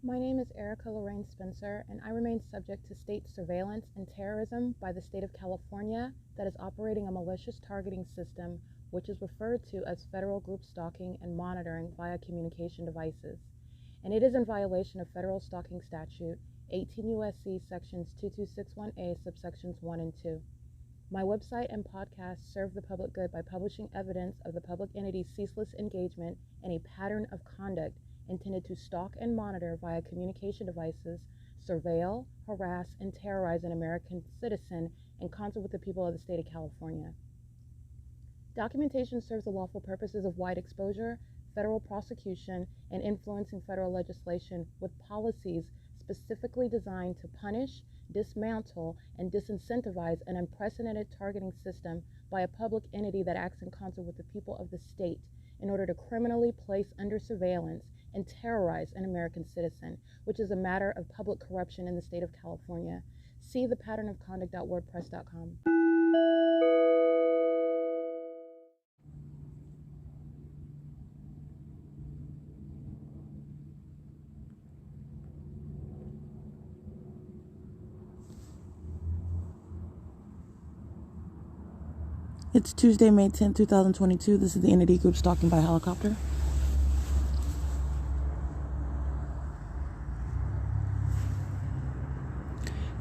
My name is Erica Lorraine Spencer, and I remain subject to state surveillance and terrorism by the state of California that is operating a malicious targeting system which is referred to as federal group stalking and monitoring via communication devices. And it is in violation of federal stalking statute 18 U.S.C. sections 2261A subsections 1 and 2. My website and podcast serve the public good by publishing evidence of the public entity's ceaseless engagement in a pattern of conduct intended to stalk and monitor via communication devices, surveil, harass, and terrorize an American citizen in concert with the people of the state of California. Documentation serves the lawful purposes of wide exposure, federal prosecution, and influencing federal legislation with policies specifically designed to punish, dismantle, and disincentivize an unprecedented targeting system by a public entity that acts in concert with the people of the state in order to criminally place under surveillance and terrorize an American citizen, which is a matter of public corruption in the state of California. See thepatternofconduct.wordpress.com. It's Tuesday, May 10, 2022. This is the entity group stalking by helicopter.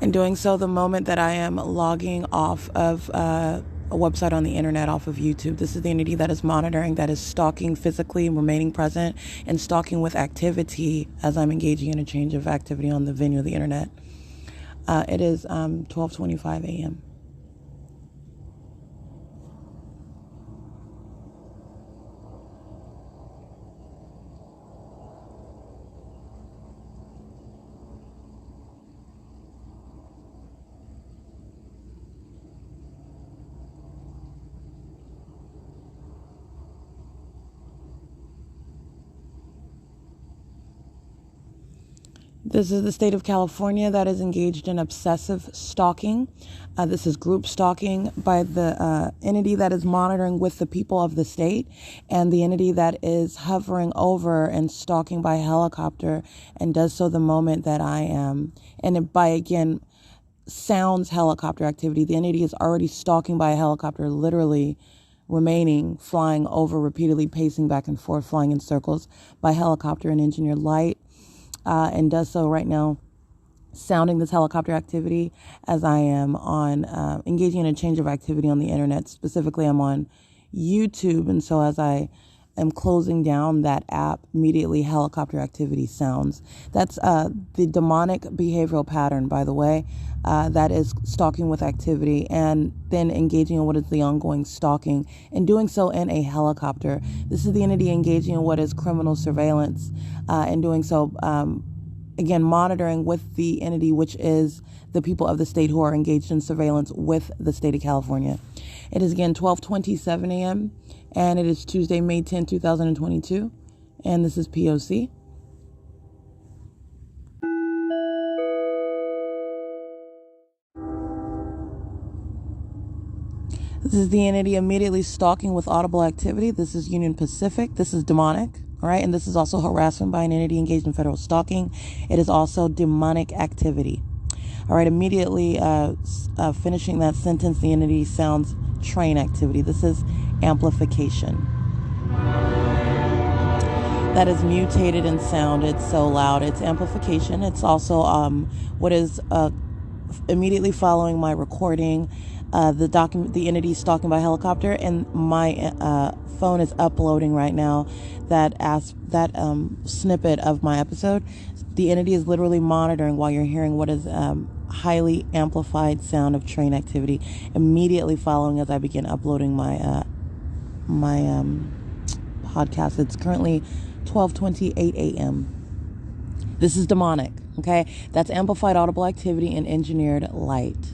In doing so, the moment that I am logging off of a website on the internet, off of YouTube, this is the entity that is monitoring, that is stalking physically, remaining present, and stalking with activity as I'm engaging in a change of activity on the venue of the internet. It is 12:25 a.m. This is the state of California that is engaged in obsessive stalking. This is group stalking by the entity that is monitoring with the people of the state, and the entity that is hovering over and stalking by helicopter, and does so the moment that I am. And it, by, again, sounds helicopter activity. The entity is already stalking by a helicopter, literally remaining, flying over, repeatedly pacing back and forth, flying in circles by helicopter and engineered light. And does so right now, sounding this helicopter activity as I am on engaging in a change of activity on the internet. Specifically, I'm on YouTube, and so as I am closing down that app, immediately helicopter activity sounds. That's the demonic behavioral pattern, by the way, that is stalking with activity and then engaging in what is the ongoing stalking, and doing so in a helicopter. This is the entity engaging in what is criminal surveillance, and doing so, again, monitoring with the entity, which is the people of the state who are engaged in surveillance with the state of California. It is, again, 12:27 a.m., and it is Tuesday, May 10, 2022, and this is P.O.C. This is the entity immediately stalking with audible activity. This is Union Pacific. This is demonic, all right? And this is also harassment by an entity engaged in federal stalking. It is also demonic activity. All right, immediately finishing that sentence, the entity sounds train activity. This is amplification. That is mutated in sound. It's so loud. It's amplification. It's also what is immediately following my recording, the entity stalking by helicopter, and my phone is uploading right now that snippet of my episode. The entity is literally monitoring while you're hearing what is highly amplified sound of train activity, immediately following as I begin uploading my podcast. It's currently 12:28 a.m. This is demonic, okay? That's amplified audible activity and engineered light.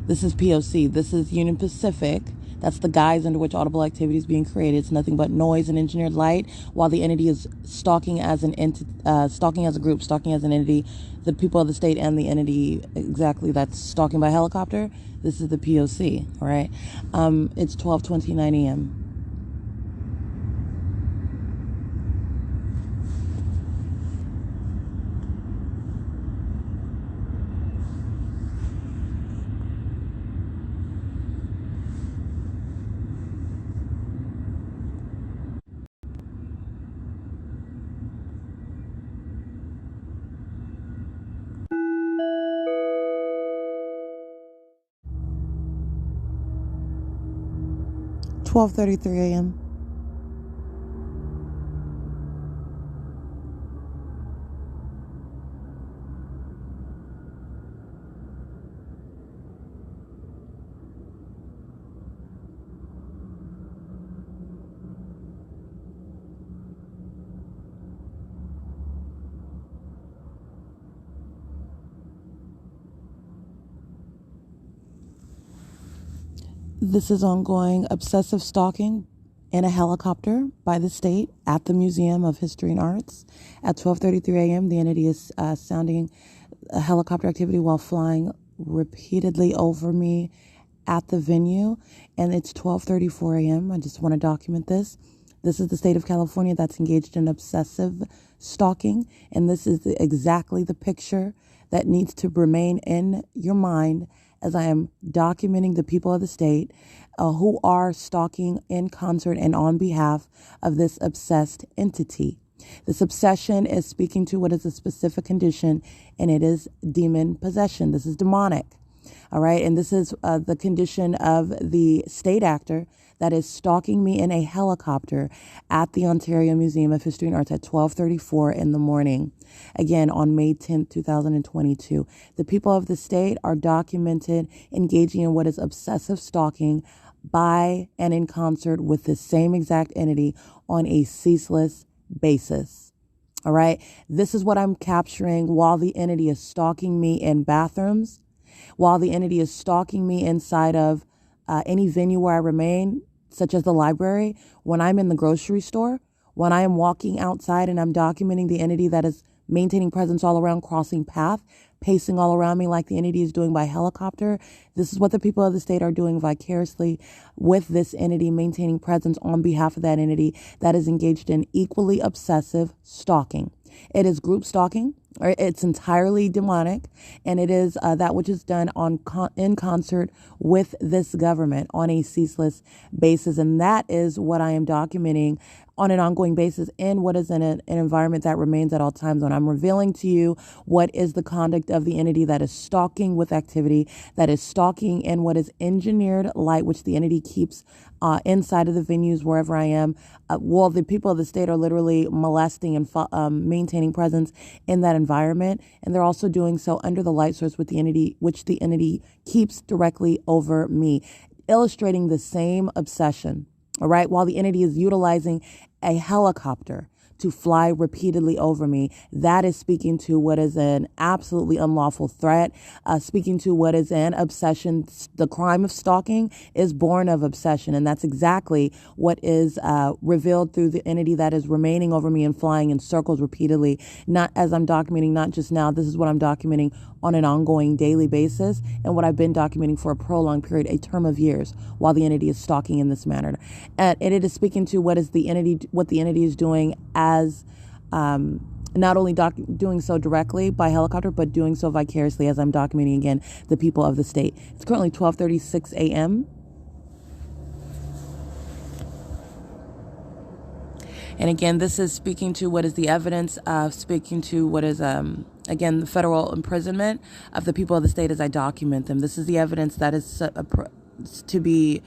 This is P.O.C. This is Union Pacific. That's the guise under which audible activity is being created. It's nothing but noise and engineered light, while the entity is stalking as stalking as a group, stalking as an entity, the people of the state and the entity exactly that's stalking by helicopter. This is the P.O.C., all right? It's 12:29 a.m. 12:33 a.m. This is ongoing obsessive stalking in a helicopter by the state at the Museum of History and Arts. At 12:33 a.m., the entity is sounding a helicopter activity while flying repeatedly over me at the venue, and it's 12:34 a.m. I just want to document this. This is the state of California that's engaged in obsessive stalking, and this is exactly the picture that needs to remain in your mind as I am documenting the people of the state who are stalking in concert and on behalf of this obsessed entity. This obsession is speaking to what is a specific condition, and it is demon possession. This is demonic. All right. And this is the condition of the state actor that is stalking me in a helicopter at the Ontario Museum of History and Arts at 12:34 in the morning. Again, on May 10th, 2022. The people of the state are documented engaging in what is obsessive stalking by and in concert with the same exact entity on a ceaseless basis. All right. This is what I'm capturing while the entity is stalking me in bathrooms, while the entity is stalking me inside of any venue where I remain, such as the library, when I'm in the grocery store, when I am walking outside and I'm documenting the entity that is maintaining presence all around, crossing path, pacing all around me like the entity is doing by helicopter. This is what the people of the state are doing vicariously with this entity, maintaining presence on behalf of that entity that is engaged in equally obsessive stalking. It is group stalking, or it's entirely demonic, and it is that which is done in concert with this government on a ceaseless basis. And that is what I am documenting on an ongoing basis in what is in an environment that remains at all times. When I'm revealing to you what is the conduct of the entity that is stalking with activity, that is stalking in what is engineered light, which the entity keeps inside of the venues wherever I am. Well, the people of the state are literally molesting and maintaining presence in that environment, and they're also doing so under the light source with the entity, which the entity keeps directly over me, illustrating the same obsession. All right, while the entity is utilizing a helicopter to fly repeatedly over me, that is speaking to what is an absolutely unlawful threat, speaking to what is an obsession. The crime of stalking is born of obsession, and that's exactly what is revealed through the entity that is remaining over me and flying in circles repeatedly. Not as I'm documenting, not just now, this is what I'm documenting on an ongoing daily basis, and what I've been documenting for a prolonged period, a term of years, while the entity is stalking in this manner. And it is speaking to what the entity is doing as not only doing so directly by helicopter, but doing so vicariously as I'm documenting, again, the people of the state. It's currently 12:36 a.m. And again, this is speaking to what is the evidence of speaking to what is, again, the federal imprisonment of the people of the state as I document them. This is the evidence that is to be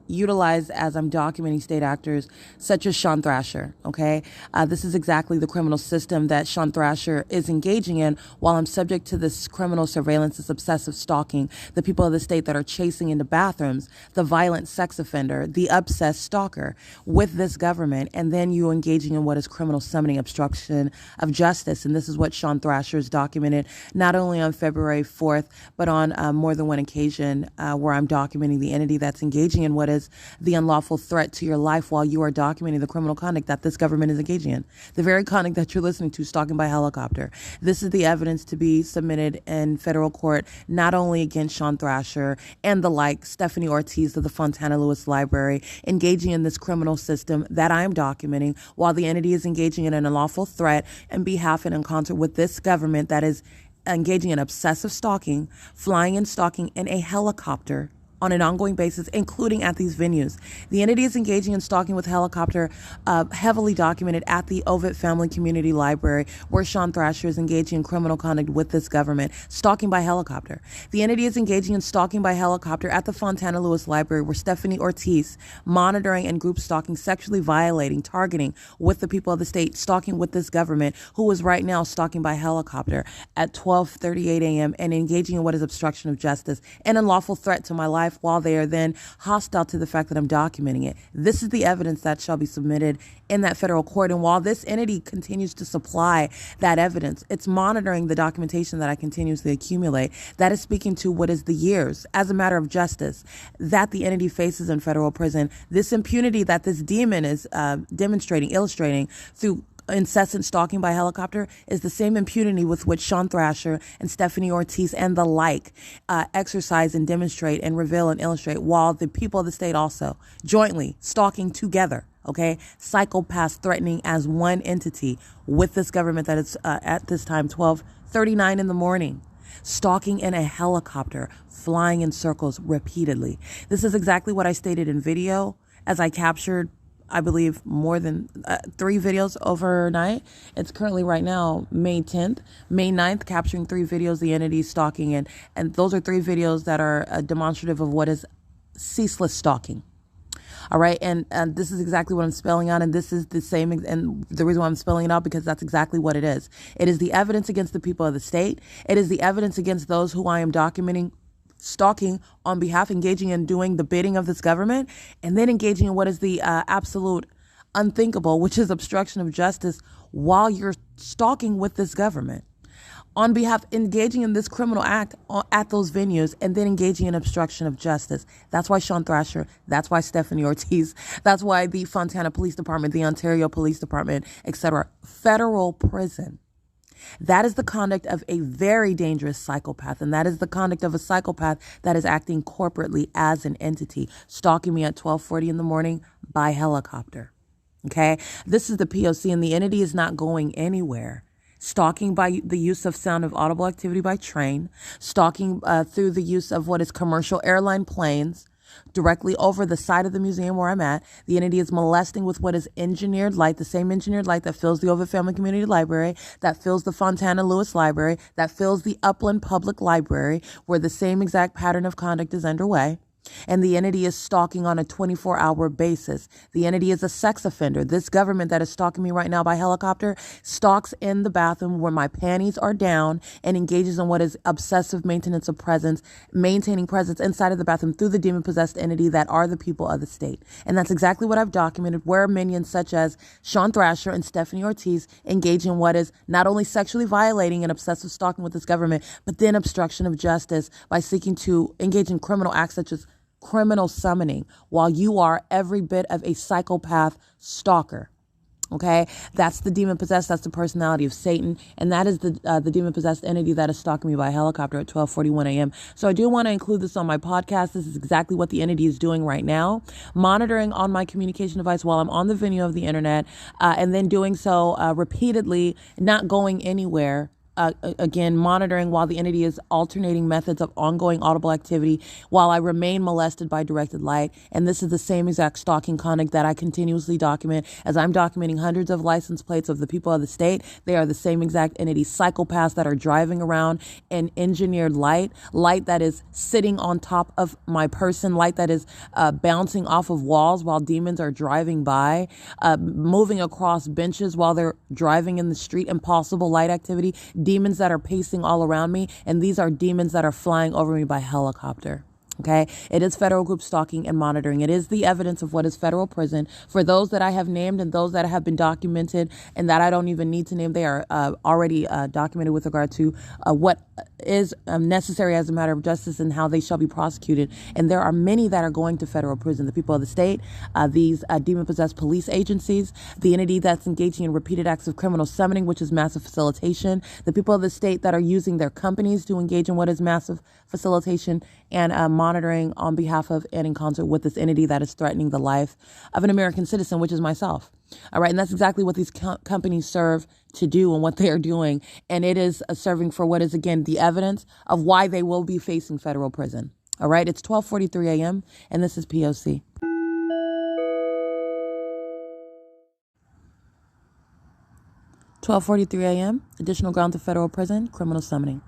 utilized as I'm documenting state actors such as Sean Thrasher. Okay. This is exactly the criminal system that Sean Thrasher is engaging in while I'm subject to this criminal surveillance, this obsessive stalking, the people of the state that are chasing into bathrooms, the violent sex offender, the obsessed stalker with this government. And then you engaging in what is criminal summoning, obstruction of justice. And this is what Sean Thrasher has documented not only on February 4th, but on more than one occasion where I'm documenting the entity that's engaging in what is the unlawful threat to your life while you are documenting the criminal conduct that this government is engaging in. The very conduct that you're listening to, stalking by helicopter. This is the evidence to be submitted in federal court, not only against Sean Thrasher and the like, Stephanie Ortiz of the Fontana Lewis Library, engaging in this criminal system that I am documenting while the entity is engaging in an unlawful threat in behalf and in concert with this government that is engaging in obsessive stalking, flying and stalking in a helicopter on an ongoing basis, including at these venues. The entity is engaging in stalking with helicopter, heavily documented at the Ovid Family Community Library, where Sean Thrasher is engaging in criminal conduct with this government, stalking by helicopter. The entity is engaging in stalking by helicopter at the Fontana Lewis Library, where Stephanie Ortiz, monitoring and group stalking, sexually violating, targeting with the people of the state, stalking with this government, who is right now stalking by helicopter at 12:38 a.m. and engaging in what is obstruction of justice and unlawful threat to my life, while they are then hostile to the fact that I'm documenting it. This is the evidence that shall be submitted in that federal court. And while this entity continues to supply that evidence, it's monitoring the documentation that I continuously accumulate. That is speaking to what is the years, as a matter of justice, that the entity faces in federal prison. This impunity that this demon is illustrating through incessant stalking by helicopter is the same impunity with which Sean Thrasher and Stephanie Ortiz and the like exercise and demonstrate and reveal and illustrate, while the people of the state also jointly stalking together. Okay, psychopaths threatening as one entity with this government that is at this time 12:39 in the morning, stalking in a helicopter, flying in circles repeatedly. This is exactly what I stated in video, as I captured, I believe, more than 3 videos overnight. It's currently right now May 10th, May 9th, capturing 3 videos, the entity stalking. And those are 3 videos that are demonstrative of what is ceaseless stalking. All right. And this is exactly what I'm spelling out. And this is the same. And the reason why I'm spelling it out, because that's exactly what it is. It is the evidence against the people of the state. It is the evidence against those who I am documenting, stalking on behalf, engaging in doing the bidding of this government, and then engaging in what is the absolute unthinkable, which is obstruction of justice, while you're stalking with this government. On behalf, engaging in this criminal act at those venues, and then engaging in obstruction of justice. That's why Sean Thrasher, that's why Stephanie Ortiz, that's why the Fontana Police Department, the Ontario Police Department, etc. Federal prison. That is the conduct of a very dangerous psychopath, and that is the conduct of a psychopath that is acting corporately as an entity, stalking me at 12:40 in the morning by helicopter. Okay? This is the P.O.C, and the entity is not going anywhere. Stalking by the use of sound of audible activity by train, stalking through the use of what is commercial airline planes, directly over the side of the museum where I'm at. The entity is molesting with what is engineered light, the same engineered light that fills the Ovid Family Community Library, that fills the Fontana Lewis Library, that fills the Upland Public Library, where the same exact pattern of conduct is underway. And the entity is stalking on a 24-hour basis. The entity is a sex offender. This government that is stalking me right now by helicopter stalks in the bathroom where my panties are down and engages in what is obsessive maintenance of presence, maintaining presence inside of the bathroom through the demon-possessed entity that are the people of the state. And that's exactly what I've documented, where minions such as Sean Thrasher and Stephanie Ortiz engage in what is not only sexually violating and obsessive stalking with this government, but then obstruction of justice by seeking to engage in criminal acts such as criminal summoning, while you are every bit of a psychopath stalker. Okay, that's the demon possessed. That's the personality of Satan, and that is the demon possessed entity that is stalking me by helicopter at 12:41 a.m. So I do want to include this on my podcast. This is exactly what the entity is doing right now, monitoring on my communication device while I'm on the venue of the internet, and then doing so repeatedly, not going anywhere. Again, monitoring while the entity is alternating methods of ongoing audible activity while I remain molested by directed light. And this is the same exact stalking conduct that I continuously document as I'm documenting hundreds of license plates of the people of the state. They are the same exact entity, psychopaths that are driving around in engineered light that is sitting on top of my person, light that is bouncing off of walls while demons are driving by, moving across benches while they're driving in the street, impossible light activity. Demons that are pacing all around me, and these are demons that are flying over me by helicopter. Okay, it is federal group stalking and monitoring. It is the evidence of what is federal prison. For those that I have named and those that have been documented and that I don't even need to name, they are already documented with regard to what is necessary as a matter of justice and how they shall be prosecuted. And there are many that are going to federal prison. The people of the state, these demon-possessed police agencies, the entity that's engaging in repeated acts of criminal summoning, which is massive facilitation, the people of the state that are using their companies to engage in what is massive facilitation and monitoring on behalf of and in concert with this entity that is threatening the life of an American citizen, which is myself. All right. And that's exactly what these companies serve to do and what they are doing. And it is serving for what is, again, the evidence of why they will be facing federal prison. All right, it's 12:43 a.m. and this is P.O.C. "12:43 a.m. Additional ground to federal prison. Criminal summoning."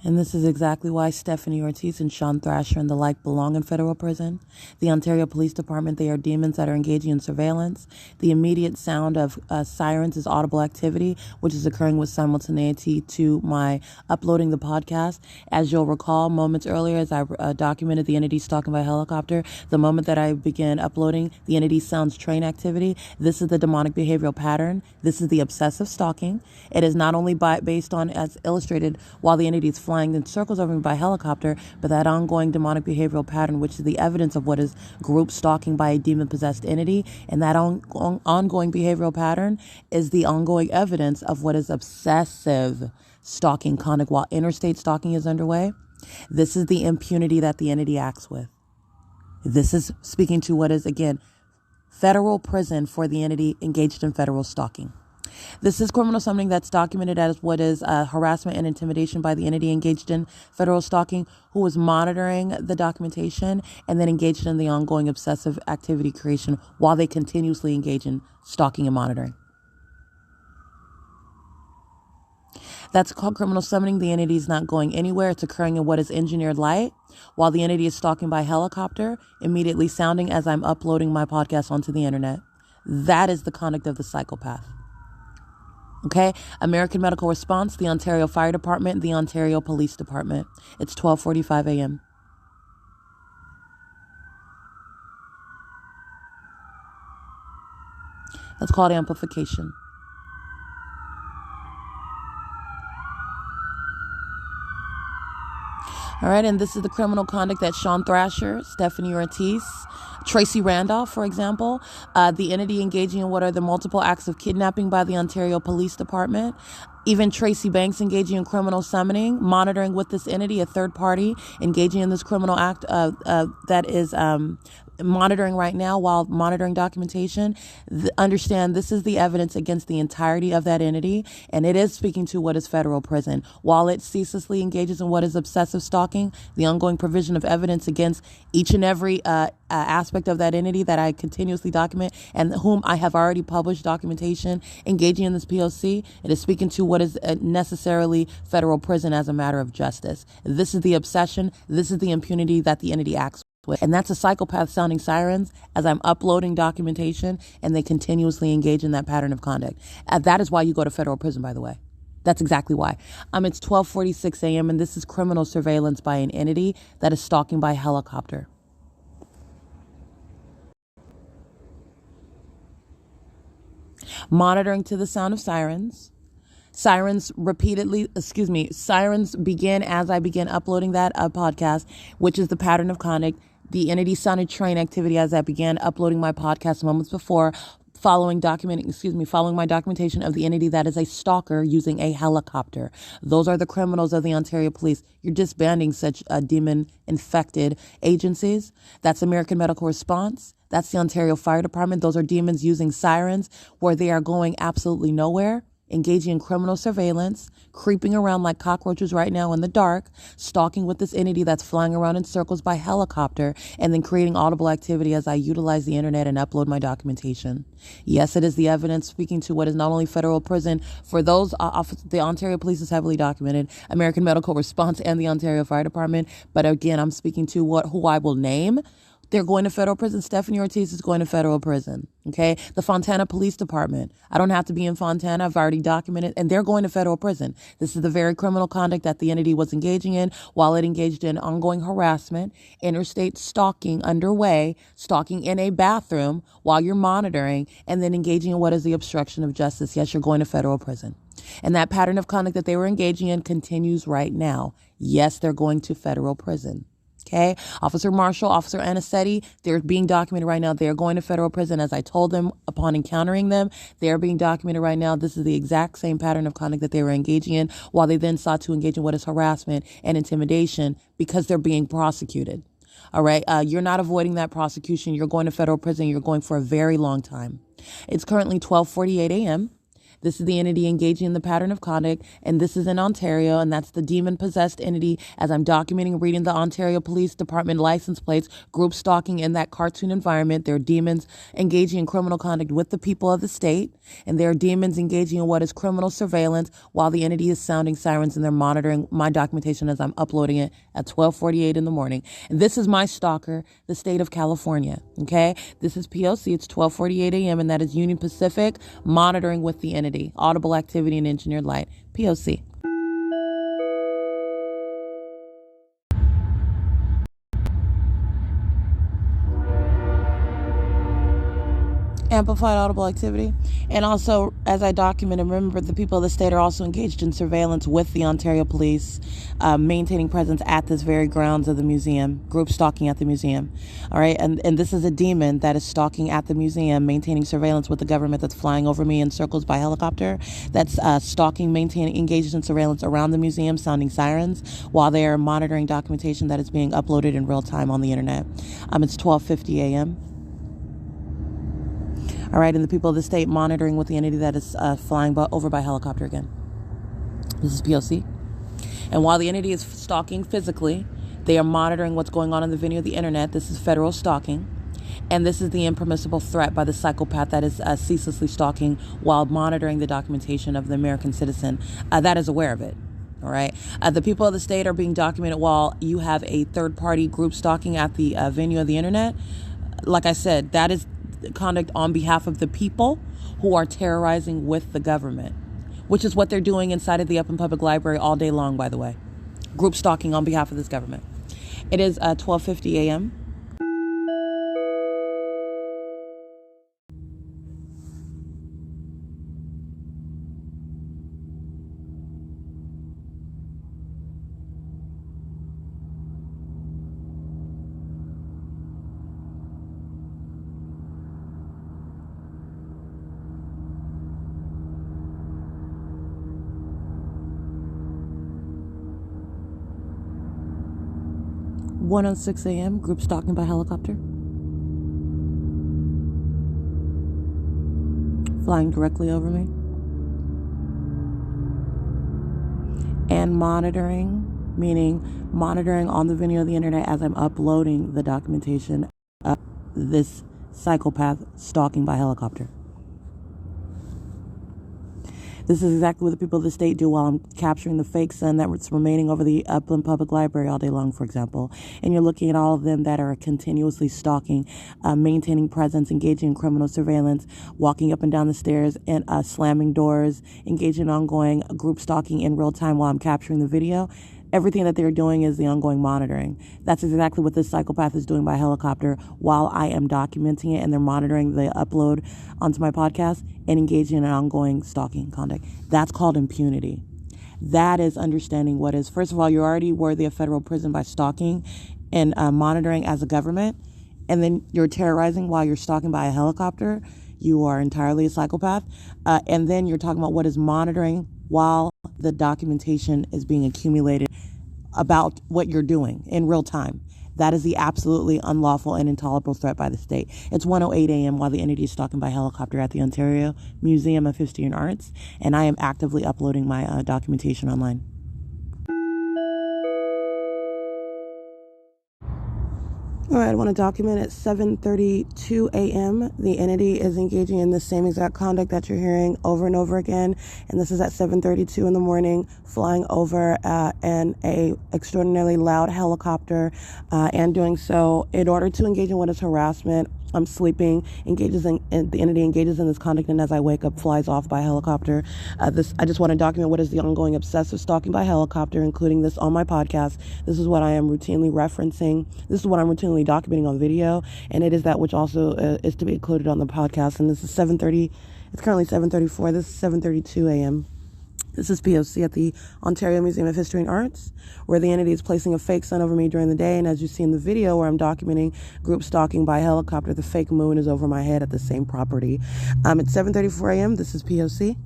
And this is exactly why Stephanie Ortiz and Sean Thrasher and the like belong in federal prison. The Ontario Police Department, they are demons that are engaging in surveillance. The immediate sound of sirens is audible activity, which is occurring with simultaneity to my uploading the podcast. As you'll recall, moments earlier, as I documented the entity stalking by helicopter, the moment that I began uploading the entity sounds train activity, this is the demonic behavioral pattern. This is the obsessive stalking. It is not only based on, as illustrated, while the entity is flying in circles over me by helicopter, but that ongoing demonic behavioral pattern, which is the evidence of what is group stalking by a demon-possessed entity, and that ongoing behavioral pattern is the ongoing evidence of what is obsessive stalking conduct while interstate stalking is underway. This is the impunity that the entity acts with. This is speaking to what is, again, federal prison for the entity engaged in federal stalking. This is criminal summoning that's documented as what is harassment and intimidation by the entity engaged in federal stalking, who is monitoring the documentation and then engaged in the ongoing obsessive activity creation while they continuously engage in stalking and monitoring. That's called criminal summoning. The entity is not going anywhere. It's occurring in what is engineered light while the entity is stalking by helicopter, immediately sounding as I'm uploading my podcast onto the internet. That is the conduct of the psychopath. Okay, American Medical Response, the Ontario Fire Department, the Ontario Police Department. It's 12:45 a.m. That's called amplification. All right, and this is the criminal conduct that Sean Thrasher, Stephanie Ortiz, Tracy Randolph, for example, the entity engaging in what are the multiple acts of kidnapping by the Ontario Police Department. Even Tracy Banks engaging in criminal summoning, monitoring with this entity, a third party engaging in this criminal act that is monitoring right now while monitoring documentation. Understand this is the evidence against the entirety of that entity, and it is speaking to what is federal prison. While it ceaselessly engages in what is obsessive stalking, the ongoing provision of evidence against each and every aspect of that entity that I continuously document and whom I have already published documentation engaging in this P.O.C. It is speaking to what is necessarily federal prison as a matter of justice. This is the obsession. This is the impunity that the entity acts with. And that's a psychopath sounding sirens as I'm uploading documentation and they continuously engage in that pattern of conduct. That is why you go to federal prison, by the way. That's exactly why. It's 12:46 a.m. and this is criminal surveillance by an entity that is stalking by helicopter. Monitoring to the sound of sirens. Sirens begin as I begin uploading that podcast, which is the pattern of conduct. The entity sounded train activity as I began uploading my podcast moments before, following my documentation of the entity that is a stalker using a helicopter. Those are the criminals of the Ontario Police. You're disbanding such demon-infected agencies. That's American Medical Response. That's the Ontario Fire Department. Those are demons using sirens where they are going absolutely nowhere, engaging in criminal surveillance, creeping around like cockroaches right now in the dark, stalking with this entity that's flying around in circles by helicopter, and then creating audible activity as I utilize the internet and upload my documentation. Yes, it is the evidence speaking to what is not only federal prison for those, the Ontario Police is heavily documented, American Medical Response, and the Ontario Fire Department. But again, I'm speaking to who I will name. They're going to federal prison. Stephanie Ortiz is going to federal prison. Okay. The Fontana Police Department. I don't have to be in Fontana. I've already documented, and they're going to federal prison. This is the very criminal conduct that the entity was engaging in while it engaged in ongoing harassment, interstate stalking underway, stalking in a bathroom while you're monitoring, and then engaging in what is the obstruction of justice. Yes, you're going to federal prison. And that pattern of conduct that they were engaging in continues right now. Yes, they're going to federal prison. Okay. Officer Marshall, Officer Anicetti, they're being documented right now. They're going to federal prison. As I told them upon encountering them, they're being documented right now. This is the exact same pattern of conduct that they were engaging in while they then sought to engage in what is harassment and intimidation because they're being prosecuted. All right. You're not avoiding that prosecution. You're going to federal prison. You're going for a very long time. It's currently 12:48 a.m. This is the entity engaging in the pattern of conduct, and this is in Ontario, and that's the demon-possessed entity as I'm documenting and reading the Ontario Police Department license plates, group stalking in that cartoon environment. They're demons engaging in criminal conduct with the people of the state, and they're demons engaging in what is criminal surveillance while the entity is sounding sirens, and they're monitoring my documentation as I'm uploading it at 12:48 in the morning. And this is my stalker, the state of California, okay? This is P.O.C. It's 12:48 a.m., and that is Union Pacific monitoring with the entity, audible activity and engineered light, P.O.C. Amplified audible activity. And also, as I documented, remember the people of the state are also engaged in surveillance with the Ontario police, maintaining presence at this very grounds of the museum, group stalking at the museum. All right. And this is a demon that is stalking at the museum, maintaining surveillance with the government that's flying over me in circles by helicopter. That's stalking, maintaining, engaged in surveillance around the museum, sounding sirens while they are monitoring documentation that is being uploaded in real time on the internet. It's 12:50 a.m. All right, and the people of the state monitoring with the entity that is flying over by helicopter again. This is P.O.C. And while the entity is stalking physically, they are monitoring what's going on in the venue of the internet. This is federal stalking. And this is the impermissible threat by the psychopath that is ceaselessly stalking while monitoring the documentation of the American citizen that is aware of it. All right. The people of the state are being documented while you have a third-party group stalking at the venue of the internet. Like I said, that is conduct on behalf of the people who are terrorizing with the government, which is what they're doing inside of the Upland Public Library all day long, by the way. Group stalking on behalf of this government. It is 12:50 a.m. One oh 6 a.m. Group stalking by helicopter. Flying directly over me. And monitoring, meaning monitoring on the venue of the internet as I'm uploading the documentation of this psychopath stalking by helicopter. This is exactly what the people of the state do while I'm capturing the fake sun that's remaining over the Upland Public Library all day long, for example. And you're looking at all of them that are continuously stalking, maintaining presence, engaging in criminal surveillance, walking up and down the stairs and slamming doors, engaging in ongoing group stalking in real time while I'm capturing the video. Everything that they're doing is the ongoing monitoring. That's exactly what this psychopath is doing by helicopter while I am documenting it, and they're monitoring the upload onto my podcast and engaging in an ongoing stalking conduct. That's called impunity. That is understanding what is, first of all, you're already worthy of federal prison by stalking and monitoring as a government, and then you're terrorizing while you're stalking by a helicopter. You are entirely a psychopath. And then you're talking about what is monitoring while the documentation is being accumulated about what you're doing in real time. That is the absolutely unlawful and intolerable threat by the state. It's 1:08 a.m. while the entity is stalking by helicopter at the Ontario Museum of History and Arts, and I am actively uploading my documentation online. All right, I want to document at 7:32 a.m. The entity is engaging in the same exact conduct that you're hearing over and over again. And this is at 7:32 in the morning, flying over in a extraordinarily loud helicopter and doing so in order to engage in what is harassment. I'm sleeping, the entity engages in this conduct, and as I wake up, flies off by helicopter. I just want to document what is the ongoing obsessive stalking by helicopter, including this on my podcast. This is what I am routinely referencing. This is what I'm routinely documenting on video, and it is that which also is to be included on the podcast. And this is 7:30. It's currently 7:34. This is 7:32 a.m. This is P.O.C. at the Ontario Museum of History and Arts, where the entity is placing a fake sun over me during the day. And as you see in the video where I'm documenting group stalking by helicopter, the fake moon is over my head at the same property. At 7:34 a.m., this is P.O.C.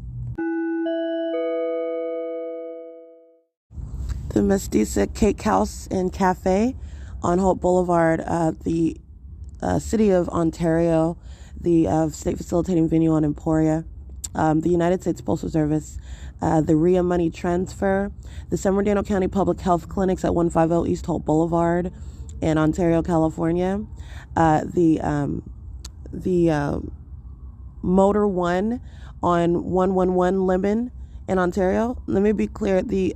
The Mestiza Cake House and Cafe on Hope Boulevard, the City of Ontario, the state facilitating venue on Emporia. the United States Postal Service, the REA money transfer, the San Bernardino County Public Health Clinics at 150 East Holt Boulevard in Ontario, California, the Motor One on 111 Lemon in Ontario. Let me be clear, the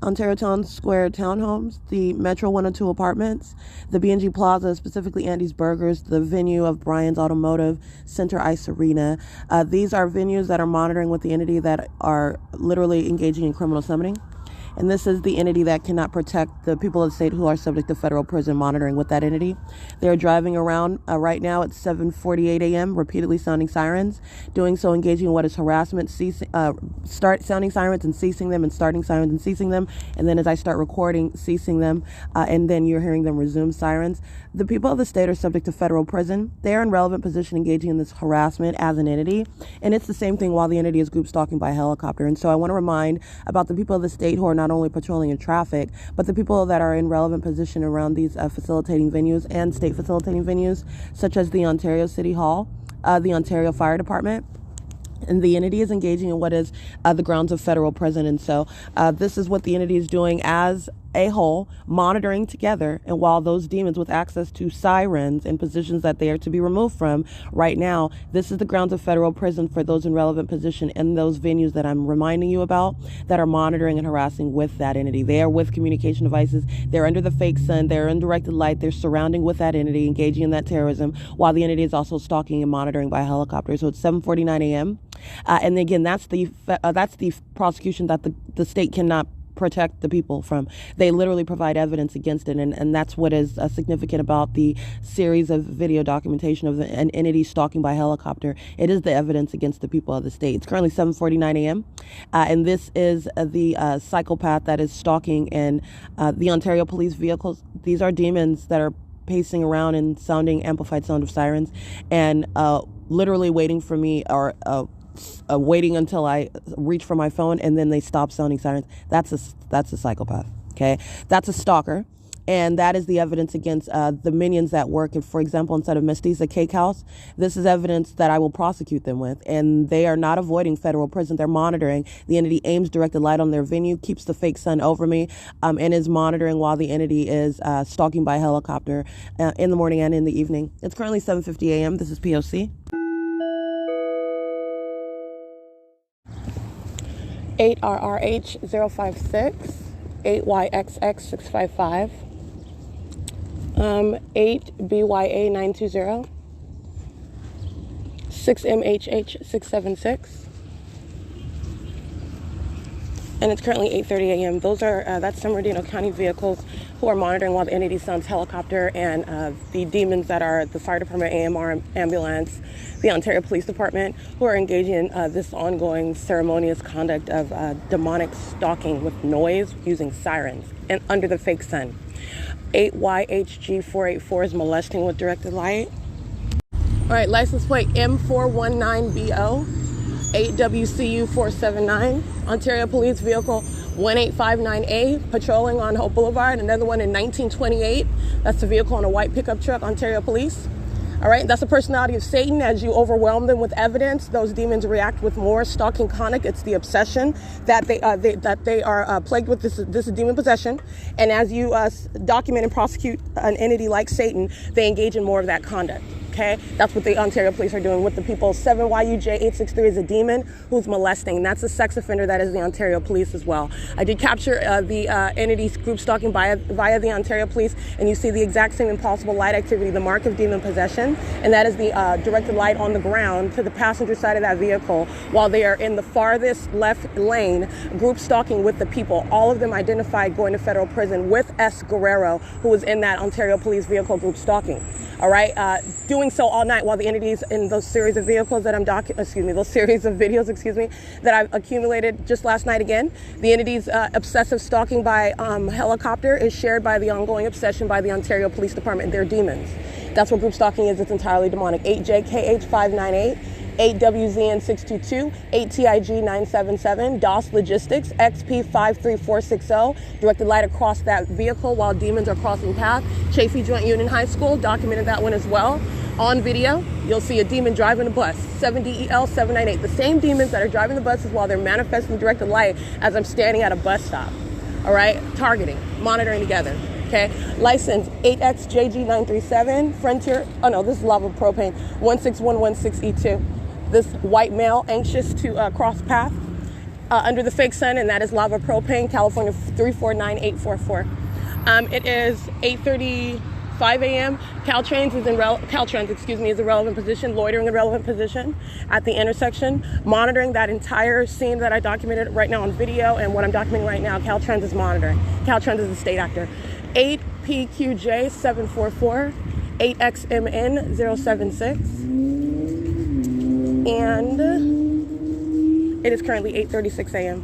Ontario Town Square Townhomes, the Metro 102 Apartments, the B&G Plaza, specifically Andy's Burgers, the venue of Brian's Automotive, Center Ice Arena. These are venues that are monitoring with the entity that are literally engaging in criminal summoning. And this is the entity that cannot protect the people of the state who are subject to federal prison monitoring with that entity. They're driving around right now at 7:48 a.m., repeatedly sounding sirens, doing so engaging in what is harassment, start sounding sirens and ceasing them, and starting sirens and ceasing them. And then as I start recording, ceasing them, and then you're hearing them resume sirens. The people of the state are subject to federal prison. They are in relevant position engaging in this harassment as an entity. And it's the same thing while the entity is group stalking by helicopter. And so I want to remind about the people of the state who are not only patrolling in traffic, but the people that are in relevant position around these facilitating venues and state facilitating venues, such as the Ontario City Hall, the Ontario Fire Department. And the entity is engaging in what is the grounds of federal prison. And so this is what the entity is doing as a whole, monitoring together. And while those demons with access to sirens in positions that they are to be removed from right now, this is the grounds of federal prison for those in relevant position in those venues that I'm reminding you about that are monitoring and harassing with that entity. They are with communication devices. They're under the fake sun. They're in directed light. They're surrounding with that entity, engaging in that terrorism, while the entity is also stalking and monitoring by helicopter. So it's 7:49 a.m. And again, that's the prosecution that the state cannot protect the people from. They literally provide evidence against it, and that's what is significant about the series of video documentation of an entity stalking by helicopter. It is the evidence against the people of the state. It's currently 7:49 a.m. And this is the psychopath that is stalking in the Ontario police vehicles. These are demons that are pacing around and sounding amplified sound of sirens and literally waiting for me, or waiting until I reach for my phone, and then they stop sounding sirens. That's a psychopath. Okay, that's a stalker, and that is the evidence against the minions that work. And for example, instead of Mestiza Cake House, this is evidence that I will prosecute them with, and they are not avoiding federal prison. They're monitoring. The entity aims directed light on their venue, keeps the fake sun over me, and is monitoring while the entity is stalking by helicopter in the morning and in the evening. It's currently 7:50 a.m. This is P.O.C. 8RRH056, 8YXX655, 8BYA920, 6MHH676, and it's currently 8:30 a.m. Those are that's San Bernardino County vehicles who are monitoring while the entity sounds helicopter, and the demons that are the fire department, AMR ambulance, the Ontario Police Department, who are engaging in this ongoing ceremonious conduct of demonic stalking with noise using sirens and under the fake sun. 8YHG484 is molesting with directed light. All right, license plate M419BO. 8WCU479, Ontario Police Vehicle 1859A, patrolling on Hope Boulevard. Another one in 1928. That's the vehicle on a white pickup truck, Ontario Police. All right, that's the personality of Satan. As you overwhelm them with evidence, those demons react with more stalking conduct. It's the obsession that they are plagued with. This is demon possession. And as you document and prosecute an entity like Satan, they engage in more of that conduct. Okay, that's what the Ontario Police are doing with the people. 7YUJ863 is a demon who's molesting. And that's a sex offender that is the Ontario Police as well. I did capture the entity's group stalking via the Ontario Police, and you see the exact same impossible light activity, the mark of demon possession, and that is the directed light on the ground to the passenger side of that vehicle while they are in the farthest left lane, group stalking with the people. All of them identified going to federal prison with S. Guerrero, who was in that Ontario Police vehicle group stalking. All right, doing so all night while the entities in those series of vehicles that those series of videos, that I've accumulated just last night again. The entity's obsessive stalking by helicopter is shared by the ongoing obsession by the Ontario Police Department. They're demons. That's what group stalking is. It's entirely demonic. 8JKH598. 8WZN622, 8TIG977, DOS Logistics, XP53460, directed light across that vehicle while demons are crossing path. Chaffee Joint Union High School, documented that one as well. On video, you'll see a demon driving a bus, 7DEL 798. The same demons that are driving the buses while they're manifesting directed light as I'm standing at a bus stop. All right, targeting, monitoring together. Okay, license 8XJG937, Frontier, oh no, this is Lava Propane, 16116E2. This white male anxious to cross path under the fake sun, and that is Lava Propane, California 349844. It is 8:35 a.m. Caltrans is in relevant position, loitering in relevant position at the intersection, monitoring that entire scene that I documented right now on video, and what I'm documenting right now, Caltrans is monitoring. Caltrans is a state actor. 8PQJ744, 8XMN076, and it is currently 8:36 a.m.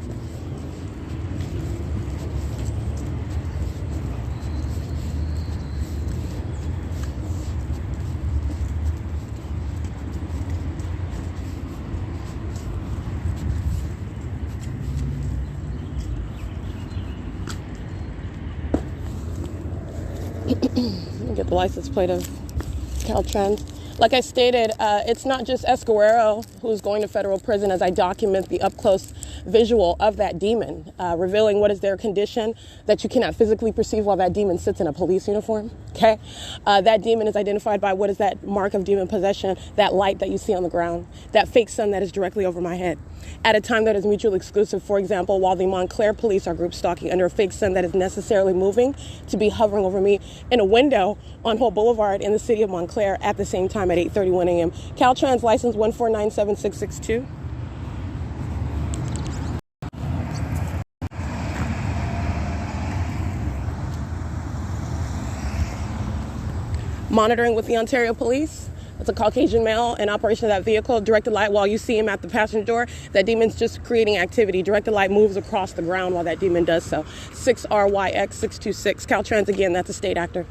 Get the license plate of Caltrans. Like I stated, it's not just Escoero who's going to federal prison as I document the up-close visual of that demon, revealing what is their condition that you cannot physically perceive while that demon sits in a police uniform, okay? That demon is identified by what is that mark of demon possession, that light that you see on the ground, that fake sun that is directly over my head. At a time that is mutually exclusive, for example, while the Montclair police are group stalking under a fake sun that is necessarily moving to be hovering over me in a window on Holt Boulevard in the city of Montclair at the same time at 8:31 a.m. Caltrans license 1497662. Monitoring with the Ontario Police. It's a Caucasian male in operation of that vehicle. Directed light while you see him at the passenger door. That demon's just creating activity. Directed light moves across the ground while that demon does so. 6RYX626. Caltrans again, that's a state actor.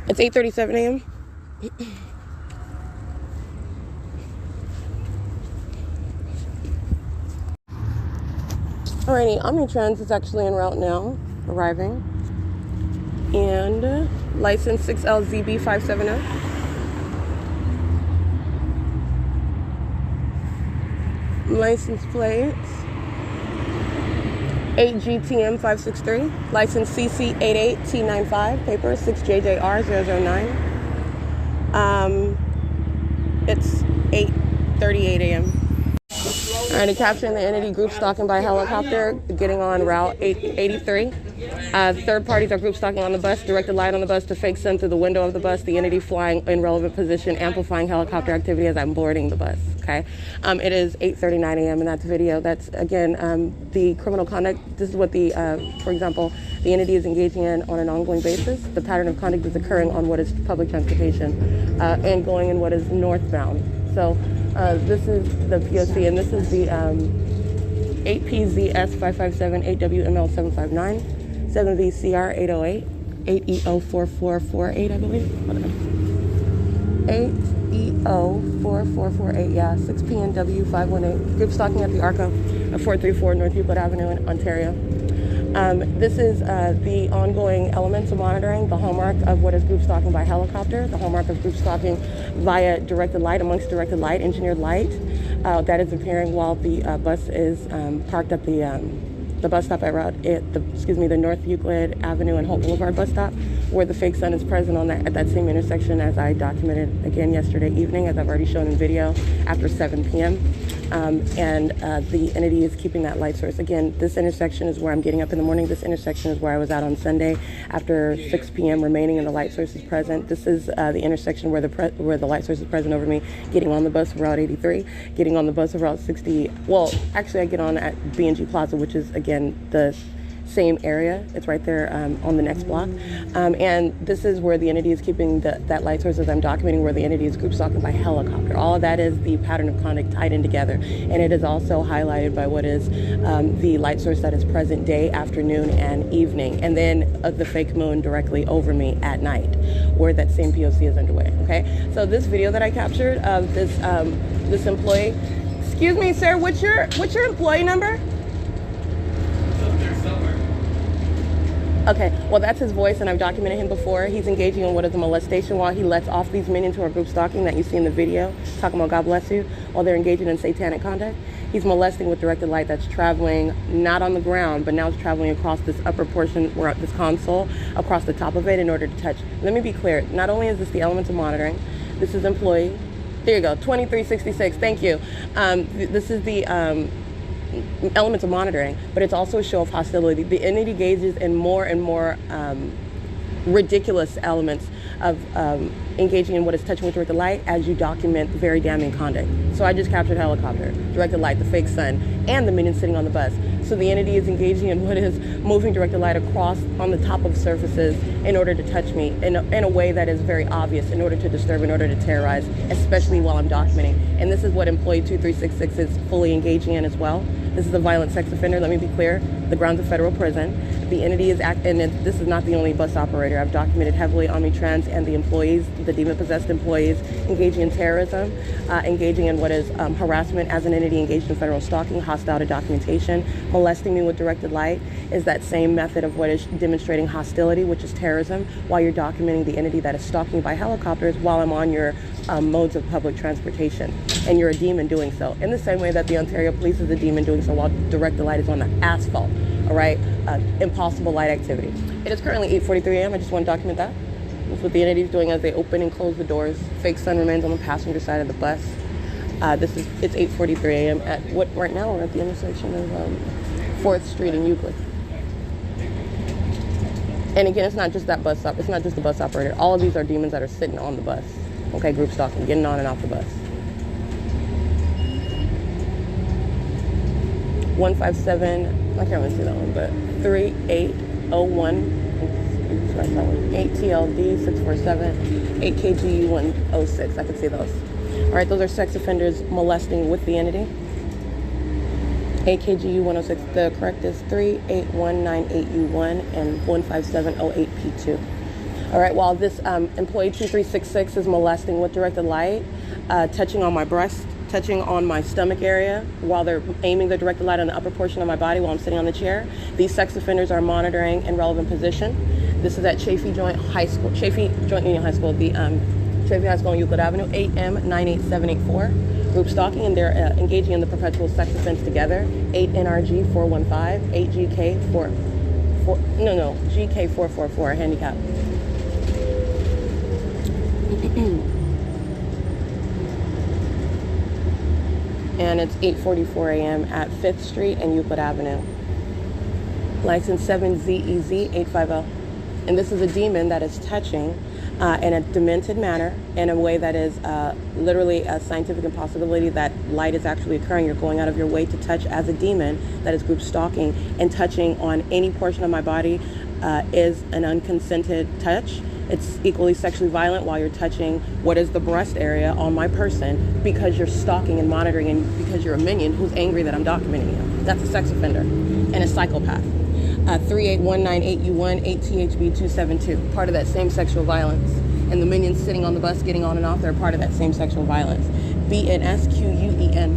It's 8:37 a.m. Alrighty, Omnitrans is actually en route now, arriving. And license 6LZB570. License plates 8GTM563. License CC88T95. Paper 6JJR009. It's 8:38 a.m. Alrighty, capturing the entity group stalking by helicopter, getting on route 883. Third parties are group stalking on the bus, directed light on the bus to fake sun through the window of the bus, the entity flying in relevant position, amplifying helicopter activity as I'm boarding the bus, okay? It is 8:39 a.m. in that video. That's, again, the criminal conduct. This is what the, for example, the entity is engaging in on an ongoing basis. The pattern of conduct is occurring on what is public transportation and going in what is northbound. So this is the P.O.C. and this is the 8PZS557, 8WML759, 7VCR808, 8EO4448, I believe. 8EO4448, yeah, 6PNW518. Group stalking at the ARCO of 434 North Euclid Avenue in Ontario. This is the ongoing elements of monitoring, the hallmark of what is group stalking by helicopter, the hallmark of group stalking via directed light, amongst directed light, engineered light, that is appearing while the bus is parked at the bus stop at the North Euclid Avenue and Holt Boulevard bus stop, where the fake sun is present on that at that same intersection as I documented again yesterday evening, as I've already shown in video, after 7 p.m. The entity is keeping that light source. Again, this intersection is where I'm getting up in the morning. This intersection is where I was out on Sunday after 6 p.m. remaining and the light source is present. This is the intersection where the light source is present over me, getting on the bus of Route 83, getting on the bus of Route 60. Well, actually I get on at B&G Plaza, which is, again, the same area. It's right there on the next block. And this is where the entity is keeping that light source, as I'm documenting, where the entity is group stalking by helicopter. All of that is the pattern of conduct tied in together. And it is also highlighted by what is the light source that is present day, afternoon, and evening. And then the fake moon directly over me at night, where that same P.O.C. is underway, okay? So this video that I captured of this employee, excuse me, sir, what's your employee number? Okay, well, that's his voice, and I've documented him before. He's engaging in what is a molestation while he lets off these minions who are group stalking that you see in the video, talking about God bless you, while they're engaging in satanic conduct. He's molesting with directed light that's traveling not on the ground, but now it's traveling across this upper portion, or this console, across the top of it in order to touch. Let me be clear. Not only is this the elements of monitoring, this is employee. There you go, 2366. Thank you. This is the elements of monitoring, but it's also a show of hostility. The entity engages in more and more ridiculous elements of engaging in what is touching with directed light as you document very damning conduct. So I just captured helicopter, directed light, the fake sun, and the minion sitting on the bus. So the entity is engaging in what is moving directed light across on the top of surfaces in order to touch me in a way that is very obvious, in order to disturb, in order to terrorize, especially while I'm documenting. And this is what employee 2366 is fully engaging in as well. This is a violent sex offender. Let me be clear. The grounds of federal prison. The entity is and this is not the only bus operator. I've documented heavily Omnitrans and the employees, the demon-possessed employees, engaging in terrorism, engaging in what is harassment as an entity engaged in federal stalking, hostile to documentation. Molesting me with directed light is that same method of what is demonstrating hostility, which is terrorism, while you're documenting the entity that is stalking by helicopters while I'm on your modes of public transportation. And you're a demon doing so. In the same way that the Ontario Police is a demon doing so while directed light is on the asphalt. All right, impossible light activity. It is currently 8:43 a.m. I just want to document that. That's what the entity is doing as they open and close the doors. Fake sun remains on the passenger side of the bus. It's 8:43 a.m. at what right now we're at the intersection of 4th Street and Euclid. And again, it's not just that bus stop. It's not just the bus operator. All of these are demons that are sitting on the bus. Okay, group stalking, getting on and off the bus. 157. I can't really see that one, but 3801, 8TLD 647, 8KGU 106. I can see those. All right, those are sex offenders molesting with the entity. 8KGU 106. The correct is 38198U1 and 15708P2. All right, while this employee 2366 is molesting with directed light, touching on my breast, touching on my stomach area while they're aiming the directed light on the upper portion of my body while I'm sitting on the chair. These sex offenders are monitoring in relevant position. This is at Chaffee Joint Union High School, the Chaffee High School on Euclid Avenue, 8M98784. Group stalking, and they're engaging in the perpetual sex offense together. 8NRG 415, 8GK444, handicap. And it's 8:44 a.m. at 5th Street and Euclid Avenue. License 7ZEZ850. And this is a demon that is touching in a demented manner, in a way that is literally a scientific impossibility that light is actually occurring. You're going out of your way to touch as a demon that is group stalking, and touching on any portion of my body is an unconsented touch. It's equally sexually violent while you're touching what is the breast area on my person, because you're stalking and monitoring, and because you're a minion who's angry that I'm documenting you. That's a sex offender and a psychopath. 38198U1, 8THB272, part of that same sexual violence. And the minions sitting on the bus getting on and off, they're part of that same sexual violence. BNSQUEN.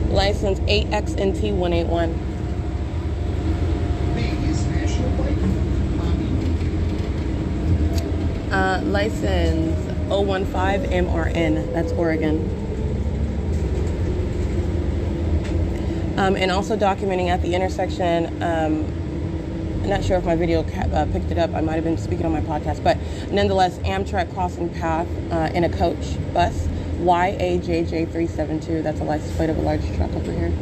License 8XNT181. License 015MRN. That's Oregon. And also documenting at the intersection. I'm not sure if my video picked it up. I might have been speaking on my podcast, but nonetheless, Amtrak crossing path in a coach bus. YAJJ372, that's a license plate of a large truck over here.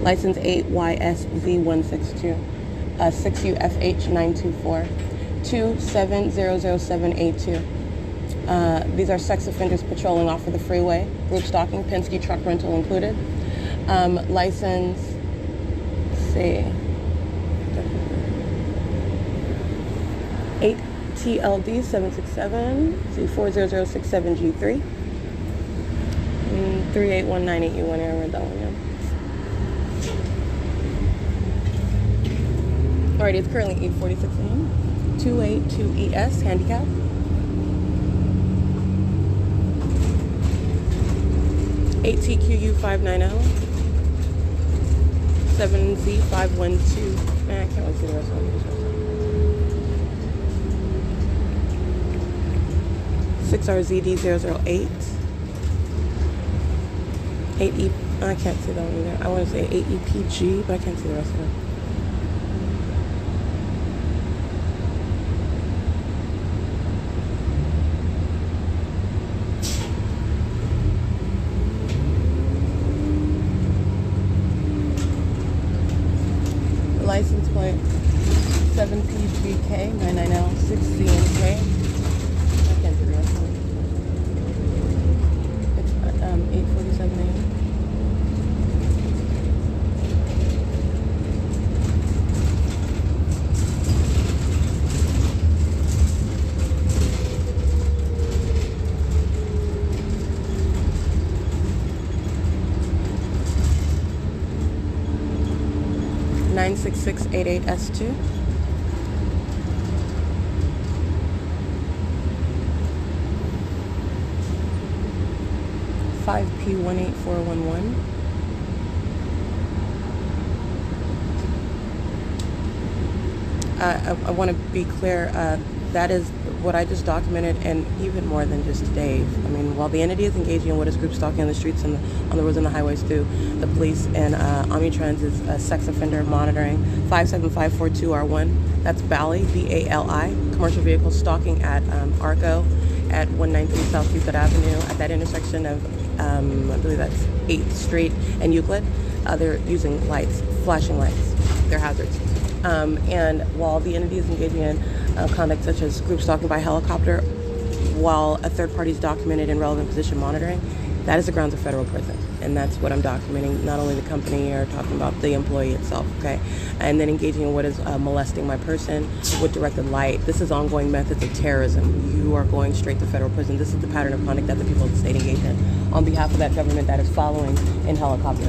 License 8YSZ162, 6UFH924, 27000782. These are sex offenders patrolling off of the freeway. Group stalking, Penske truck rental included. License, let's see, 8TLD767, see 40067G3. 38198U1, I read that one, yeah. Alrighty, it's currently 8:46 a.m. 282ES, handicap. 8 8TQU590, 7Z512. Man, I can't wait to see the rest of it. 6RZD008, 8E. I can't see that one either. I want to say 8EPG, but I can't see the rest of it. License plate 7PGK990 6CNK. I can't see the rest of it. It's 8:47 a.m. S2. P18411. I want to be clear, that is what I just documented, and even more than just Dave. I mean, while the entity is engaging in what is group stalking on the streets and on the roads and the highways through the police and Omnitrans is sex offender monitoring 57542R1. That's Bali, B-A-L-I, commercial vehicle stalking at Arco at 193 South Euclid Avenue at that intersection of, I believe that's 8th Street and Euclid. They're using lights, flashing lights. They're hazards. And while the entity is engaging in conduct such as group stalking by helicopter, while a third party is documented in relevant position monitoring, that is the grounds of federal prison. And that's what I'm documenting, not only the company or talking about the employee itself, okay? And then engaging in what is molesting my person with directed light. This is ongoing methods of terrorism. You are going straight to federal prison. This is the pattern of conduct that the people of the state engage in on behalf of that government that is following in helicopter.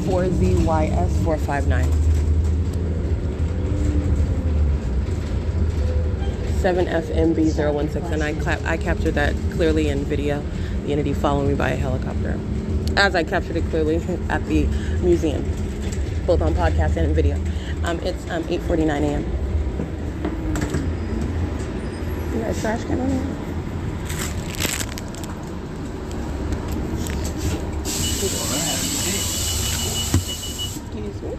4ZYS 459. 7FMB016, and I captured that clearly in video, the entity following me by a helicopter, as I captured it clearly at the museum, both on podcast and in video. It's 8:49 a.m. You got a trash can on here? Excuse me.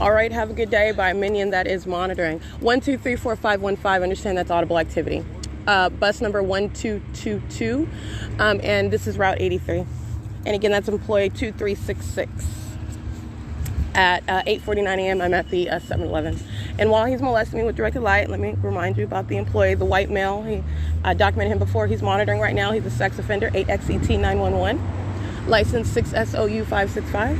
All right, have a good day by a minion that is monitoring. 1234515, understand that's audible activity. Bus number 1222, and this is Route 83. And again, that's employee 2366. At 8:49 a.m., I'm at the 7-Eleven. And while he's molesting me with directed light, let me remind you about the employee, the white male. I documented him before. He's monitoring right now. He's a sex offender, 8XET911. License 6SOU565.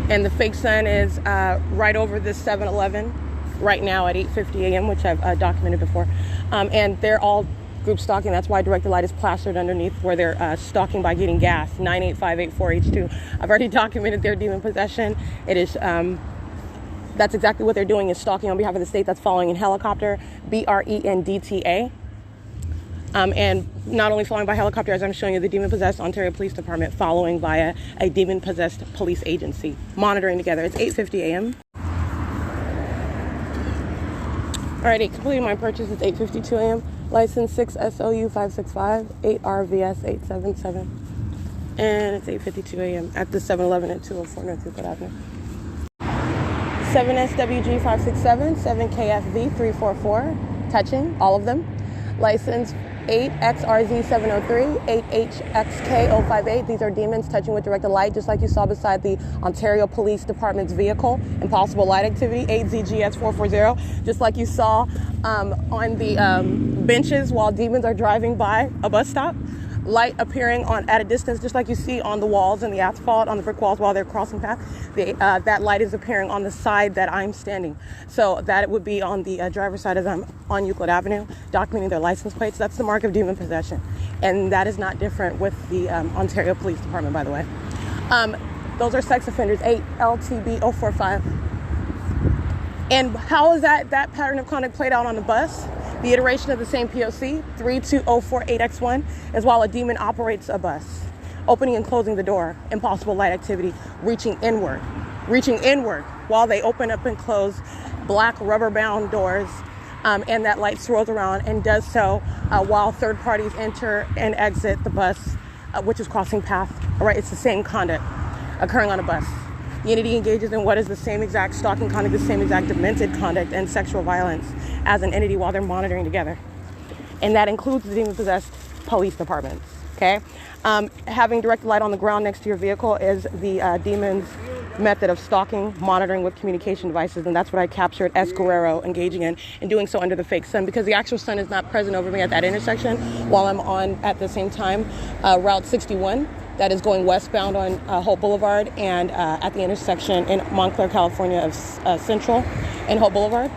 And the fake sun is right over this 7-Eleven right now at 8:50 a.m., which I've documented before. And they're all group stalking. That's why directed light is plastered underneath where they're stalking by getting gas, 98584H2. I've already documented their demon possession. It is, that's exactly what they're doing, is stalking on behalf of the state. That's following in helicopter, BRENDTA. And not only following by helicopter, as I'm showing you, the demon-possessed Ontario Police Department following via a demon-possessed police agency, monitoring together. It's 8:50 a.m. Alrighty, completing my purchase. It's 8:52 a.m. License 6SOU565, 8RVS877. And it's 8:52 a.m. at the 7-Eleven at 204 North Euclid Avenue. 7SWG567, 7KFV344, touching, all of them. License 8XRZ703, 8HXK058. These are demons touching with directed light, just like you saw beside the Ontario Police Department's vehicle. Impossible light activity, 8ZGS440. Just like you saw on the benches while demons are driving by a bus stop. Light appearing at a distance, just like you see on the walls and the asphalt, on the brick walls while they're crossing paths. That light is appearing on the side that I'm standing. So that would be on the driver's side as I'm on Euclid Avenue, documenting their license plates. That's the mark of demon possession. And that is not different with the Ontario Police Department, by the way. Those are sex offenders, 8LTB045. And how is that pattern of conduct played out on the bus? The iteration of the same P.O.C, 32048X1, is while a demon operates a bus, opening and closing the door, impossible light activity, reaching inward while they open up and close black rubber-bound doors, and that light swirls around and does so while third parties enter and exit the bus, which is crossing path. All right, it's the same conduct occurring on a bus. The entity engages in what is the same exact stalking conduct, the same exact demented conduct and sexual violence as an entity while they're monitoring together. And that includes the demon-possessed police departments, okay? Having direct light on the ground next to your vehicle is the demon's method of stalking, monitoring with communication devices, and that's what I captured S. Guerrero engaging in, and doing so under the fake sun, because the actual sun is not present over me at that intersection while I'm on, at the same time, Route 61, that is going westbound on Hope Boulevard, and at the intersection in Montclair, California of Central and Hope Boulevard,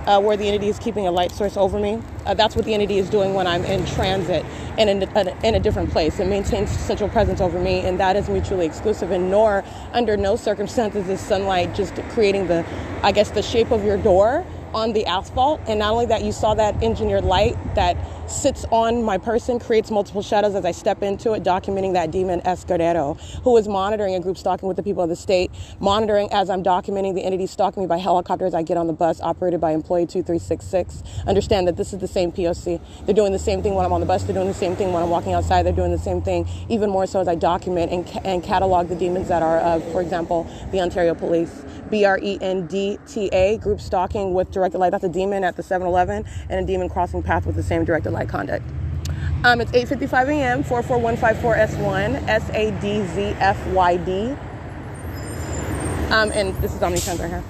where the entity is keeping a light source over me. That's what the entity is doing when I'm in transit and in a different place. It maintains central presence over me, and that is mutually exclusive, and nor, under no circumstances, is sunlight just creating the shape of your door on the asphalt. And not only that, you saw that engineered light that sits on my person, creates multiple shadows as I step into it, documenting that demon S. Guerrero, who is monitoring a group stalking with the people of the state, monitoring as I'm documenting the entity stalking me by helicopter as I get on the bus operated by employee 2366. Understand that this is the same P.O.C. They're doing the same thing when I'm on the bus. They're doing the same thing when I'm walking outside. They're doing the same thing, even more so as I document and catalog the demons that are of, for example, the Ontario Police. BRENDTA, group stalking with directed light. That's a demon at the 7-Eleven, and a demon crossing path with the same directed light conduct. It's 8:55 a.m., 44154S1, SADZFYD. And this is Omnitrans right here.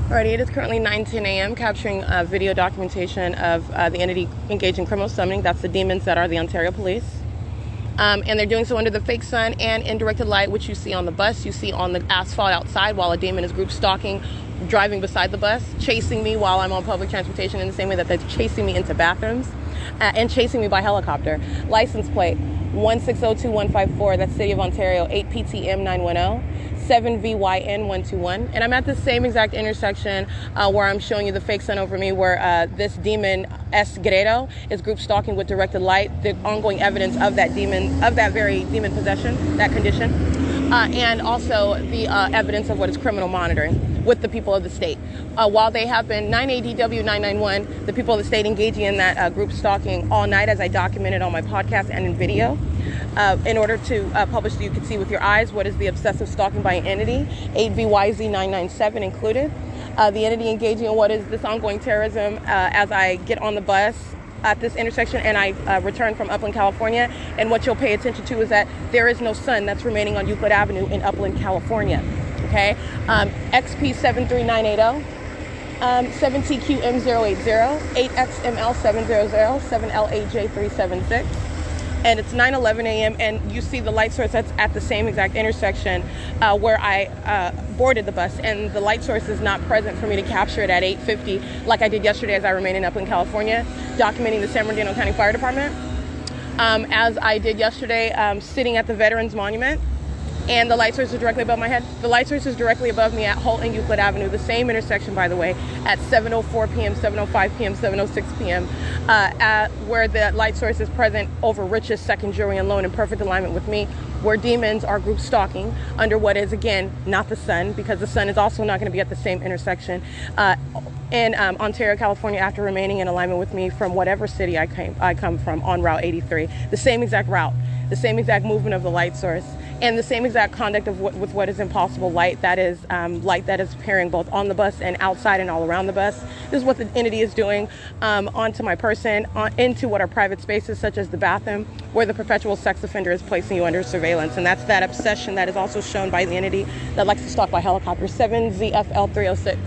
Alrighty, it is currently 9:10 a.m., capturing video documentation of the entity engaged in criminal summoning. That's the demons that are the Ontario Police. And they're doing so under the fake sun and in directed light, which you see on the bus, you see on the asphalt outside, while a demon is group stalking, driving beside the bus, chasing me while I'm on public transportation, in the same way that they're chasing me into bathrooms, and chasing me by helicopter. License plate 1602154, that's City of Ontario, 8PTM910. 7VYN121, and I'm at the same exact intersection where I'm showing you the fake sun over me, where this demon S. Guerrero is group stalking with directed light, the ongoing evidence of that demon, of that very demon possession, that condition, and also the evidence of what is criminal monitoring with the people of the state. While they have been 9ADW991, the people of the state engaging in that group stalking all night, as I documented on my podcast and in video. In order to publish so you can see with your eyes what is the obsessive stalking by an entity, 8VYZ997 included. The entity engaging in what is this ongoing terrorism as I get on the bus at this intersection and I return from Upland, California. And what you'll pay attention to is that there is no sun that's remaining on Euclid Avenue in Upland, California. Okay, XP73980. 7TQM080, 8XML700, 7LAJ376. And it's 9:11 a.m. and you see the light source that's at the same exact intersection where I boarded the bus, and the light source is not present for me to capture it at 8:50 like I did yesterday as I remain in Upland, California, documenting the San Bernardino County Fire Department. As I did yesterday, sitting at the Veterans Monument, and the light source is directly above my head. The light source is directly above me at Holt and Euclid Avenue, the same intersection, by the way, at 7:04 p.m., 7:05 p.m., 7:06 p.m., where the light source is present over Rich's second jury and loan in perfect alignment with me, where demons are group stalking under what is, again, not the sun, because the sun is also not going to be at the same intersection in Ontario, California, after remaining in alignment with me from whatever city I come from on Route 83. The same exact route, the same exact movement of the light source, and the same exact conduct of with what is impossible light that is appearing both on the bus and outside and all around the bus. This is what the entity is doing onto my person, into what are private spaces such as the bathroom, where the perpetual sex offender is placing you under surveillance. And that's that obsession that is also shown by the entity that likes to stalk by helicopter. 7ZFL306,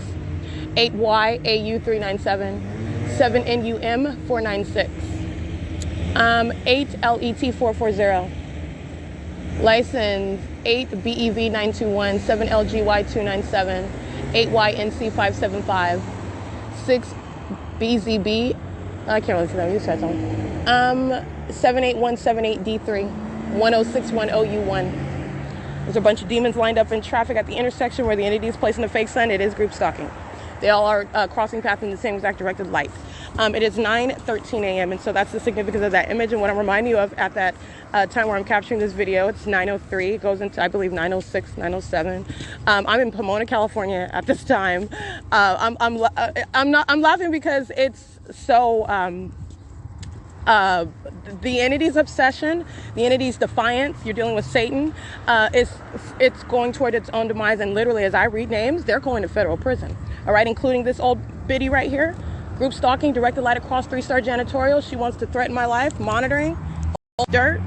8YAU397, 7NUM496, 8LET440. License 8BEV921, 7LGY297, 8YNC575, 6BZB, I can't really see that, you said something, 78178D3, 10610U1. There's a bunch of demons lined up in traffic at the intersection where the entity is placing the fake sun. It is group stalking. They all are crossing paths in the same exact directed light. It is 9:13 a.m. and so that's the significance of that image. And what I'm reminding you of at that time where I'm capturing this video, it's 9:03. It goes into, I believe, 9:06, 9:07. I'm in Pomona, California at this time. I'm laughing because it's so. The entity's obsession, the entity's defiance, you're dealing with Satan, it's going toward its own demise. And literally, as I read names, they're going to federal prison. All right, including this old biddy right here. Group stalking, directed light across 3-star janitorial. She wants to threaten my life, monitoring, dirt,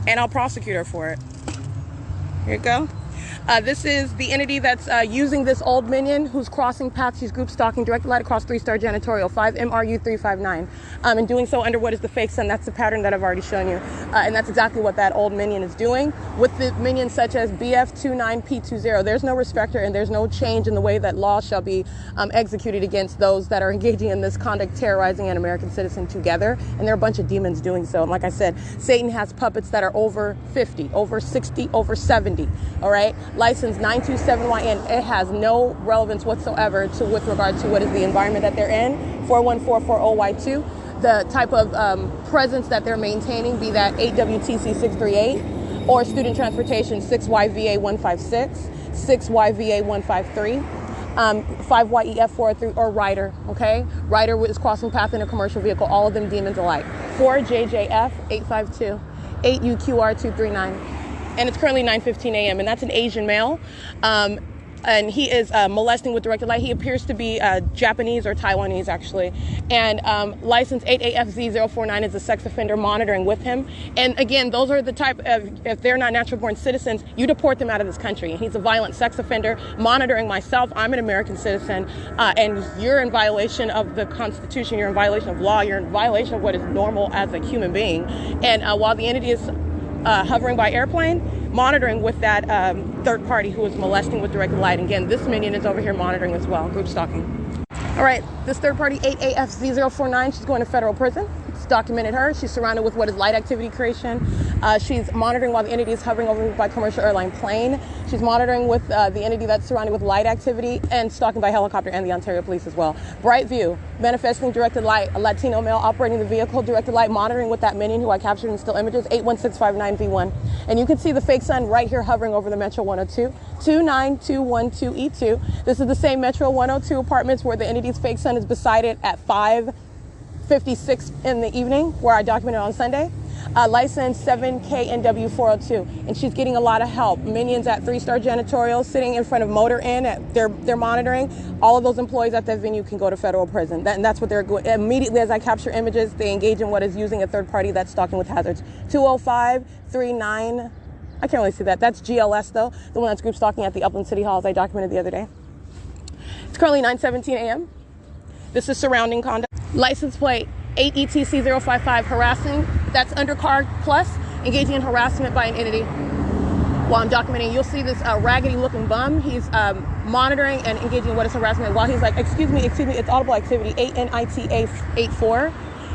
and I'll prosecute her for it. Here you go. This is the entity that's using this old minion who's crossing paths. She's group stalking, directed light across 3-star janitorial, 5 MRU 359. And doing so under what is the fake sun. That's the pattern that I've already shown you. And that's exactly what that old minion is doing with the minions such as BF29P20. There's no respecter and there's no change in the way that law shall be executed against those that are engaging in this conduct, terrorizing an American citizen together. And there are a bunch of demons doing so. And like I said, Satan has puppets that are over 50, over 60, over 70. All right. License 927YN. It has no relevance whatsoever to with regard to what is the environment that they're in. 41440Y2. The type of presence that they're maintaining, be that 8WTC 638 or student transportation 6YVA 156, 6YVA 153. 5YEF 403 or Rider, okay? Rider is crossing path in a commercial vehicle, all of them demons alike. 4JJF 852, 8UQR 239. And it's currently 9:15 a.m. and that's an Asian male. And he is molesting with directed light. He appears to be Japanese or Taiwanese, actually. And license 8AFZ049 is a sex offender monitoring with him. And again, those are the type of, if they're not natural born citizens, you deport them out of this country. He's a violent sex offender monitoring myself. I'm an American citizen, and you're in violation of the Constitution. You're in violation of law. You're in violation of what is normal as a human being. And while the entity is hovering by airplane, monitoring with that third party who is molesting with directed light. Again, this minion is over here monitoring as well, group stalking. All right, this third party, 8AFZ049, she's going to federal prison. It's documented her. She's surrounded with what is light activity creation. She's monitoring while the entity is hovering over by commercial airline plane. She's monitoring with the entity that's surrounded with light activity and stalking by helicopter and the Ontario police as well. Bright view, manifesting directed light, a Latino male operating the vehicle, directed light, monitoring with that minion who I captured in still images, 81659V1. And you can see the fake sun right here hovering over the Metro 102, 29212E2. This is the same Metro 102 apartments where the entity's fake sun is beside it at 5:56 in the evening, where I documented on Sunday. License 7KNW402, and she's getting a lot of help. Minions at 3-star janitorial sitting in front of Motor Inn. They're monitoring. All of those employees at that venue can go to federal prison. And that's what they're going. Immediately as I capture images, they engage in what is using a third party that's stalking with hazards. 20539. I can't really see that. That's GLS though, the one that's group stalking at the Upland City Hall, as I documented the other day. It's currently 9:17 a.m. This is surrounding conduct. License plate 8ETC055, harassing. That's undercar plus, engaging in harassment by an entity. While I'm documenting, you'll see this raggedy looking bum. He's monitoring and engaging in what is harassment while he's like, excuse me, it's audible activity, 8NITA84,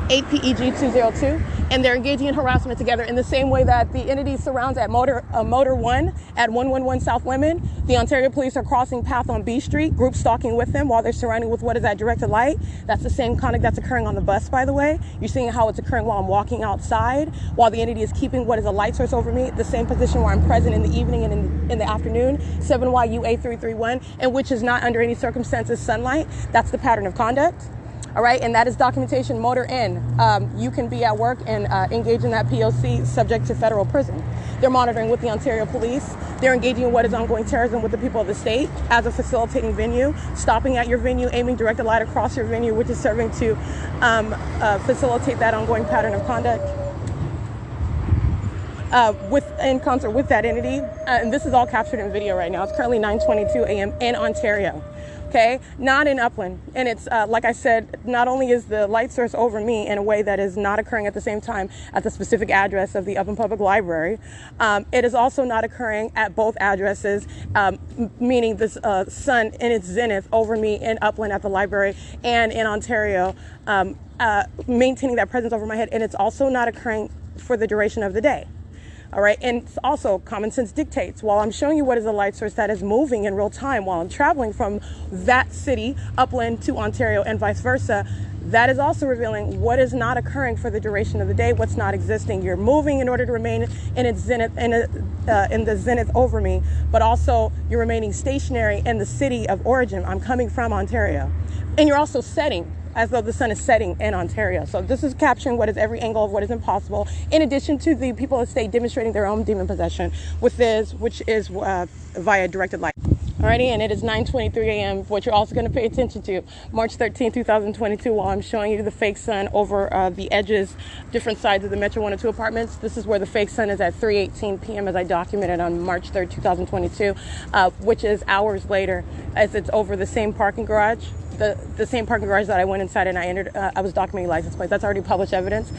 8PEG202. And they're engaging in harassment together in the same way that the entity surrounds at Motor 1 at 111 South Women. The Ontario police are crossing path on B Street, group stalking with them while they're surrounding with what is that directed light. That's the same conduct that's occurring on the bus, by the way. You're seeing how it's occurring while I'm walking outside, while the entity is keeping what is a light source over me, the same position where I'm present in the evening and in the afternoon, 7YUA331, and which is not under any circumstances sunlight. That's the pattern of conduct. All right, and that is documentation Motor Inn. You can be at work and engage in that P.O.C. subject to federal prison. They're monitoring with the Ontario police. They're engaging in what is ongoing terrorism with the people of the state as a facilitating venue, stopping at your venue, aiming directed light across your venue, which is serving to facilitate that ongoing pattern of conduct. In concert with that entity, and this is all captured in video right now. It's currently 9:22 a.m. in Ontario. Okay, not in Upland. And it's, like I said, not only is the light source over me in a way that is not occurring at the same time at the specific address of the Upland Public Library, it is also not occurring at both addresses, meaning this sun in its zenith over me in Upland at the library and in Ontario, maintaining that presence over my head. And it's also not occurring for the duration of the day. All right, and also common sense dictates. While I'm showing you what is a light source that is moving in real time while I'm traveling from that city upland to Ontario and vice versa, that is also revealing what is not occurring for the duration of the day, what's not existing. You're moving in order to remain in its zenith, in the zenith over me, but also you're remaining stationary in the city of origin. I'm coming from Ontario, and you're also setting as though the sun is setting in Ontario. So this is capturing what is every angle of what is impossible, in addition to the people of the state demonstrating their own demon possession with this, which is via directed light. Alrighty, and it is 9:23 a.m. What you're also going to pay attention to, March 13, 2022, while I'm showing you the fake sun over the edges, different sides of the Metro 102 apartments. This is where the fake sun is at 3:18 p.m. as I documented on March 3rd, 2022, which is hours later, as it's over the same parking garage. The same parking garage that I went inside and I entered, I was documenting license plates. That's already published evidence.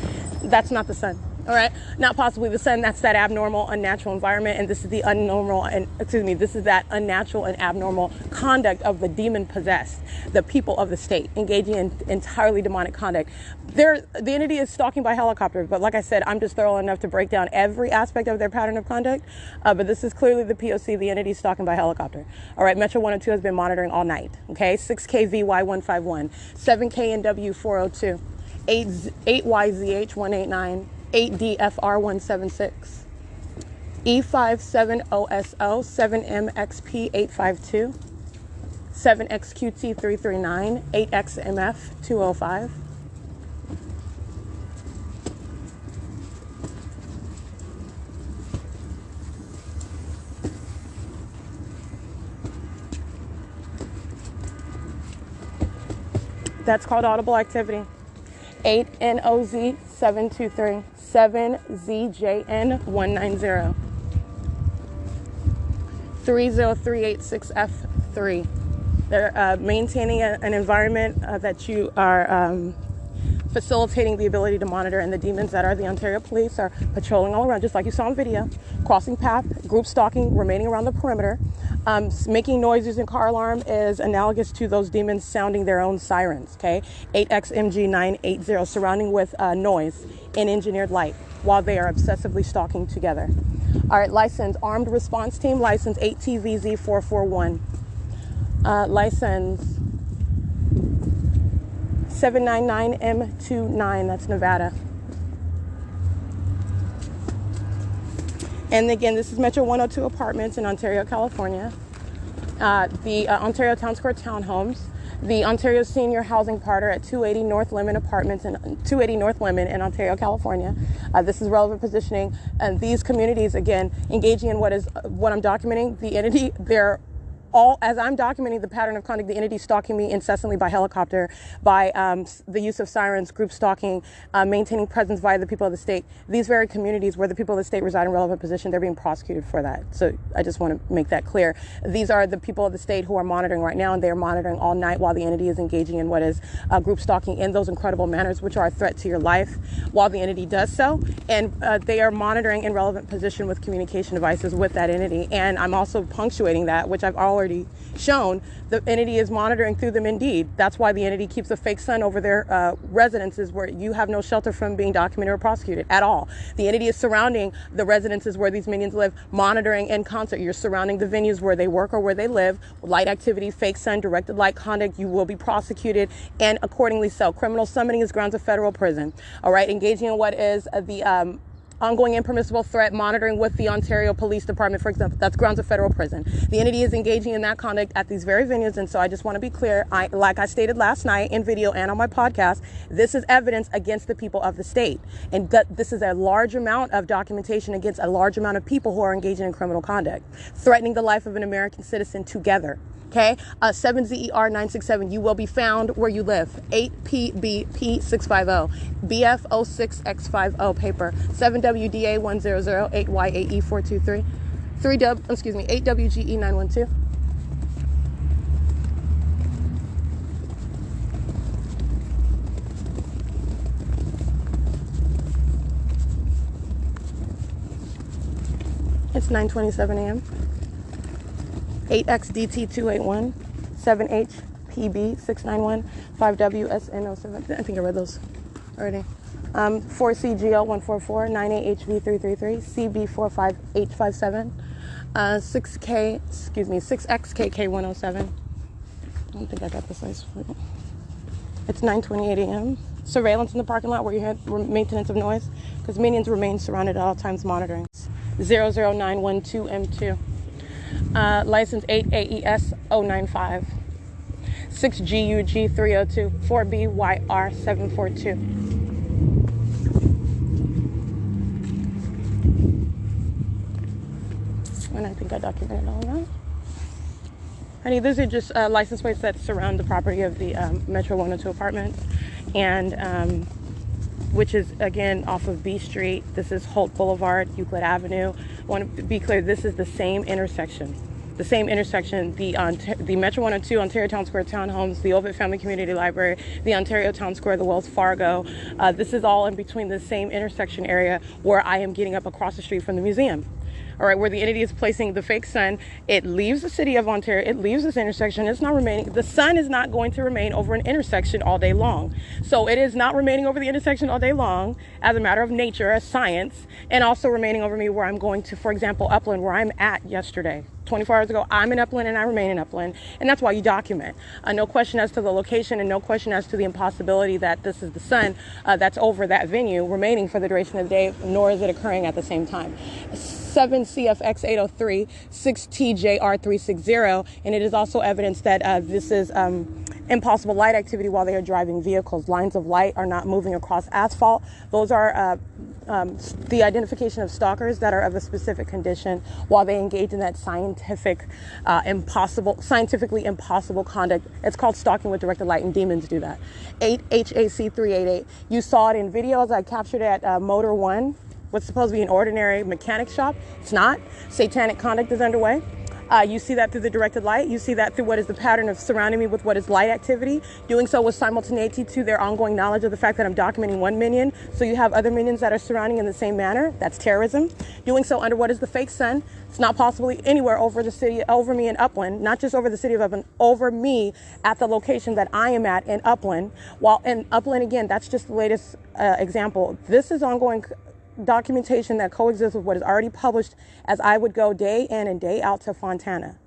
That's not the sun. All right, not possibly the sun. That's that abnormal, unnatural environment, and this is the this is that unnatural and abnormal conduct of the demon possessed, the people of the state engaging in entirely demonic conduct. The entity is stalking by helicopter, but like I said, I'm just thorough enough to break down every aspect of their pattern of conduct. But this is clearly the P.O.C. The entity is stalking by helicopter. All right, Metro 102 has been monitoring all night. Okay, 6KVY151, 7KNW402, 8YZH189. 8DFR176, E57OSO, 7MXP852, 7XQT339, 8XMF205. That's called audible activity. 8NOZ723. 7ZJN190, 30386F3. They're maintaining an environment that you are facilitating the ability to monitor, and the demons that are the Ontario police are patrolling all around, just like you saw in video, crossing path, group stalking, remaining around the perimeter. Making noise using car alarm is analogous to those demons sounding their own sirens, okay? 8XMG980, surrounding with noise and engineered light while they are obsessively stalking together. All right, license, armed response team, license 8TVZ441. License 799M29, that's Nevada. And again, this is Metro 102 Apartments in Ontario, California. The Ontario Town Square Townhomes. The Ontario Senior Housing Partner at 280 North Lemon Apartments in 280 North Lemon in Ontario, California. This is relevant positioning. And these communities, again, engaging in what I'm documenting, the entity, they're all, as I'm documenting the pattern of conduct, the entity stalking me incessantly by helicopter, by the use of sirens, group stalking, maintaining presence via the people of the state. These very communities where the people of the state reside in relevant position, they're being prosecuted for that. So I just want to make that clear. These are the people of the state who are monitoring right now, and they are monitoring all night while the entity is engaging in what is group stalking in those incredible manners, which are a threat to your life while the entity does so. And they are monitoring in relevant position with communication devices with that entity. And I'm also punctuating that, which I've already shown, the entity is monitoring through them indeed. That's why the entity keeps a fake sun over their residences where you have no shelter from being documented or prosecuted at all. The entity is surrounding the residences where these minions live, monitoring in concert. You're surrounding the venues where they work or where they live. Light activity, fake sun, directed light conduct, you will be prosecuted, and accordingly so. Criminal summoning is grounds of federal prison. All right, engaging in what is the ongoing impermissible threat monitoring with the Ontario Police Department, for example, that's grounds of federal prison. The entity is engaging in that conduct at these very venues, and so I just want to be clear, like I stated last night in video and on my podcast, this is evidence against the people of the state, and this is a large amount of documentation against a large amount of people who are engaging in criminal conduct, threatening the life of an American citizen together. Okay, 7ZER967, you will be found where you live. 8PBP650, BF06X50 paper, 7WDA100, 8YAE423, 8WGE912. It's 9:27 a.m. 8XDT281, 7HPB691, 5WSN07. I think I read those already. 4CGL144, 98HV333, CB45857, 6XKK107. I don't think I got this license plate. It's 9:28 a.m. Surveillance in the parking lot where you had maintenance of noise, because minions remain surrounded at all times monitoring. 00912M2. License 8AES095. 6GUG302. 4BYR742. And I think I documented all of that. Honey, these are just license plates that surround the property of the Metro 102 apartment, and which is, again, off of B Street. This is Holt Boulevard, Euclid Avenue. I want to be clear, this is the same intersection. The same intersection, the Metro 102, Ontario Town Square Townhomes, the Ovid Family Community Library, the Ontario Town Square, the Wells Fargo. This is all in between the same intersection area where I am getting up across the street from the museum. All right, where the entity is placing the fake sun, it leaves the city of Ontario, it leaves this intersection, it's not remaining, the sun is not going to remain over an intersection all day long. So it is not remaining over the intersection all day long as a matter of nature, as science, and also remaining over me where I'm going to, for example, Upland, where I'm at yesterday. 24 hours ago, I'm in Upland and I remain in Upland, and that's why you document. No question as to the location and no question as to the impossibility that this is the sun that's over that venue remaining for the duration of the day, nor is it occurring at the same time. 7CFX803, 6TJR360, and it is also evidence that this is impossible light activity while they are driving vehicles. Lines of light are not moving across asphalt. Those are the identification of stalkers that are of a specific condition while they engage in that scientifically impossible conduct. It's called stalking with directed light, and demons do that. 8HAC388. You saw it in videos I captured at Motor One. What's supposed to be an ordinary mechanic shop. It's not. Satanic conduct is underway. You see that through the directed light. You see that through what is the pattern of surrounding me with what is light activity. Doing so with simultaneity to their ongoing knowledge of the fact that I'm documenting one minion. So you have other minions that are surrounding in the same manner. That's terrorism. Doing so under what is the fake sun. It's not possibly anywhere over the city, over me in Upland, not just over the city of Upland, over me at the location that I am at in Upland. While in Upland, again, that's just the latest example. This is ongoing documentation that coexists with what is already published as I would go day in and day out to Fontana.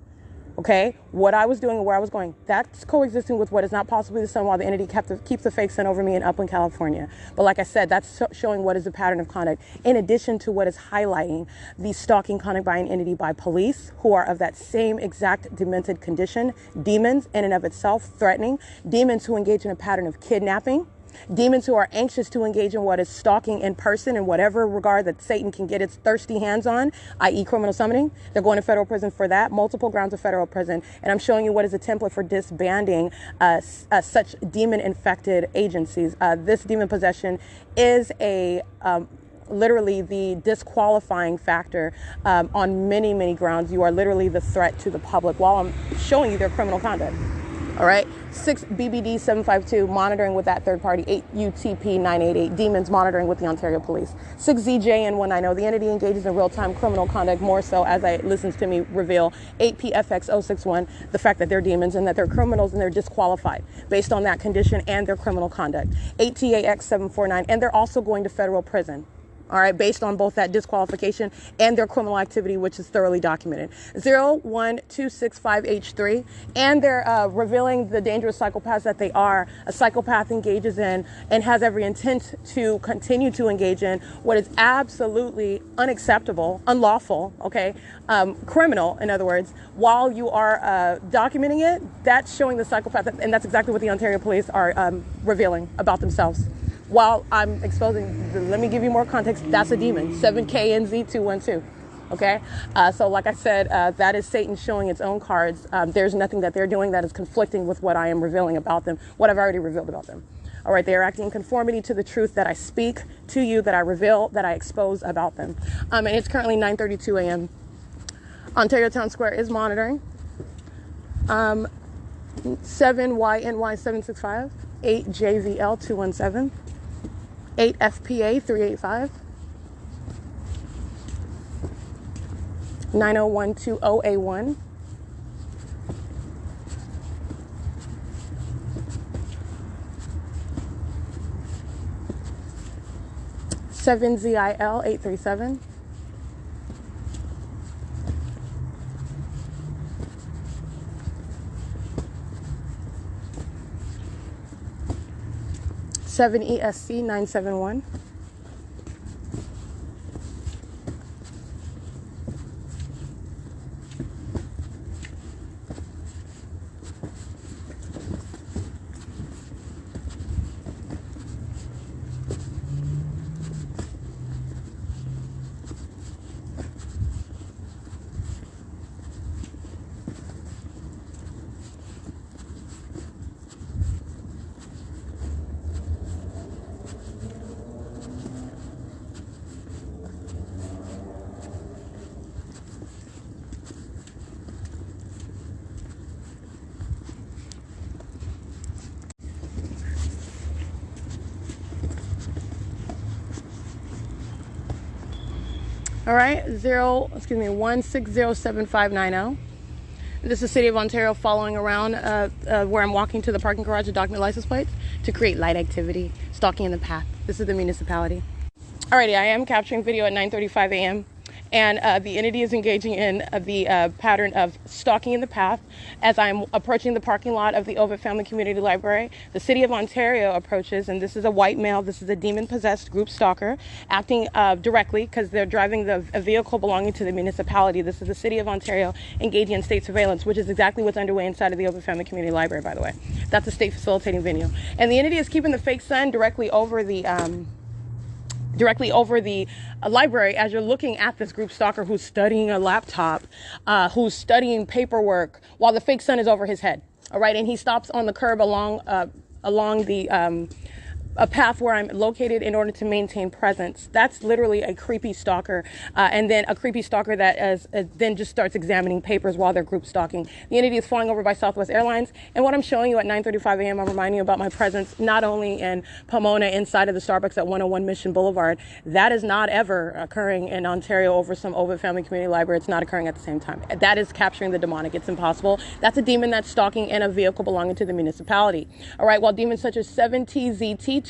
Okay, what I was doing and where I was going, that's coexisting with what is not possibly the sun while the entity keeps the fake sun over me in Upland, California. But like I said, that's showing what is the pattern of conduct, in addition to what is highlighting the stalking conduct by an entity by police who are of that same exact demented condition, demons in and of itself, threatening, demons who engage in a pattern of kidnapping, demons who are anxious to engage in what is stalking in person in whatever regard that Satan can get its thirsty hands on, i.e. criminal summoning. They're going to federal prison for that, multiple grounds of federal prison. And I'm showing you what is a template for disbanding such demon-infected agencies. This demon possession is a literally the disqualifying factor on many, many grounds. You are literally the threat to the public while I'm showing you their criminal conduct. All right, 6 BBD 752, monitoring with that third party. 8 UTP 988, demons monitoring with the Ontario Police. 6 ZJN 190, the entity engages in real-time criminal conduct, more so as I listens to me reveal. 8 PFX 061, the fact that they're demons and that they're criminals and they're disqualified based on that condition and their criminal conduct. 8 TAX 749, and they're also going to federal prison. All right, based on both that disqualification and their criminal activity, which is thoroughly documented. 01265H3, and they're revealing the dangerous psychopaths that they are. A psychopath engages in and has every intent to continue to engage in what is absolutely unacceptable, unlawful, okay, criminal, in other words, while you are documenting it. That's showing the psychopath, and that's exactly what the Ontario Police are revealing about themselves. While I'm exposing, let me give you more context, that's a demon, 7KNZ212, okay? So like I said, that is Satan showing its own cards. There's nothing that they're doing that is conflicting with what I am revealing about them, what I've already revealed about them. All right, they are acting in conformity to the truth that I speak to you, that I reveal, that I expose about them. And it's currently 9:32 a.m. Ontario Town Square is monitoring. 7YNY765, 8JVL217. 8 FPA 385, 90120A1, 7ZIL 837. U.S.C 971. All right, 1607590. This is the City of Ontario following around where I'm walking to the parking garage to document license plates to create light activity, stalking in the path. This is the municipality. Alrighty, I am capturing video at 9:35 a.m. and the entity is engaging in the pattern of stalking in the path as I'm approaching the parking lot of the Ovid Family Community Library. The City of Ontario approaches, and this is a white male. This is a demon-possessed group stalker acting directly because they're driving a vehicle belonging to the municipality. This is the City of Ontario engaging in state surveillance, which is exactly what's underway inside of the Ovid Family Community Library, by the way. That's a state facilitating venue. And the entity is keeping the fake sun directly over the library as you're looking at this group stalker who's studying a laptop, who's studying paperwork while the fake sun is over his head. All right, and he stops on the curb along the a path where I'm located in order to maintain presence. That's literally a creepy stalker, and then a creepy stalker that then just starts examining papers while they're group stalking. The entity is flying over by Southwest Airlines, and what I'm showing you at 9:35 a.m., I'm reminding you about my presence not only in Pomona inside of the Starbucks at 101 Mission Boulevard. That is not ever occurring in Ontario over some Ovid Family Community Library. It's not occurring at the same time. That is capturing the demonic. It's impossible. That's a demon that's stalking in a vehicle belonging to the municipality. All right, while demons such as 7TZT242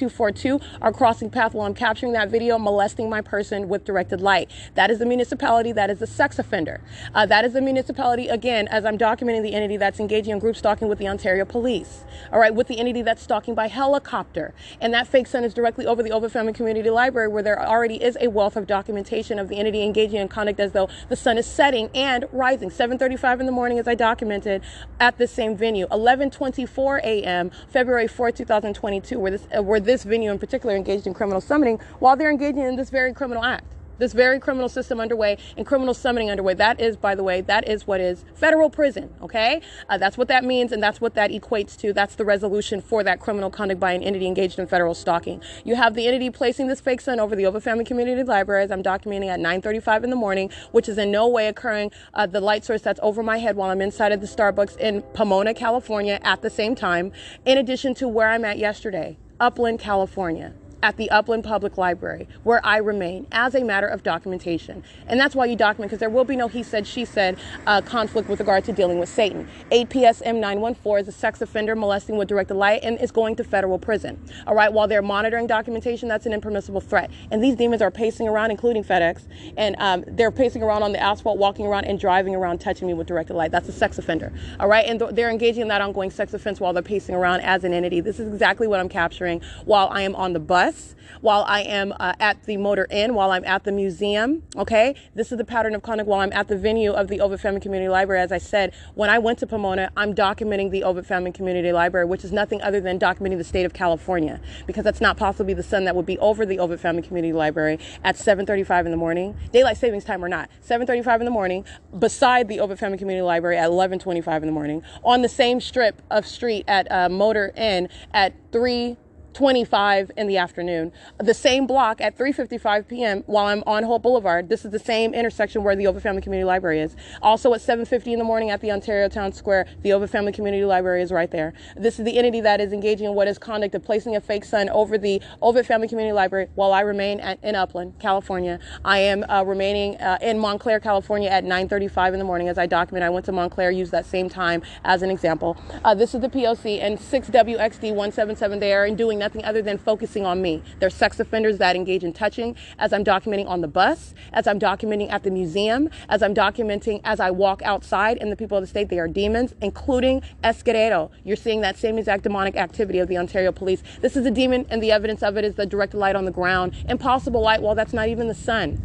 are crossing path while I'm capturing that video, molesting my person with directed light. That is the municipality. That is a sex offender. That is the municipality, again, as I'm documenting the entity that's engaging in group stalking with the Ontario Police. All right, with the entity that's stalking by helicopter. And that fake sun is directly over the Ovid Family Community Library, where there already is a wealth of documentation of the entity engaging in conduct as though the sun is setting and rising. 7:35 in the morning, as I documented, at the same venue. 11:24 a.m., February 4th, 2022, where this venue in particular engaged in criminal summoning while they're engaging in this very criminal act. This very criminal system underway and criminal summoning underway. That is, by the way, that is what is federal prison, okay? That's what that means, and that's what that equates to. That's the resolution for that criminal conduct by an entity engaged in federal stalking. You have the entity placing this fake sun over the Ovid Family Community Library, as I'm documenting at 9:35 in the morning, which is in no way occurring the light source that's over my head while I'm inside of the Starbucks in Pomona, California at the same time, in addition to where I'm at yesterday, Upland, California, at the Upland Public Library, where I remain as a matter of documentation. And that's why you document, because there will be no he said, she said conflict with regard to dealing with Satan. APSM 914 is a sex offender molesting with directed light and is going to federal prison. All right, while they're monitoring documentation, that's an impermissible threat. And these demons are pacing around, including FedEx, and they're pacing around on the asphalt, walking around and driving around, touching me with directed light. That's a sex offender. All right, and they're engaging in that ongoing sex offense while they're pacing around as an entity. This is exactly what I'm capturing while I am on the bus, while I am at the Motor Inn, while I'm at the museum, okay? This is the pattern of conduct while I'm at the venue of the Ovid Family Community Library. As I said, when I went to Pomona, I'm documenting the Ovid Family Community Library, which is nothing other than documenting the state of California, because that's not possibly the sun that would be over the Ovid Family Community Library at 7:35 in the morning, daylight savings time or not, 7:35 in the morning, beside the Ovid Family Community Library at 11:25 in the morning, on the same strip of street at Motor Inn at 3:25 in the afternoon, the same block at 3:55 p.m. while I'm on Holt Boulevard. This is the same intersection where the Ovid Family Community Library is. Also at 7:50 in the morning at the Ontario Town Square, the Ovid Family Community Library is right there. This is the entity that is engaging in what is conduct of placing a fake sun over the Ovid Family Community Library while I remain in Upland, California. I am remaining in Montclair, California at 9:35 in the morning. As I document, I went to Montclair, used that same time as an example. This is the P.O.C. and 6WXD177. They are doing nothing other than focusing on me. They're sex offenders that engage in touching, as I'm documenting on the bus, as I'm documenting at the museum, as I'm documenting as I walk outside, and the people of the state, they are demons, including Esquerero. You're seeing that same exact demonic activity of the Ontario police. This is a demon, and the evidence of it is the directed light on the ground. Impossible light, well, that's not even the sun.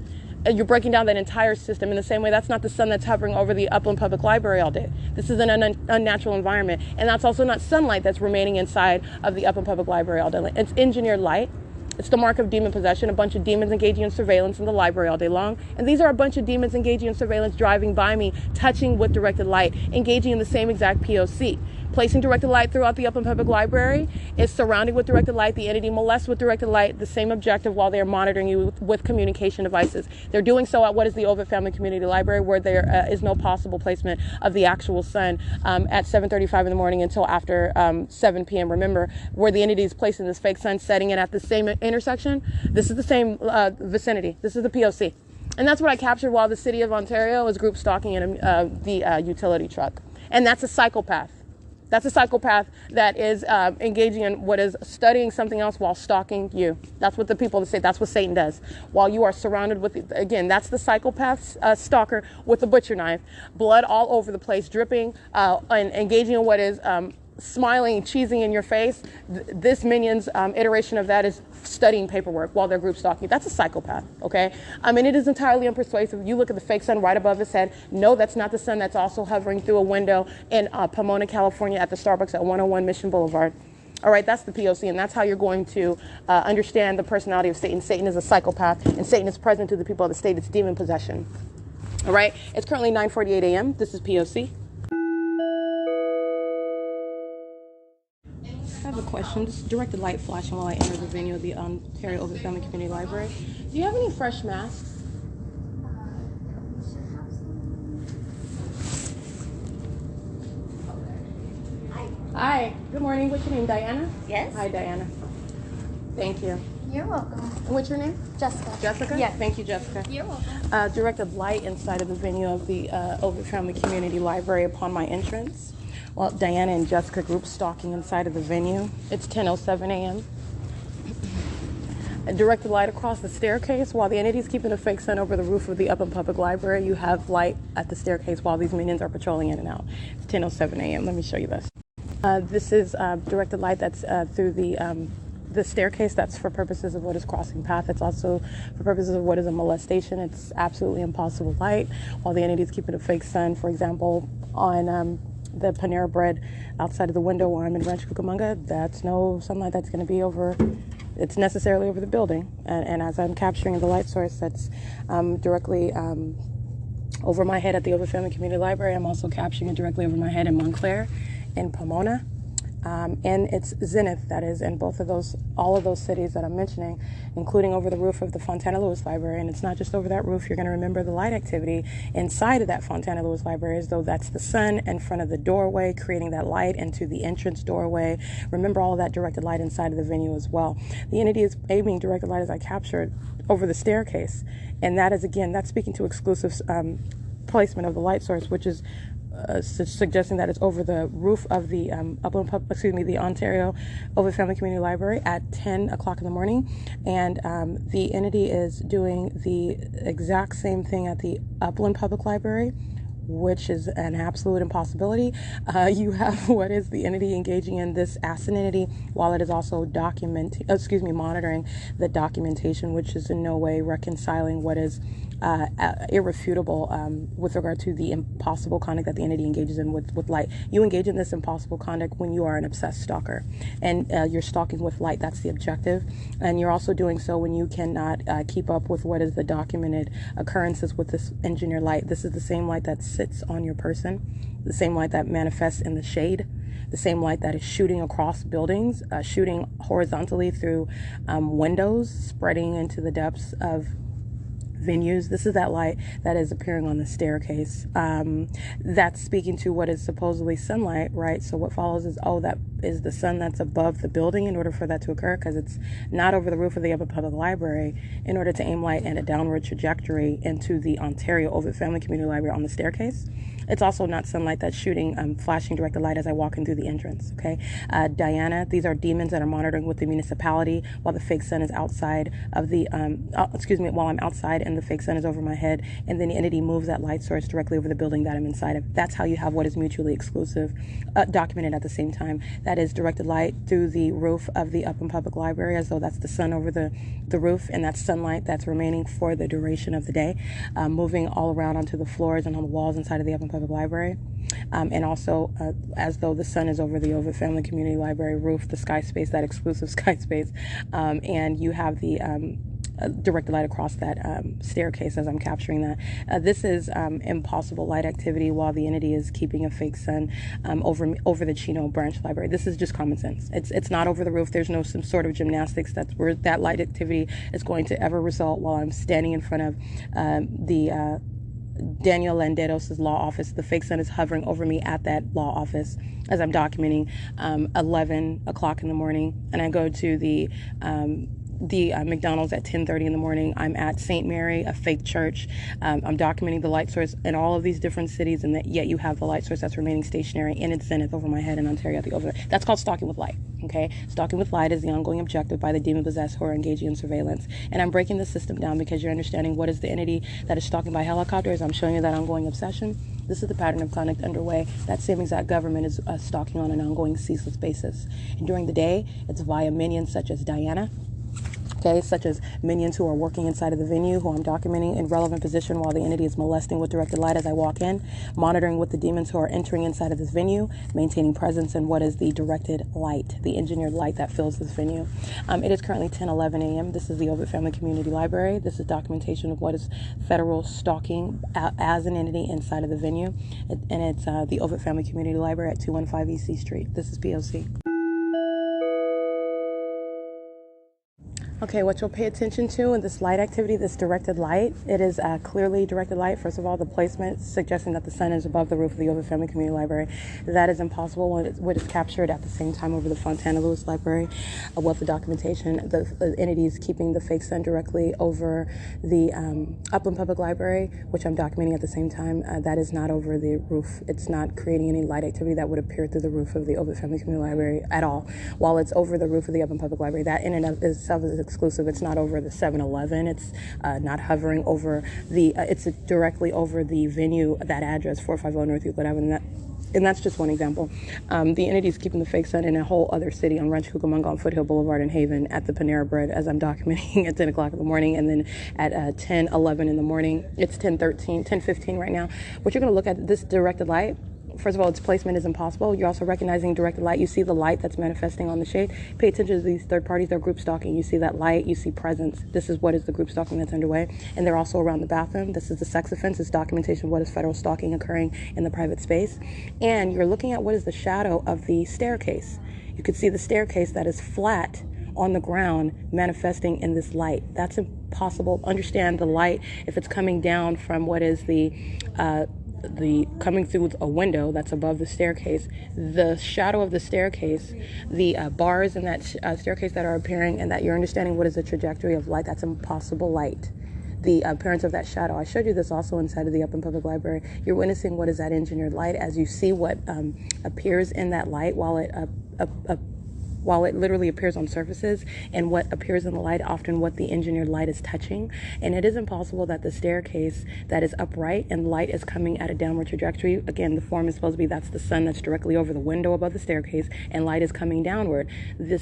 You're breaking down that entire system in the same way. That's not the sun that's hovering over the Upland Public Library all day. This is an unnatural environment. And that's also not sunlight that's remaining inside of the Upland Public Library all day. It's engineered light. It's the mark of demon possession, a bunch of demons engaging in surveillance in the library all day long. And these are a bunch of demons engaging in surveillance, driving by me, touching with directed light, engaging in the same exact P.O.C. Placing directed light throughout the Upland Public Library is surrounding with directed light. The entity molests with directed light, the same objective while they're monitoring you with communication devices. They're doing so at what is the Ovid Family Community Library, where there is no possible placement of the actual sun at 7:35 in the morning until after 7 p.m. Remember, where the entity is placing this fake sun, setting it at the same intersection. This is the same vicinity. This is the P.O.C. And that's what I captured while the city of Ontario was group stalking in the utility truck. And that's a psychopath. That's a psychopath that is engaging in what is studying something else while stalking you. That's what the people say. That's what Satan does. While you are surrounded with, again, that's the psychopath stalker with a butcher knife, blood all over the place, dripping, and engaging in what is smiling, cheesing in your face. This minion's iteration of that is studying paperwork while they're group stalking. That's a psychopath, okay? I mean, it is entirely unpersuasive. You look at the fake sun right above his head. No, that's not the sun that's also hovering through a window in Pomona, California at the Starbucks at 101 Mission Boulevard. All right, that's the P.O.C., and that's how you're going to understand the personality of Satan. Satan is a psychopath, and Satan is present to the people of the state. It's demon possession. All right, it's currently 9:48 a.m. This is P.O.C. I have a question. This is directed light flashing while I enter the venue of the Ontario Ovid Family Community Library. Do you have any fresh masks? Hi. Good morning. What's your name, Diana? Yes. Hi, Diana. Thank you. You're welcome. What's your name? Jessica. Jessica? Yes. Thank you, Jessica. You're welcome. Directed light inside of the venue of the Ovid Family Community Library upon my entrance. Well, Diana and Jessica group stalking inside of the venue. It's 10:07 a.m. Directed light across the staircase while the entity's keeping a fake sun over the roof of the Upland Public Library. You have light at the staircase while these minions are patrolling in and out. It's 10:07 a.m. Let me show you this. This is directed light that's through the staircase. That's for purposes of what is crossing path. It's also for purposes of what is a molestation. It's absolutely impossible light while the entity's keeping a fake sun, for example, on the Panera Bread outside of the window while I'm in Rancho Cucamonga. That's no sunlight that's going to be over, it's necessarily over the building. And as I'm capturing the light source that's directly over my head at the Ovid Family Community Library, I'm also capturing it directly over my head in Montclair, in Pomona, and it's zenith, that is, in both of those, all of those cities that I'm mentioning, including over the roof of the Fontana Lewis Library. And it's not just over that roof. You're going to remember the light activity inside of that Fontana Lewis Library, as though that's the sun in front of the doorway, creating that light into the entrance doorway. Remember all of that directed light inside of the venue as well. The entity is aiming directed light, as I captured, over the staircase, and that is, again, that's speaking to exclusive placement of the light source, which is suggesting that it's over the roof of the the Ontario Ovid Family Community Library at 10 o'clock in the morning. And the entity is doing the exact same thing at the Upland Public Library, which is an absolute impossibility. You have what is the entity engaging in this asinity while it is also monitoring the documentation, which is in no way reconciling what is irrefutable with regard to the impossible conduct that the entity engages in with light. You engage in this impossible conduct when you are an obsessed stalker, and you're stalking with light. That's the objective. And you're also doing so when you cannot keep up with what is the documented occurrences with this engineer light. This is the same light that sits on your person, the same light that manifests in the shade, the same light that is shooting across buildings, shooting horizontally through windows, spreading into the depths of venues. This is that light that is appearing on the staircase. That's speaking to what is supposedly sunlight, right? So what follows is, oh, that is the sun that's above the building in order for that to occur, because it's not over the roof of the Upper Public Library, in order to aim light in a downward trajectory into the Ontario Ovid Family Community Library on the staircase. It's also not sunlight that's shooting, flashing directed light as I walk in through the entrance, okay? Diana, these are demons that are monitoring with the municipality while the fake sun is outside of the, while I'm outside and the fake sun is over my head, and then the entity moves that light source directly over the building that I'm inside of. That's how you have what is mutually exclusive, documented at the same time. That is directed light through the roof of the Upland Public Library, as though that's the sun over the roof, and that's sunlight that's remaining for the duration of the day, moving all around onto the floors and on the walls inside of the Upland Public Library. And also as though the sun is over the Ovid Family Community Library roof, the sky space, that exclusive sky space, and you have the directed light across that staircase as I'm capturing that. This is impossible light activity while the entity is keeping a fake sun over the Chino Branch Library. This is just common sense. It's not over the roof. There's no some sort of gymnastics that's where that light activity is going to ever result while I'm standing in front of the Daniel Landeros' law office. The fake sun is hovering over me at that law office as I'm documenting 11 o'clock in the morning, and I go to the McDonald's at 10:30 in the morning. I'm at St. Mary, a fake church. I'm documenting the light source in all of these different cities, and yet you have the light source that's remaining stationary in its zenith over my head in Ontario at the over. That's called stalking with light. Okay, stalking with light is the ongoing objective by the demon possessed who are engaging in surveillance. And I'm breaking the system down because you're understanding what is the entity that is stalking by helicopter. As I'm showing you that ongoing obsession, this is the pattern of conduct underway. That same exact government is stalking on an ongoing, ceaseless basis. And during the day, it's via minions such as Diana. Okay, such as minions who are working inside of the venue, who I'm documenting in relevant position while the entity is molesting with directed light as I walk in, monitoring with the demons who are entering inside of this venue, maintaining presence in what is the directed light, the engineered light that fills this venue. It is currently 10:11 a.m. This is the Ovid Family Community Library. This is documentation of what is federal stalking as an entity inside of the venue, and it's the Ovid Family Community Library at 215 E.C. Street. This is P.O.C. Okay, what you'll pay attention to in this light activity, this directed light, it is clearly directed light. First of all, the placement suggesting that the sun is above the roof of the Ovid Family Community Library. That is impossible when it's captured at the same time over the Fontana Lewis Library. With the documentation, the entity is keeping the fake sun directly over the Upland Public Library, which I'm documenting at the same time. That is not over the roof. It's not creating any light activity that would appear through the roof of the Ovid Family Community Library at all. While it's over the roof of the Upland Public Library, that in and of itself is exclusive. It's not over the 7-Eleven. It's not hovering over the, it's directly over the venue, that address, 450 North Euclid Avenue. And that's just one example. The entity is keeping the fake sun in a whole other city on Rancho Cucamonga on Foothill Boulevard in Haven at the Panera Bread as I'm documenting at 10 o'clock in the morning. And then at 10:11 in the morning, it's 10:15 right now. What you're going to look at, this directed light, first of all, its placement is impossible. You're also recognizing directed light. You see the light that's manifesting on the shade. Pay attention to these third parties. They're group stalking. You see that light. You see presence. This is what is the group stalking that's underway. And they're also around the bathroom. This is the sex offense. It's documentation of what is federal stalking occurring in the private space. And you're looking at what is the shadow of the staircase. You could see the staircase that is flat on the ground manifesting in this light. That's impossible. Understand the light, if it's coming down from what is the coming through a window that's above the staircase, the shadow of the staircase, the bars in that staircase that are appearing, and that you're understanding what is the trajectory of light. That's impossible light. The appearance of that shadow. I showed you this also inside of the Upland Public Library. You're witnessing what is that engineered light as you see what appears in that light while it literally appears on surfaces, and what appears in the light, often what the engineered light is touching. And it is impossible that the staircase that is upright and light is coming at a downward trajectory. Again, the form is supposed to be that's the sun that's directly over the window above the staircase, and light is coming downward. The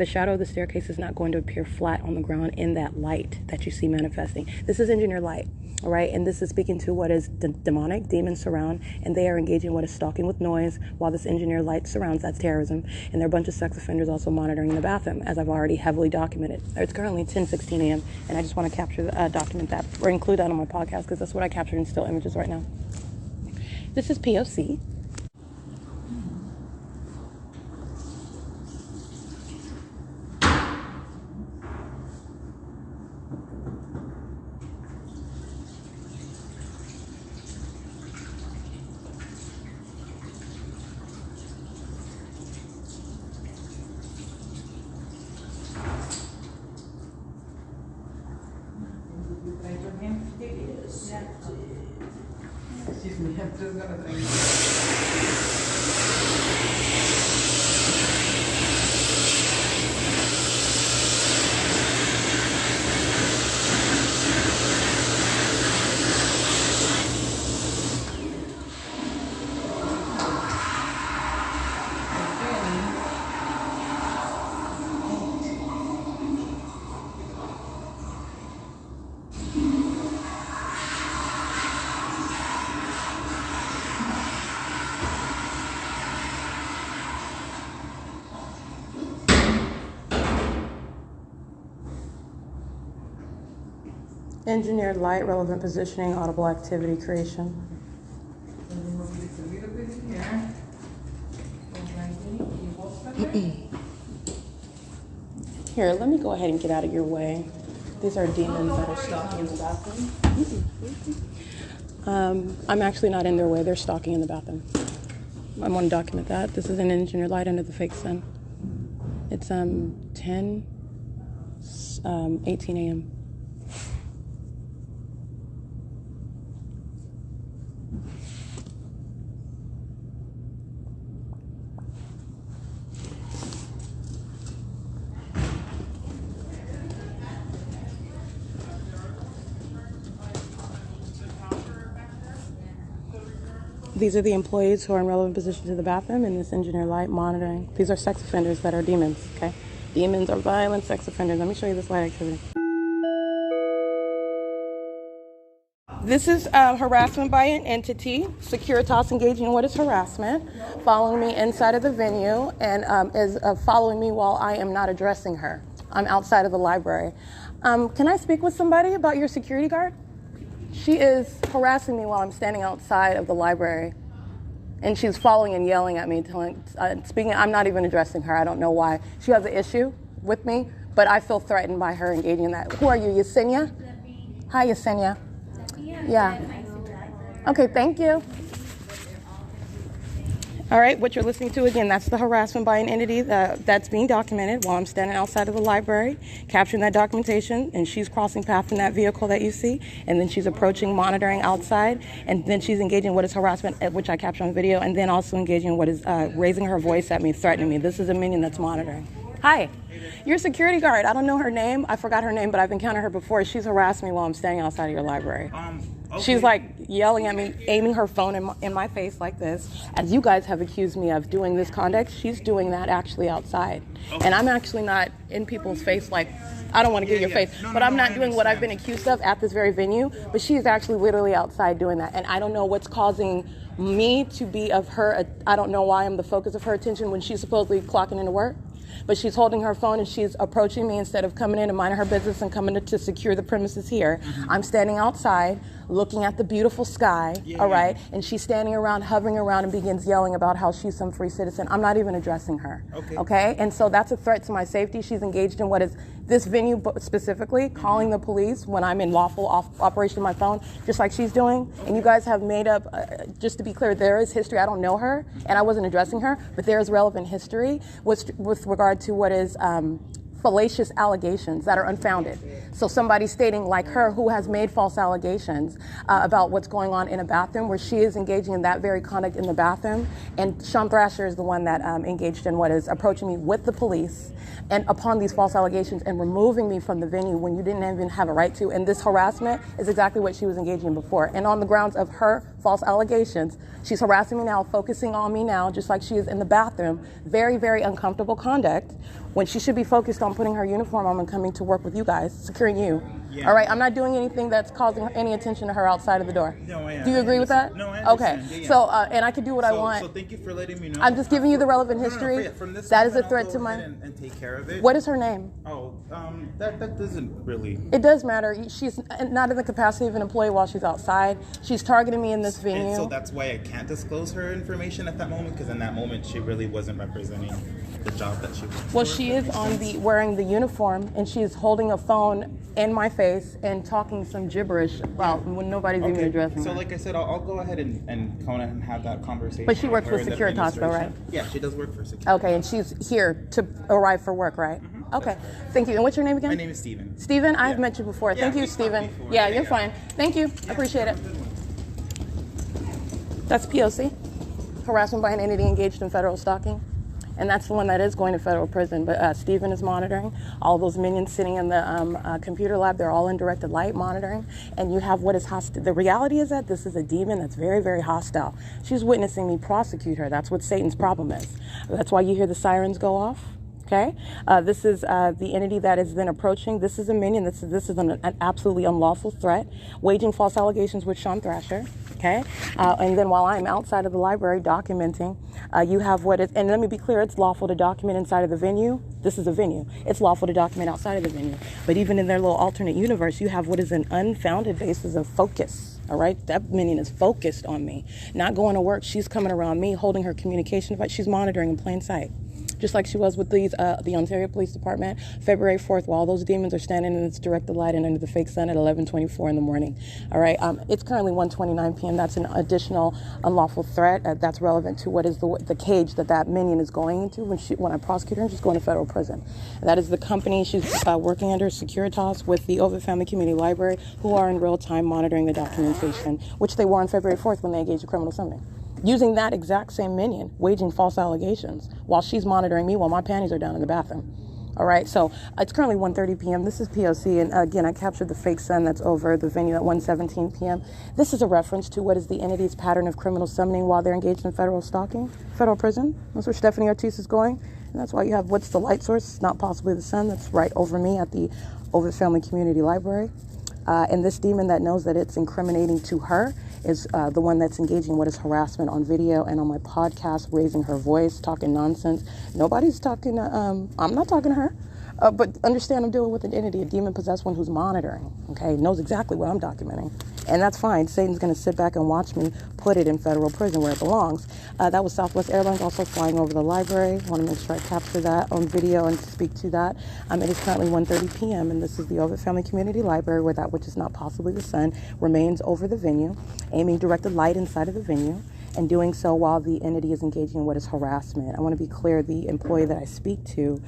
shadow of the staircase is not going to appear flat on the ground in that light that you see manifesting. This is engineered light. All right, and this is speaking to what is demonic. Demons surround, and they are engaging what is stalking with noise while this engineered light surrounds. That's terrorism. And there are a bunch of sex offenders also monitoring in the bathroom, as I've already heavily documented. It's currently 10:16 a.m., and I just want to document that, or include that on my podcast, because that's what I captured in still images right now. This is P.O.C. chisme. I'm just gonna try. Engineered light, relevant positioning, audible activity creation. Let me move this a little bit here. Okay. Here, let me go ahead and get out of your way. These are demons that are stalking in the bathroom. I'm actually not in their way. They're stalking in the bathroom. I want to document that. This is an engineered light under the fake sun. It's 10:18 a.m. These are the employees who are in relevant positions in the bathroom in this engineer light monitoring. These are sex offenders that are demons, okay? Demons are violent sex offenders. Let me show you this light activity. This is harassment by an entity. Securitas engaging in what is harassment, following me inside of the venue, and is following me while I am not addressing her. I'm outside of the library. Can I speak with somebody about your security guard? She is harassing me while I'm standing outside of the library, and she's following and yelling at me, speaking. I'm not even addressing her. I don't know why. She has an issue with me, but I feel threatened by her engaging in that. Who are you, Yesenia? Hi, Yesenia. Yeah. Okay, thank you. All right, what you're listening to, again, that's the harassment by an entity that's being documented while I'm standing outside of the library, capturing that documentation, and she's crossing paths in that vehicle that you see, and then she's approaching, monitoring outside, and then she's engaging in what is harassment, which I capture on video, and then also engaging in what is raising her voice at me, threatening me. This is a minion that's monitoring. Hi, your security guard. I don't know her name. I forgot her name, but I've encountered her before. She's harassed me while I'm standing outside of your library. Okay. She's like yelling at me, aiming her phone in my face like this. As you guys have accused me of doing this conduct, she's doing that actually outside. Okay. And I'm actually not in people's face like, I don't want to get your face, but I'm not doing what I've been accused of at this very venue. But she is actually literally outside doing that. And I don't know what's causing me to be of her. I don't know why I'm the focus of her attention when she's supposedly clocking into work. But she's holding her phone and she's approaching me instead of coming in and minding her business and coming to secure the premises here. Mm-hmm. I'm standing outside looking at the beautiful sky, all right? And she's standing around, hovering around, and begins yelling about how she's some free citizen. I'm not even addressing her, okay? And so that's a threat to my safety. She's engaged in what is this venue specifically, calling the police when I'm in lawful operation of my phone, just like she's doing. And you guys have made up, just to be clear, there is history. I don't know her, and I wasn't addressing her, but there is relevant history with regard to what is fallacious allegations that are unfounded. So somebody stating like her who has made false allegations about what's going on in a bathroom where she is engaging in that very conduct in the bathroom. And Sean Thrasher is the one that engaged in what is approaching me with the police and upon these false allegations and removing me from the venue when you didn't even have a right to. And this harassment is exactly what she was engaging in before. And on the grounds of her false allegations, she's harassing me now, focusing on me now, just like she is in the bathroom. Very, very uncomfortable conduct when she should be focused on putting her uniform on and coming to work with you guys, securing you. Yeah. All right, I'm not doing anything that's causing any attention to her outside of the door. No, I am. Do you agree with that? No, I understand. Okay, yeah. So, and I can do what I want. So thank you for letting me know. I'm just giving you the relevant history. No, from this that is a threat to my... And take care of it. What is her name? Oh, that doesn't really... It does matter. She's not in the capacity of an employee while she's outside. She's targeting me in this venue. And so that's why I can't disclose her information at that moment, because in that moment she really wasn't representing the job that she was. Well, she is wearing the uniform, and she's holding a phone in my face and talking some gibberish when nobody's even addressing her. So like I said, I'll go ahead and come and have that conversation. But she works for Securitas though, right? Yeah, she does work for Securitas. Okay, and she's here to arrive for work, right? Mm-hmm. Okay, thank you. And what's your name again? My name is Steven. Steven, I've met you before. Thank you, Steven. Yeah, you're fine. Thank you. I appreciate it. That's P.O.C, harassment by an entity engaged in federal stalking. And that's the one that is going to federal prison. But Stephen is monitoring. All those minions sitting in the computer lab, they're all in directed light monitoring. And you have what is hostile. The reality is that this is a demon that's very, very hostile. She's witnessing me prosecute her. That's what Satan's problem is. That's why you hear the sirens go off. Okay, this is the entity that is then approaching. This is a minion. This is an absolutely unlawful threat, waging false allegations with Sean Thrasher. Okay, and then while I'm outside of the library documenting, you have what is, and let me be clear, it's lawful to document inside of the venue. This is a venue. It's lawful to document outside of the venue. But even in their little alternate universe, you have what is an unfounded basis of focus. All right, that minion is focused on me, not going to work. She's coming around me, holding her communication device. She's monitoring in plain sight. Just like she was with the Ontario Police Department, February 4th, while those demons are standing in its directed light and under the fake sun at 11:24 in the morning. All right, it's currently 1:29 p.m. That's an additional unlawful threat that's relevant to what is the cage that minion is going into when I prosecute her, and she's going to federal prison. And that is the company she's working under, Securitas, with the Ovid Family Community Library, who are in real time monitoring the documentation, which they were on February 4th when they engaged in criminal summoning. Using that exact same minion, waging false allegations while she's monitoring me while my panties are down in the bathroom. All right, so it's currently 1:30 p.m. This is P.O.C, and again, I captured the fake sun that's over the venue at 1:17 p.m. This is a reference to what is the entity's pattern of criminal summoning while they're engaged in federal stalking, federal prison. That's where Stephanie Ortiz is going, and that's why you have what's the light source? It's not possibly the sun. That's right over me at the Ovid Family Community Library. And this demon that knows that it's incriminating to her is the one that's engaging what is harassment on video and on my podcast, raising her voice, talking nonsense. Nobody's talking, I'm not talking to her. But understand I'm dealing with an entity, a demon-possessed one who's monitoring, okay, knows exactly what I'm documenting. And that's fine. Satan's going to sit back and watch me put it in federal prison where it belongs. That was Southwest Airlines also flying over the library. Want to make sure I capture that on video and speak to that. It is currently 1:30 p.m. and this is the Ovid Family Community Library where that which is not possibly the sun remains over the venue, aiming directed light inside of the venue, and doing so while the entity is engaging in what is harassment. I want to be clear, the employee that I speak to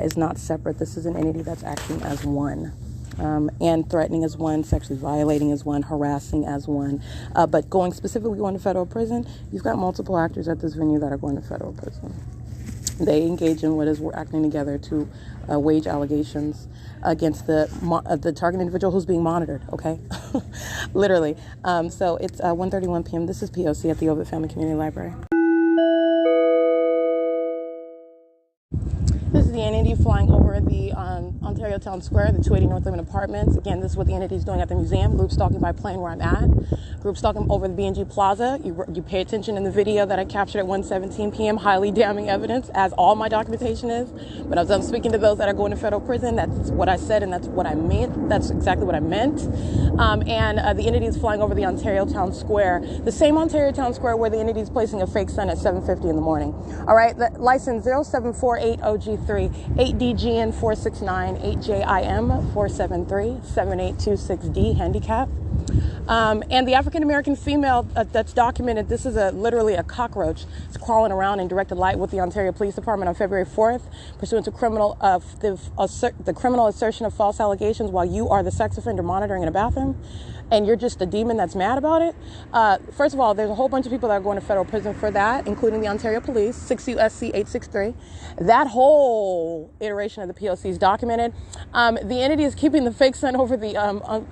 is not separate. This is an entity that's acting as one. And threatening as one, sexually violating as one, harassing as one. But going specifically going to federal prison, you've got multiple actors at this venue that are going to federal prison. They engage in what is we're acting together to wage allegations against the target individual who's being monitored, okay? Literally. So it's 1:31 p.m. This is P.O.C. at the Ovid Family Community Library. This is the entity flying over the Ontario Town Square, the 280 North Limit Apartments. Again, this is what the entity is doing at the museum, group stalking by plane where I'm at. Group stalking over the B&G Plaza. You pay attention in the video that I captured at 1:17 p.m. Highly damning evidence, as all my documentation is. But as I'm speaking to those that are going to federal prison, that's what I said and that's what I meant. That's exactly what I meant. The entity is flying over the Ontario Town Square, the same Ontario Town Square where the entity is placing a fake sun at 7:50 in the morning. All right, the license 07480G3, 8DGN 469, 8JIM 473, 7826D handicap. And the African American female that's documented, this is literally a cockroach. It's crawling around in directed light with the Ontario Police Department on February 4th, pursuant to the criminal assertion of false allegations while you are the sex offender monitoring in a bathroom, and you're just a demon that's mad about it. First of all, there's a whole bunch of people that are going to federal prison for that, including the Ontario Police, 6 U.S.C. 863. That whole iteration of the P.O.C. is documented. The entity is keeping the fake sun over the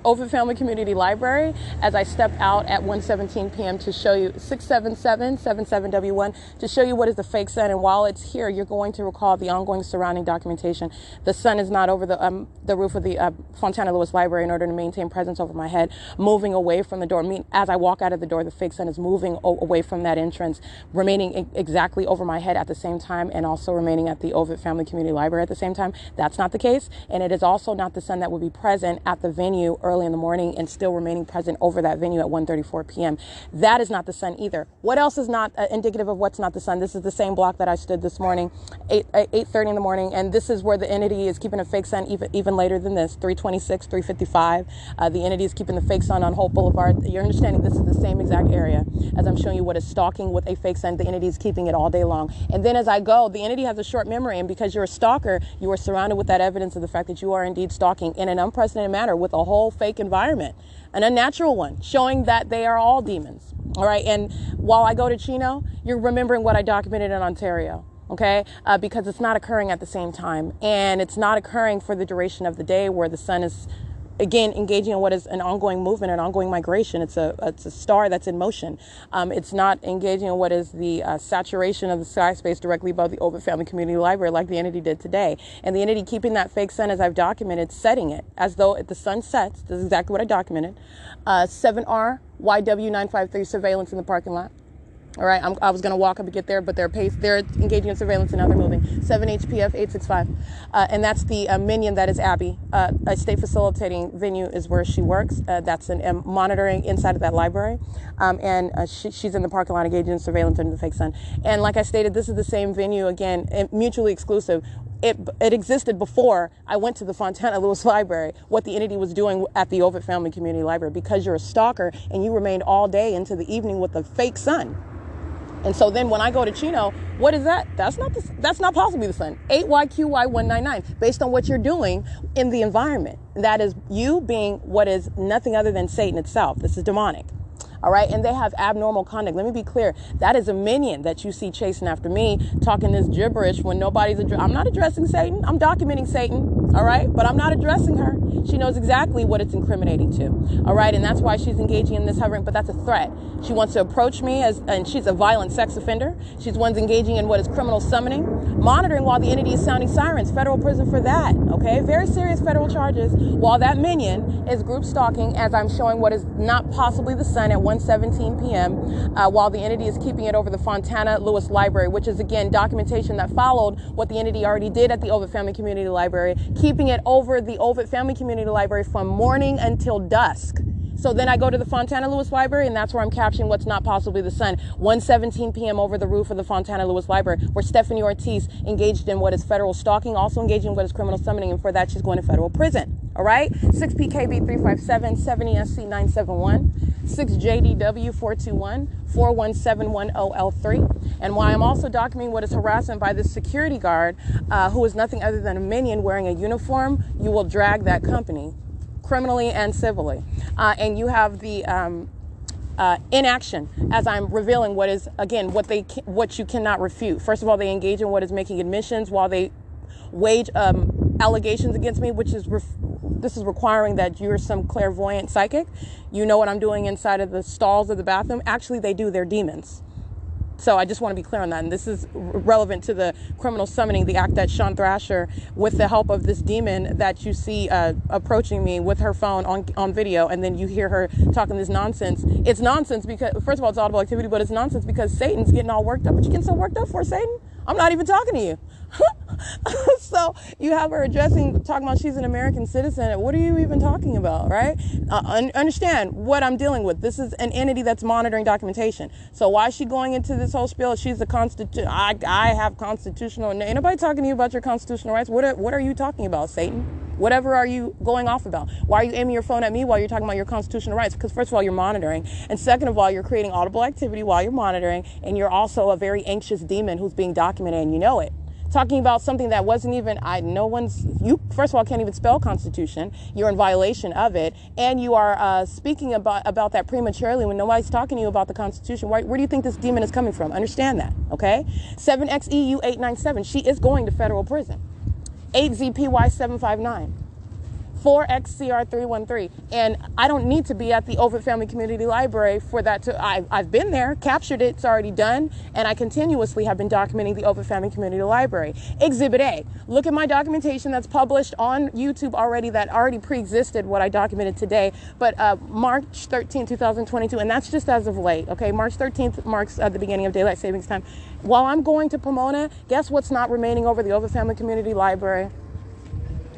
Ovid Family Community Library as I step out at 1:17 p.m. to show you 67777W1 to show you what is the fake sun. And while it's here, you're going to recall the ongoing surrounding documentation. The sun is not over the roof of the Fontana Lewis Library in order to maintain presence over my head, moving away from the door. As I walk out of the door, the fake sun is moving away from that entrance, remaining exactly over my head at the same time, and also remaining at the Ovid Family Community Library at the same time. That's not the case, and it is also not the sun that would be present at the venue early in the morning and still remaining present over that venue at 1:34 p.m. That is not the sun either. What else is not indicative of what's not the sun? This is the same block that I stood this morning, 8:30 in the morning, and this is where the entity is keeping a fake sun even later than this, 3:26, 3:55. The entity is keeping the fake fake sun on Hope Boulevard. You're understanding this is the same exact area as I'm showing you what is stalking with a fake sun. The entity is keeping it all day long. And then as I go, the entity has a short memory, and because you're a stalker, you are surrounded with that evidence of the fact that you are indeed stalking in an unprecedented manner with a whole fake environment, an unnatural one, showing that they are all demons. All right. And while I go to Chino, you're remembering what I documented in Ontario. Okay, because it's not occurring at the same time, and it's not occurring for the duration of the day where the sun is, again, engaging in what is an ongoing movement, an ongoing migration. It's a star that's in motion. It's not engaging in what is the saturation of the sky space directly above the Ovid Family Community Library like the entity did today. And the entity keeping that fake sun, as I've documented, setting it as though the sun sets. This is exactly what I documented. 7R YW953 surveillance in the parking lot. All right, I was going to walk up and get there, but they're engaging in surveillance and now they're moving. 7 HPF 865. And that's the minion that is Abby. A state facilitating venue is where she works. That's monitoring inside of that library. She's in the parking lot engaging in surveillance under the fake sun. And like I stated, this is the same venue, again, mutually exclusive. It existed before I went to the Fontana Lewis Library, what the entity was doing at the Ovid Family Community Library, because you're a stalker and you remained all day into the evening with the fake sun. And so then when I go to Chino, what is that? That's not possibly the sun. 8YQY199, based on what you're doing in the environment. That is you being what is nothing other than Satan itself. This is demonic. All right. And they have abnormal conduct. Let me be clear. That is a minion that you see chasing after me, talking this gibberish when nobody's I'm not addressing Satan. I'm documenting Satan. All right. But I'm not addressing her. She knows exactly what it's incriminating to. All right. And that's why she's engaging in this hovering. But that's a threat. She wants to approach me and she's a violent sex offender. She's one's engaging in what is criminal summoning, monitoring while the entity is sounding sirens, federal prison for that. Okay. Very serious federal charges, while that minion is group stalking, as I'm showing what is not possibly the sun at 1:17 p.m. While the entity is keeping it over the Fontana Lewis Library, which is, again, documentation that followed what the entity already did at the Ovid Family Community Library, keeping it over the Ovid Family Community Library from morning until dusk. So then I go to the Fontana Lewis Library, and that's where I'm capturing what's not possibly the sun. 1:17 p.m. over the roof of the Fontana Lewis Library, where Stephanie Ortiz engaged in what is federal stalking, also engaging in what is criminal summoning, and for that she's going to federal prison. All right? 6PKB357, 70SC971, 6JDW421, 41710L3. And while I'm also documenting what is harassment by this security guard, who is nothing other than a minion wearing a uniform, you will drag that company criminally and civilly. And you have the inaction, as I'm revealing what is, again, what you cannot refute. First of all, they engage in what is making admissions while they wage allegations against me, which is this is requiring that you're some clairvoyant psychic. You know what I'm doing inside of the stalls of the bathroom. Actually, they do. They're demons. So I just want to be clear on that. And this is relevant to the criminal summoning, the act that Sean Thrasher, with the help of this demon that you see approaching me with her phone on video, and then you hear her talking this nonsense. It's nonsense because, first of all, it's audible activity, but it's nonsense because Satan's getting all worked up. What you getting so worked up for, Satan? I'm not even talking to you. So you have her talking about she's an American citizen. What are you even talking about, right? Understand what I'm dealing with. This is an entity that's monitoring documentation. So why is she going into this whole spiel? She's a I have constitutional. Ain't nobody talking to you about your constitutional rights. What are you talking about, Satan? Whatever are you going off about? Why are you aiming your phone at me while you're talking about your constitutional rights? Because first of all, you're monitoring. And second of all, you're creating audible activity while you're monitoring. And you're also a very anxious demon who's being documented, and you know it. Talking about something that wasn't even, you first of all can't even spell Constitution. You're in violation of it. And you are speaking about that prematurely when nobody's talking to you about the Constitution. Where do you think this demon is coming from? Understand that, okay? 7XEU897, she is going to federal prison. 8ZPY759. 4XCR313. And I don't need to be at the Ovid Family Community Library for that to, I've been there, captured it, it's already done, and I continuously have been documenting the Ovid Family Community Library. Exhibit A, look at my documentation that's published on YouTube already that already pre-existed what I documented today, but March 13, 2022, and that's just as of late, okay? March 13th marks the beginning of daylight savings time. While I'm going to Pomona, guess what's not remaining over the Ovid Family Community Library?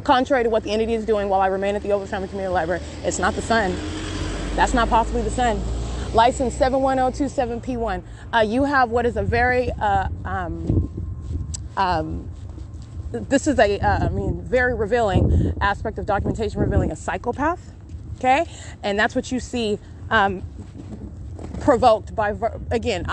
Contrary to what the entity is doing while I remain at the Ovid Family Community Library, it's not the sun. That's not possibly the sun. License 71027P1. You have what is a very, this is a, very revealing aspect of documentation, revealing a psychopath. okay? And that's what you see provoked by, again,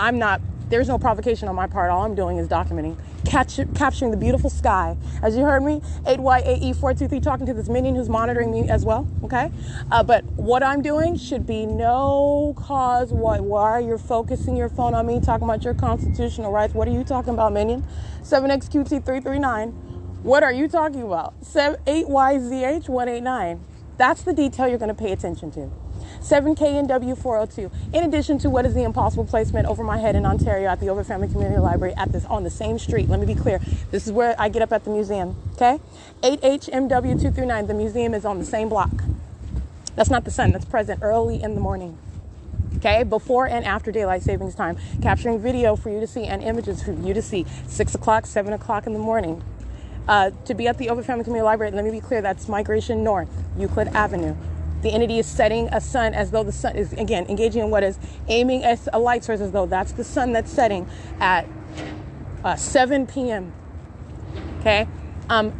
there's no provocation on my part. All I'm doing is documenting, capturing the beautiful sky. As you heard me, 8YAE423 talking to this minion who's monitoring me as well, okay? But what I'm doing should be no cause. Why you're focusing your phone on me, talking about your constitutional rights? What are you talking about, minion? 7XQT339. What are you talking about? 8YZH189. That's the detail you're going to pay attention to. 7KNW402. In addition to what is the impossible placement over my head in Ontario at the Ovid Family Community Library on the same street. Let me be clear. This is where I get up at the museum, okay? 8HMW239. The museum is on the same block. That's not the sun. That's present early in the morning, okay? Before and after daylight savings time. Capturing video for you to see and images for you to see. 6 o'clock, 7 o'clock in the morning. To be at the Ovid Family Community Library, let me be clear, that's Migration North, Euclid Avenue. The entity is setting a sun as though the sun is, again, engaging in what is aiming at a light source as though that's the sun that's setting at 7 p.m. Okay?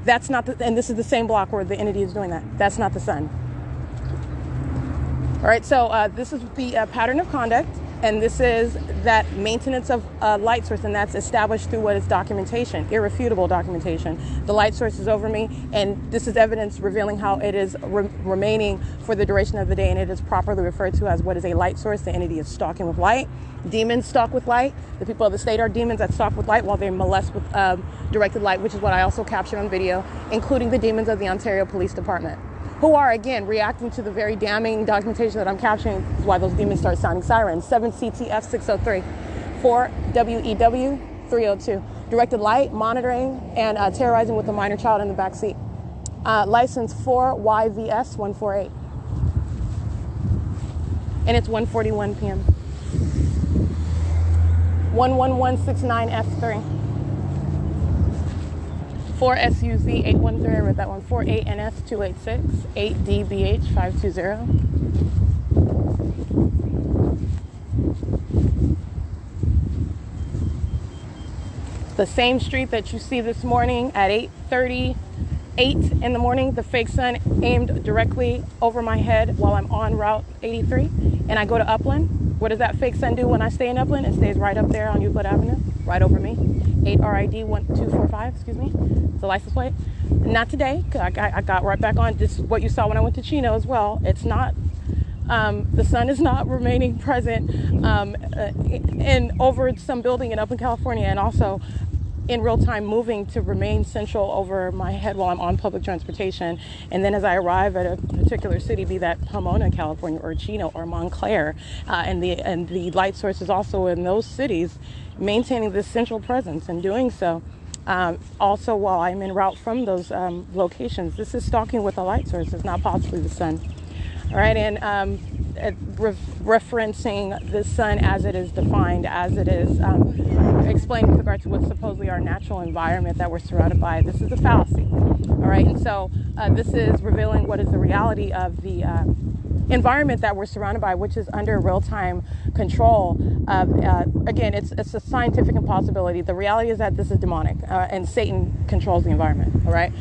That's not and this is the same block where the entity is doing that. That's not the sun. All right, so this is the pattern of conduct, and this is that maintenance of light source, and that's established through what is documentation, irrefutable documentation. The light source is over me, and this is evidence revealing how it is remaining for the duration of the day, and it is properly referred to as what is a light source. The entity is stalking with light. Demons stalk with light. The people of the state are demons that stalk with light while they molest with directed light, which is what I also captured on video, including the demons of the Ontario Police Department, who are, again, reacting to the very damning documentation that I'm capturing. This is why those demons start sounding sirens. 7CTF603, 4WEW 302. Directed light, monitoring, and terrorizing with a minor child in the back seat. License 4YVS 148. And it's 1:41 p.m. 11169F3. 4SUZ 813, I read that one. 48NS 286, 8DBH 520. The same street that you see this morning at 8:38 in the morning, the fake sun aimed directly over my head while I'm on Route 83, and I go to Upland. What does that fake sun do when I stay in Upland? It stays right up there on Euclid Avenue, right over me. 8RID 1245, excuse me. The license plate. Not today. I got right back on. This is what you saw when I went to Chino as well. It's not, the sun is not remaining present in over some building in Upland, California, and also in real time moving to remain central over my head while I'm on public transportation. And then as I arrive at a particular city, be that Pomona, California, or Chino, or Montclair, and the light source is also in those cities, maintaining this central presence and doing so. Also, while I'm en route from those locations, this is stalking with a light source. It's not possibly the sun. All right, and referencing the sun as it is defined, as it is explained with regard to what's supposedly our natural environment that we're surrounded by. This is a fallacy. All right, and so this is revealing what is the reality of the environment that we're surrounded by, which is under real-time control. Again, it's a scientific impossibility. The reality is that this is demonic, and Satan controls the environment. All right,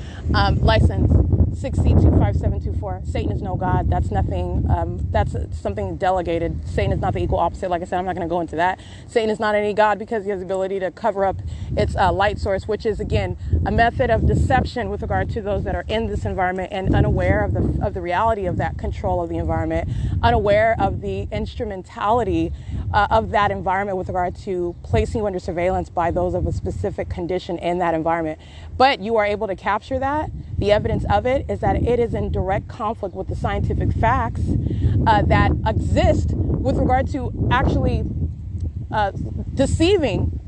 license 6C25724. Satan is no God. That's nothing. That's something delegated. Satan is not the equal opposite. Like I said, I'm not going to go into that. Satan is not any God because he has the ability to cover up its light source, which is, again, a method of deception with regard to those that are in this environment and unaware of the reality of that control of the environment, unaware of the instrumentality of that environment with regard to placing you under surveillance by those of a specific condition in that environment. But you are able to capture that. The evidence of it is that it is in direct conflict with the scientific facts that exist with regard to actually deceiving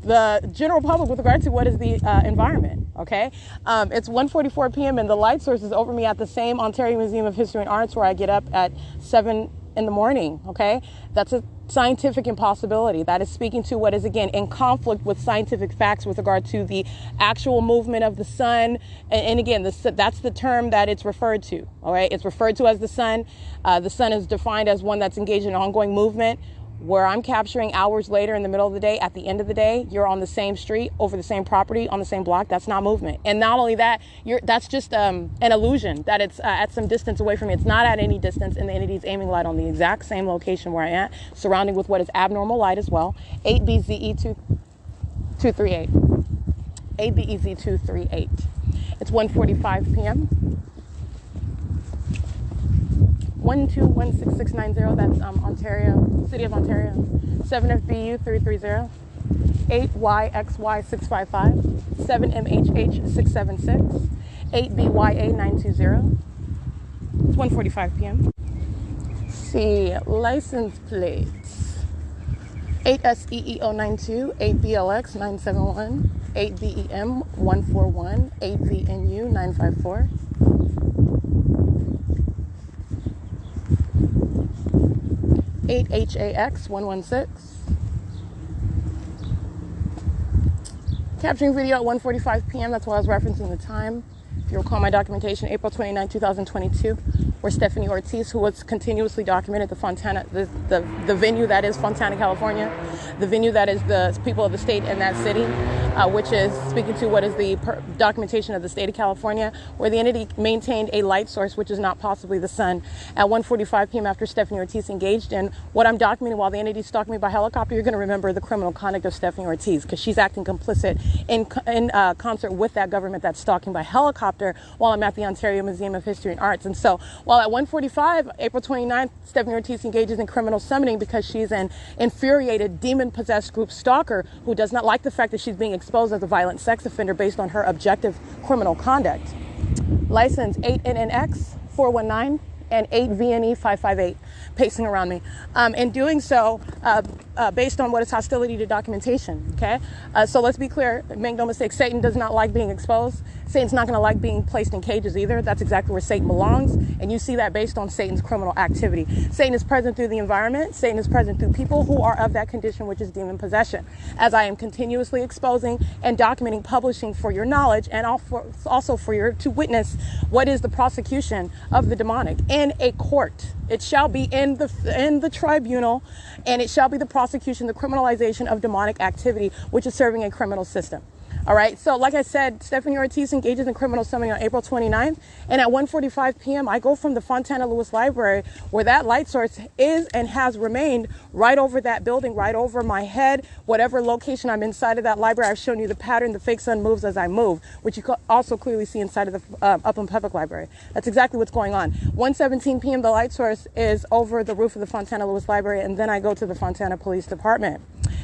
the general public with regard to what is the environment, okay? It's 1:44 p.m. and the light source is over me at the same Ontario Museum of History and Arts where I get up at 7 in the morning, okay? That's a scientific impossibility. That is speaking to what is, again, in conflict with scientific facts with regard to the actual movement of the sun. And again, that's the term that it's referred to, all right? It's referred to as the sun. The sun is defined as one that's engaged in ongoing movement where I'm capturing hours later in the middle of the day, at the end of the day, you're on the same street, over the same property, on the same block. That's not movement. And not only that, that's just an illusion that it's at some distance away from me. It's not at any distance, and the entity is aiming light on the exact same location where I am, surrounding with what is abnormal light as well. 8BZE238. 8BEZ238. It's 1:45 p.m. 1216690, that's Ontario, City of Ontario. 7FBU330, 8YXY655, 7MHH676, 8BYA920. It's 1:45 p.m. See, license plates. 8SEEO92, 8BLX971, 8BEM141, 8VNU954. 8HAX116. Capturing video at 1:45 p.m. That's why I was referencing the time. If you recall my documentation, April 29, 2022, where Stephanie Ortiz, who was continuously documented the Fontana, the venue that is Fontana, California, the venue that is the people of the state in that city, which is speaking to what is the documentation of the state of California, where the entity maintained a light source, which is not possibly the sun, at 1:45 p.m. after Stephanie Ortiz engaged in what I'm documenting while the entity stalked me by helicopter. You're going to remember the criminal conduct of Stephanie Ortiz, because she's acting complicit in concert with that government that's stalking by helicopter while I'm at the Ontario Museum of History and Arts. And so while at 1:45, April 29th, Stephanie Ortiz engages in criminal summoning because she's an infuriated, demon-possessed group stalker who does not like the fact that she's being exposed as a violent sex offender based on her objective criminal conduct. License 8NNX 419 and 8VNE 558, pacing around me. In doing so, based on what is hostility to documentation, okay? So let's be clear, make no mistake, Satan does not like being exposed. Satan's not going to like being placed in cages either. That's exactly where Satan belongs, and you see that based on Satan's criminal activity. Satan is present through the environment. Satan is present through people who are of that condition, which is demon possession. As I am continuously exposing and documenting, publishing for your knowledge, and also for your to witness what is the prosecution of the demonic in a court. It shall be in the tribunal, and it shall be the prosecution, the criminalization of demonic activity, which is serving a criminal system. All right. So like I said, Stephanie Ortiz engages in criminal summoning on April 29th. And at 1:45 p.m., I go from the Fontana Lewis Library, where that light source is and has remained, right over that building, right over my head. Whatever location I'm inside of that library, I've shown you the pattern. The fake sun moves as I move, which you can also clearly see inside of the Upland Public Library. That's exactly what's going on. 1:17 p.m., the light source is over the roof of the Fontana Lewis Library, and then I go to the Fontana Police Department.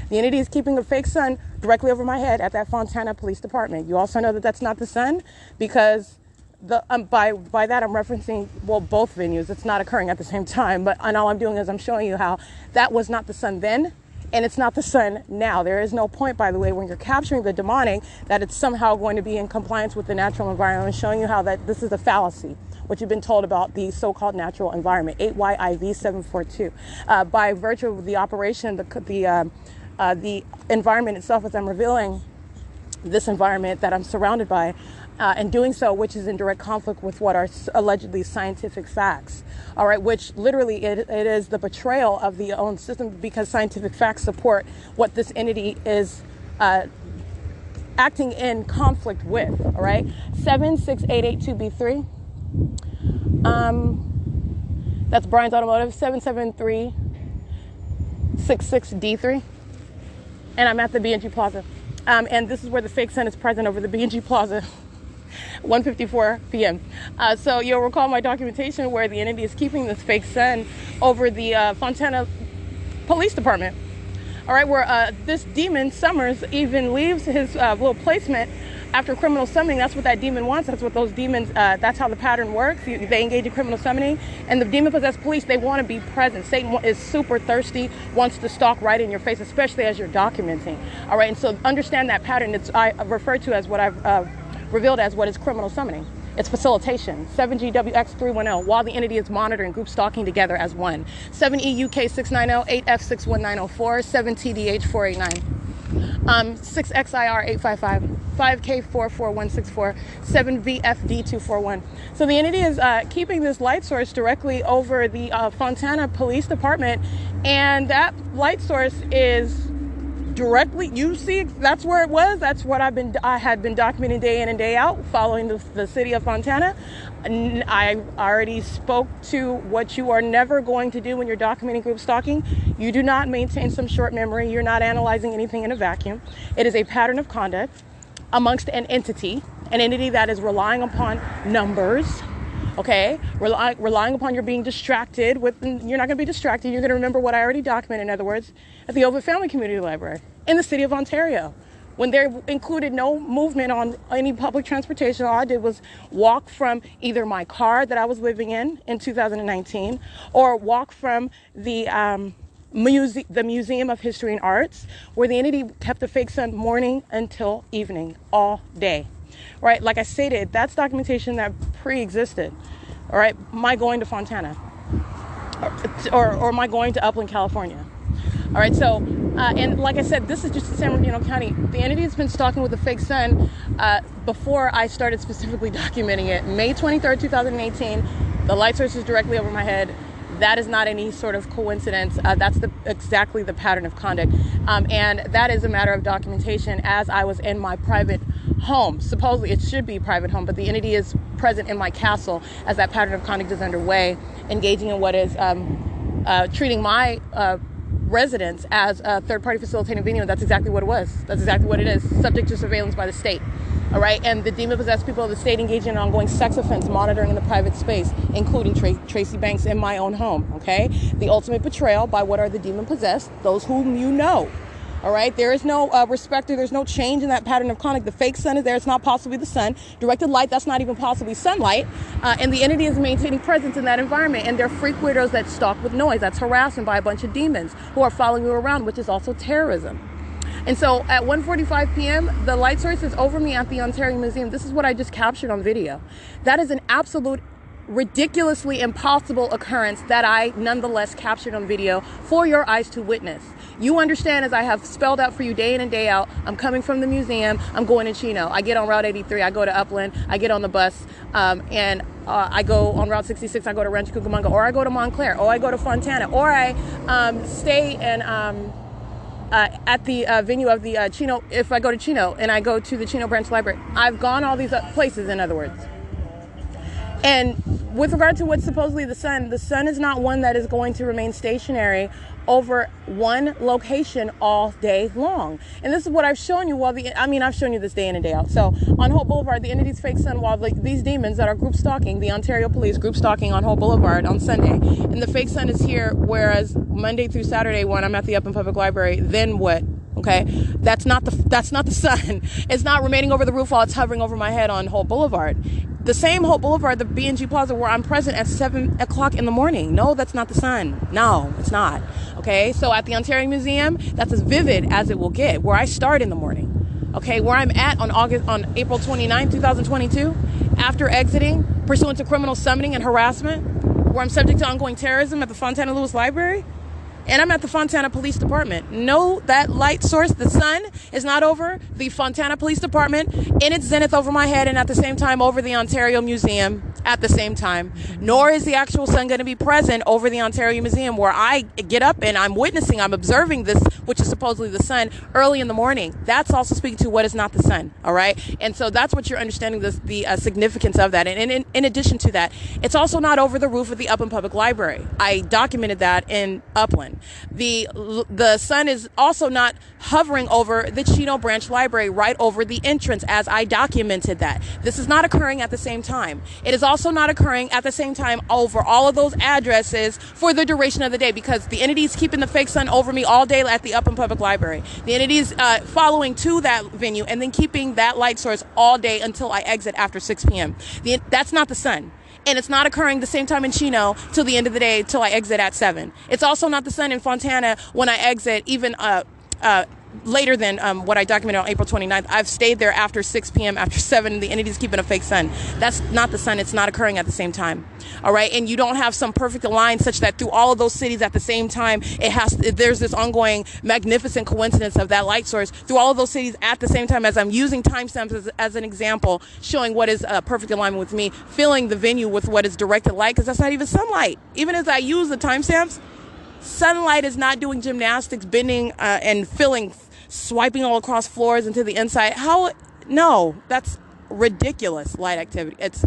The entity is keeping a fake sun directly over my head at that Fontana Police Department. You also know that that's not the sun, because by that I'm referencing, well, both venues. It's not occurring at the same time, and all I'm doing is I'm showing you how that was not the sun then, and it's not the sun now. There is no point, by the way, when you're capturing the demonic, that it's somehow going to be in compliance with the natural environment. I'm showing you how that this is a fallacy, what you've been told about the so-called natural environment, 8YIV742. By virtue of the operation, the environment itself, as I'm revealing this environment that I'm surrounded by, and doing so, which is in direct conflict with what are allegedly scientific facts, all right, which literally it is the betrayal of the own system, because scientific facts support what this entity is acting in conflict with, all right. 76882B3, that's Brian's Automotive, 77366D3. And I'm at the B&G Plaza. And this is where the fake sun is present, over the B&G Plaza, 1:54 p.m. So you'll recall my documentation where the entity is keeping this fake sun over the Fontana Police Department. All right, where this demon, Summers, even leaves his little placement after criminal summoning. That's what that demon wants. That's what those demons, that's how the pattern works. They engage in criminal summoning, and the demon-possessed police, they want to be present. Satan is super thirsty, wants to stalk right in your face, especially as you're documenting. All right, and so understand that pattern. I refer to as what I've revealed as what is criminal summoning. It's facilitation. 7GWX310, while the entity is monitoring, group stalking together as one. 7EUK690, 8F61904, 7TDH489. 6XIR855, 5K44164 7VFD241. So the entity is keeping this light source directly over the Fontana Police Department, and that light source is directly, you see, that's where it was. That's what I had been documenting day in and day out, following the city of Fontana. I already spoke to what you are never going to do when you're documenting group stalking. You do not maintain some short memory. You're not analyzing anything in a vacuum. It is a pattern of conduct amongst an entity that is relying upon numbers. Okay, relying upon your being distracted you're not going to be distracted. You're going to remember what I already documented, in other words, at the Ovid Family Community Library in the city of Ontario. When there included no movement on any public transportation, all I did was walk from either my car that I was living in 2019, or walk from the Museum of History and Arts, where the entity kept the fake sun morning until evening, all day. Right, like I stated, that's documentation that pre-existed. All right, my going to Fontana, or my going to Upland, California. All right, so and like I said, this is just San Bernardino County. The entity has been stalking with the fake sun before I started specifically documenting it. May 23rd, 2018, the light source is directly over my head. That is not any sort of coincidence. That's exactly the pattern of conduct, and that is a matter of documentation. As I was in my private home, supposedly it should be private home, but the entity is present in my castle as that pattern of conduct is underway, engaging in what is treating my residence as a third-party facilitating venue. And that's exactly what it was. That's exactly what it is, subject to surveillance by the state. All right, and the demon-possessed people of the state engaging in ongoing sex offense monitoring in the private space, including Tracy Banks in my own home. Okay, the ultimate betrayal by what are the demon-possessed, those whom you know. All right, there is no respect, or there's no change in that pattern of conduct. The fake sun is there. It's not possibly the sun. Directed light, that's not even possibly sunlight. And the entity is maintaining presence in that environment. And they're freak widows that stalk with noise. That's harassment by a bunch of demons who are following you around, which is also terrorism. And so at 1:45 p.m., the light source is over me at the Ontario Museum. This is what I just captured on video. That is an absolute ridiculously impossible occurrence that I nonetheless captured on video for your eyes to witness. You understand, as I have spelled out for you day in and day out, I'm coming from the museum, I'm going to Chino. I get on Route 83, I go to Upland, I get on the bus, and I go on Route 66, I go to Rancho Cucamonga, or I go to Montclair, or I go to Fontana, or I stay and at the venue of the Chino, if I go to Chino, and I go to the Chino Branch Library. I've gone all these places, in other words. And with regard to what's supposedly the sun is not one that is going to remain stationary over one location all day long. And this is what I've shown you I've shown you this day in and day out. So on Hope Boulevard, the entity's fake sun, while these demons that are group stalking, the Ontario police group stalking on Hope Boulevard on Sunday, and the fake sun is here, whereas Monday through Saturday when I'm at the Upland Public Library, then what? Okay, that's not the sun. It's not remaining over the roof while it's hovering over my head on Hope Boulevard. The same Hope Boulevard, the B&G Plaza, where I'm present at 7 o'clock in the morning. No, that's not the sun. No, it's not. Okay, so at the Ontario Museum, that's as vivid as it will get, where I start in the morning. Okay, where I'm at on April 29, 2022, after exiting, pursuant to criminal summoning and harassment, where I'm subject to ongoing terrorism at the Fontana Lewis Library. And I'm at the Fontana Police Department. No, that light source, the sun, is not over the Fontana Police Department in its zenith over my head, and at the same time over the Ontario Museum at the same time. Nor is the actual sun going to be present over the Ontario Museum, where I get up and I'm observing this, which is supposedly the sun, early in the morning. That's also speaking to what is not the sun, all right? And so that's what you're understanding, the significance of that. And in addition to that, it's also not over the roof of the Upland Public Library. I documented that in Upland. The sun is also not hovering over the Chino Branch Library, right over the entrance, as I documented that. This is not occurring at the same time. It is also not occurring at the same time over all of those addresses for the duration of the day, because the entity is keeping the fake sun over me all day at the Upland Public Library. The entity is following to that venue and then keeping that light source all day until I exit after 6 p.m. That's not the sun. And it's not occurring the same time in Chino till the end of the day, till I exit at 7. It's also not the sun in Fontana when I exit, even later than what I documented on April 29th. I've stayed there after 6 p.m., after 7. The entity's keeping a fake sun. That's not the sun. It's not occurring at the same time. All right. And you don't have some perfect align such that through all of those cities at the same time, there's this ongoing magnificent coincidence of that light source through all of those cities at the same time, as I'm using timestamps as an example, showing what is perfect alignment with me, filling the venue with what is directed light, because that's not even sunlight. Even as I use the timestamps, sunlight is not doing gymnastics, bending and filling, swiping all across floors into the inside. No, that's ridiculous light activity. It's,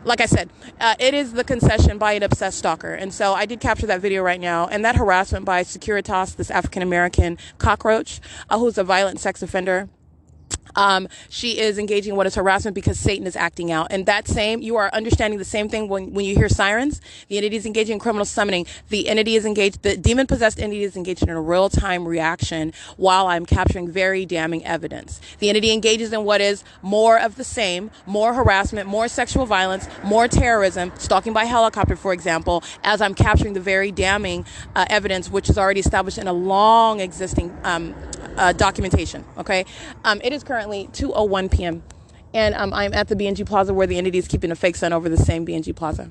like I said, it is the concession by an obsessed stalker. And so I did capture that video right now. And that harassment by Securitas, this African-American cockroach, who's a violent sex offender. She is engaging in what is harassment because Satan is acting out. And that you are understanding the same thing when you hear sirens. The entity is engaging in criminal summoning. The demon-possessed entity is engaged in a real-time reaction while I'm capturing very damning evidence. The entity engages in what is more of the same, more harassment, more sexual violence, more terrorism, stalking by helicopter, for example, as I'm capturing the very damning evidence, which is already established in a long existing documentation. Okay. It is currently 2:01 p.m. and I'm at the B&G Plaza where the entity is keeping a fake sun over the same B&G Plaza.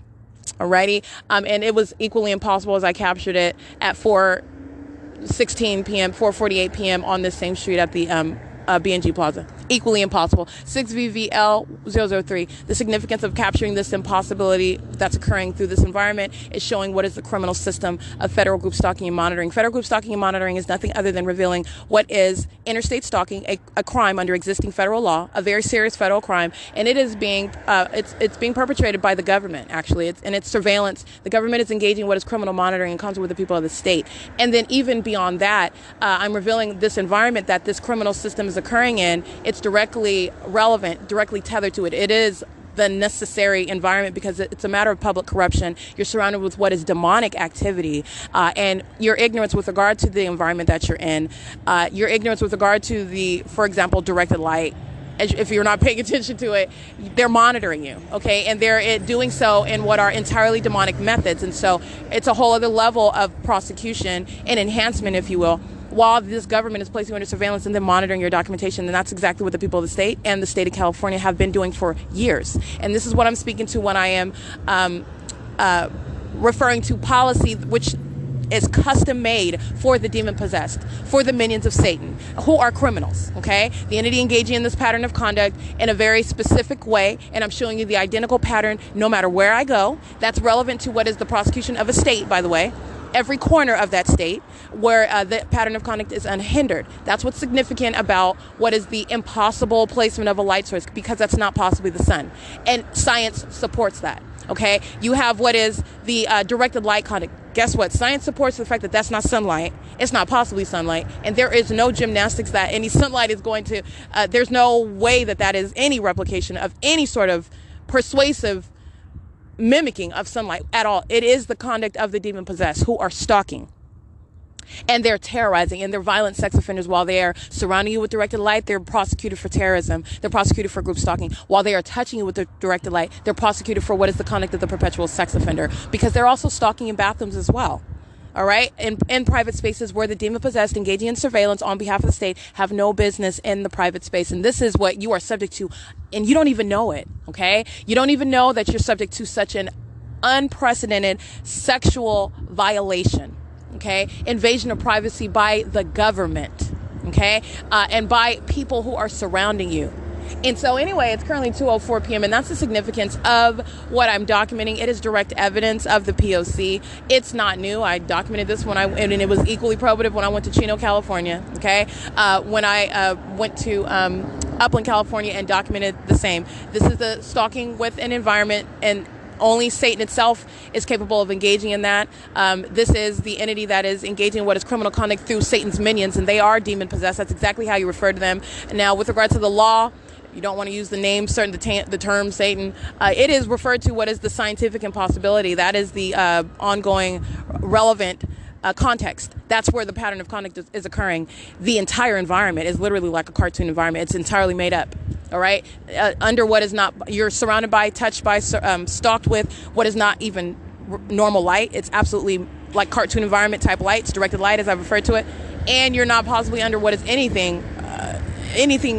Alrighty. And it was equally impossible as I captured it at 4:16 p.m., 4:48 p.m. on this same street at the B&G Plaza. Equally impossible. 6VVL003. The significance of capturing this impossibility that's occurring through this environment is showing what is the criminal system of federal group stalking and monitoring. Federal group stalking and monitoring is nothing other than revealing what is interstate stalking, a crime under existing federal law, a very serious federal crime, and it is being it's being perpetrated by the government. Actually, it's surveillance. The government is engaging what is criminal monitoring in concert with the people of the state. And then even beyond that, I'm revealing this environment that this criminal system is occurring in. It's directly relevant, directly tethered to it. It is the necessary environment because it's a matter of public corruption. You're surrounded with what is demonic activity, and your ignorance with regard to the environment that you're in, your ignorance with regard to the, for example, directed light. If you're not paying attention to it, they're monitoring you, okay? And they're doing so in what are entirely demonic methods. And so it's a whole other level of prosecution and enhancement, if you will, while this government is placing you under surveillance and then monitoring your documentation. And that's exactly what the people of the state and the state of California have been doing for years. And this is what I'm speaking to when I am referring to policy, which is custom made for the demon possessed, for the minions of Satan, who are criminals, okay? The entity engaging in this pattern of conduct in a very specific way, and I'm showing you the identical pattern no matter where I go. That's relevant to what is the prosecution of a state, by the way. Every corner of that state where the pattern of conduct is unhindered. That's what's significant about what is the impossible placement of a light source, because that's not possibly the sun. And science supports that, okay? You have what is the directed light conduct. Guess what? Science supports the fact that that's not sunlight. It's not possibly sunlight. And there is no gymnastics that any sunlight is going to, there's no way that that is any replication of any sort of persuasive mimicking of sunlight at all. It is the conduct of the demon possessed who are stalking. And they're terrorizing, and they're violent sex offenders. While they are surrounding you with directed light, they're prosecuted for terrorism. They're prosecuted for group stalking. While they are touching you with the directed light, they're prosecuted for what is the conduct of the perpetual sex offender, because they're also stalking in bathrooms as well. All right. In private spaces where the demon possessed engaging in surveillance on behalf of the state have no business in the private space. And this is what you are subject to, and you don't even know it. OK, you don't even know that you're subject to such an unprecedented sexual violation. OK, invasion of privacy by the government. OK, and by people who are surrounding you. And so anyway, it's currently 2:04 p.m. and that's the significance of what I'm documenting. It is direct evidence of the P.O.C. It's not new. I documented this and it was equally probative when I went to Chino, California. Okay, when I went to Upland, California, and documented the same. This is the stalking with an environment, and only Satan itself is capable of engaging in that. This is the entity that is engaging in what is criminal conduct through Satan's minions, and they are demon possessed. That's exactly how you refer to them. Now, with regard to the law, you don't want to use the name, the term Satan. It is referred to what is the scientific impossibility. That is the ongoing relevant context. That's where the pattern of conduct is occurring. The entire environment is literally like a cartoon environment. It's entirely made up. All right. Under what is not, you're surrounded by, touched by, stalked with what is not even normal light. It's absolutely like cartoon environment type light. It's directed light, as I referred to it. and you're not possibly under what is anything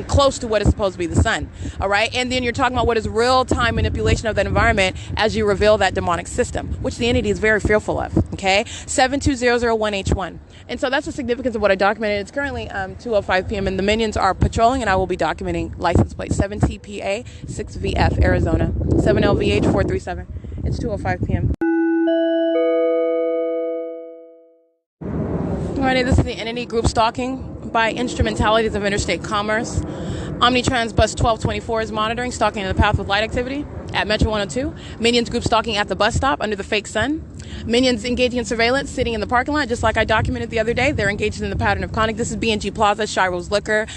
close to what is supposed to be the sun. All right. And then you're talking about what is real-time manipulation of that environment as you reveal that demonic system, which the entity is very fearful of. Okay. 72001H1. And so that's the significance of what I documented. It's currently 2:05 p.m. and the minions are patrolling, and I will be documenting license plate 7TPA 6VF Arizona 7LVH 437. It's 2:05 p.m. Alrighty, this is the entity group stalking by instrumentalities of interstate commerce. Omnitrans bus 1224 is monitoring stalking in the path with light activity at Metro 102. Minions group stalking at the bus stop under the fake sun. Minions engaging in surveillance sitting in the parking lot, just like I documented the other day. They're engaged in the pattern of conduct. This is B&G Plaza, Shiro's Liquor,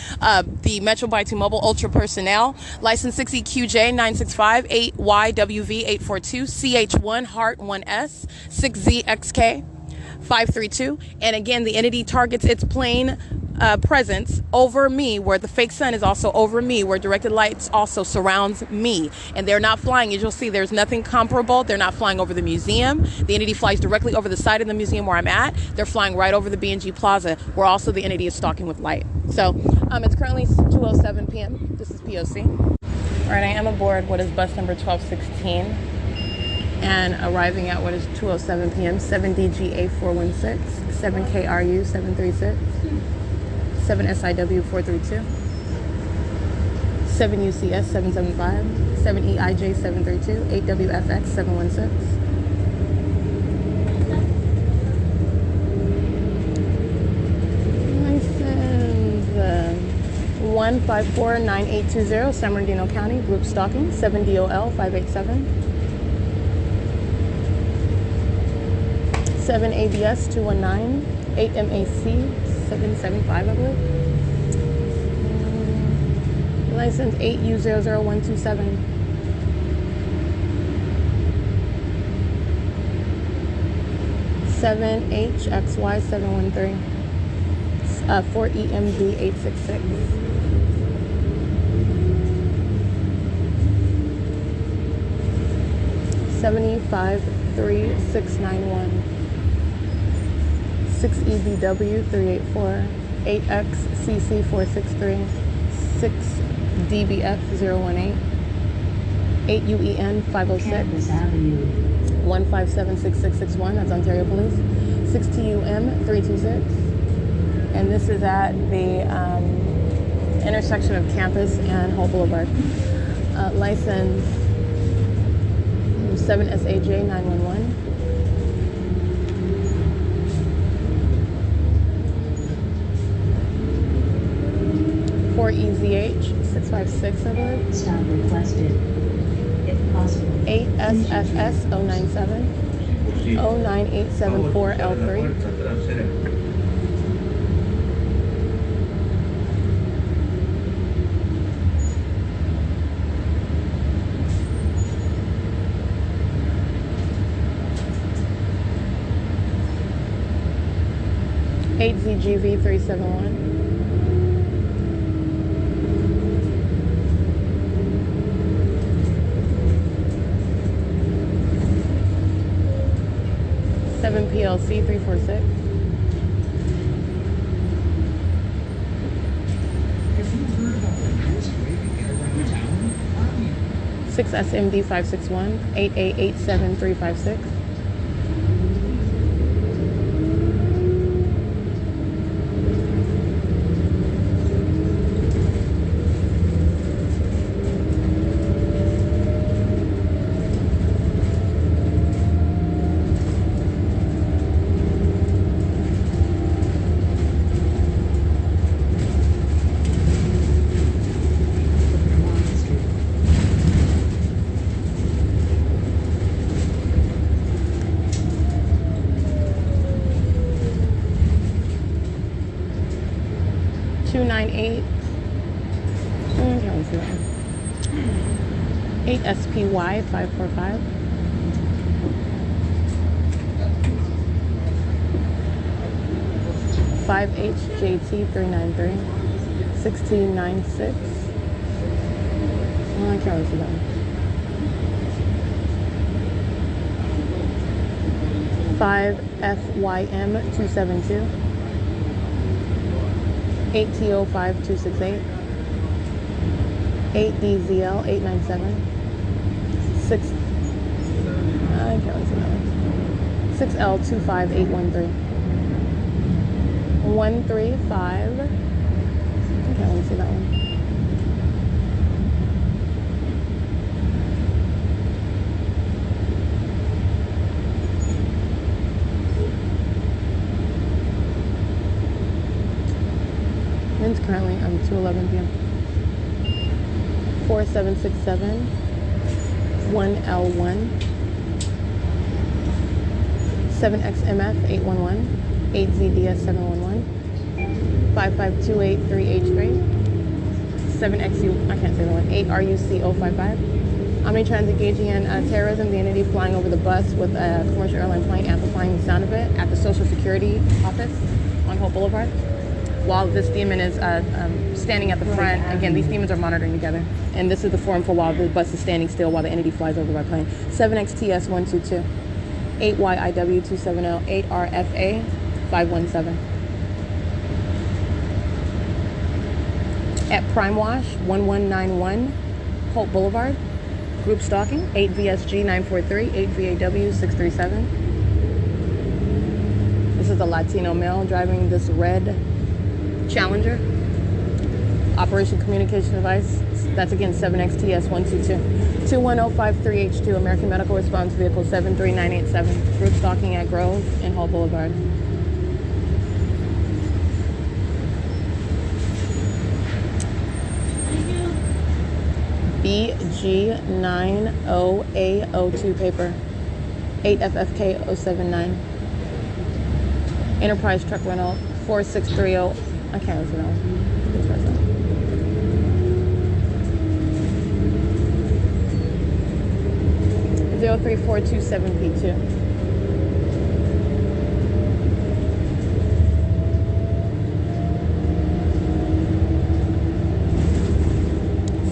the Metro by T-Mobile Ultra Personnel, license 6EQJ9658YWV842, CH1 Heart 1S 6ZXK 532. And again, the entity targets its plane presence over me, where the fake sun is also over me, where directed lights also surrounds me. And they're not flying, as you'll see, there's nothing comparable. They're not flying over the museum. The entity flies directly over the side of the museum where I'm at. They're flying right over the B&G Plaza, where also the entity is stalking with light. So it's currently 2:07 p.m. This is P.O.C. All right, I am aboard what is bus number 1216 and arriving at what is 2:07 p.m. 7DGA 416, 7KRU 736, 7SIW 432, 7UCS 775, 7EIJ 732, 8WFX 716. License 1549820, San Bernardino County, group stalking, 7DOL 587. 7ABS 219, 8MAC 775, I believe. License 8U00127. 7HXY 713. 4EMV 866. 753-691. 6EBW 384, 8XCC 463, 6DBF 018, 8UEN 506, 1576661, that's Ontario Police, 6TUM 326, and this is at the intersection of Campus and Hull Boulevard. License 7SAJ 911. 4EZH 656, I believe. Stop requested, if possible. 8SFS 097 09874 L3. ZGV 371. 7 P.O.C 346. Six SMD 561 8887356. Eight SPY 545. 5HJT 393. 1696. I can't really see that one. 5FYM 272. 8TO5268, 8DZL 897, 6, I can't really see that one, 6L25813, 135, I can't really see that one. It's currently 2:11 p.m. 4767 1L1 7XMF 811 8ZDS 711 55283H3 7XU, I can't say the one, 8RUC 055. Omnitrans engaging in terrorism, the entity flying over the bus with a commercial airline plane amplifying the sound of it at the Social Security office on Hope Boulevard. While this demon is standing at the front, again, these demons are monitoring together. And this is the form for while the bus is standing still while the entity flies over by plane. 7XTS122, 8YIW270, 8RFA 517. At Prime Wash 1191, Hope Boulevard. Group stalking, 8VSG943, 8VAW637. This is a Latino male driving this red Challenger. Operation Communication Device, that's again 7XTS122. 21053H2, American Medical Response Vehicle 73987. Group stalking at Grove and Hall Boulevard. BG90A02 paper, 8FFK079. Enterprise Truck Rental 4630. I can't listen to that one. 03427P2.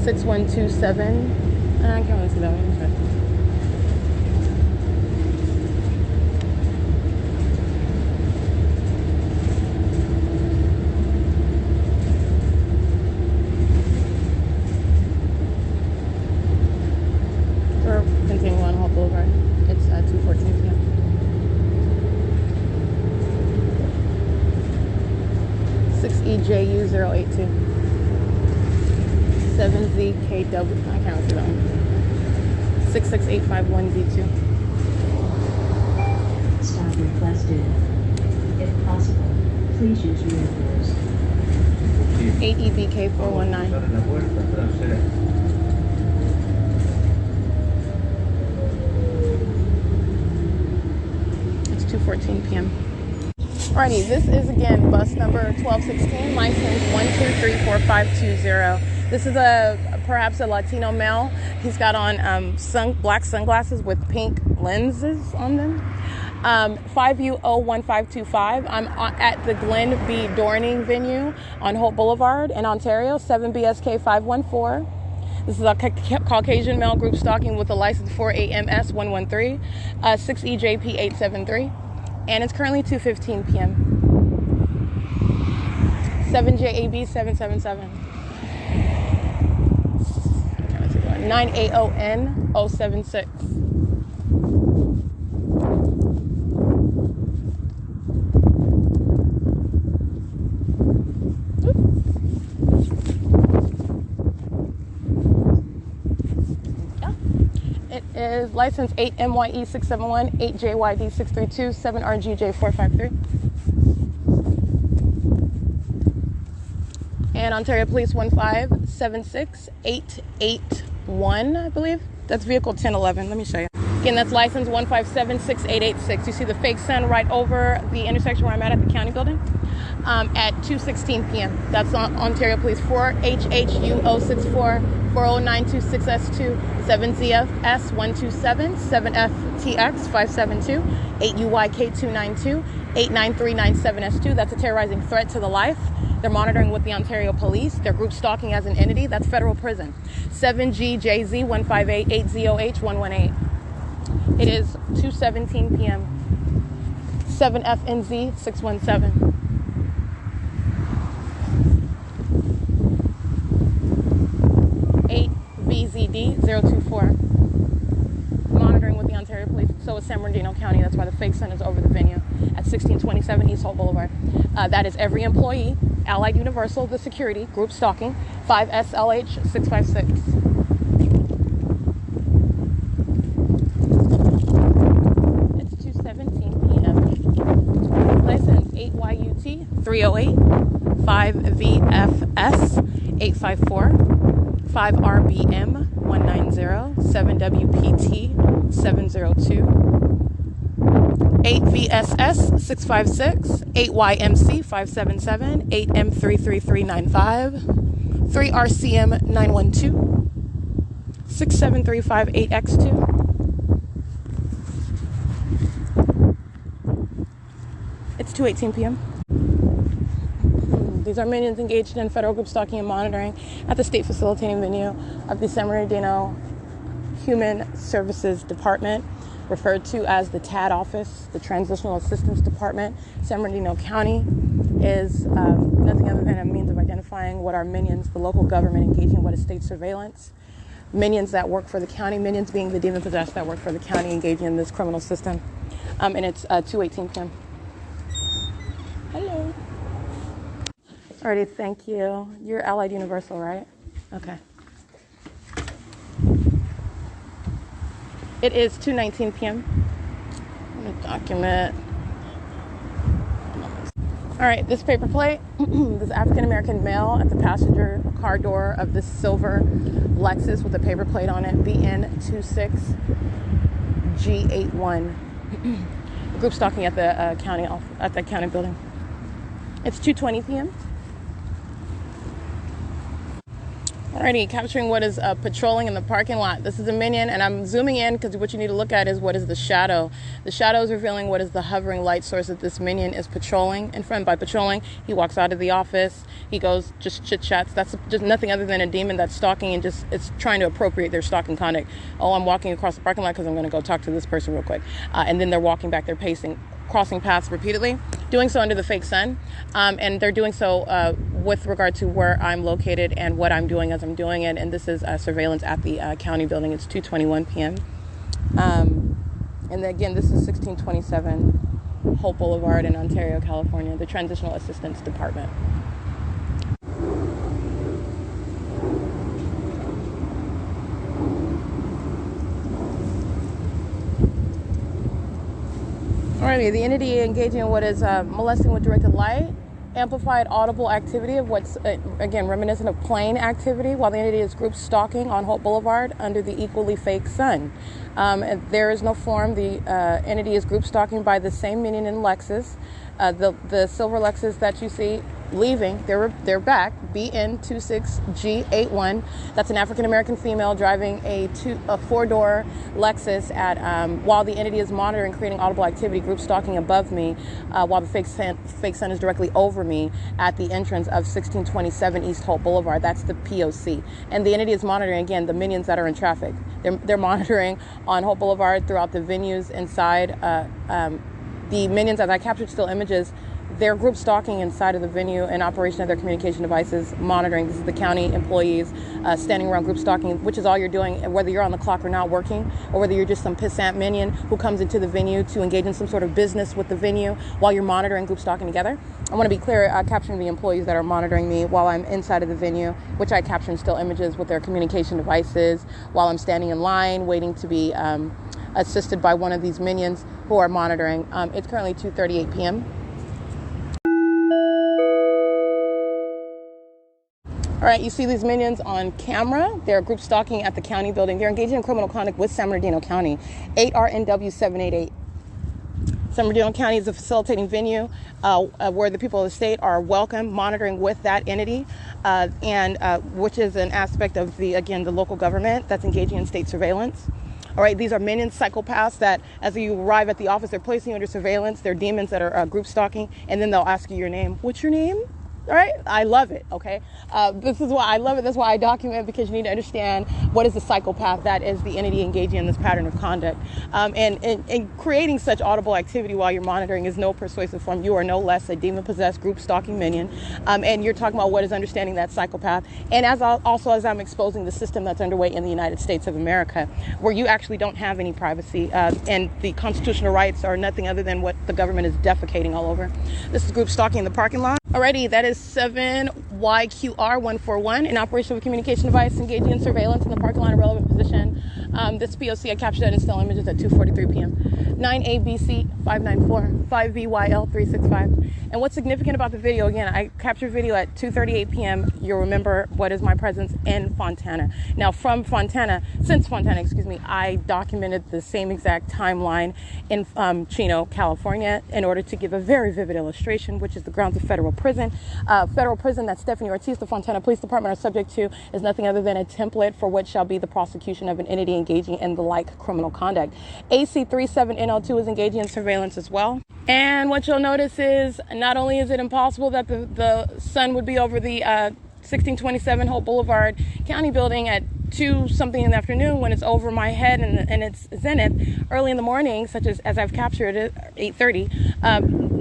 $6127. I can't really see that one. Okay. We're continuing on Hall Boulevard. It's 2:14 p.m. 6EJU082. 7ZKW, I can't see that one. 66851Z2. Stop requested. If possible, please use rear-doors. 8EBK419. It's 2:14 p.m. Alrighty, this is again bus number 1216, license 1234520. This is perhaps a Latino male. He's got on black sunglasses with pink lenses on them. 5U01525. I'm at the Glen B. Dorning venue on Hope Boulevard in Ontario, 7BSK514. This is a Caucasian male group stalking with a license 4AMS113, 6EJP873. And it's currently 2:15 p.m. 7JAB777. 9AON076. It is license 8MYE671, 8JYD632, 7RGJ453. And Ontario Police 1576881, I believe. That's vehicle 1011. Let me show you. Again, that's license 1576886. You see the fake sun right over the intersection where I'm at the county building at 2:16 p.m. That's on Ontario Police 4HHU064, 40926S2, 7ZFS127, 7FTX572, 8UYK292, 89397S2. That's a terrorizing threat to the life. They're monitoring with the Ontario Police. They're group stalking as an entity. That's federal prison. 7GJZ158, 8ZOH118. It is 2:17 p.m. 7FNZ617. 024. Monitoring with the Ontario Police. So is San Bernardino County. That's why the fake sun is over the venue at 1627 East Holt Boulevard. That is every employee. Allied Universal, the security, group stalking, 5SLH 656. It's 2:17 p.m. License 8YUT 308, 5VFS 854, 5RBM 190, 7WPT 702, 8VSS 656, 8YMC 577, 8M33395, 3RCM 912, 67358X2. It's 2:18 p.m. These are minions engaged in federal group stalking and monitoring at the state facilitating venue of the San Bernardino Human Services Department, referred to as the TAD office, the Transitional Assistance Department. San Bernardino County is nothing other than a means of identifying what are minions, the local government engaging in what is state surveillance, minions that work for the county, minions being the demon-possessed that work for the county engaging in this criminal system. And it's 2:18 p.m. Hello. Alrighty, thank you. You're Allied Universal, right? Okay. It is 2:19 p.m. I'm going to document. All right, this paper plate, this African-American male at the passenger car door of this silver Lexus with a paper plate on it, BN26G81. Group stalking at the county building. It's 2:20 p.m. Alrighty, capturing what is patrolling in the parking lot. This is a minion, and I'm zooming in because what you need to look at is what is the shadow. The shadow is revealing what is the hovering light source that this minion is patrolling. And by patrolling, he walks out of the office. He goes, just chit-chats. That's just nothing other than a demon that's stalking and just it's trying to appropriate their stalking conduct. Oh, I'm walking across the parking lot because I'm going to go talk to this person real quick. And then they're walking back, they're pacing, crossing paths repeatedly, doing so under the fake sun, and they're doing so with regard to where I'm located and what I'm doing as I'm doing it. And this is surveillance at the county building. It's 2:21 p.m. And again, this is 1627 Holt Boulevard in Ontario, California, the Transitional Assistance Department. Alrighty, the entity engaging in what is molesting with directed light, amplified audible activity of what's, again, reminiscent of plane activity, while the entity is group stalking on Holt Boulevard under the equally fake sun. And there is no form. The entity is group stalking by the same minion in Lexus. The silver Lexus that you see leaving, they're back, BN26G81. That's an African-American female driving a four-door Lexus at while the entity is monitoring, creating audible activity, group stalking above me, while the fake sun is directly over me at the entrance of 1627 East Holt Boulevard. That's the P.O.C. And the entity is monitoring, again, the minions that are in traffic. They're monitoring on Holt Boulevard throughout the venues inside. The minions, as I captured still images, they're group stalking inside of the venue and operation of their communication devices, monitoring. This is the county employees standing around group stalking, which is all you're doing, whether you're on the clock or not working, or whether you're just some pissant minion who comes into the venue to engage in some sort of business with the venue while you're monitoring group stalking together. I want to be clear, capturing the employees that are monitoring me while I'm inside of the venue, which I capture in still images with their communication devices, while I'm standing in line waiting to be assisted by one of these minions who are monitoring. It's currently 2:38 p.m. All right, you see these minions on camera. They're group stalking at the county building. They're engaging in criminal conduct with San Bernardino County. 8RNW788. San Bernardino County is a facilitating venue where the people of the state are welcome, monitoring with that entity, and which is an aspect of the local government that's engaging in state surveillance. All right, these are minions, psychopaths that as you arrive at the office, they're placing you under surveillance. They're demons that are group stalking, and then they'll ask you your name. What's your name? All right, I love it. Okay, this is why I love it. That's why I document, because you need to understand what is the psychopath that is the entity engaging in this pattern of conduct. And creating such audible activity while you're monitoring is no persuasive form. You are no less a demon-possessed group stalking minion. And you're talking about what is understanding that psychopath. And as I'm exposing the system that's underway in the United States of America, where you actually don't have any privacy, and the constitutional rights are nothing other than what the government is defecating all over. This is group stalking in the parking lot. Alrighty, that is 7YQR141, an operational communication device engaging in surveillance in the parking lot in a relevant position. This P.O.C. I captured that in still images at 2:43 p.m. 9ABC 594 5VYL 365. And what's significant about the video, again, I captured video at 2:38 p.m. You'll remember what is my presence in Fontana. Now, since Fontana, I documented the same exact timeline in Chino, California, in order to give a very vivid illustration, which is the grounds of federal prison. Federal prison that Stephanie Ortiz, the Fontana Police Department, are subject to is nothing other than a template for what shall be the prosecution of an entity engaging in the like criminal conduct. AC 37NL2 is engaging in surveillance as well. And what you'll notice is not only is it impossible that the sun would be over the 1627 Hope Boulevard County building at 2 something in the afternoon when it's over my head and it's zenith early in the morning, such as I've captured it 8:30.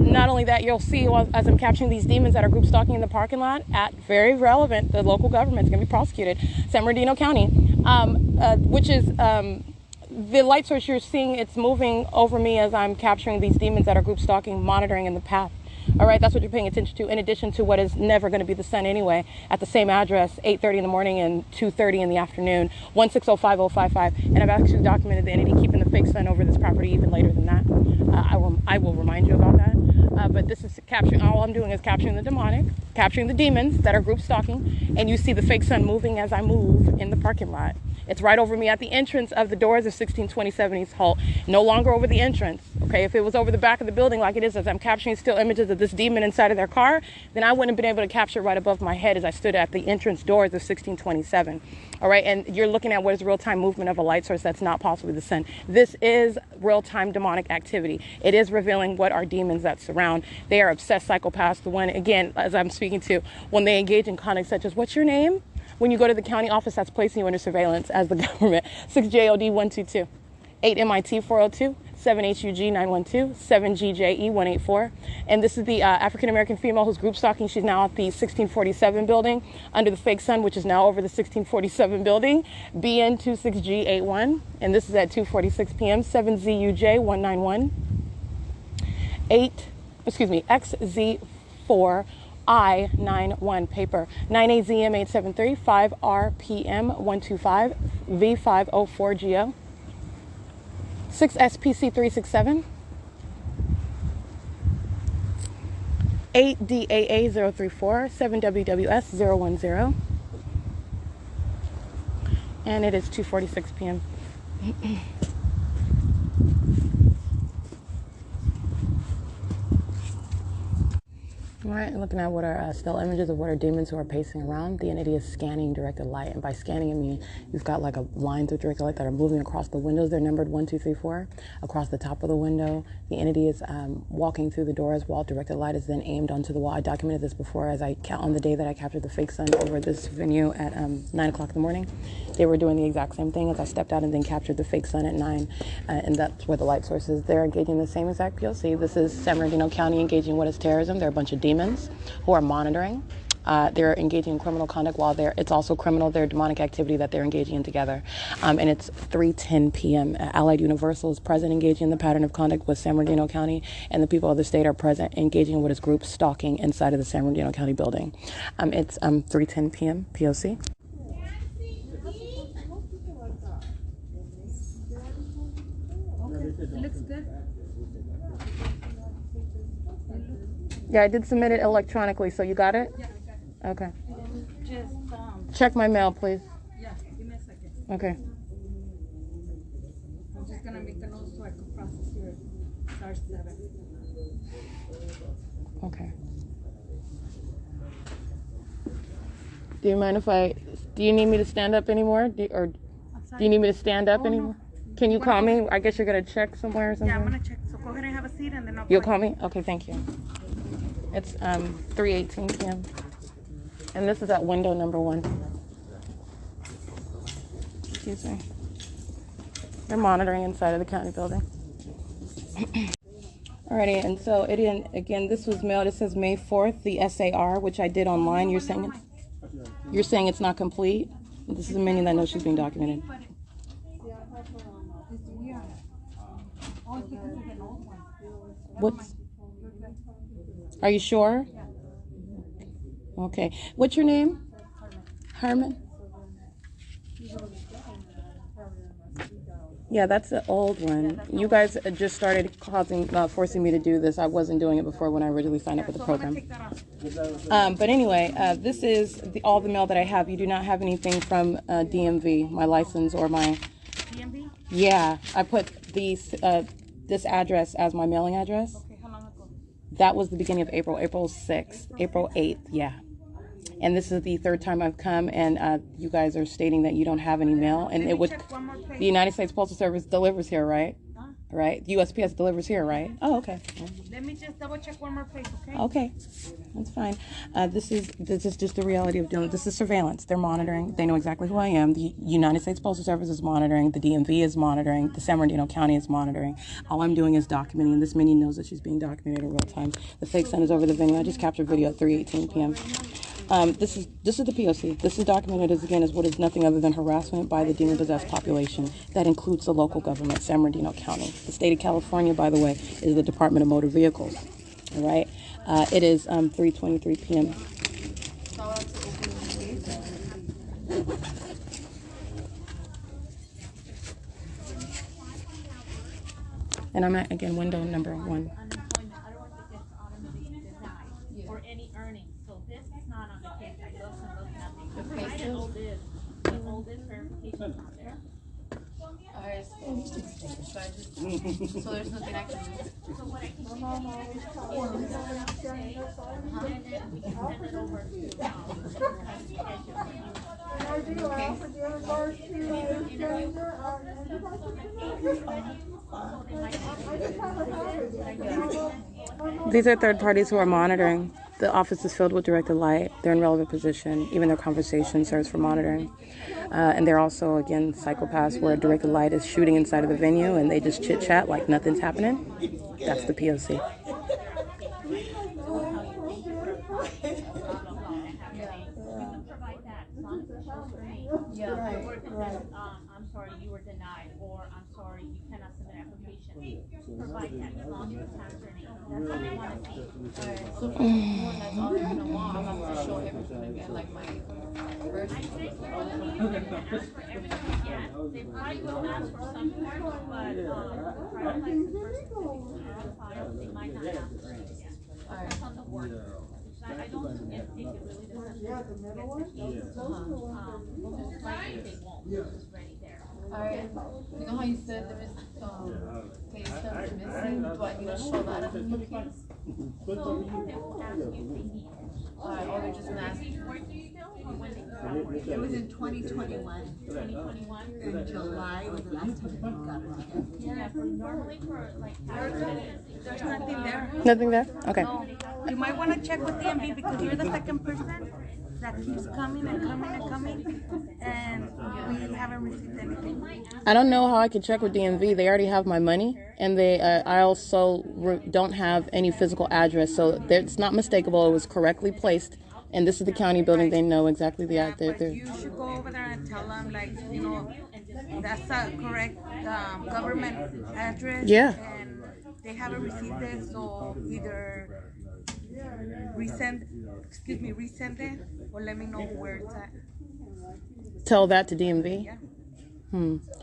Not only that, you'll see as I'm capturing these demons that are group stalking in the parking lot at very relevant, the local government is going to be prosecuted, San Bernardino County, which is the light source you're seeing. It's moving over me as I'm capturing these demons that are group stalking, monitoring in the path. All right, that's what you're paying attention to, in addition to what is never going to be the sun anyway, at the same address, 8:30 in the morning and 2:30 in the afternoon, 1605055. And I've actually documented the entity keeping the fake sun over this property even later than that. I will remind you about that. But this is capturing, all I'm doing is capturing the demonic, capturing the demons that are group stalking, and you see the fake sun moving as I move in the parking lot. It's right over me at the entrance of the doors of 1627 East Holt. No longer over the entrance. Okay, if it was over the back of the building like it is as I'm capturing still images of this demon inside of their car, then I wouldn't have been able to capture it right above my head as I stood at the entrance doors of 1627. All right, and you're looking at what is real-time movement of a light source that's not possibly the sun. This is real-time demonic activity. It is revealing what are demons that surround. They are obsessed psychopaths. The one, again, as I'm speaking to, when they engage in conduct such as, what's your name? When you go to the county office that's placing you under surveillance as the government, 6JOD 122, 8MIT 402, 7HUG 912, 7GJE 184. And this is the African-American female who's group stalking. She's now at the 1647 building under the fake sun, which is now over the 1647 building, BN26G81. And this is at 2:46 p.m., 7ZUJ 191, XZ4. I91 paper 9AZM873 5RPM125 V504GO 6SPC367 8DAA034 7WWS010, and it is 2:46 p.m. All right, looking at what are still images of what are demons who are pacing around. The entity is scanning directed light, and by scanning I mean you've got like lines of directed light that are moving across the windows. They're numbered 1, 2, 3, 4 across the top of the window. The entity is walking through the doors while directed light is then aimed onto the wall. I documented this before as on the day that I captured the fake sun over this venue at 9 o'clock in the morning. They were doing the exact same thing as I stepped out and then captured the fake sun at 9, and that's where the light source is. They're engaging the same exact P.O.C. This is San Bernardino County engaging what is terrorism. They're a bunch of demons who are monitoring. They're engaging in criminal conduct while it's also criminal, their demonic activity that they're engaging in together. And it's 3:10 p.m. Allied Universal is present engaging in the pattern of conduct with San Bernardino County, and the people of the state are present engaging in what is group stalking inside of the San Bernardino County building. It's 3:10 p.m. P.O.C. Looks good. Yeah, I did submit it electronically, so you got it? Yeah, I got it. Okay. Just, Check my mail, please. yeah, give me a second. Okay. I'm just gonna make a note so I can process your SAR-7. Okay. Do you mind if do you need me to stand up anymore? Do you need me to stand up anymore? No. Can you call me? I guess you're gonna check somewhere or something? Yeah, I'm gonna check. So go ahead and have a seat and then I'll You'll call me? Okay, thank you. It's 3:18 p.m. And this is at window number 1. Excuse me. They're monitoring inside of the county building. Alrighty, and so again, this was mailed. It says May 4th, the SAR, which I did online. You're saying it's not complete. This is a minion that knows she's being documented. What's? Are you sure? Okay. What's your name? Herman? Yeah, that's the old one. You guys just started forcing me to do this. I wasn't doing it before when I originally signed up with the program. But anyway, this is all the mail that I have. You do not have anything from DMV, my license or my... DMV? Yeah, I put this address as my mailing address. Okay, how long ago? That was the beginning of April 6th, April 8th, yeah. And this is the 3rd time I've come, and you guys are stating that you don't have any mail. And it would, the United States Postal Service delivers here, right? Huh? Right? USPS delivers here, right? Oh, okay. Let me just double check one more place, okay? Okay, that's fine. This is just the reality of doing. This is surveillance. They're monitoring. They know exactly who I am. The United States Postal Service is monitoring. The DMV is monitoring. The San Bernardino County is monitoring. All I'm doing is documenting, and this minion knows that she's being documented in real time. The fake son is over the venue. I just captured video at 3:18 p.m. This is the P.O.C. This is documented as what is nothing other than harassment by the demon-possessed population. That includes the local government, San Bernardino County. The state of California, by the way, is the Department of Motor Vehicles. All right. It is 3:23 p.m. And I'm at, again, window number 1. Unemployment, otherwise it gets automatically denied or any earnings. So this is not on the case. I looked and looked, nothing. I didn't know this. The oldest verification out there. So there's nothing I can do. So what I can do is today, and then we can send it over to These are third parties who are monitoring. The office is filled with directed light. They're in relevant position. Even their conversation serves for monitoring. And they're also, again, psychopaths where directed light is shooting inside of the venue and they just chit-chat like nothing's happening. That's the P.O.C. I'm sorry, you were denied, or I'm sorry, you cannot submit an application. Provide that as long as it's has your name. That's what they want to see. So for anyone that's all they're gonna want, I have to show everything again, like my birth. I think you can ask for everything again. They probably will ask for some forms, but driver's license, birth certificate are on file. They might not ask for it again. That's on the work. I don't think it really doesn't get the case. Most likely they won't. It's ready there. Alright, you know how you said there is pay stubs missing? Do I need to show that in the new case? So they will ask you if they need it. Alright, or they're just gonna ask you. Working still, or when they start working? It was in 2021. 2021. In July was the last time we got it. Yeah, for normally for like There's nothing there. Nothing there? Okay. You might want to check with DMV because you're the second person that keeps coming and coming and coming, and we haven't received anything. I don't know how I can check with DMV. They already have my money, and I also don't have any physical address, so it's not mistakable. It was correctly placed, and this is the county building. They know exactly the But you should go over there and tell them, like, you know, that's the correct government address. Yeah. And they haven't received it, so either resend it, or let me know where it's at. Tell that to DMV. Yeah.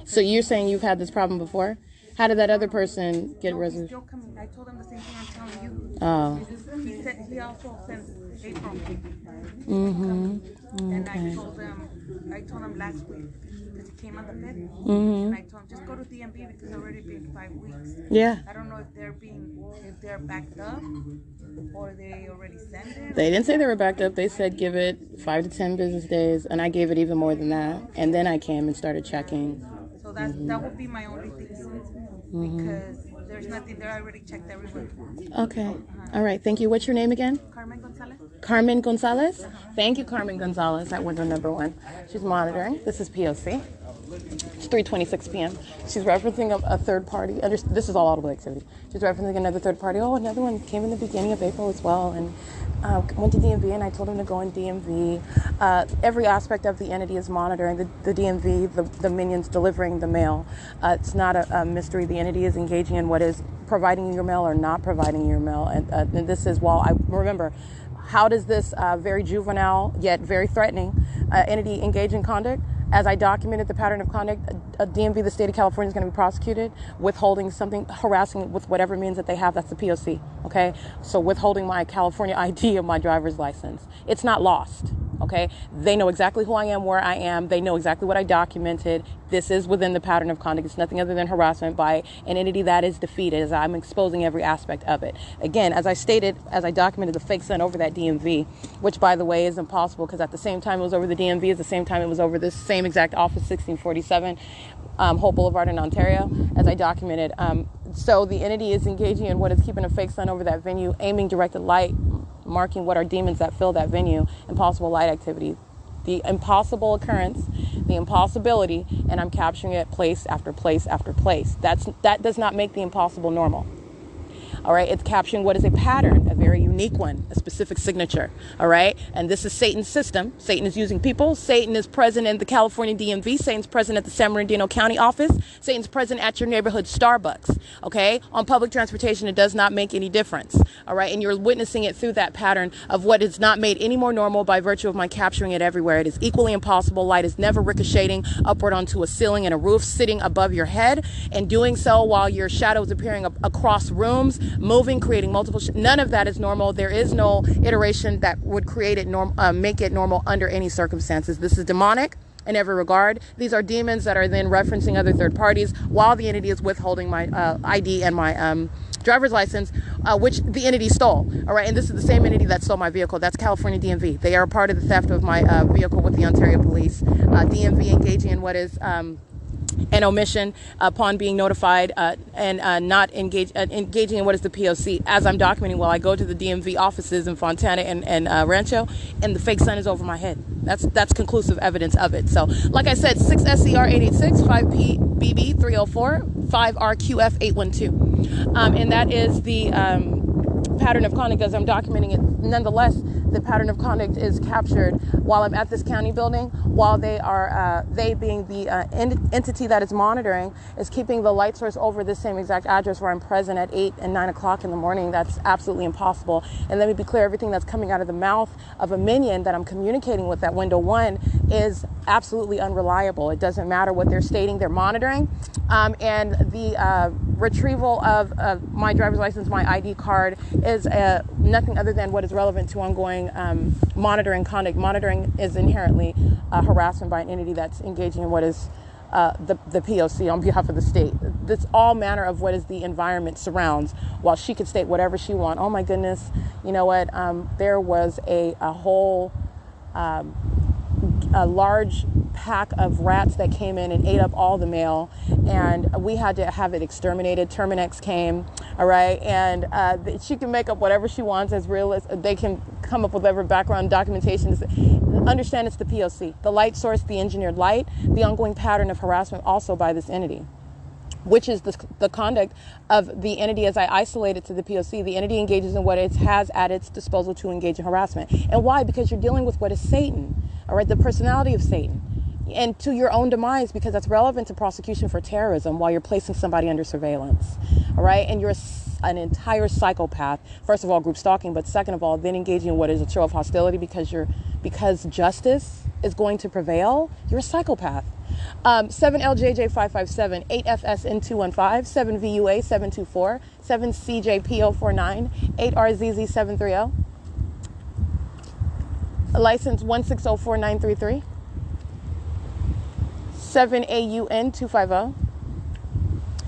So you're saying you've had this problem before? How did that other person get resolution? Still coming. I told him the same thing I'm telling you. Oh. He said he also sent April. Mm-hmm. And I told him last week because he came on the 5th. Mm-hmm. And I told him just go to DMV because it's already been 5 weeks. Yeah. I don't know if they're backed up or they already sent it. They didn't say they were backed up. They said give it 5 to 10 business days, and I gave it even more than that. And then I came and started checking. So that would be my only thing because there's nothing there. I already checked everywhere. Okay. All right. Thank you. What's your name again? Carmen Gonzalez? Carmen Gonzalez? Thank you, Carmen Gonzalez, at window number 1. She's monitoring. This is P.O.C. It's 3:26 p.m. She's referencing a third party. This is all audible activity. She's referencing another third party. Oh, another one came in the beginning of April as well, and went to DMV, and I told him to go in DMV. Every aspect of the entity is monitoring the DMV, the minions delivering the mail. It's not a mystery. The entity is engaging in what is providing you your mail or not providing your mail, and this is, while I remember, how does this very juvenile yet very threatening entity engage in conduct? As I documented the pattern of conduct, DMV, the state of California, is going to be prosecuted, withholding something, harassing with whatever means that they have. That's the P.O.C. Okay, so withholding my California ID of my driver's license. It's not lost. Okay, they know exactly who I am, where I am. They know exactly what I documented. This is within the pattern of conduct. It's nothing other than harassment by an entity that is defeated, as I'm exposing every aspect of it. Again, as I stated, as I documented the fake sun over that DMV, which, by the way, is impossible, because at the same time it was over the DMV, at the same time it was over this same exact office, 1647 Hope Boulevard in Ontario, as I documented. So the entity is engaging in what is keeping a fake sun over that venue, aiming directed light, marking what are demons that fill that venue, impossible light activity, the impossible occurrence, the impossibility, and I'm capturing it place after place after place. That does not make the impossible normal. All right, it's capturing what is a pattern, a very unique one, a specific signature. All right, and this is Satan's system. Satan is using people. Satan is present in the California DMV. Satan's present at the San Bernardino County office. Satan's present at your neighborhood Starbucks. Okay, on public transportation, it does not make any difference. All right, and you're witnessing it through that pattern of what is not made any more normal by virtue of my capturing it everywhere. It is equally impossible. Light is never ricocheting upward onto a ceiling and a roof, sitting above your head, and doing so while your shadow is appearing across rooms, moving, creating multiple. None of that is normal. There is no iteration that would create it make it normal under any circumstances. This is demonic in every regard. These are demons that are then referencing other third parties while the entity is withholding my ID and my driver's license, which the entity stole. All right, and this is the same entity that stole my vehicle. That's California DMV. They are a part of the theft of my vehicle with the Ontario Police. DMV engaging in what is an omission upon being notified, and not engaging in what is the P.O.C. As I'm documenting, while I go to the DMV offices in Fontana and Rancho, and the fake sun is over my head. That's conclusive evidence of it. So, like I said, 6 SCR 886, 5 PBB 304, 5 RQF 812, and that is the pattern of conduct as I'm documenting it. Nonetheless, the pattern of conduct is captured while I'm at this county building, while they being the entity that is monitoring, is keeping the light source over this same exact address where I'm present at 8 and 9 o'clock in the morning. That's absolutely impossible. And let me be clear, everything that's coming out of the mouth of a minion that I'm communicating with at window 1 is absolutely unreliable. It doesn't matter what they're stating, they're monitoring. And the retrieval of my driver's license, my ID card, is nothing other than what is relevant to ongoing monitoring conduct. Monitoring is inherently harassment by an entity that's engaging in what is the P.O.C. on behalf of the state. This all manner of what is the environment surrounds, while she could state whatever she wants. Oh my goodness, you know what? There was a whole a large pack of rats that came in and ate up all the mail, and we had to have it exterminated. Terminex came, all right, and she can make up whatever she wants as realist. They can come up with whatever background documentation. Understand it's the P.O.C., the light source, the engineered light, the ongoing pattern of harassment also by this entity, which is the conduct of the entity as I isolate it to the P.O.C. The entity engages in what it has at its disposal to engage in harassment. And why? Because you're dealing with what is Satan, all right, the personality of Satan, and to your own demise, because that's relevant to prosecution for terrorism while you're placing somebody under surveillance, all right? And you're an entire psychopath, first of all, group stalking, but second of all, then engaging in what is a show of hostility because justice is going to prevail. You're a psychopath. 7LJJ557, 8FSN215, 7VUA724, 7CJPO49, 8RZZ730, license 1604933, 7AUN250,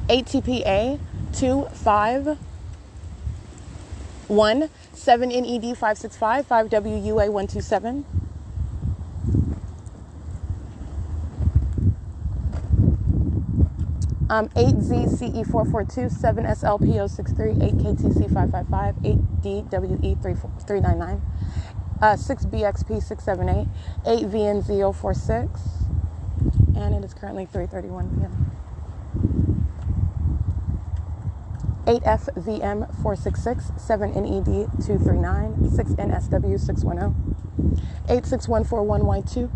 8TPA 251, 7NED565, 5WUA127. 8ZCE442, 7SLPO63, 8KTC555, 8DWE399, 6BXP678, 8VNZ046, and it is currently 3:31 p.m. 8FVM466, 7NED239, 6NSW610, 86141Y2,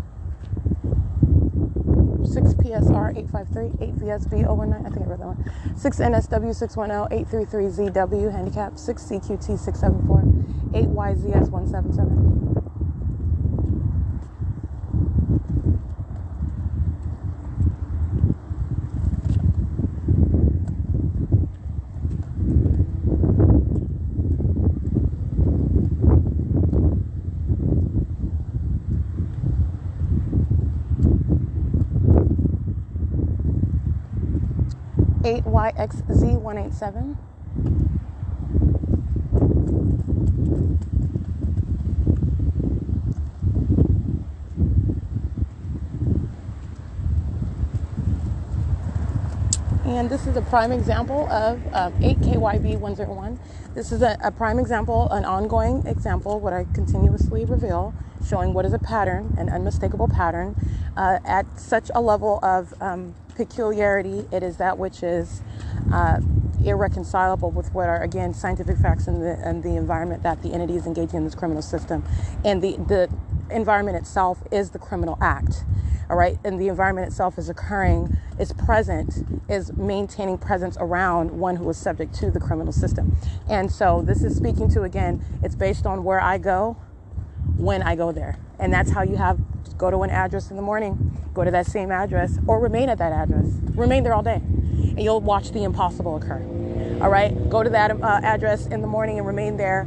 6PSR853, 8VSB019, I think I read that one, 6NSW610, 833ZW handicap, 6CQT674, 8YZS177. 8YXZ187. And this is a prime example of 8KYB101. This is a prime example, an ongoing example, what I continuously reveal, showing what is a pattern, an unmistakable pattern, at such a level of peculiarity. It is that which is irreconcilable with what are, again, scientific facts and the environment that the entity is engaging in this criminal system. And the environment itself is the criminal act. All right, and the environment itself is occurring, is present, is maintaining presence around one who is subject to the criminal system. And so this is speaking to, again, it's based on where I go, when I go there. And that's how you have, go to an address in the morning, go to that same address, or remain at that address. Remain there all day, and you'll watch the impossible occur. All right, go to that address in the morning and remain there.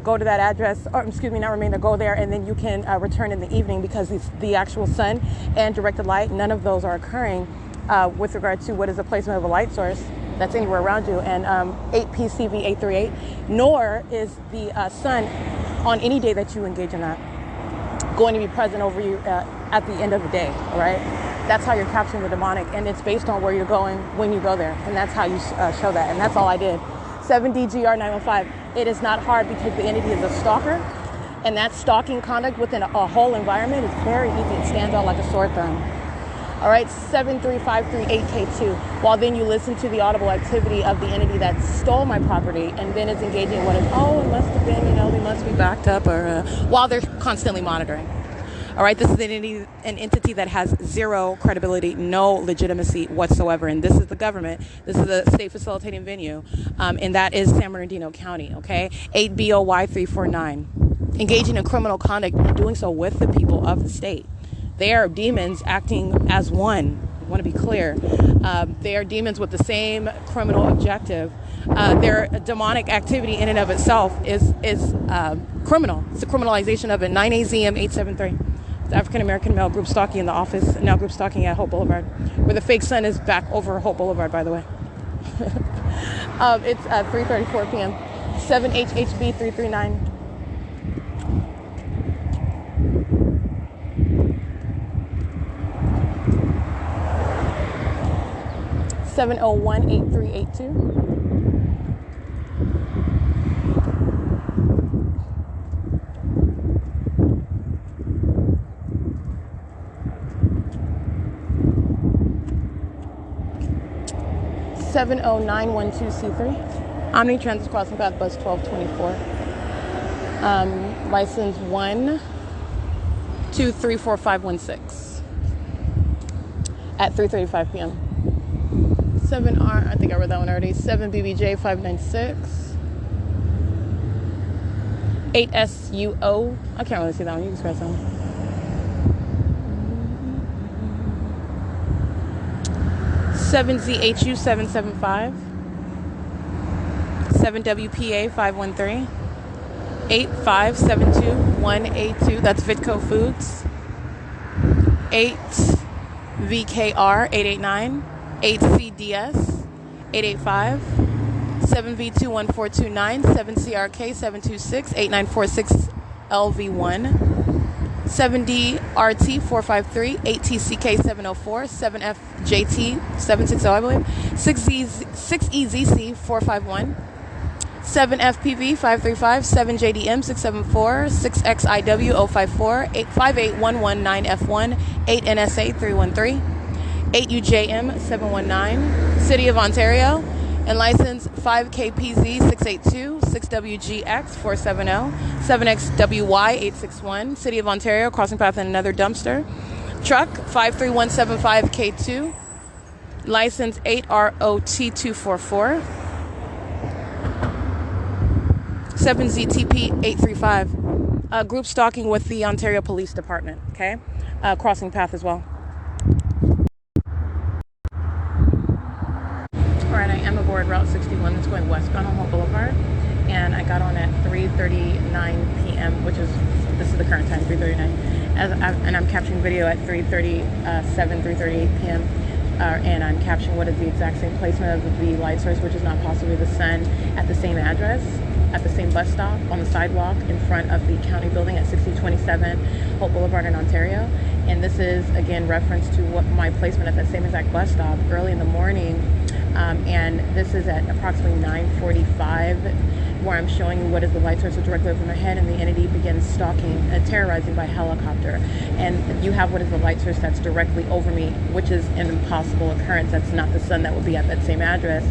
Go to that address, or excuse me, not remain there, go there, and then you can return in the evening, because the actual sun and directed light, none of those are occurring with regard to what is the placement of a light source that's anywhere around you. And 8PCV838, nor is the sun on any day that you engage in that going to be present over you at the end of the day. All right, that's how you're capturing the demonic, and it's based on where you're going when you go there, and that's how you show that. And that's all I did. 7DGR915. It is not hard, because the entity is a stalker, and that stalking conduct within a whole environment is very easy. It stands out like a sore thumb. All right, 73538K2. While then you listen to the audible activity of the entity that stole my property and then is engaging in what is, oh, it must have been, they must be backed up, or while they're constantly monitoring. All right, this is an entity that has zero credibility, no legitimacy whatsoever. And this is the government. This is a state facilitating venue, and that is San Bernardino County, okay? 8BOY349. Engaging in criminal conduct and doing so with the people of the state. They are demons acting as one. I want to be clear. They are demons with the same criminal objective. Their demonic activity in and of itself is criminal. It's a criminalization of it. 9AZM873. The African-American male group stalking in the office, now group stalking at Hope Boulevard, where the fake sun is back over Hope Boulevard, by the way. It's 3:34 p.m. 7HHB339. (7018382). 70912C3. Omni Transit Crossing Path Bus 1224. License 1234516 at 3:35 p.m. 7R, I think I read that one already. 7BBJ596. 8SUO. I can't really see that one. You can scratch that one. 7ZHU775. 7WPA513. 8572182. That's Vitco Foods. 8VKR889. 8CDS 885. 7V21429. 7CRK726. 8946 LV1. 7DRT 453, 8TCK 704, 7FJT 760, I believe, 6EZC 451, 7FPV 535, 7JDM 674, 6XIW 054, 58119F1, 8NSA 313, 8UJM 719, City of Ontario, and license 5KPZ 682, 6WGX 470, 7XWY 861, City of Ontario, crossing path and another dumpster. Truck 53175K2, license 8ROT244, 7ZTP 835. Group stalking with the Ontario Police Department, okay? Crossing path as well. Alright, I am aboard Route 61 that's going westbound on Holt Boulevard, and I got on at 3:39 p.m., this is the current time, 3:39, and I'm capturing video at 3:38 p.m., and I'm capturing what is the exact same placement of the light source, which is not possibly the sun, at the same address, at the same bus stop, on the sidewalk in front of the county building at 6027 Holt Boulevard in Ontario. And this is, again, reference to what my placement at that same exact bus stop early in the morning. And this is at approximately 9:45, where I'm showing you what is the light source directly over my head, and the entity begins stalking, terrorizing by helicopter. And you have what is the light source that's directly over me, which is an impossible occurrence. That's not the sun that would be at that same address,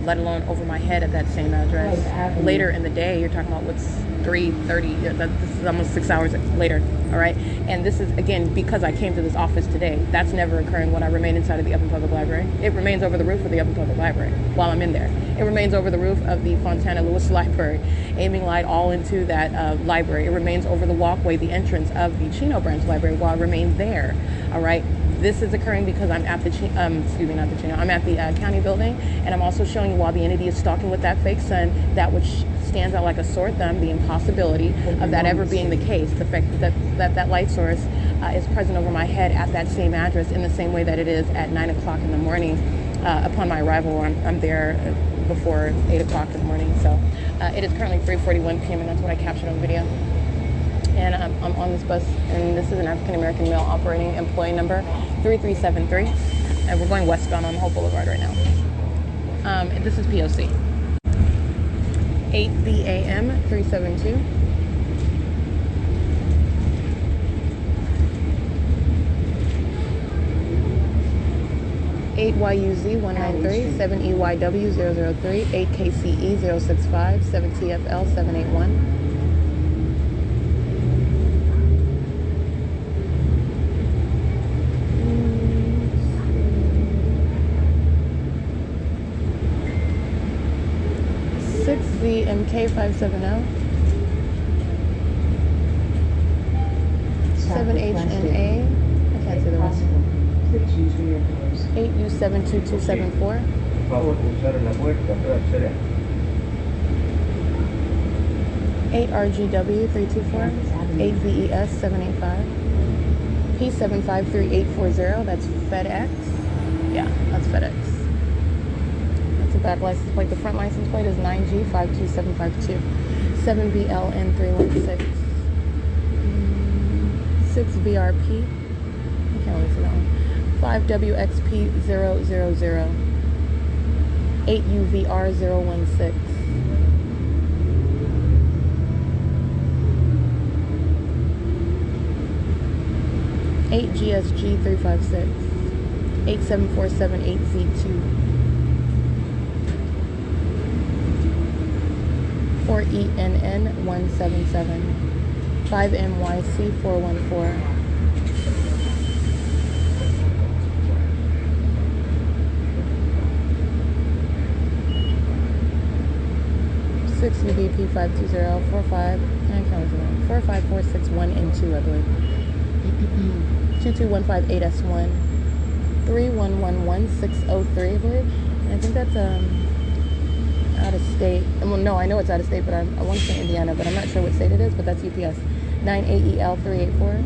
let alone over my head at that same address. Later in the day, you're talking about what's 3:30. This is almost 6 hours later. All right, and this is, again, because I came to this office today. That's never occurring when I remain inside of the Upland Public Library. It remains over the roof of the Upland Public Library while I'm in there. It remains over the roof of the Fontana Lewis Library, aiming light all into that library. It remains over the walkway, the entrance of the Chino Branch Library, while I remain there. All right. This is occurring because I'm at the I'm at the county building, and I'm also showing you while the entity is stalking with that fake sun, that which stands out like a sore thumb, the impossibility of that ever being the case. The fact that light source is present over my head at that same address in the same way that it is at 9 o'clock in the morning upon my arrival. I'm there before 8 o'clock in the morning. So it is currently 3:41 p.m. and that's what I captured on video. And I'm on this bus, and this is an African-American male operating employee number 3373, and we're going westbound on Holt Boulevard right now. This is P.O.C. 8BAM 372. (8YUZ 193, 7EYW 003, 8KCE 065, 7TFL 781. 6VMK570, 7HNA, I can't see the rest, 8U72274, 8RGW324, 8VES 785, P753840, that's FedEx, yeah, that's FedEx. Back license plate. The front license plate is 9G52752, 7BLN316, 6VRP. I can't really see that one. 5WXP000, 8UVR016, 8GSG356, 87478Z2. 4ENN177, 5MYC414, 6UBP520, 45461 and 2, I believe. 22158S1, 3111603, I believe. And I think that's out of state. Well, no, I know it's out of state, but I want to say Indiana, but I'm not sure what state it is, but that's UPS. 9AEL384,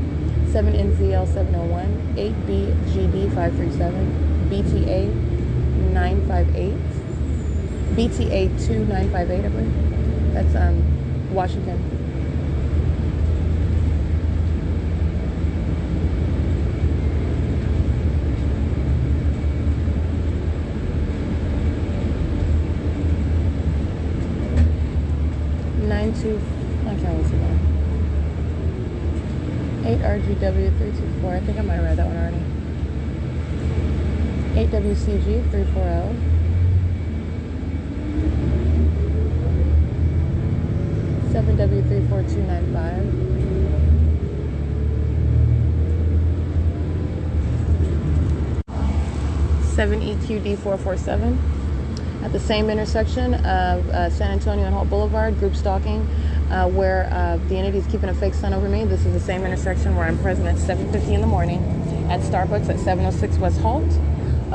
7NZL701, 8BGB537, BTA958, BTA2958, I believe. That's Washington. 324, I can't really see that. 8RGW324, I think I might have read that one already. 8WCG340. 7W34295. 7EQD447. At the same intersection of San Antonio and Holt Boulevard, group stalking, where the entity is keeping a fake sun over me. This is the same intersection where I'm present at 7:50 in the morning at Starbucks at 706 West Holt,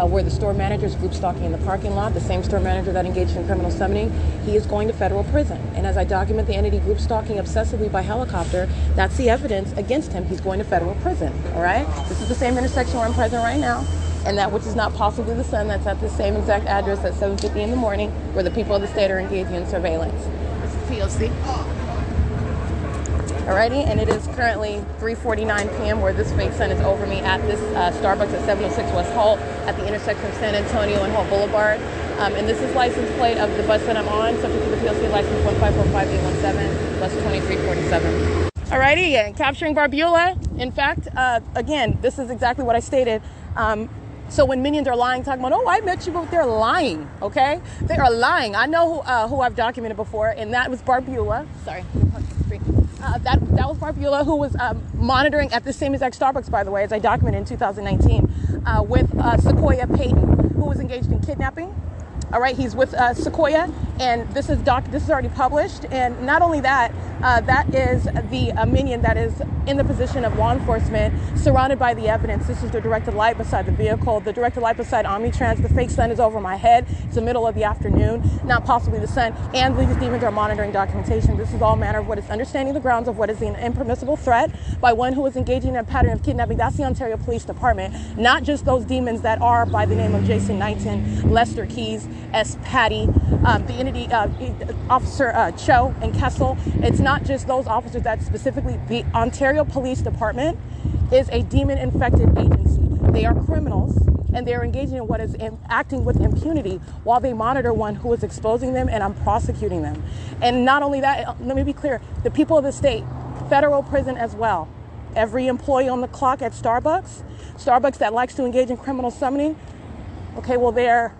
where the store manager is group stalking in the parking lot. The same store manager that engaged in criminal summoning, he is going to federal prison. And as I document the entity group stalking obsessively by helicopter, that's the evidence against him. He's going to federal prison. All right. This is the same intersection where I'm present right now. And that which is not possibly the sun, that's at the same exact address at 7:50 in the morning, where the people of the state are engaging in surveillance. This is P.O.C. Alrighty, and it is currently 3:49 p.m. where this fake sun is over me at this Starbucks at 706 West Holt at the intersection of San Antonio and Holt Boulevard. And this is license plate of the bus that I'm on, subject to the P.O.C. license 1545817, bus 2347. Alrighty, and capturing Barbula. In fact, again, this is exactly what I stated. So when minions are lying, talking about, oh, I met you, but they're lying, okay? They are lying. I know who I've documented before, and that was Barbula. Sorry, that was Barbula, who was monitoring at the same exact Starbucks, by the way, as I documented in 2019, with Sequoia Payton, who was engaged in kidnapping. All right, he's with Sequoia, and this is already published. And not only that, that is the minion that is in the position of law enforcement, surrounded by the evidence. This is the directed light beside the vehicle, the directed light beside Omnitrans. The fake sun is over my head. It's the middle of the afternoon, not possibly the sun. And these demons are monitoring documentation. This is all manner of what is understanding the grounds of what is an impermissible threat by one who is engaging in a pattern of kidnapping. That's the Ontario Police Department, not just those demons that are by the name of Jason Knighton, Lester Keys, S. Patty, the entity Officer Cho and Kessel. It's not just those officers. That specifically the Ontario Police Department is a demon-infected agency. They are criminals, and they are engaging in what is acting with impunity while they monitor one who is exposing them, and I'm prosecuting them. And not only that, let me be clear, the people of the state, federal prison as well. Every employee on the clock at Starbucks that likes to engage in criminal summoning, okay, well, they're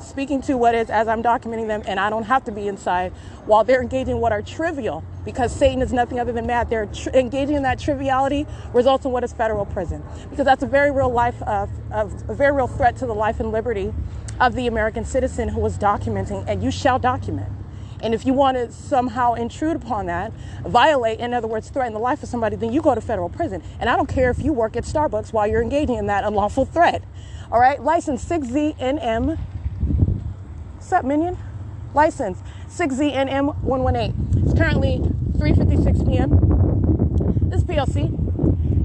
speaking to what is, as I'm documenting them, and I don't have to be inside, while they're engaging in what are trivial, because Satan is nothing other than mad. They're engaging in that triviality, results in what is federal prison, because that's a very real a very real threat to the life and liberty of the American citizen who was documenting, and you shall document. And if you want to somehow intrude upon that, violate, in other words, threaten the life of somebody, then you go to federal prison. And I don't care if you work at Starbucks while you're engaging in that unlawful threat. All right, license 6ZNM. What's up, minion? License 6ZNM118. It's currently 3:56 p.m. This is P.O.C.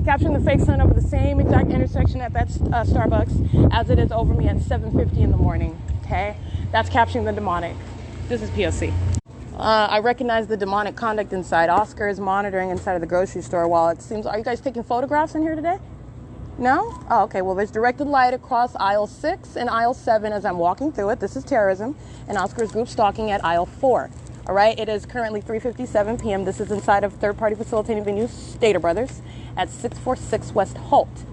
capturing the fake sun over the same exact intersection at that Starbucks as it is over me at 7:50 in the morning. Okay, that's capturing the demonic. This is P.O.C. I recognize the demonic conduct inside. Oscar is monitoring inside of the grocery store while it seems. Are you guys taking photographs in here today? No? Oh, okay. Well, there's directed light across aisle 6 and aisle 7 as I'm walking through it. This is terrorism, and Oscar's group stalking at aisle 4. All right. It is currently 3:57 p.m. This is inside of third-party facilitating venue Stater Brothers at 646 West Holt,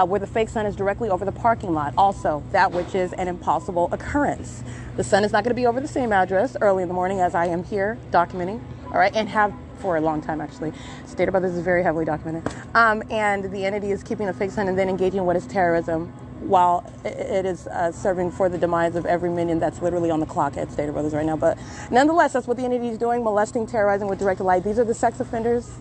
where the fake sun is directly over the parking lot. Also, that which is an impossible occurrence. The sun is not going to be over the same address early in the morning as I am here documenting. All right, and have for a long time, actually. Stater Brothers is very heavily documented. And the entity is keeping the fake sun and then engaging in what is terrorism while it is serving for the demise of every minion that's literally on the clock at Stater Brothers right now. But nonetheless, that's what the entity is doing, molesting, terrorizing with directed light. These are the sex offenders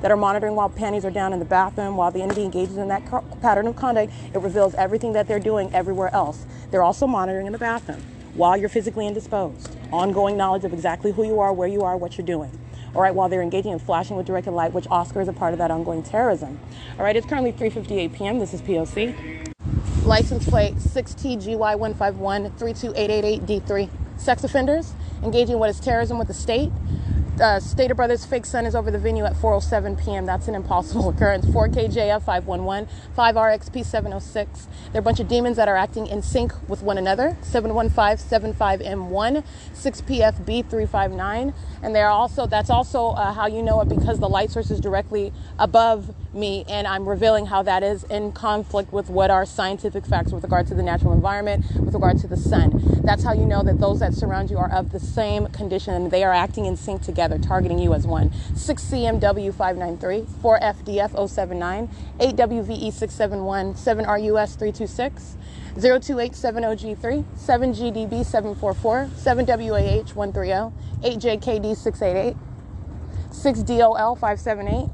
that are monitoring while panties are down in the bathroom, while the entity engages in that pattern of conduct. It reveals everything that they're doing everywhere else. They're also monitoring in the bathroom while you're physically indisposed. Ongoing knowledge of exactly who you are, where you are, what you're doing. All right, while they're engaging in flashing with directed light, which Oscar is a part of that ongoing terrorism. All right, it's currently 3:58 p.m. This is P.O.C. License plate 6TGY151-32888D3. Sex offenders engaging in what is terrorism with the state. Stater Brothers' fake son is over the venue at 4:07 p.m. That's an impossible occurrence. 4KJF 511, 5RXP 706. They're a bunch of demons that are acting in sync with one another. 71575M1, 6PFB 359. And that's also how you know it, because the light source is directly above me, and I'm revealing how that is in conflict with what are scientific facts with regard to the natural environment, with regard to the sun. That's how you know that those that surround you are of the same condition and they are acting in sync together, targeting you as one. 6CMW 593, 4FDF 079, 8WVE 671, 7RUS 326, 02870G3, 7GDB 744, 7WAH 130, 8JKD 688, 6DOL 578,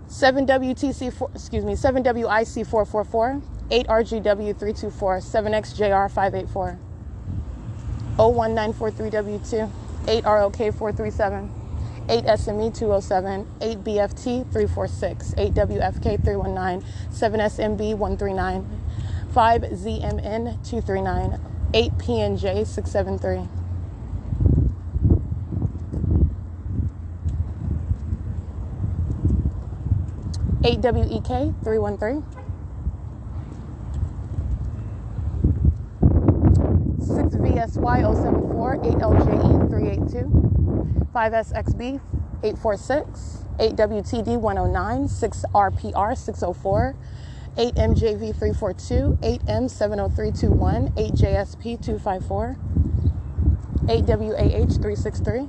7WIC 444, 8RGW 324, 7XJR 584, 01943W2, 8ROK 437, 8SME 207, 8BFT 346, 8WFK 319, 7SMB 139, 5ZMN 239, 8PNJ 673. 8WEK 313, 6VSY 074, 8LJE 382, 5SXB 846, 8WTD 109, 6RPR 604, 8MJV 342, 8M70321, 8JSP 254, 8WAH 363,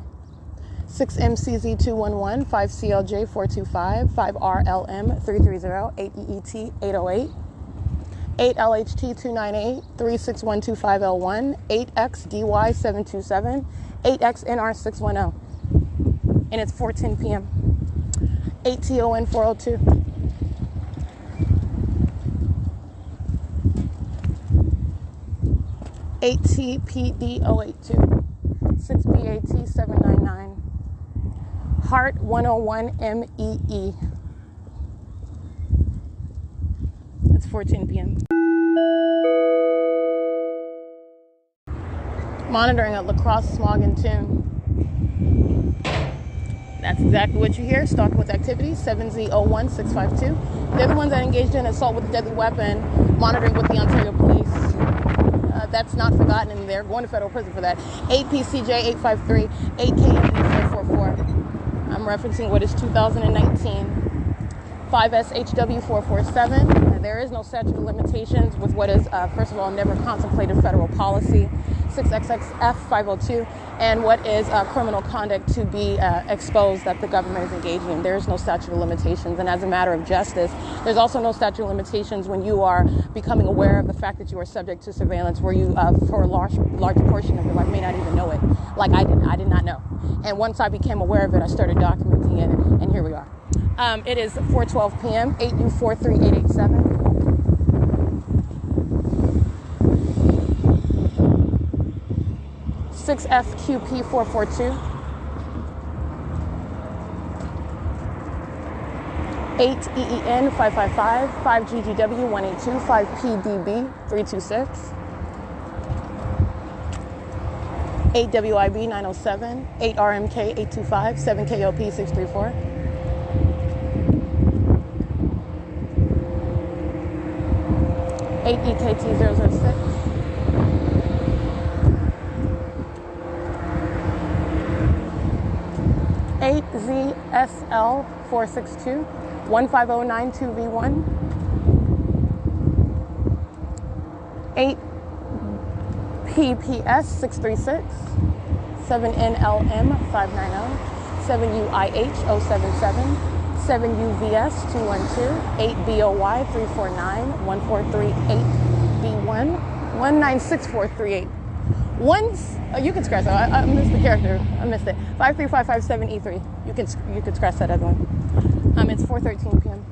6MCZ 211, 5CLJ 425, 5RLM 330, 8EET 808, 8LHT 298, 36125L1, 8XDY 727, 8XNR 610. And it's 4:10 p.m. 8TON 402. 8TPD 082. 6BAT 799. Heart 101 MEE. It's 4:10 p.m. Monitoring at La Crosse, Smog and Tune. That's exactly what you hear. Stalking with activity 7Z01652. They're the ones that engaged in assault with a deadly weapon, monitoring with the Ontario Police. That's not forgotten, and they're going to federal prison for that. 8PCJ 853, 8KMB 444. I'm referencing what is 2019. 5SHW 447. There is no statute of limitations with what is, first of all, never contemplated federal policy. 6XXF 502, and what is criminal conduct to be exposed that the government is engaging in. There is no statute of limitations, and as a matter of justice, there's also no statute of limitations when you are becoming aware of the fact that you are subject to surveillance, where you, for a large portion of your life, may not even know it. Like I did not know. And once I became aware of it, I started documenting it, and here we are. It is 4:12 p.m., 8U43887. 6FQP 442, 8EEN 555, 5GGW 182, 5PDB 326, 8WIB 907, 8RMK 825, 7KOP 634, 8EKT 006, 8ZSL 462, 15092V1, 8PPS 636, 7NLM 590, 7UIH 077, 7UVS 212, 8BOY 349, 1438B1, 196438. You can scratch that. I missed the character. I missed it. 53557E3. You can scratch that other one. It's 4:13 p.m.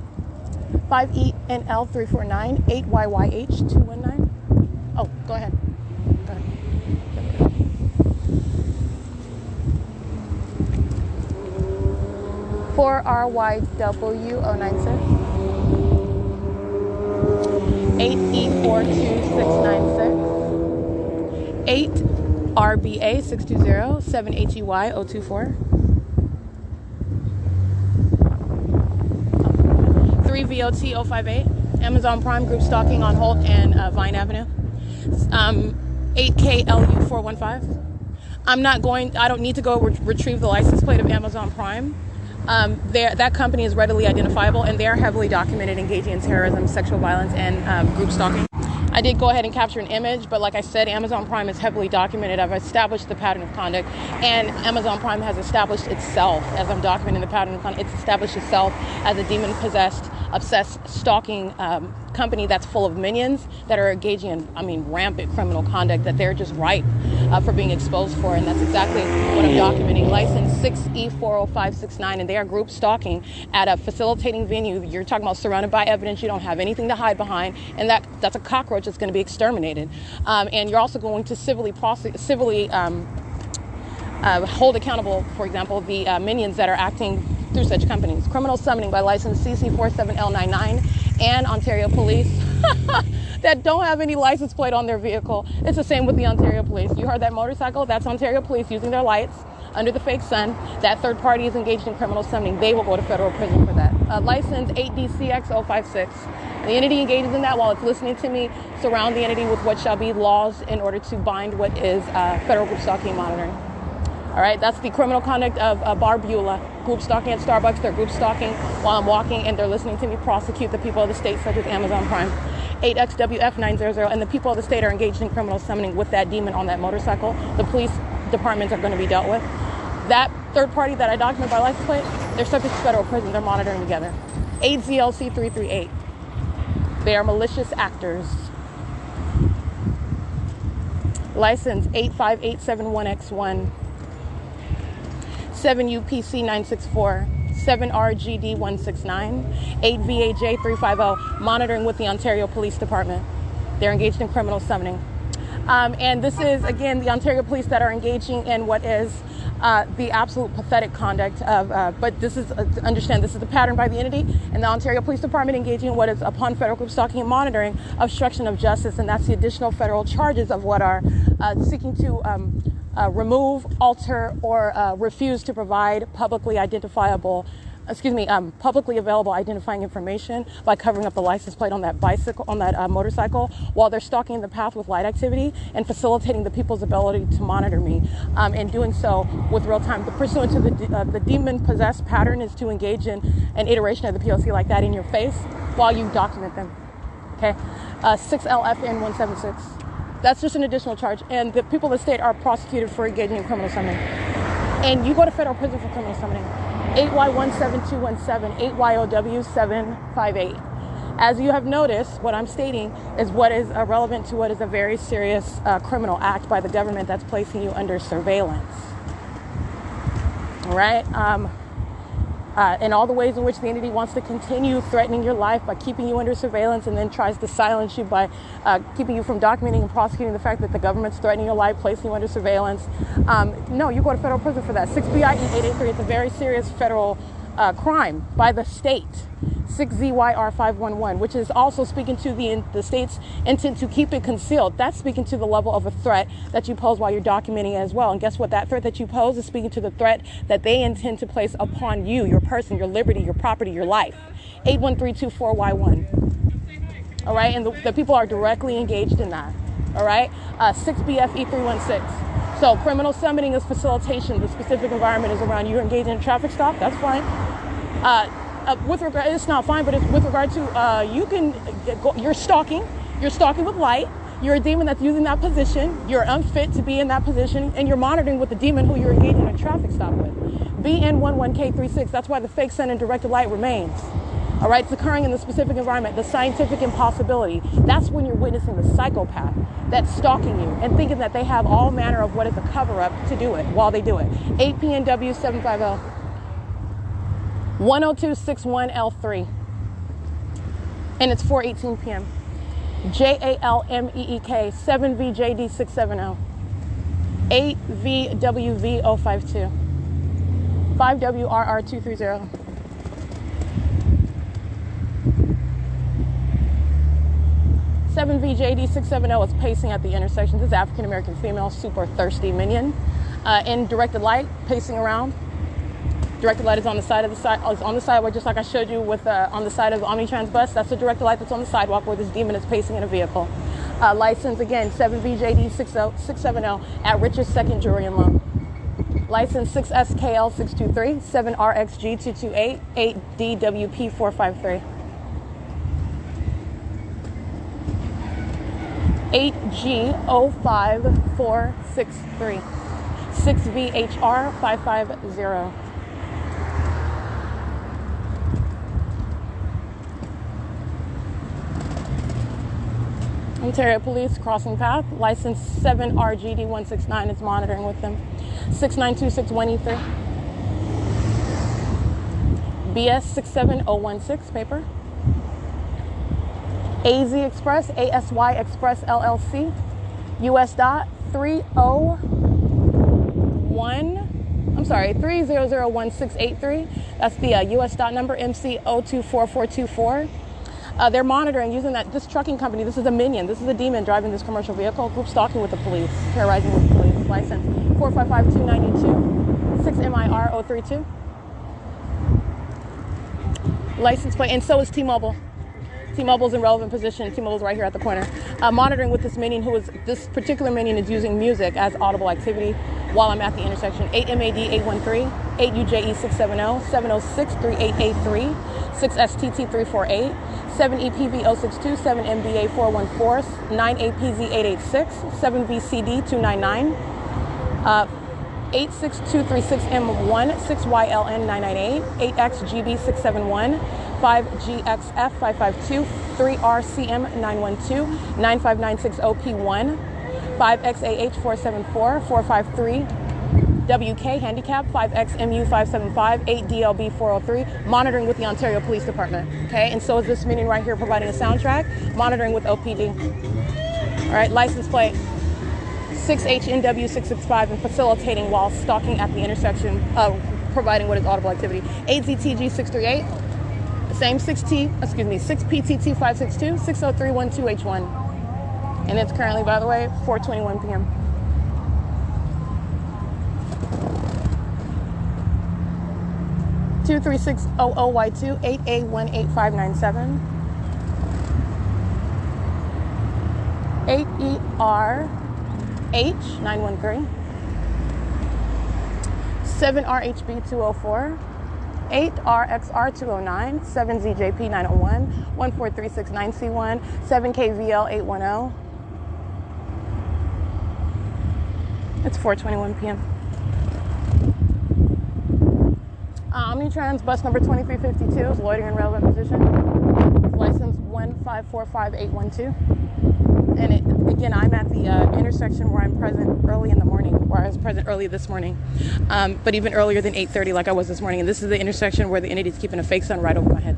5ENL 349, 8YYH 219. Oh, go ahead. Go ahead. 4RYW 096. 8E42696. 8 RBA 620 7HEY 024. 3VOT 058. Amazon Prime group stalking on Holt and Vine Avenue. 8KLU 415. I don't need to go retrieve the license plate of Amazon Prime. That company is readily identifiable, and they are heavily documented engaging in terrorism, sexual violence, and group stalking. I did go ahead and capture an image, but like I said, Amazon Prime is heavily documented. I've established the pattern of conduct, and Amazon Prime has established itself, as I'm documenting the pattern of conduct, it's established itself as a demon-possessed, obsessed, stalking company that's full of minions that are engaging in, rampant criminal conduct that they're just ripe for being exposed for, and that's exactly what I'm documenting. License 6E40569, and they are group stalking at a facilitating venue. You're talking about surrounded by evidence. You don't have anything to hide behind, and that's a cockroach that's going to be exterminated. And you're also going to civilly hold accountable, for example, the minions that are acting through such companies. Criminal summoning by license CC47L99 and Ontario Police that don't have any license plate on their vehicle. It's the same with the Ontario Police. You heard that motorcycle? That's Ontario Police using their lights under the fake sun. That third party is engaged in criminal summoning. They will go to federal prison for that. License 8DCX056. The entity engages in that while it's listening to me. Surround the entity with what shall be laws in order to bind what is federal group stalking monitoring. All right, that's the criminal conduct of Barbula. Group stalking at Starbucks. They're group stalking while I'm walking, and they're listening to me prosecute the people of the state, such as Amazon Prime. 8XWF900, and the people of the state are engaged in criminal summoning with that demon on that motorcycle. The police departments are going to be dealt with. That third party that I document by license plate, they're subject to federal prison. They're monitoring together. 8ZLC338. They are malicious actors. License 85871X1. 7UPC964, 7RGD169, 8VAJ350, monitoring with the Ontario Police Department. They're engaged in criminal summoning. And this is, again, the Ontario Police that are engaging in what is the absolute pathetic conduct of, but this is, understand, this is the pattern by the entity, and the Ontario Police Department engaging in what is, upon federal group stalking and monitoring, obstruction of justice, and that's the additional federal charges of what are seeking to remove, alter, or refuse to provide publicly available identifying information by covering up the license plate on that bicycle, on that motorcycle, while they're stalking the path with light activity and facilitating the people's ability to monitor me, and doing so with real time. The pursuant to the demon-possessed pattern is to engage in an iteration of the P.O.C. like that in your face while you document them. Okay, 6LFN176. That's just an additional charge, and the people of the state are prosecuted for engaging in criminal summoning. And you go to federal prison for criminal summoning. 8Y17217, 8YOW758. As you have noticed, what I'm stating is what is relevant to what is a very serious criminal act by the government that's placing you under surveillance. All right? And all the ways in which the entity wants to continue threatening your life by keeping you under surveillance, and then tries to silence you by keeping you from documenting and prosecuting the fact that the government's threatening your life, placing you under surveillance. No, you go to federal prison for that. 6BIE883, it's a very serious federal crime by the state. 6ZYR511, which is also speaking to the state's intent to keep it concealed. That's speaking to the level of a threat that you pose while you're documenting it as well. And guess what? That threat that you pose is speaking to the threat that they intend to place upon you, your person, your liberty, your property, your life. 81324Y1. All right, and the people are directly engaged in that. All right, 6BFE316. So criminal summoning is facilitation. The specific environment is around you engaging in a traffic stop. That's fine. With regard, it's not fine, but it's with regard to you're stalking with light. You're a demon that's using that position. You're unfit to be in that position, and you're monitoring with the demon who you're engaging in a traffic stop with. BN11K36. That's why the fake sun and directed light remains. All right, it's occurring in the specific environment. The scientific impossibility. That's when you're witnessing the psychopath that's stalking you and thinking that they have all manner of what is a cover-up to do it while they do it. 8PNW750. 10261L3, and it's 4:18 p.m. JALMEEK 7VJD670, 8VWV052, 5WRR230. 7VJD670 is pacing at the intersection. This is African American female, super thirsty minion. In directed light, pacing around. Directed light is on the side of the side. Is on the sidewalk, just like I showed you with on the side of the Omnitrans bus. That's the directed light that's on the sidewalk where this demon is pacing in a vehicle. License again 7VJD670 at Richard's Second Jewelry and Loan. License 6SKL623 7RXG228 8DWP453 8G05463 6VHR550. Ontario Police crossing path. License 7RGD169 is monitoring with them. 69261E3. BS 67016 paper. AZ Express, ASY Express LLC. US dot 3001683. That's the US dot number, MC 024424. They're monitoring using this trucking company. This is a minion. This is a demon driving this commercial vehicle. Group stalking with the police, terrorizing with the police. License 455292 6MIR032. License plate, and so is T-Mobile. T-Mobile's in relevant position. T-Mobile's right here at the corner. Monitoring with this minion, this particular minion is using music as audible activity while I'm at the intersection. 8MAD813, 8UJE670, 7063883, 6STT348, 7EPV062, 7MBA414, 9APZ886, 7VCD299, 86236M1, 6YLN998, 8XGB671, 5GXF552, 3RCM912, 95960P1, 5XAH474, 453, WK Handicap, 5XMU575, 8DLB403, monitoring with the Ontario Police Department. Okay, and so is this minion right here providing a soundtrack, monitoring with OPD. All right, license plate 6HNW665 and facilitating while stalking at the intersection, providing what is audible activity. 8ZTG638, same 6PTT562, 60312H1. And it's currently, by the way, 4:21 p.m. (23600Y2 8A18597 8ERH913 7RHB204 8RXR209 7ZJP901 14369C1 7KVL810. It's 4:21 p.m. Omnitrans bus number 2352 is loitering in relevant position. License 1545812. And again, I'm at the intersection where I'm present early in the morning, where I was present early this morning, but even earlier than 8:30 like I was this morning. And this is the intersection where the entity is keeping a fake sun right over my head.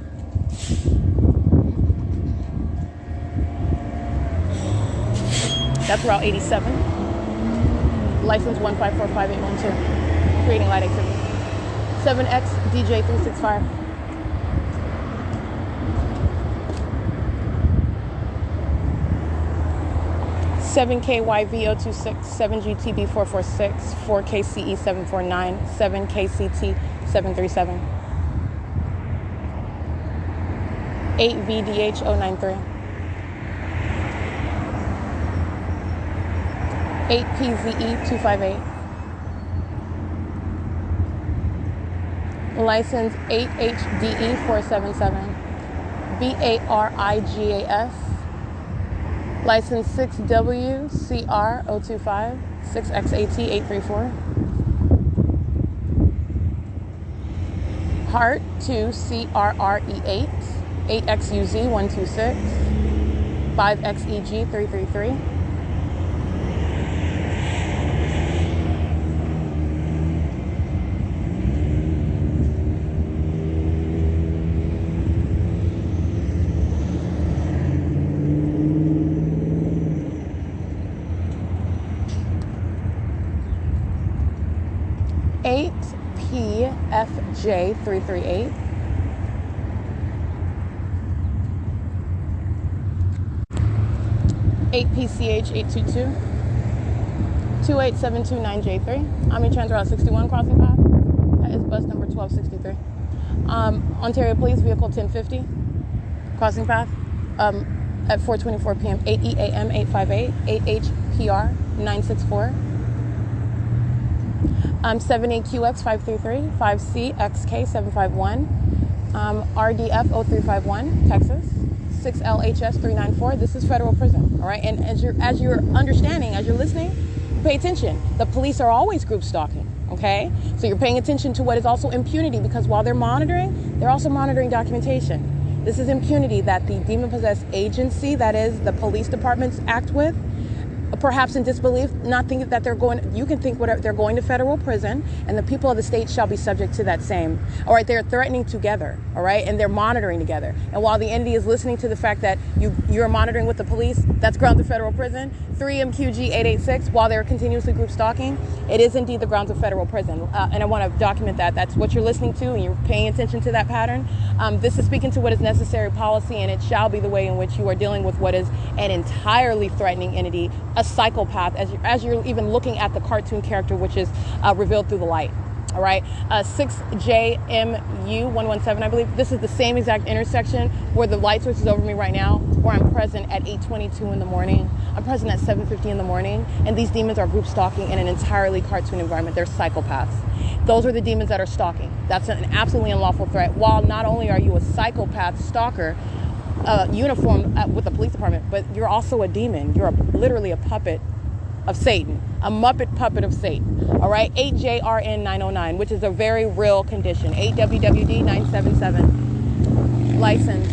That's Route 87. License 1545812. Creating light activity. 7X DJ365. Seven KYV026, 7GTB446, 4KCE749, 7KCT737, 8VDH093, 8PZE258, license 8HDE477, BARIGAS, license 6WCR025, 6XAT834, Heart 2CRRE8, 8XUZ126, 5XEG333, PFJ338, 8PCH 822 28729J3. I'm in Trans Route 61 crossing path. That is bus number 1263. Ontario Police Vehicle 1050 crossing path at 4:24 p.m. 8 EAM 858 8HPR 964. 78QX 533 5CXK 751. RDF 0351 Texas 6LHS 394. This is federal prison. All right, and as you're understanding, as you're listening, pay attention. The police are always group stalking. Okay, so you're paying attention to what is also impunity, because while they're monitoring, they're also monitoring documentation. This is impunity that the demon-possessed agency, that is the police departments, act with, perhaps in disbelief, not thinking that they're going, you can think whatever, they're going to federal prison, and the people of the state shall be subject to that same. All right, they're threatening together, all right, and they're monitoring together. And while the entity is listening to the fact that you're monitoring with the police, that's grounds of federal prison. 3MQG 886, while they're continuously group stalking, it is indeed the grounds of federal prison. And I want to document that. That's what you're listening to, and you're paying attention to that pattern. This is speaking to what is necessary policy, and it shall be the way in which you are dealing with what is an entirely threatening entity, a psychopath, as you're even looking at the cartoon character, which is revealed through the light. All right, 6JMU 117, I believe. This is the same exact intersection where the light switch is over me right now, where I'm present at 8:22 in the morning. I'm present at 7:50 in the morning, and these demons are group stalking in an entirely cartoon environment. They're psychopaths. Those are the demons that are stalking. That's an absolutely unlawful threat. While not only are you a psychopath stalker, uniformed with the police department, but you're also a demon. You're literally a puppet of Satan, a Muppet puppet of Satan. All right, 8JRN 909, which is a very real condition. 8WWD 977, license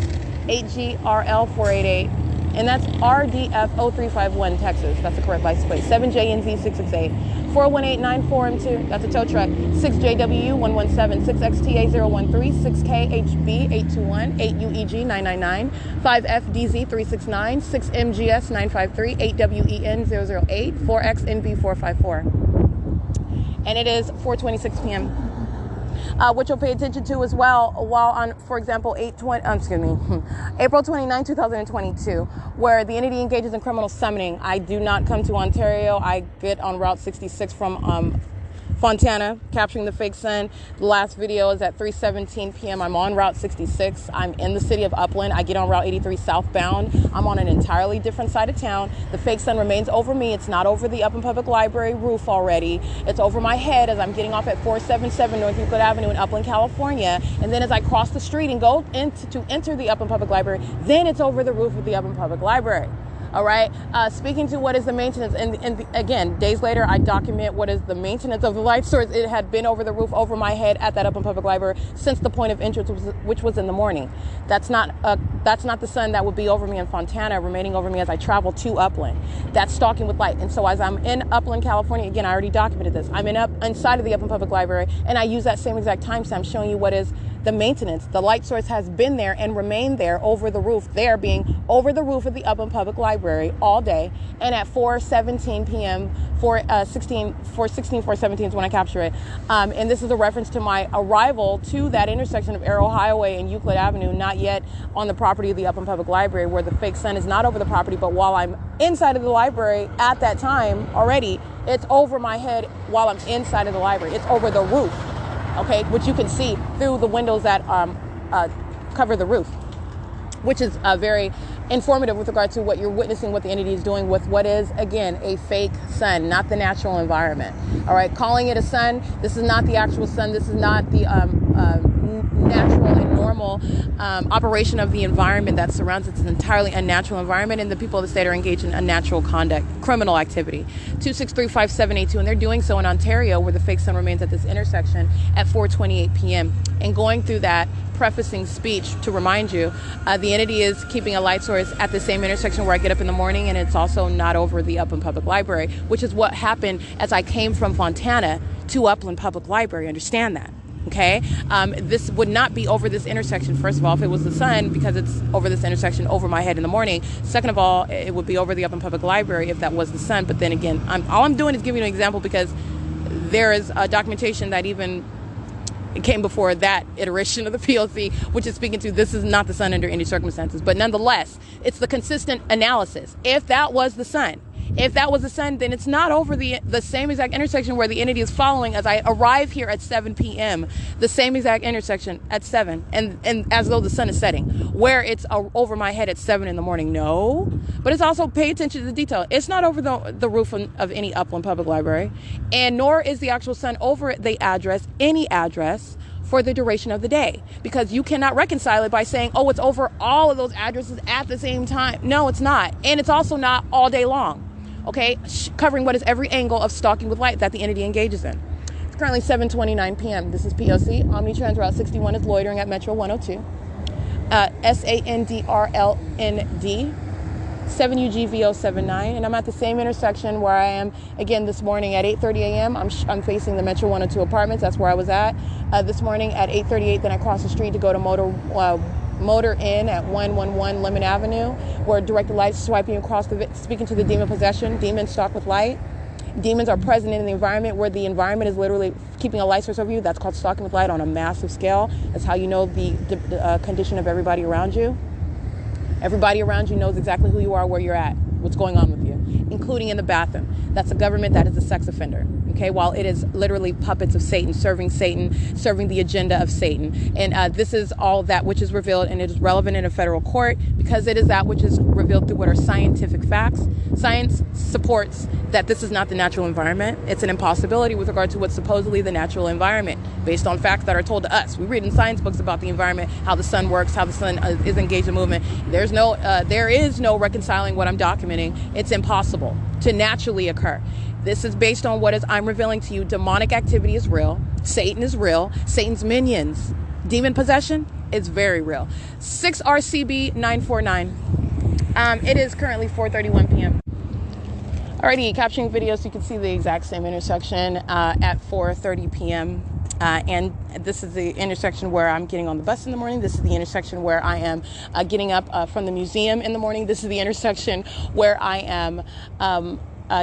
8GRL 488, and that's RDF 0351 Texas. That's the correct license plate. 7JNZ 668. 41894M2, that's a tow truck. 6JW 117, 6XTA 013, 6KHB 821, 8UEG 999, 5FDZ 369, 6MGS 953, 8WEN 008, 4XNB 454. And it is 4:26 p.m. Which you'll pay attention to as well while on, for example, April 29, 2022, where the entity engages in criminal summoning. I do not come to Ontario. I get on Route 66 from Fontana, capturing the fake sun. The last video is at 3:17 p.m. I'm on Route 66. I'm in the city of Upland. I get on Route 83 southbound. I'm on an entirely different side of town. The fake sun remains over me. It's not over the Upland Public Library roof already. It's over my head as I'm getting off at 477 North Euclid Avenue in Upland, California. And then as I cross the street and go to enter the Upland Public Library, then it's over the roof of the Upland Public Library. All right, speaking to what is the maintenance, and again, days later, I document what is the maintenance of the light source. It had been over the roof over my head at that Upland Public Library since the point of entrance, which was in the morning. That's not the sun that would be over me in Fontana, remaining over me as I travel to Upland. That's stalking with light. And so as I'm in Upland, California, again, I already documented this. I'm inside of the Upland Public Library, and I use that same exact timestamp showing you what is the maintenance. The light source has been there and remained there over the roof, there being over the roof of the Upland Public Library all day. And at 4:17 p.m., 4:17 is when I capture it. And this is a reference to my arrival to that intersection of Arrow Highway and Euclid Avenue, not yet on the property of the Upland Public Library, where the fake sun is not over the property, but while I'm inside of the library at that time already, it's over my head while I'm inside of the library. It's over the roof. Okay, which you can see through the windows that cover the roof, which is very informative with regard to what you're witnessing, what the entity is doing with what is, again, a fake sun, not the natural environment. All right, calling it a sun, this is not the actual sun. This is not the natural and normal operation of the environment that surrounds it. It's an entirely unnatural environment, and the people of the state are engaged in unnatural conduct, criminal activity. 2635782, and they're doing so in Ontario, where the fake sun remains at this intersection at 4:28 p.m. And going through that prefacing speech to remind you, the entity is keeping a light source at the same intersection where I get up in the morning, and it's also not over the Upland Public Library, which is what happened as I came from Fontana to Upland Public Library. Understand that. Okay, this would not be over this intersection, first of all, if it was the sun, because it's over this intersection over my head in the morning. Second of all, it would be over the Upland Public Library if that was the sun. But then again, all I'm doing is giving you an example, because there is documentation that even it came before that iteration of the P.O.C, which is speaking to this is not the sun under any circumstances. But nonetheless, it's the consistent analysis. If that was the sun, then it's not over the same exact intersection where the entity is following as I arrive here at 7 p.m., the same exact intersection at 7, and as though the sun is setting, where it's over my head at 7 in the morning. No, but it's also, pay attention to the detail. It's not over the roof of any Upland Public Library, and nor is the actual sun over the address, any address, for the duration of the day, because you cannot reconcile it by saying, oh, it's over all of those addresses at the same time. No, it's not. And it's also not all day long. Okay, covering what is every angle of stalking with light that the entity engages in. It's currently 7:29 p.m. This is P.O.C. Omnitrans Route 61 is loitering at Metro 102. SANDRLND 7UGVO79, and I'm at the same intersection where I am again this morning at 8:30 a.m. I'm facing the Metro 102 apartments. That's where I was at this morning at 8:38. Then I crossed the street to go to Motor Inn at 111 Lemon Avenue, where directed light swiping across speaking to the demon possession. Demons stalk with light. Demons are present in the environment where the environment is literally keeping a light source over you. That's called stalking with light on a massive scale. That's how you know the condition of everybody around you. Everybody around you knows exactly who you are, where you're at, what's going on with you, including in the bathroom. That's a government that is a sex offender. Okay, while it is literally puppets of Satan, serving the agenda of Satan. And this is all that which is revealed, and it is relevant in a federal court because it is that which is revealed through what are scientific facts. Science supports that this is not the natural environment. It's an impossibility with regard to what's supposedly the natural environment based on facts that are told to us. We read in science books about the environment, how the sun works, how the sun is engaged in movement. There is no reconciling what I'm documenting. It's impossible to naturally occur. This is based on what I'm revealing to you. Demonic activity is real. Satan is real. Satan's minions. Demon possession is very real. 6RCB 949. It is currently 4:31 p.m. Alrighty, capturing video so you can see the exact same intersection at 4:30 p.m. And this is the intersection where I'm getting on the bus in the morning. This is the intersection where I am getting up from the museum in the morning. This is the intersection where I am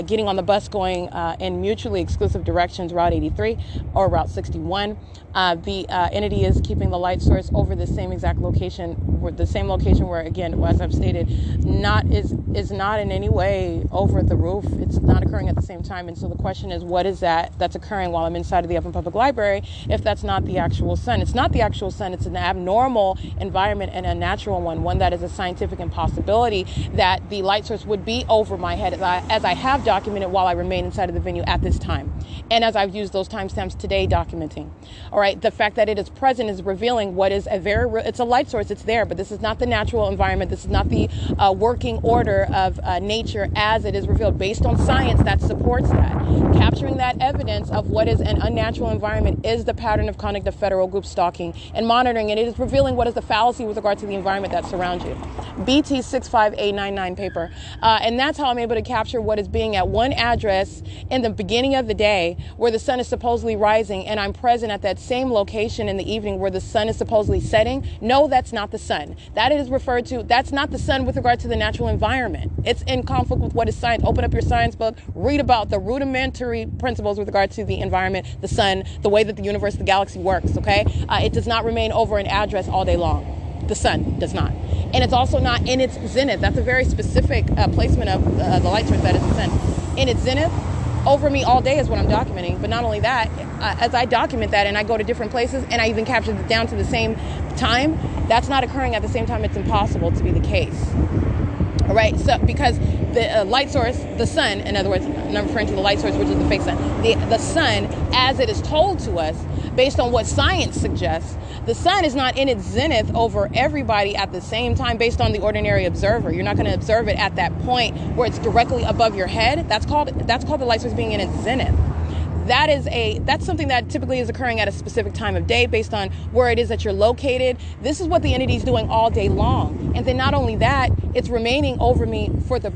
getting on the bus going in mutually exclusive directions, Route 83 or Route 61. The entity is keeping the light source over the same exact location, where, again, as I've stated, is not in any way over the roof. It's not occurring at the same time. And so the question is, what is that's occurring while I'm inside of the Upland Public Library if that's not the actual sun? It's not the actual sun. It's an abnormal environment and a natural one that is a scientific impossibility that the light source would be over my head as I have documented while I remain inside of the venue at this time. And as I've used those timestamps today documenting. All right, the fact that it is present is revealing what is it's a light source, it's there, but this is not the natural environment. This is not the working order of nature as it is revealed based on science that supports that. Capturing that evidence of what is an unnatural environment is the pattern of conduct of federal group stalking and monitoring, and it is revealing what is the fallacy with regard to the environment that surrounds you. BT 65899 paper. And that's how I'm able to capture what is being at one address in the beginning of the day where the sun is supposedly rising, and I'm present at that same location in the evening where the sun is supposedly setting. No, that's not the sun. That is referred to, that's not the sun with regard to the natural environment. It's in conflict with what is science. Open up your science book, read about the rudimentary principles with regard to the environment, the sun, the way that the universe, the galaxy works, okay? It does not remain over an address all day long. The sun does not. And it's also not in its zenith. That's a very specific placement of the light source that is the sun. In its zenith, over me all day is what I'm documenting. But not only that, as I document that and I go to different places and I even capture it down to the same time, that's not occurring at the same time. It's impossible to be the case. All right, so because the light source, the sun, in other words, I'm not referring to the light source, which is the fake sun, the sun, as it is told to us, based on what science suggests, the sun is not in its zenith over everybody at the same time based on the ordinary observer. You're not going to observe it at that point where it's directly above your head. That's called the light source being in its zenith. That's something that typically is occurring at a specific time of day based on where it is that you're located. This is what the entity is doing all day long. And then not only that, it's remaining over me for the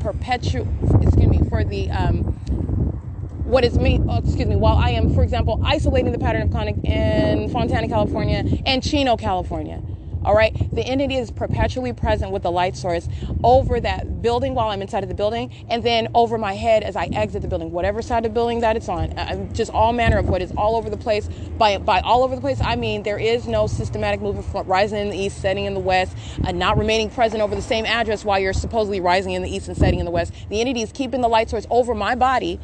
while I am, for example, isolating the pattern of conduct in Fontana, California and Chino, California. All right, the entity is perpetually present with the light source over that building while I'm inside of the building, and then over my head as I exit the building, whatever side of the building that it's on. Just all manner of what is all over the place. By all over the place, I mean there is no systematic movement from rising in the east, setting in the west, not remaining present over the same address while you're supposedly rising in the east and setting in the west. The entity is keeping the light source over my body,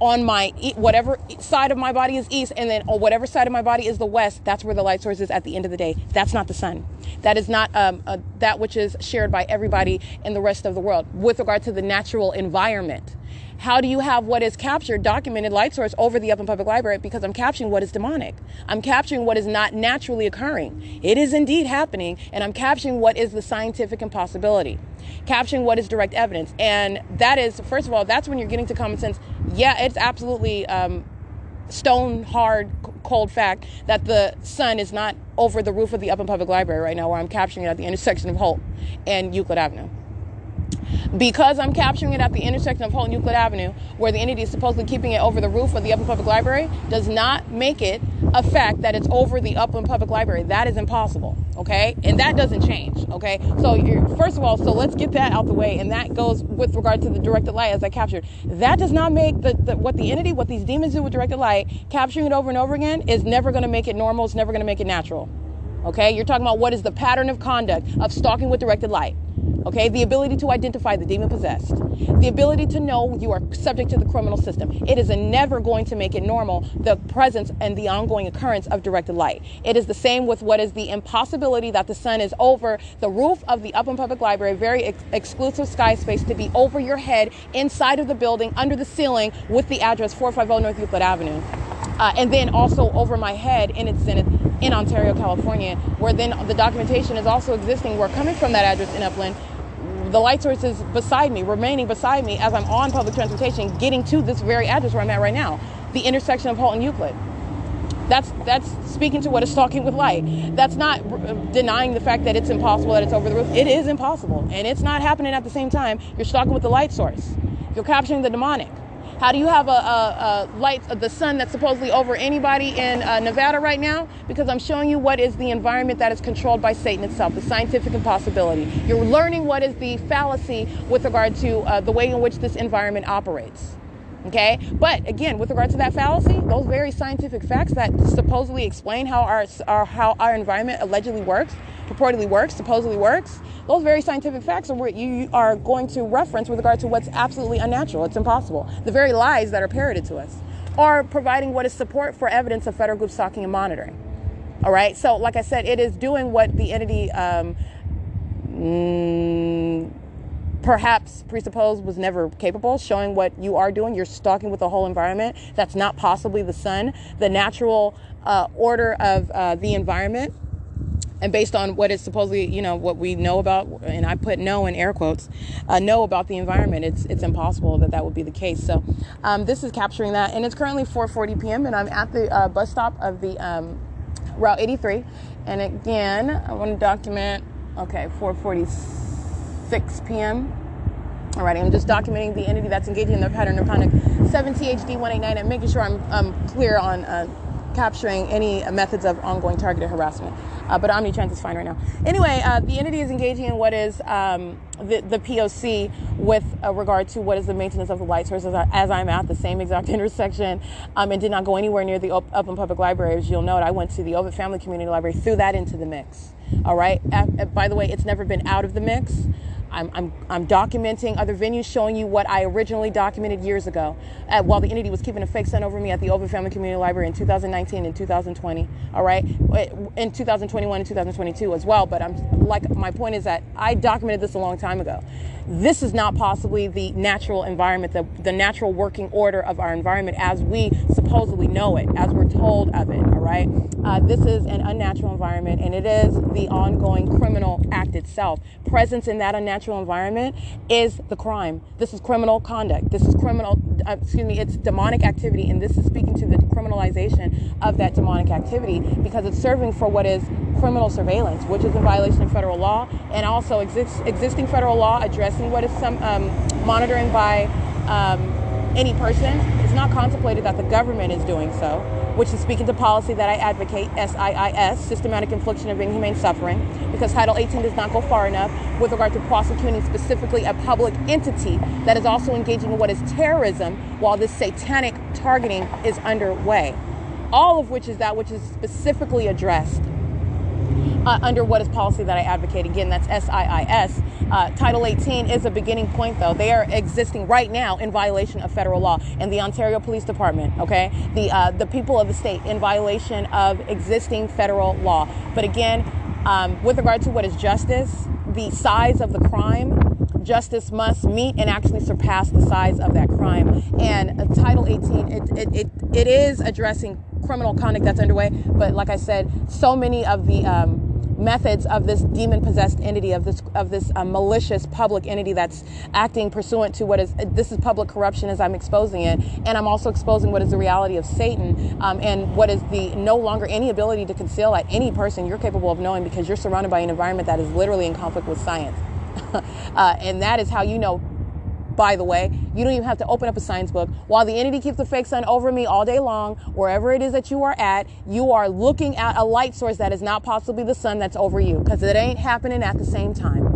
on my whatever side of my body is east, and then on whatever side of my body is the west. That's where the light source is at the end of the day. That's not the sun. That is not that which is shared by everybody in the rest of the world with regard to the natural environment. How do you have what is captured, documented light source over the Upland Public Library? Because I'm capturing what is demonic. I'm capturing what is not naturally occurring. It is indeed happening, and I'm capturing what is the scientific impossibility. Capturing what is direct evidence. And that is, first of all, that's when you're getting to common sense. Yeah, it's absolutely stone hard, cold fact that the sun is not over the roof of the Upland Public Library right now, where I'm capturing it at the intersection of Holt and Euclid Avenue. Because I'm capturing it at the intersection of Holt and Euclid Avenue, where the entity is supposedly keeping it over the roof of the Upland Public Library, does not make it a fact that it's over the Upland Public Library. That is impossible, okay? And that doesn't change, okay? So first of all, so let's get that out the way, and that goes with regard to the directed light as I captured. That does not make what the entity, what these demons do with directed light, capturing it over and over again, is never going to make it normal. It's never going to make it natural, okay? You're talking about what is the pattern of conduct of stalking with directed light. Okay, the ability to identify the demon possessed, the ability to know you are subject to the criminal system. It is never going to make it normal, the presence and the ongoing occurrence of directed light. It is the same with what is the impossibility that the sun is over the roof of the Upland Public Library, very exclusive sky space, to be over your head, inside of the building, under the ceiling, with the address 450 North Euclid Avenue. And then also over my head in its zenith in Ontario, California, where then the documentation is also existing. We're coming from that address in Upland. The light source is beside me, remaining beside me as I'm on public transportation, getting to this very address where I'm at right now, the intersection of Holt and Euclid. That's speaking to what is stalking with light. That's not denying the fact that it's impossible, that it's over the roof. It is impossible, and it's not happening at the same time. You're stalking with the light source. You're capturing the demonic. How do you have a light, the sun that's supposedly over anybody in Nevada right now? Because I'm showing you what is the environment that is controlled by Satan itself, the scientific impossibility. You're learning what is the fallacy with regard to the way in which this environment operates. Okay, but again, with regard to that fallacy, those very scientific facts that supposedly explain how our environment allegedly works, purportedly works, supposedly works, those very scientific facts are what you are going to reference with regard to what's absolutely unnatural. It's impossible. The very lies that are parroted to us are providing what is support for evidence of federal group stalking and monitoring. All right, so like I said, it is doing what the entity perhaps presupposed was never capable, showing what you are doing. You're stalking with the whole environment. That's not possibly the sun, the natural order of the environment. And based on what is supposedly, what we know about, and I put no in air quotes, know about the environment, it's impossible that would be the case. So this is capturing that. And it's currently 4:40 p.m. and I'm at the bus stop of the Route 83. And again, I want to document, 4:46 p.m. Alrighty, I'm just documenting the entity that's engaging in the pattern of conduct 7THD189 and making sure I'm clear on capturing any methods of ongoing targeted harassment. But Omnitrans is fine right now. Anyway, the entity is engaging in what is the P.O.C. with regard to what is the maintenance of the light sources as I'm at the same exact intersection and did not go anywhere near the Upland Public Library. As you'll note, I went to the Ovid Family Community Library, threw that into the mix. All right. By the way, it's never been out of the mix. I'm documenting other venues, showing you what I originally documented years ago while the entity was keeping a fake sun over me at the Ovid Family Community Library in 2019 and 2020, all right, in 2021 and 2022 as well. But my point is that I documented this a long time ago. This is not possibly the natural environment, the natural working order of our environment as we supposedly know it, as we're told of it, all right? This is an unnatural environment, and it is the ongoing criminal act itself. Presence in that unnatural environment is the crime. This is criminal conduct. This is it's demonic activity, and this is speaking to the criminalization of that demonic activity because it's serving for what is criminal surveillance, which is in violation of federal law, and also existing federal law addressing what is some monitoring by any person. It's not contemplated that the government is doing so. which is speaking to policy that I advocate, S.I.I.S, systematic infliction of inhumane suffering, because Title 18 does not go far enough with regard to prosecuting specifically a public entity that is also engaging in what is terrorism while this satanic targeting is underway. All of which is that which is specifically addressed under what is policy that I advocate. Again, that's S.I.I.S. Title 18 is a beginning point, though. They are existing right now in violation of federal law. And the Ontario Police Department, okay, the people of the state in violation of existing federal law. But again, with regard to what is justice, the size of the crime, justice must meet and actually surpass the size of that crime. And Title 18, it is addressing criminal conduct that's underway. But like I said, so many of the methods of this demon-possessed entity, of this malicious public entity that's acting pursuant to this is public corruption as I'm exposing it, and I'm also exposing what is the reality of Satan, and what is the no longer any ability to conceal at any person you're capable of knowing, because you're surrounded by an environment that is literally in conflict with science. And that is how you know, by the way, you don't even have to open up a science book. While the entity keeps the fake sun over me all day long, wherever it is that you are at, you are looking at a light source that is not possibly the sun that's over you, because it ain't happening at the same time.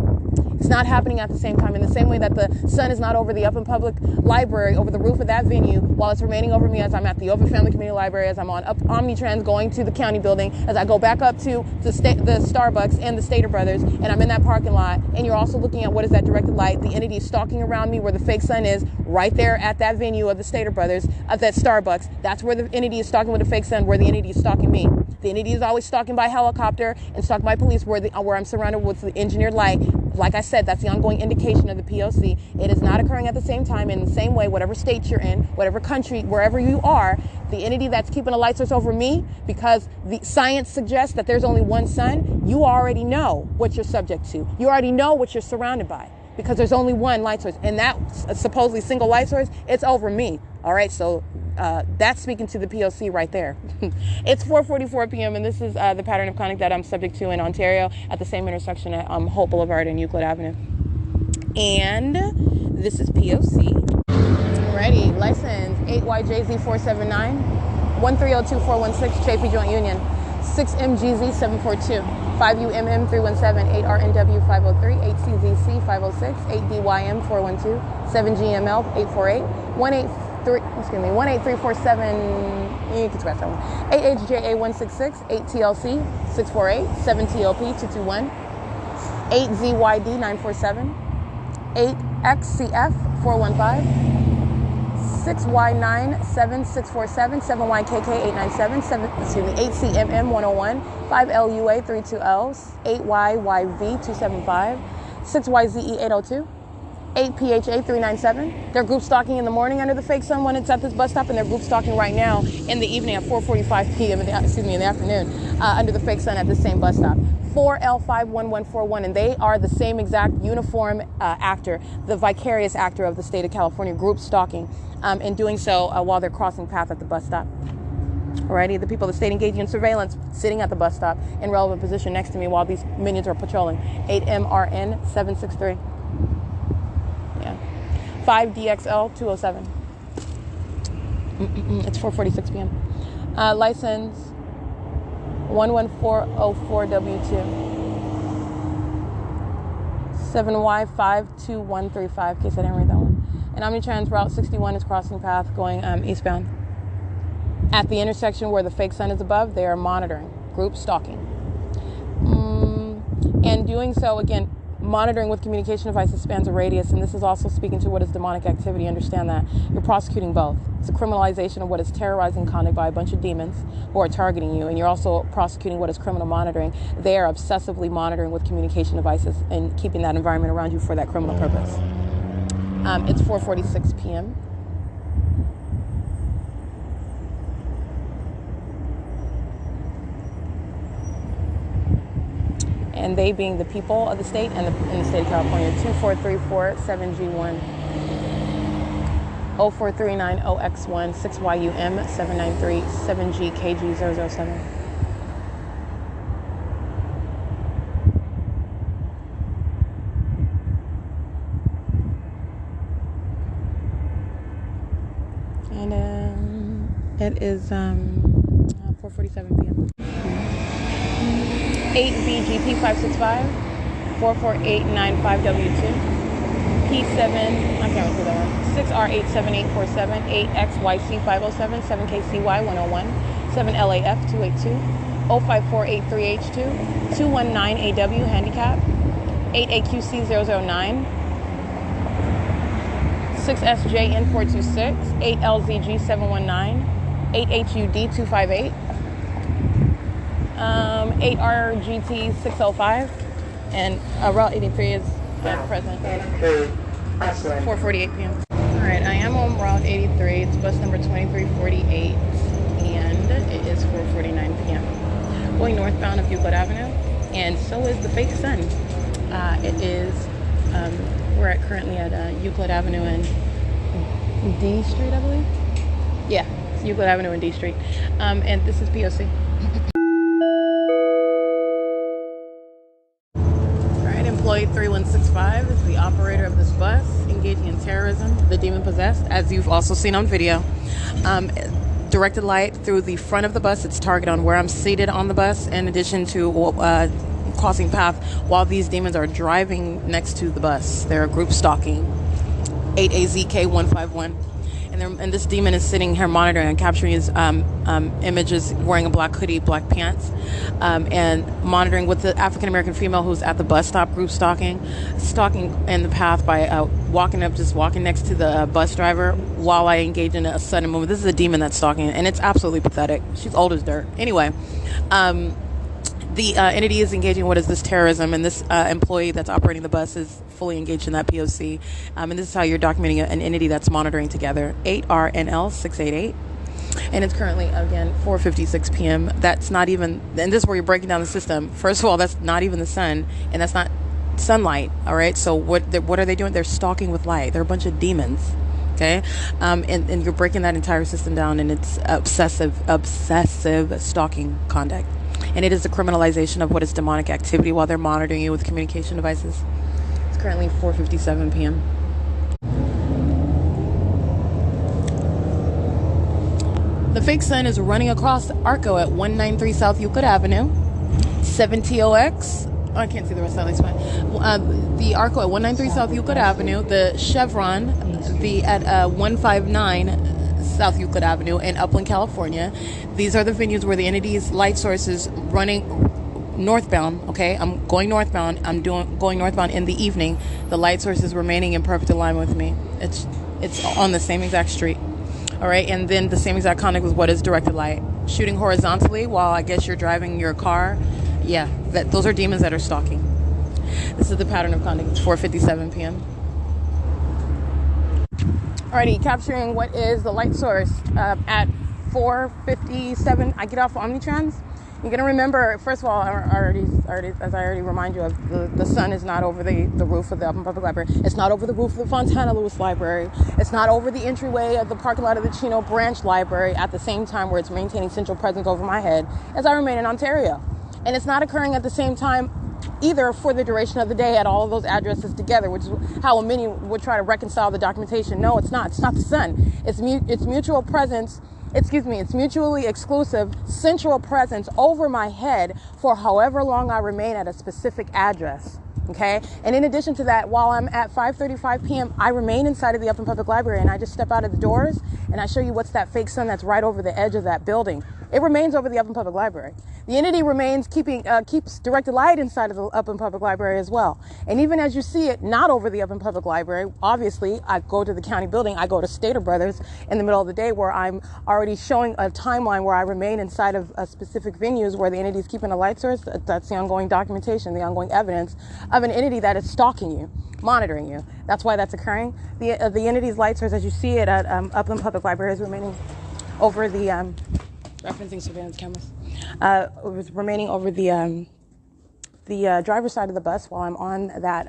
It's not happening at the same time. In the same way that the sun is not over the Upland Public Library, over the roof of that venue, while it's remaining over me as I'm at the Open Family Community Library, as I'm on Omnitrans going to the county building, as I go back up to the Starbucks and the Stater Brothers, and I'm in that parking lot, and you're also looking at what is that directed light. The entity is stalking around me where the fake sun is, right there at that venue of the Stater Brothers, at that Starbucks. That's where the entity is stalking with the fake sun, where the entity is stalking me. The entity is always stalking by helicopter and stalking by police, where I'm surrounded with the engineered light. Like I said, that's the ongoing indication of the P.O.C. It is not occurring at the same time. In the same way, whatever state you're in, whatever country, wherever you are, the entity that's keeping a light source over me, because the science suggests that there's only one sun, you already know what you're subject to. You already know what you're surrounded by, because there's only one light source. And that supposedly single light source, it's over me. All right, so that's speaking to the P.O.C. right there. It's 4:44 p.m. and this is the pattern of conduct that I'm subject to in Ontario at the same intersection at Hope Boulevard and Euclid Avenue. And this is P.O.C. Ready, license 8YJZ479, 1302416, JP Joint Union, 6MGZ742, 5UMM317, 8RNW503, 8CZC506, 8DYM412, 7GML848, 18347, you can scratch that one, 8HJA166, 8TLC648, 7TLP221, 8ZYD947, 8XCF415, 6Y97647, 7YKK897, 8CMM101, 5LUA32L, 8YYV275, 6YZE802, 8PHA397. They're group stalking in the morning under the fake sun when it's at this bus stop, and they're group stalking right now in the evening at 4:45 p.m. in the afternoon under the fake sun at the same bus stop. 4L51141, and they are the same exact uniform actor, the vicarious actor of the state of California, group stalking, and doing so while they're crossing path at the bus stop. Alrighty, the people of the state engaging in surveillance, sitting at the bus stop in relevant position next to me while these minions are patrolling. 8MRN763. Yeah. 5DXL207. It's 4:46 p.m. License 11404W2. 7Y52135, in case I didn't read that one. And Omnitrans Route 61 is crossing path going eastbound. At the intersection where the fake sun is above, they are monitoring, group stalking. And doing so, again, monitoring with communication devices spans a radius, and this is also speaking to what is demonic activity. Understand that. You're prosecuting both. It's a criminalization of what is terrorizing conduct by a bunch of demons who are targeting you, and you're also prosecuting what is criminal monitoring. They are obsessively monitoring with communication devices and keeping that environment around you for that criminal purpose. It's 4:46 p.m. And they being the people of the state and in the state of California. 24347G1, 04390X1, 6YUM 793, 7GKG007. And it is 4:47 p.m. 8BGP 565 44895W2 P7, I can't read that one. 6R87847 8XYC 507 7KCY 101 7LAF 282 0548-3H2 219AW handicap 8AQC 009 6SJN 426 8LZG 719 8HUD 258 8RGT 605 and Route 83 is at present 4:48 p.m. Alright, I am on Route 83. It's bus number 2348 and it is 4:49 p.m. Going northbound of Euclid Avenue, and so is the fake sun. It is, we're currently at Euclid Avenue and D Street, I believe. Yeah, it's Euclid Avenue and D Street. And this is P.O.C. Employee 3165 is the operator of this bus, engaging in terrorism, the demon possessed, as you've also seen on video. Directed light through the front of the bus. It's target on where I'm seated on the bus, in addition to crossing path while these demons are driving next to the bus. They're group stalking. 8AZK151. And this demon is sitting here monitoring and capturing his images, wearing a black hoodie, black pants, and monitoring with the African American female who's at the bus stop, group stalking in the path by walking next to the bus driver while I engage in a sudden movement. This is a demon that's stalking, and it's absolutely pathetic. She's old as dirt. Anyway, the entity is engaging in what is this terrorism, and this employee that's operating the bus is fully engaged in that P.O.C. And this is how you're documenting an entity that's monitoring together. 8RNL688. And it's currently, again, 4:56 p.m. That's not even, and this is where you're breaking down the system. First of all, that's not even the sun, and that's not sunlight, all right? So what are they doing? They're stalking with light. They're a bunch of demons, okay? And you're breaking that entire system down, and it's obsessive stalking conduct. And it is the criminalization of what is demonic activity while they're monitoring you with communication devices. It's currently 4:57 p.m. The fake sun is running across Arco at 193 South Euclid Avenue, 7TOX. Oh, I can't see the rest of that. Fine. The Arco at 193 South Euclid Avenue, the Chevron, at 159 South Euclid Avenue in Upland, California. These are the venues where the entity's light source is running northbound. Okay, I'm going northbound. Going northbound in the evening. The light source is remaining in perfect alignment with me. It's on the same exact street. All right, and then the same exact conduct with what is directed light, shooting horizontally while I guess you're driving your car. Yeah, those are demons that are stalking. This is the pattern of conduct. It's 4:57 p.m. Alrighty, capturing what is the light source at 4:57. I get off Omnitrans. You're gonna remember, first of all, as I already remind you of, the sun is not over the roof of the Upland Public Library. It's not over the roof of the Fontana Lewis Library. It's not over the entryway of the parking lot of the Chino Branch Library at the same time where it's maintaining central presence over my head as I remain in Ontario. And it's not occurring at the same time either for the duration of the day at all of those addresses together, which is how many would try to reconcile the documentation. No, it's not. It's not the sun. It's mutual presence. It's mutually exclusive central presence over my head for however long I remain at a specific address. Okay. And in addition to that, while I'm at 5:35 p.m., I remain inside of the Upland Public Library, and I just step out of the doors and I show you what's that fake sun that's right over the edge of that building. It remains over the Upland Public Library. The entity remains keeps directed light inside of the Upland Public Library as well. And even as you see it, not over the Upland Public Library, obviously I go to the county building, I go to Stater Brothers in the middle of the day where I'm already showing a timeline where I remain inside of specific venues where the entity is keeping a light source. That's the ongoing documentation, the ongoing evidence of an entity that is stalking you, monitoring you. That's why that's occurring. The entity's light source, as you see it at Upland Public Library, is remaining over the referencing surveillance cameras. It was remaining over the driver's side of the bus while I'm on that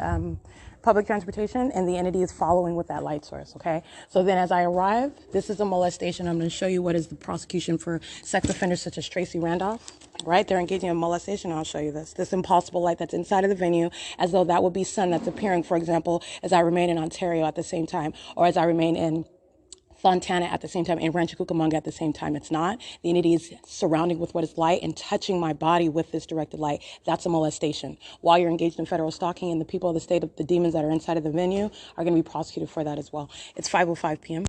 public transportation, and the entity is following with that light source. Okay, so then as I arrive, this is a molestation. I'm going to show you what is the prosecution for sex offenders such as Tracy Randolph. Right, they're engaging in molestation. I'll show you this impossible light that's inside of the venue, as though that would be sun that's appearing, for example, as I remain in Ontario at the same time, or as I remain in Fontana at the same time and Rancho Cucamonga at the same time. It's not. The entity is surrounding with what is light and touching my body with this directed light. That's a molestation. While you're engaged in federal stalking, and the people of the state, of the demons that are inside of the venue are going to be prosecuted for that as well. It's 5:05 p.m.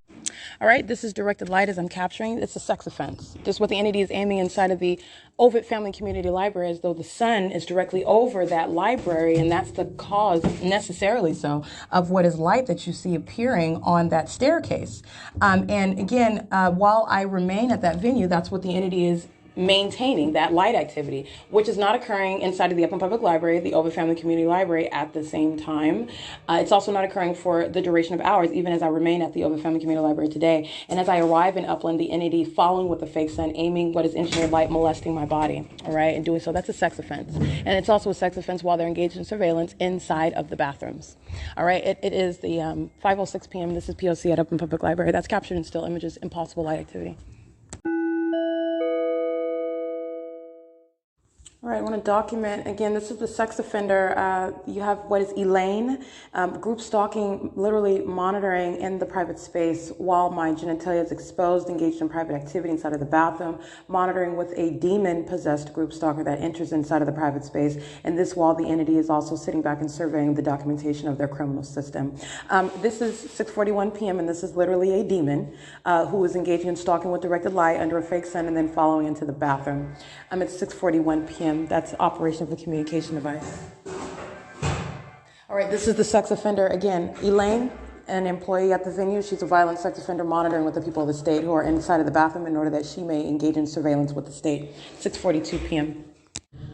All right, this is directed light as I'm capturing. It's a sex offense. Just what the entity is aiming inside of the Ovid Family Community Library, as though the sun is directly over that library, and that's the cause, necessarily so, of what is light that you see appearing on that staircase. And again, while I remain at that venue, that's what the entity is maintaining, that light activity, which is not occurring inside of the Upland Public Library, the Ovid Family Community Library at the same time. It's also not occurring for the duration of hours, even as I remain at the Ovid Family Community Library today. And as I arrive in Upland, the entity following with the fake sun, aiming what is engineered light, molesting my body, all right, and doing so, that's a sex offense. And it's also a sex offense while they're engaged in surveillance inside of the bathrooms. All right, it is the 5:06 p.m. This is P.O.C. at Upland Public Library. That's captured in still images, impossible light activity. All right, I want to document, again, this is the sex offender. You have what is Elaine, group stalking, literally monitoring in the private space while my genitalia is exposed, engaged in private activity inside of the bathroom, monitoring with a demon-possessed group stalker that enters inside of the private space, and this while the entity is also sitting back and surveying the documentation of their criminal system. This is 6:41 p.m., and this is literally a demon who is engaging in stalking with directed light under a fake sun and then following into the bathroom. It's 6:41 p.m. That's operation of the communication device. All right, this is the sex offender. Again, Elaine, an employee at the venue. She's a violent sex offender monitoring with the people of the state who are inside of the bathroom in order that she may engage in surveillance with the state. 6:42 p.m.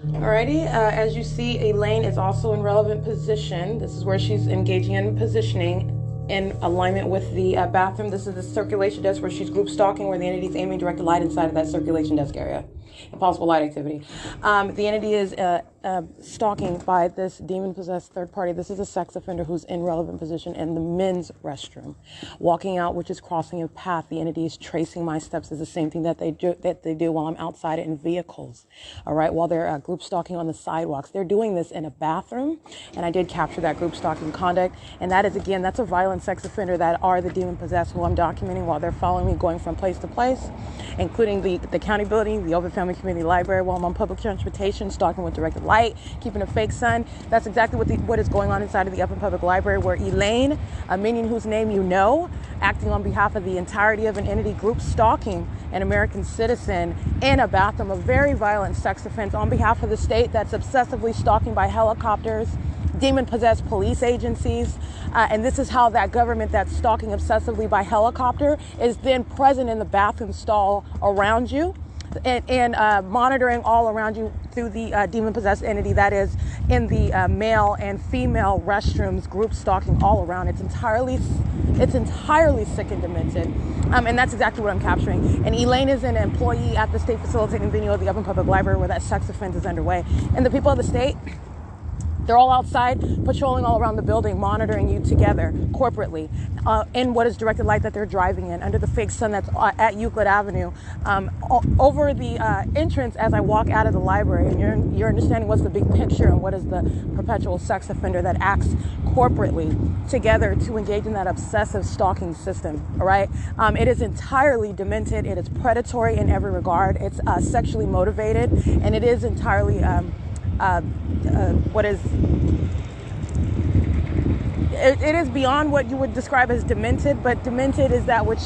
Alrighty, as you see, Elaine is also in relevant position. This is where she's engaging in positioning in alignment with the bathroom. This is the circulation desk where she's group stalking, where the entity is aiming directed light inside of that circulation desk area. Impossible light activity. The entity is stalking by this demon-possessed third party. This is a sex offender who's in relevant position in the men's restroom. Walking out, which is crossing a path. The entity is tracing my steps. Is the same thing that they do while I'm outside in vehicles. All right, while they're group stalking on the sidewalks. They're doing this in a bathroom, and I did capture that group stalking conduct. And that is, again, that's a violent sex offender that are the demon-possessed who I'm documenting while they're following me, going from place to place, including the county building, the Ovid Family Community Library, while I'm on public transportation, stalking with directed light, keeping a fake sun. That's exactly what is going on inside of the Upland Public Library, where Elaine, a minion whose name you know, acting on behalf of the entirety of an entity, group stalking an American citizen in a bathroom, a very violent sex offense on behalf of the state that's obsessively stalking by helicopters, demon-possessed police agencies, and this is how that government that's stalking obsessively by helicopter is then present in the bathroom stall around you and monitoring all around you through the demon-possessed entity that is in the male and female restrooms, group stalking all around. It's entirely sick and demented, and that's exactly what I'm capturing. And Elaine is an employee at the state facilitating venue of the Upland Public Library where that sex offense is underway. And the people of the state, they're all outside, patrolling all around the building, monitoring you together, corporately, in what is directed light that they're driving in, under the fake sun that's at Euclid Avenue, over the entrance as I walk out of the library. And you're understanding what's the big picture and what is the perpetual sex offender that acts corporately together to engage in that obsessive stalking system, all right? It is entirely demented. It is predatory in every regard. It's sexually motivated, and it is entirely... it is beyond what you would describe as demented, but demented is that which,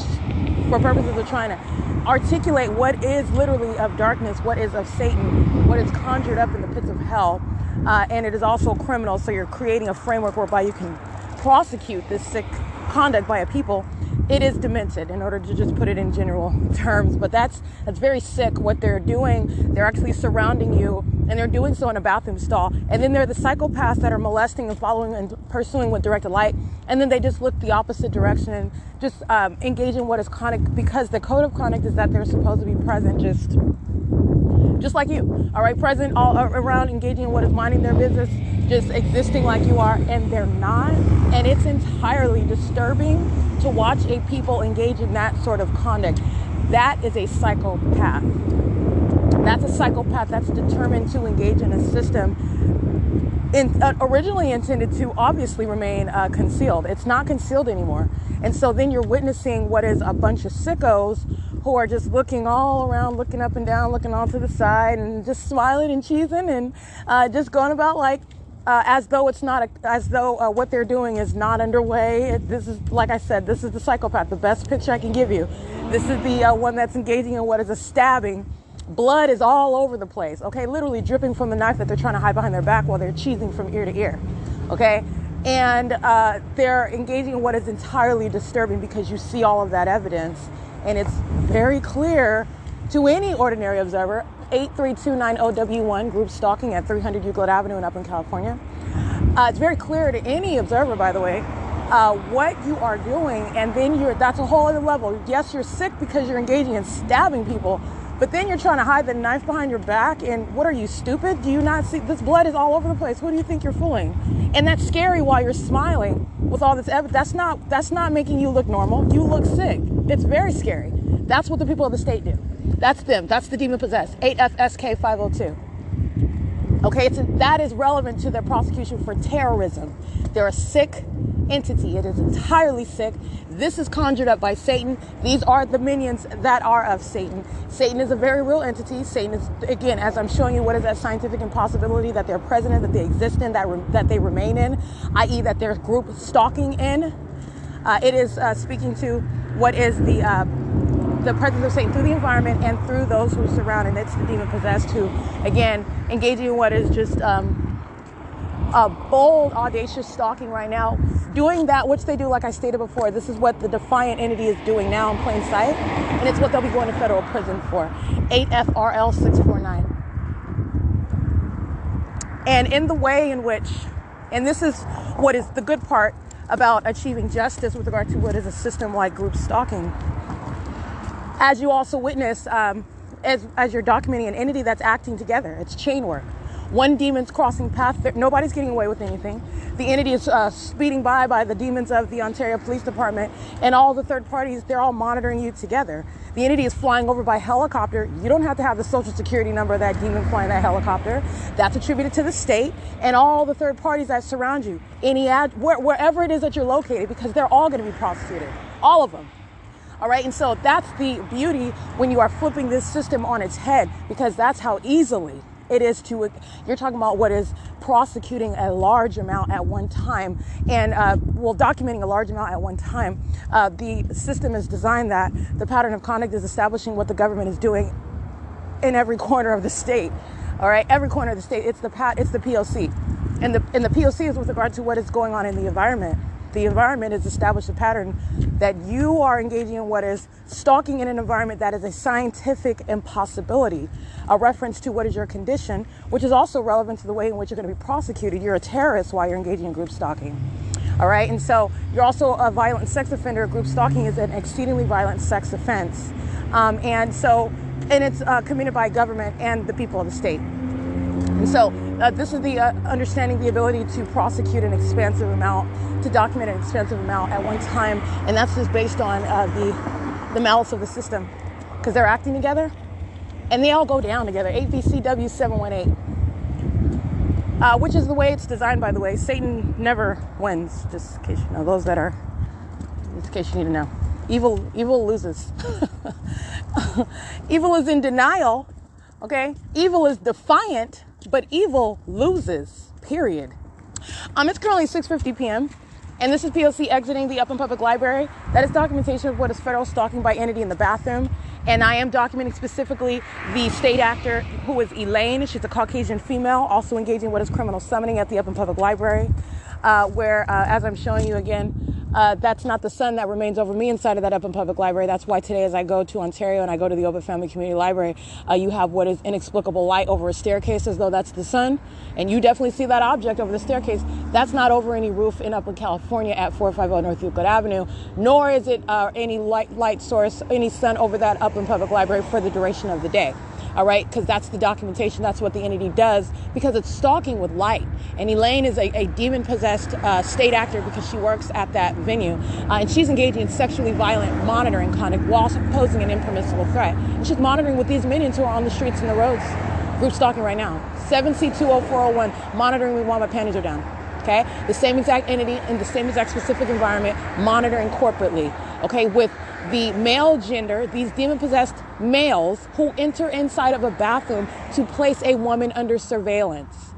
for purposes of trying to articulate what is literally of darkness, what is of Satan, what is conjured up in the pits of hell, and it is also criminal, so you're creating a framework whereby you can prosecute this sick conduct by a people. It is demented, in order to just put it in general terms, but that's very sick what they're doing. They're actually surrounding you, and they're doing so in a bathroom stall, and then they're the psychopaths that are molesting and following and pursuing with directed light, and then they just look the opposite direction and just engage in what is conduct, because the code of conduct is that they're supposed to be present just like you, all right, present all around, engaging in what is minding their business, just existing like you are, and they're not. And it's entirely disturbing to watch a people engage in that sort of conduct. That is a psychopath. That's a psychopath that's determined to engage in a system originally intended to obviously remain concealed. It's not concealed anymore. And so then you're witnessing what is a bunch of sickos who are just looking all around, looking up and down, looking all to the side, and just smiling and cheesing, and just going about like as though it's not, as though what they're doing is not underway. This is, like I said, this is the psychopath, the best picture I can give you. This is the one that's engaging in what is a stabbing. Blood is all over the place, okay? Literally dripping from the knife that they're trying to hide behind their back while they're cheesing from ear to ear, okay? And they're engaging in what is entirely disturbing because you see all of that evidence, and it's very clear to any ordinary observer. 83290W1, group stalking at 300 Euclid Avenue in Upland, California. It's very clear to any observer, by the way, what you are doing, and then that's a whole other level. Yes, you're sick because you're engaging in stabbing people, but then you're trying to hide the knife behind your back, and what are you, stupid? Do you not see this blood is all over the place? Who do you think you're fooling? And that's scary while you're smiling with all this evidence. That's not making you look normal. You look sick. It's very scary. That's what the people of the state do. That's them. That's the demon possessed. 8FSK 502. Okay, that is relevant to their prosecution for terrorism. They're a sick entity. It is entirely sick. This is conjured up by Satan. These are the minions that are of Satan. Satan is a very real entity. Satan is, again, as I'm showing you, what is that scientific impossibility that they're present in, that they exist in, that they remain in, i.e. that they're group stalking in. It is speaking to what is the presence of Satan through the environment and through those who surround it. It's the demon possessed who, again, engaging in what is just a bold, audacious stalking right now, doing that which they do, like I stated before. This is what the defiant entity is doing now in plain sight, and it's what they'll be going to federal prison for. 8FRL 649. And in the way in which, and this is what is the good part about achieving justice with regard to what is a system like group stalking, as you also witness, as you're documenting an entity that's acting together. It's chain work. One demon's crossing path. Nobody's getting away with anything. The entity is speeding by the demons of the Ontario Police Department, and all the third parties, they're all monitoring you together. The entity is flying over by helicopter. You don't have to have the social security number of that demon flying that helicopter. That's attributed to the state and all the third parties that surround you. Wherever it is that you're located, because they're all going to be prosecuted. All of them. All right, and so that's the beauty when you are flipping this system on its head, because that's how easily it is to, you're talking about what is prosecuting a large amount at one time, and documenting a large amount at one time. The system is designed that the pattern of conduct is establishing what the government is doing in every corner of the state. All right, every corner of the state. It's the P.O.C. And the P.O.C. is with regard to what is going on in the environment. The environment has established a pattern that you are engaging in what is stalking in an environment that is a scientific impossibility, a reference to what is your condition, which is also relevant to the way in which you're going to be prosecuted. You're a terrorist while you're engaging in group stalking. All right, and so you're also a violent sex offender. Group stalking is an exceedingly violent sex offense, and it's committed by government and the people of the state. And so this is the understanding the ability to prosecute an expansive amount, to document an expansive amount at one time, and that's just based on the malice of the system, because they're acting together, and they all go down together. 8VCW 718, which is the way it's designed, by the way. Satan never wins, just in case you know. In case you need to know. Evil loses. Evil is in denial, okay? Evil is defiant, but evil loses, period. It's currently 6:50 p.m. and this is P.O.C. exiting the Upland Public Library. That is documentation of what is federal stalking by entity in the bathroom. And I am documenting specifically the state actor, who is Elaine. She's a Caucasian female, also engaging what is criminal summoning at the Upland Public Library, where, as I'm showing you again, that's not the sun that remains over me inside of that Upland Public Library. That's why today, as I go to Ontario and I go to the Open Family Community Library, you have what is inexplicable light over a staircase, as though that's the sun. And you definitely see that object over the staircase. That's not over any roof in Upland, California at 450 North Euclid Avenue, nor is it any light source, any sun over that Upland Public Library for the duration of the day. All right, because that's the documentation. That's what the entity does, because it's stalking with light. And Elaine is a demon-possessed state actor, because she works at that venue. And she's engaging in sexually violent monitoring conduct while posing an impermissible threat. And she's monitoring with these minions who are on the streets and the roads Group stalking right now. 7C20401, monitoring me while my panties are down. Okay? The same exact entity in the same exact specific environment, monitoring corporately. Okay? With the male gender, these demon-possessed males who enter inside of a bathroom to place a woman under surveillance.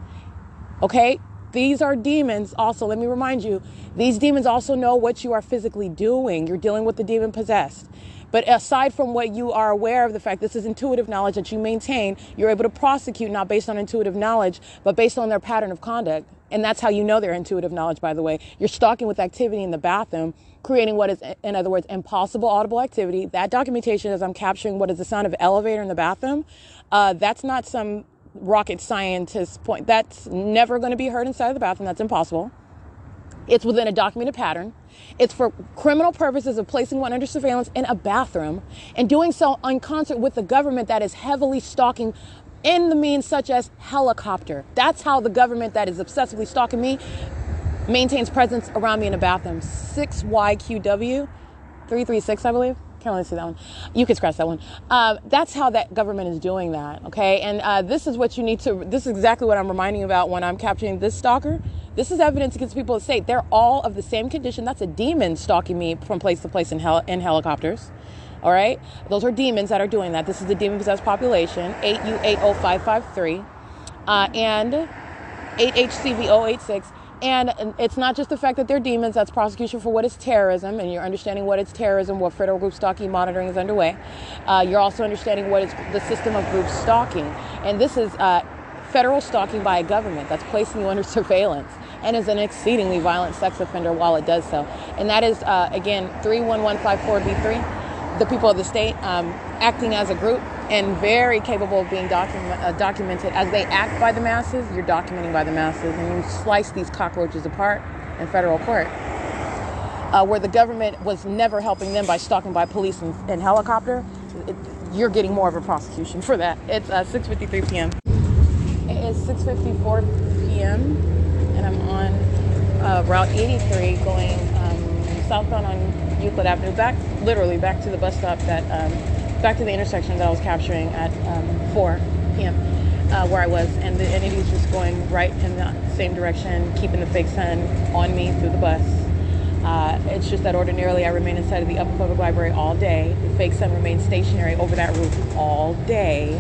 Okay? These are demons also. Let me remind you, these demons also know what you are physically doing. You're dealing with the demon-possessed. But aside from what you are aware of, the fact this is intuitive knowledge that you maintain, you're able to prosecute not based on intuitive knowledge, but based on their pattern of conduct. And that's how you know their intuitive knowledge, by the way. You're stalking with activity in the bathroom, creating what is, in other words, impossible audible activity. That documentation is I'm capturing what is the sound of an elevator in the bathroom. That's not some rocket scientist point. That's never going to be heard inside of the bathroom. That's impossible. It's within a documented pattern. It's for criminal purposes of placing one under surveillance in a bathroom and doing so in concert with the government that is heavily stalking in the means such as helicopter. That's how the government that is obsessively stalking me maintains presence around me in a bathroom. 6YQW 336, I believe. Can't really see that one. You can scratch that one. That's how that government is doing that. Okay. And this is what you need to, this is exactly what I'm reminding you about when I'm capturing this stalker. This is evidence against people of state. They're all of the same condition. That's a demon stalking me from place to place in helicopters. All right. Those are demons that are doing that. This is the demon possessed population, 8U80553, and 8HCV086. And it's not just the fact that they're demons, that's prosecution for what is terrorism, and you're understanding what is terrorism, what federal group stalking monitoring is underway. You're also understanding what is the system of group stalking. And this is federal stalking by a government that's placing you under surveillance and is an exceedingly violent sex offender while it does so. And that is, again, 31154B3, the people of the state acting as a group and very capable of being documented. As they act by the masses, you're documenting by the masses, and you slice these cockroaches apart in federal court, where the government was never helping them by stalking by police and helicopter. You're getting more of a prosecution for that. It's 6:53 p.m. It is 6:54 p.m. and I'm on Route 83 going southbound on Euclid Avenue, literally back to the bus stop back to the intersection that I was capturing at 4 p.m. Where I was, and the entity is just going right in the same direction, keeping the fake sun on me through the bus. It's just that ordinarily I remain inside of the Upper Public Library all day. The fake sun remains stationary over that roof all day.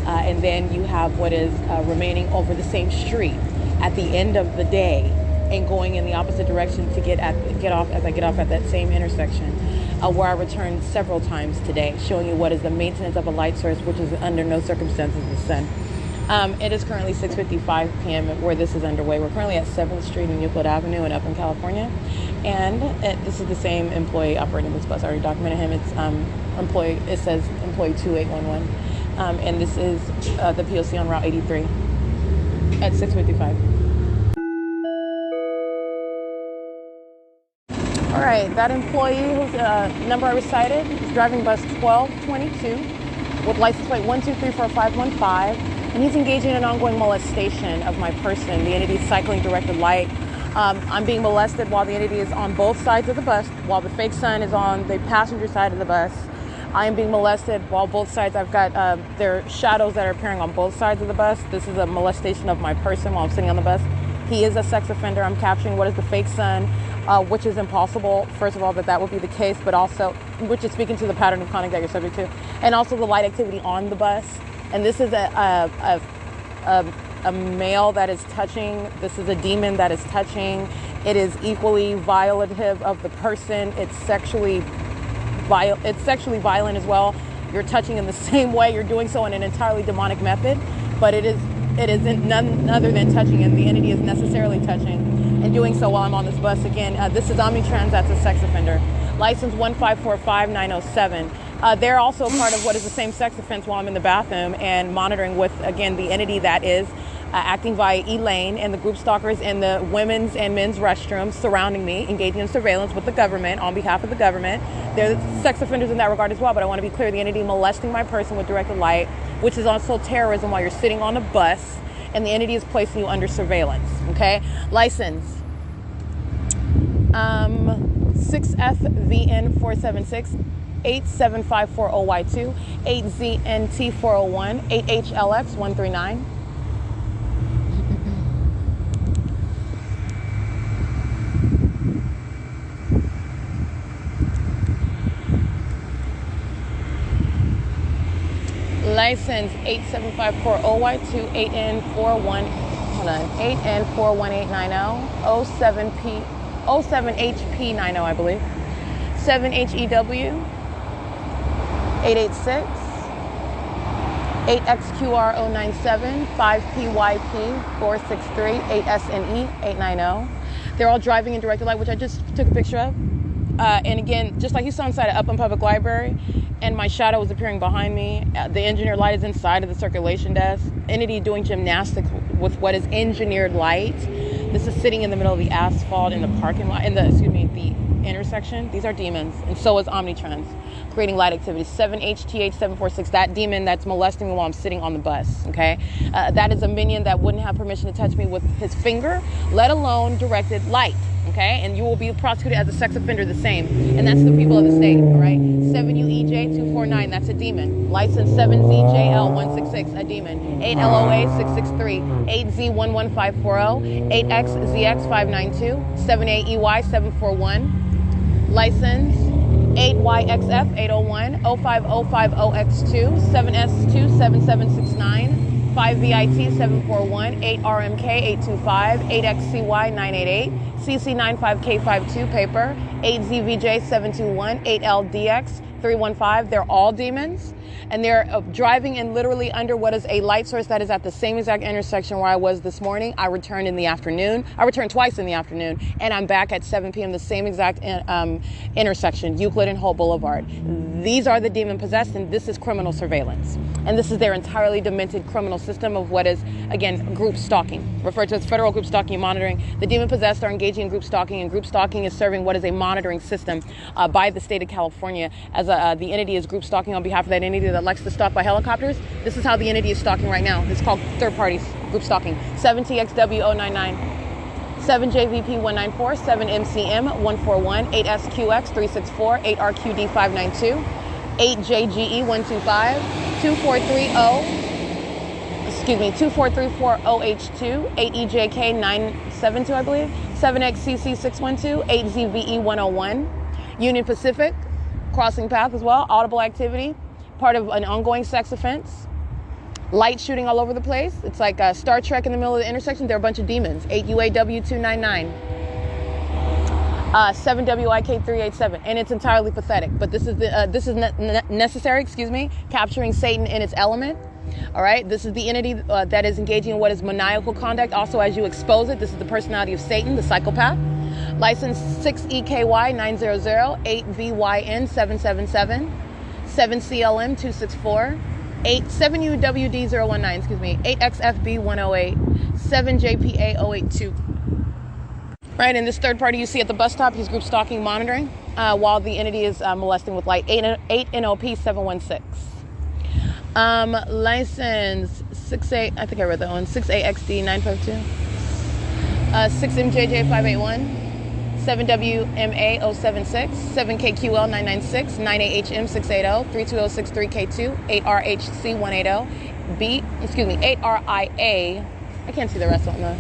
And then you have what is remaining over the same street at the end of the day and going in the opposite direction to get off as I get off at that same intersection, where I returned several times today, showing you what is the maintenance of a light source, which is under no circumstances the sun. It is currently 6:55 p.m. where this is underway. We're currently at 7th Street and Euclid Avenue in Upland, California. And this is the same employee operating this bus. I already documented him. It's it says employee 2811. And this is the P.O.C. on Route 83 at 6:55. All right, that employee whose number I recited is driving bus 1222 with license plate 1234515, and he's engaging in an ongoing molestation of my person. The entity is cycling directed light. I'm being molested while the entity is on both sides of the bus, while the fake sun is on the passenger side of the bus. I am being molested while both sides, I've got there are shadows that are appearing on both sides of the bus. This is a molestation of my person while I'm sitting on the bus. He is a sex offender. I'm capturing what is the fake sun, which is impossible, first of all, that would be the case, but also, which is speaking to the pattern of conduct that you're subject to, and also the light activity on the bus. And this is a male that is touching. This is a demon that is touching. It is equally violative of the person. It's sexually violent as well. You're touching in the same way. You're doing so in an entirely demonic method, but it isn't none other than touching, and the entity is necessarily touching and doing so while I'm on this bus. Again, this is Omnitrans. That's a sex offender. License 1545907. They're also part of what is the same sex offense while I'm in the bathroom and monitoring with, again, the entity that is acting via E-Lane, and the group stalkers in the women's and men's restrooms surrounding me, engaging in surveillance with the government on behalf of the government. They're sex offenders in that regard as well, but I want to be clear, the entity molesting my person with directed light, which is also terrorism while you're sitting on a bus, and the entity is placing you under surveillance, okay? License 6FVN476 87540Y2, 8ZNT401, 8HLX139. License 87540Y2, 8N41, hold on, 8N41890, 07HP90, I believe, 7HEW, 886, 8XQR097, 5PYP463, 8SNE 890. They're all driving in directed light, which I just took a picture of. And again, just like you saw inside of Upland Public Library, and my shadow was appearing behind me. The engineered light is inside of the circulation desk. Entity doing gymnastics with what is engineered light. This is sitting in the middle of the asphalt in the parking lot, the intersection. These are demons, and so is Omnitrends, creating light activity. 7HTH746, that demon that's molesting me while I'm sitting on the bus, okay? That is a minion that wouldn't have permission to touch me with his finger, let alone directed light, okay? And you will be prosecuted as a sex offender the same. And that's the people of the state, all right? 7UEJ249, that's a demon. License 7ZJL166, a demon. 8LOA663, 8Z11540, 8XZX592, 7AEY741. License 8YXF801, 05050X2, 7S27769, 5VIT741, 8RMK825, 8XCY988, CC95K52 paper, 8ZVJ721, 8LDX315. They're all demons, and they're driving in literally under what is a light source that is at the same exact intersection where I was this morning. I returned in the afternoon. I returned twice in the afternoon, and I'm back at 7 p.m. the same exact intersection, Euclid and Holt Boulevard. These are the demon possessed, and this is criminal surveillance. And this is their entirely demented criminal system of what is, again, group stalking, referred to as federal group stalking and monitoring. The demon possessed are engaging in group stalking, and group stalking is serving what is a monitoring system by the state of California, as the entity is group stalking on behalf of that entity that likes to stalk by helicopters. This is how the entity is stalking right now. It's called third parties group stalking. 7TXW099, 7JVP194, 7MCM141, 8SQX364, 8RQD592, 8JGE125, 24340H2, 8EJK972, I believe, 7XCC612, 8ZVE101, Union Pacific, crossing path as well, audible activity, part of an ongoing sex offense, light shooting all over the place. It's like Star Trek in the middle of the intersection. There are a bunch of demons. 8UAW299. 7WIK387, and it's entirely pathetic. But this is necessary. Capturing Satan in its element. All right, this is the entity that is engaging in what is maniacal conduct. Also, as you expose it, this is the personality of Satan, the psychopath. License 6EKY900, 8VYN777, 7CLM264, 7UWD019. 8XFB108, 7JPA082. Right, and this third party you see at the bus stop, he's group stalking, monitoring, while the entity is molesting with light. 8NOP716. License 68, I think I read that one, 6AXD952. 6MJJ581. 7WMA076, 7KQL996, 98HM680, 32063K2, 8RHC180, 8RIA. I can't see the rest of them.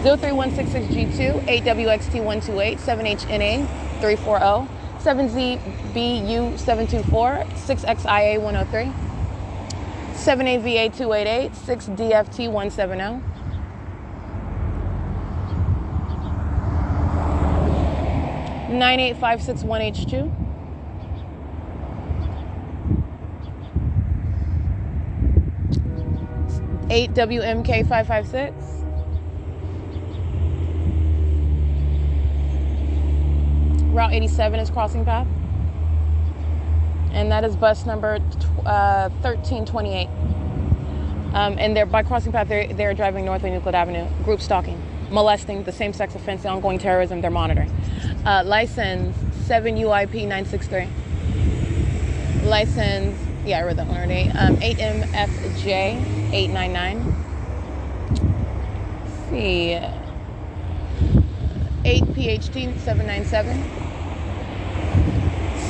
03166G2, 8WXT128, 7HNA 340, 7ZBU724, 6XIA103, 7AVA288, 6DFT170. 98561H2. 8WMK556. Route 87 is crossing path. And that is bus number 1328. And they're by crossing path, they're driving north on Euclid Avenue, group stalking, molesting, the same sex offense, the ongoing terrorism they're monitoring. License 7UIP963. License, yeah, I read that one already. 8MFJ899. Let's see. 8PHT797.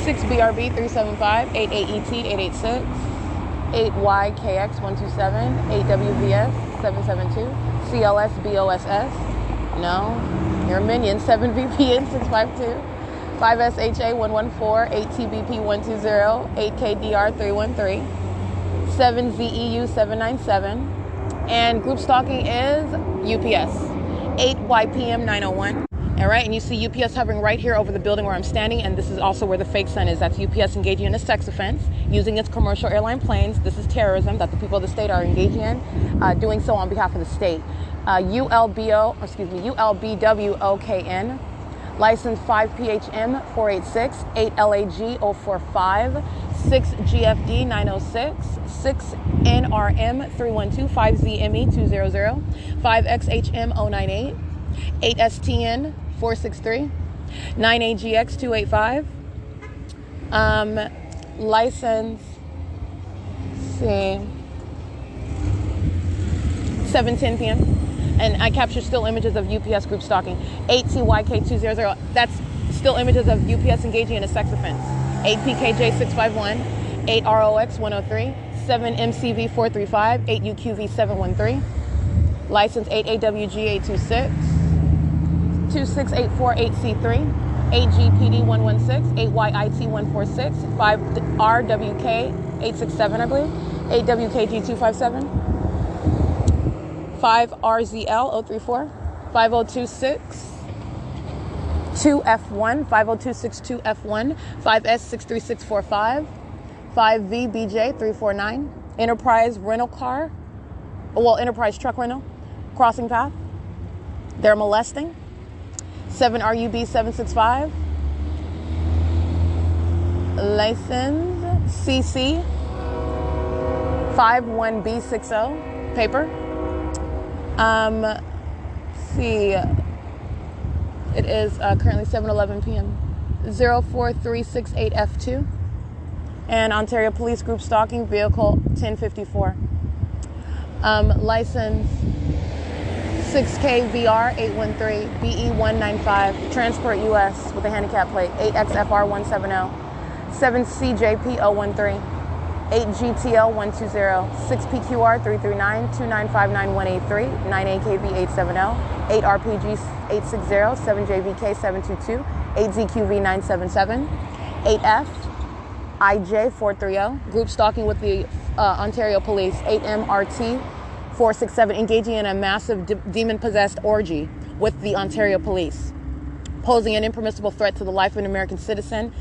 6BRB 375, 88ET 886, 8YKX 127, 8WVS 772, CLS BOSS, no, you're a minion, 7VPN 652, 5SHA 114, 8TBP 120, 8KDR 313, 7ZEU 797, and group stalking is UPS, 8YPM 901. All right, and you see UPS hovering right here over the building where I'm standing, and this is also where the fake sun is. That's UPS engaging in a sex offense, using its commercial airline planes. This is terrorism that the people of the state are engaging in, doing so on behalf of the state. ULBWOKN, license 5PHM 486, 8LAG 045, 6GFD 906, 6NRM 312, 5ZME 200, 5XHM 098, 8STN 463, 9AGX 285, license, see, 7:10 p.m. And I captured still images of UPS group stalking. 8TYK200, that's still images of UPS engaging in a sex offense. 8PKJ651, 8ROX103, 7MCV435, 8UQV713, license 8AWG826, 26848C3, 8GPD116, 8YIT146, 5RWK867, I believe, 8WKG257, 5RZL034, 5026, 2F1, 50262F1, 5S63645, 5VBJ349, Enterprise rental car, Enterprise truck rental, crossing path. They're molesting. 7RUB765, license CC 51B60, paper. See, it is currently 7:11 p.m. 04368F2, and Ontario Police Group Stalking, vehicle 1054. License 6KVR813, BE195, transport U.S. with a handicap plate, 8XFR170, 7CJP013, 8GTL120, 6PQR339, 2959183, 9AKB870, 8RPG860, 7JVK722, 8ZQV977, 8F IJ430, group stalking with the Ontario Police, 8MRT467, engaging in a massive demon-possessed orgy with the Ontario Police, posing an impermissible threat to the life of an American citizen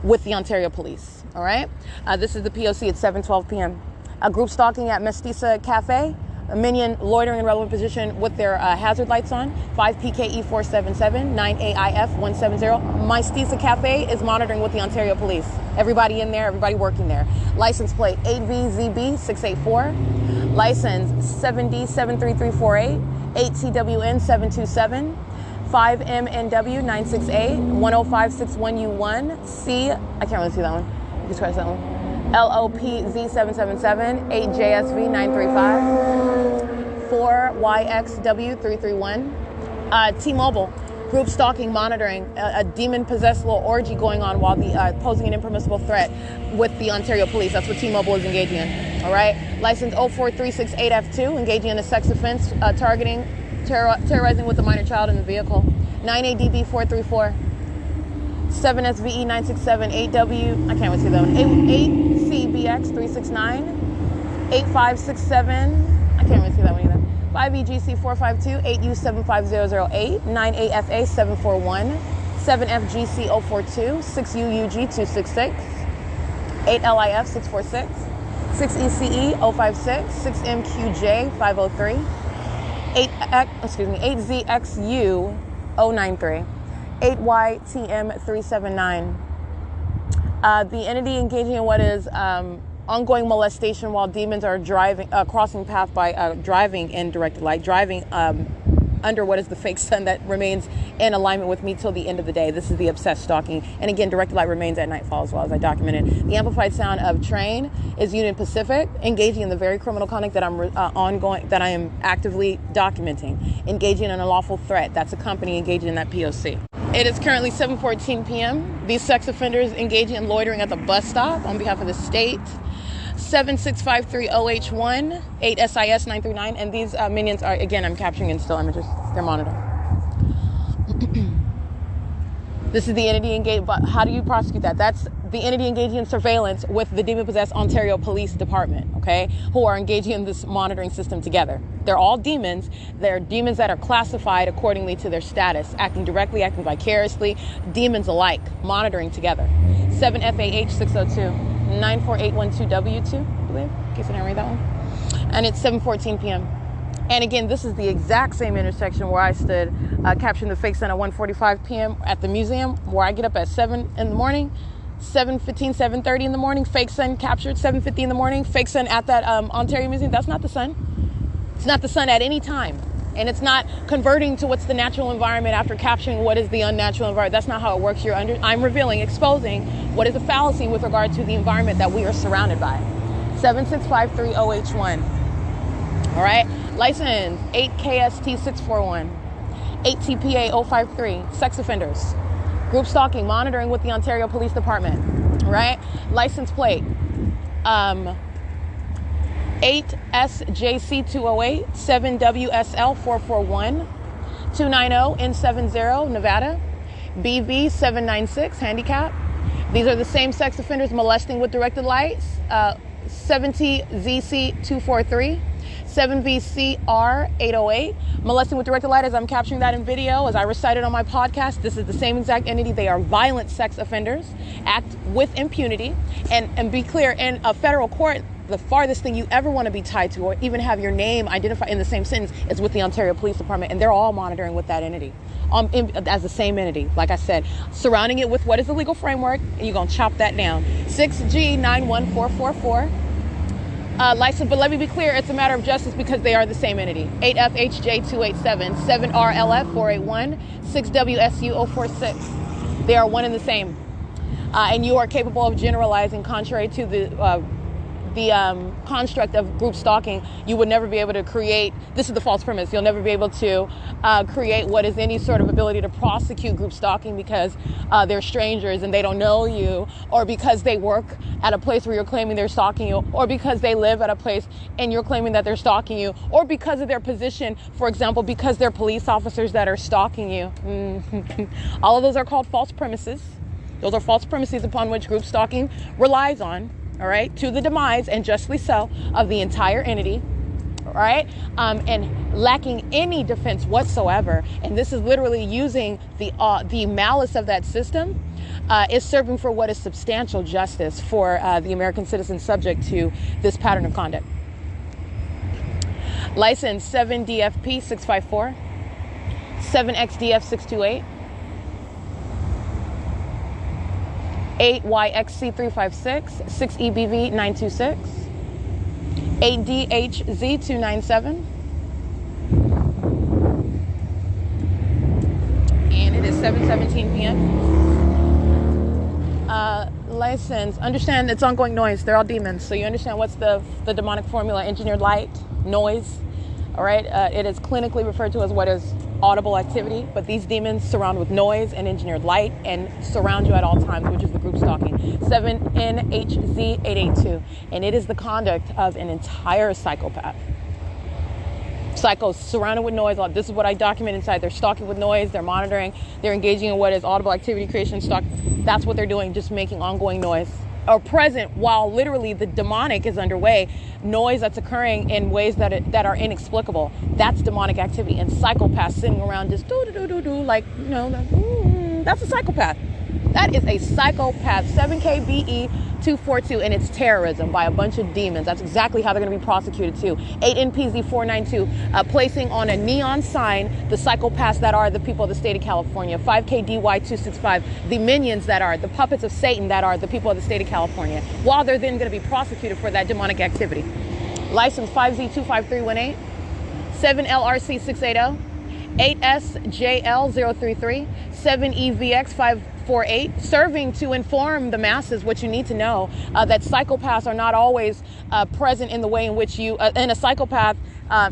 with the Ontario Police. All right, this is the P.O.C. at 7:12 p.m. Group stalking at Mestiza Cafe, a minion loitering in relevant position with their hazard lights on, 5PKE477, 9AIF170. Mestiza Cafe is monitoring with the Ontario Police. Everybody in there, everybody working there. License plate 8VZB684, license 7D73348, 8TWN727, 5MNW968, 10561U1, C, I can't really see that one. You can scratch that one. LOPZ777, 8JSV935, 4YXW331. T-Mobile, group stalking, monitoring, a demon-possessed little orgy going on while posing an impermissible threat with the Ontario Police. That's what T-Mobile is engaging in. All right, license 04368F2, engaging in a sex offense, terrorizing with a minor child in the vehicle. 9ADB434. 7SVE967, 8W, I can't even see that one, 8CBX369, 8567, I can't even see that one either, 5EGC452, 8U75008, 9AFA741, 7FGC042, 6UUG266, 8LIF646, 6ECE056, 6MQJ503, 8ZXU093. 8YTM379. The entity engaging in what is ongoing molestation while demons are driving, crossing path by driving in directed light, driving under what is the fake sun that remains in alignment with me till the end of the day. This is the obsessed stalking. And again, directed light remains at nightfall as well, as I documented. The amplified sound of train is Union Pacific, engaging in the very criminal conduct that I am actively documenting, engaging in a lawful threat. That's a company engaging in that P.O.C. It is currently 7:14 p.m. These sex offenders engaging in loitering at the bus stop on behalf of the state. 76530H1, 8 SIS 939, and these minions are, again, I'm capturing in still images. They're monitored. This is the entity engaged, but how do you prosecute that? That's the entity engaging in surveillance with the demon-possessed Ontario Police Department, okay, who are engaging in this monitoring system together. They're all demons. They're demons that are classified accordingly to their status, acting directly, acting vicariously, demons alike, monitoring together. 7FAH 602, 94812W2, I believe, in case I didn't read that one. And it's 7:14 p.m. And again, this is the exact same intersection where I stood capturing the fake sun at 1:45 p.m. at the museum, where I get up at 7 in the morning, 7:15, 7:30 in the morning, fake sun captured, 7:50 in the morning, fake sun at that Ontario Museum. That's not the sun. It's not the sun at any time. And it's not converting to what's the natural environment after capturing what is the unnatural environment. That's not how it works. I'm revealing, exposing what is a fallacy with regard to the environment that we are surrounded by. 76530H1. All right. License 8KST641, 8TPA053, sex offenders, group stalking, monitoring with the Ontario Police Department, right? License plate 8SJC208, 7WSL441, 290N70, Nevada, BV796, handicap. These are the same sex offenders molesting with directed lights, 70ZC243. 7VCR808, molesting with directed light, as I'm capturing that in video, as I recited on my podcast. This is the same exact entity. They are violent sex offenders, act with impunity, and be clear, in a federal court, the farthest thing you ever want to be tied to or even have your name identified in the same sentence is with the Ontario Police Department, and they're all monitoring with that entity. As the same entity, like I said, surrounding it with what is the legal framework, and you're going to chop that down. 6G91444. License, but let me be clear, it's a matter of justice because they are the same entity. 8FHJ287, 7RLF481, 6WSU046. They are one and the same. And you are capable of generalizing contrary to the construct of group stalking. You would never be able to create, this is the false premise, you'll never be able to create what is any sort of ability to prosecute group stalking because they're strangers and they don't know you, or because they work at a place where you're claiming they're stalking you, or because they live at a place and you're claiming that they're stalking you, or because of their position, for example, because they're police officers that are stalking you. All of those are called false premises. Those are false premises upon which group stalking relies on. All right, to the demise, and justly so, of the entire entity, all right, and lacking any defense whatsoever. And this is literally using the malice of that system, is serving for what is substantial justice for the American citizen subject to this pattern of conduct. License 7DFP654, 7XDF628. 8YXC356, 6EBV926, 8DHZ297, and it is 7:17 p.m. License, understand it's ongoing noise. They're all demons, so you understand what's the demonic formula: engineered light, noise. All right, it is clinically referred to as what is audible activity, but these demons surround with noise and engineered light and surround you at all times, which is the group stalking. 7NHZ882, and it is the conduct of an entire psychopath. Psychos surrounded with noise. This is what I document inside. They're stalking with noise, they're monitoring, they're engaging in what is audible activity, creation, stalk. That's what they're doing, just making ongoing noise. Or present while literally the demonic is underway, noise that's occurring in ways that are inexplicable. That's demonic activity. And psychopaths sitting around just do like, you know, that's a psychopath. That is a psychopath. 7KBE242, and it's terrorism by a bunch of demons. That's exactly how they're going to be prosecuted too. 8NPZ492, placing on a neon sign the psychopaths that are the people of the state of California. 5KDY265, the minions that are the puppets of Satan that are the people of the state of California, while they're then going to be prosecuted for that demonic activity. License 5Z25318, 7LRC680, 8SJL033, 7EVX548, serving to inform the masses what you need to know, that psychopaths are not always present in the way in which you, and a psychopath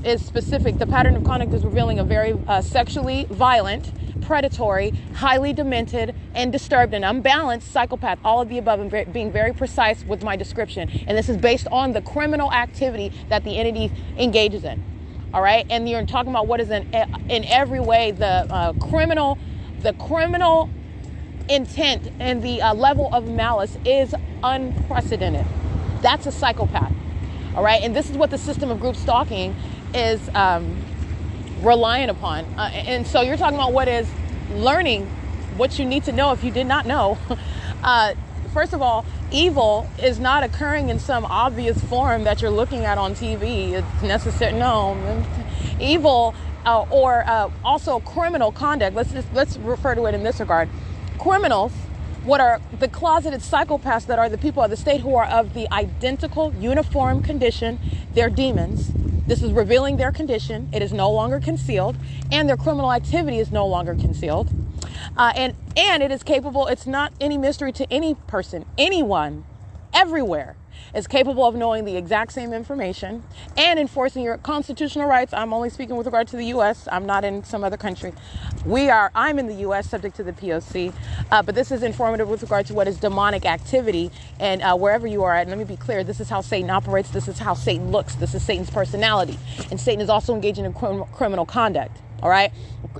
is specific. The pattern of conduct is revealing a very sexually violent, predatory, highly demented, and disturbed and unbalanced psychopath, all of the above, and being very precise with my description. And this is based on the criminal activity that the entity engages in. All right, and you're talking about what is in every way the criminal intent and the level of malice is unprecedented. That's a psychopath. All right, and this is what the system of group stalking is relying upon. And so you're talking about what is learning what you need to know if you did not know. First of all, evil is not occurring in some obvious form that you're looking at on TV. It's necessary. No, evil or also criminal conduct. Let's refer to it in this regard. Criminals, what are the closeted psychopaths that are the people of the state who are of the identical uniform condition? They're demons. This is revealing their condition. It is no longer concealed, and their criminal activity is no longer concealed. And it is capable, it's not any mystery to any person, anyone, everywhere is capable of knowing the exact same information and enforcing your constitutional rights. I'm only speaking with regard to the U.S. I'm not in some other country. I'm in the U.S. subject to the P.O.C. But this is informative with regard to what is demonic activity. And wherever you are at, and let me be clear, this is how Satan operates. This is how Satan looks. This is Satan's personality. And Satan is also engaging in criminal conduct. All right.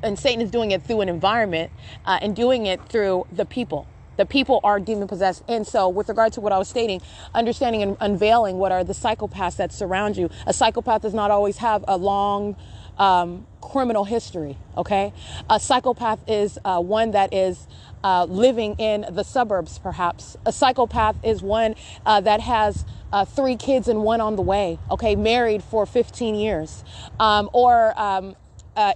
And Satan is doing it through an environment and doing it through the people. The people are demon possessed. And so with regard to what I was stating, understanding and unveiling what are the psychopaths that surround you. A psychopath does not always have a long criminal history. OK, a psychopath is one that is living in the suburbs, perhaps. A psychopath is one that has 3 kids and 1 on the way. OK, married for 15 years or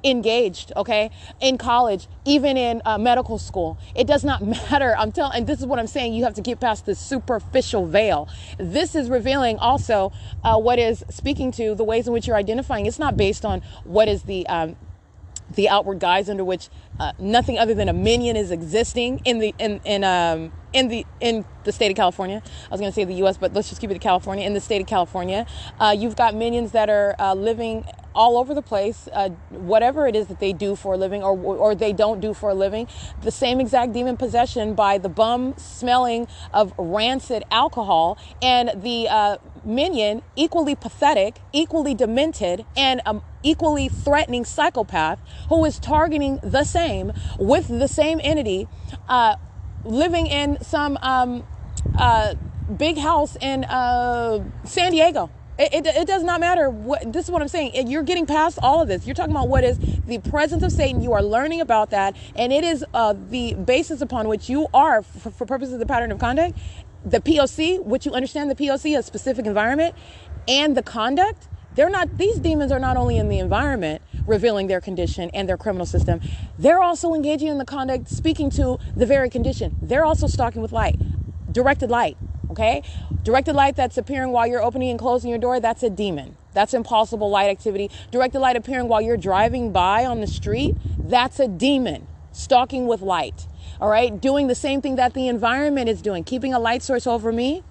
engaged, okay, in college, even in medical school. It does not matter. And this is what I'm saying. You have to get past the superficial veil. This is revealing also what is speaking to the ways in which you're identifying. It's not based on what is the outward guise under which nothing other than a minion is existing in the state of California. I was going to say the U.S., but let's just keep it to California. In the state of California, you've got minions that are living all over the place, whatever it is that they do for a living or they don't do for a living. The same exact demon possession by the bum smelling of rancid alcohol, and the minion, equally pathetic, equally demented, and equally threatening psychopath who is targeting the same with the same entity, living in some big house in San Diego. It does not matter. This is what I'm saying. You're getting past all of this. You're talking about what is the presence of Satan. You are learning about that. And it is the basis upon which you are, for purposes of the pattern of conduct, the P.O.C., which you understand the P.O.C. a specific environment, and the conduct. These demons are not only in the environment revealing their condition and their criminal system, they're also engaging in the conduct, speaking to the very condition. They're also stalking with light, directed light. Okay, directed light that's appearing while you're opening and closing your door, that's a demon. That's impossible light activity. Directed light appearing while you're driving by on the street, that's a demon. Stalking with light. All right, doing the same thing that the environment is doing, keeping a light source over me.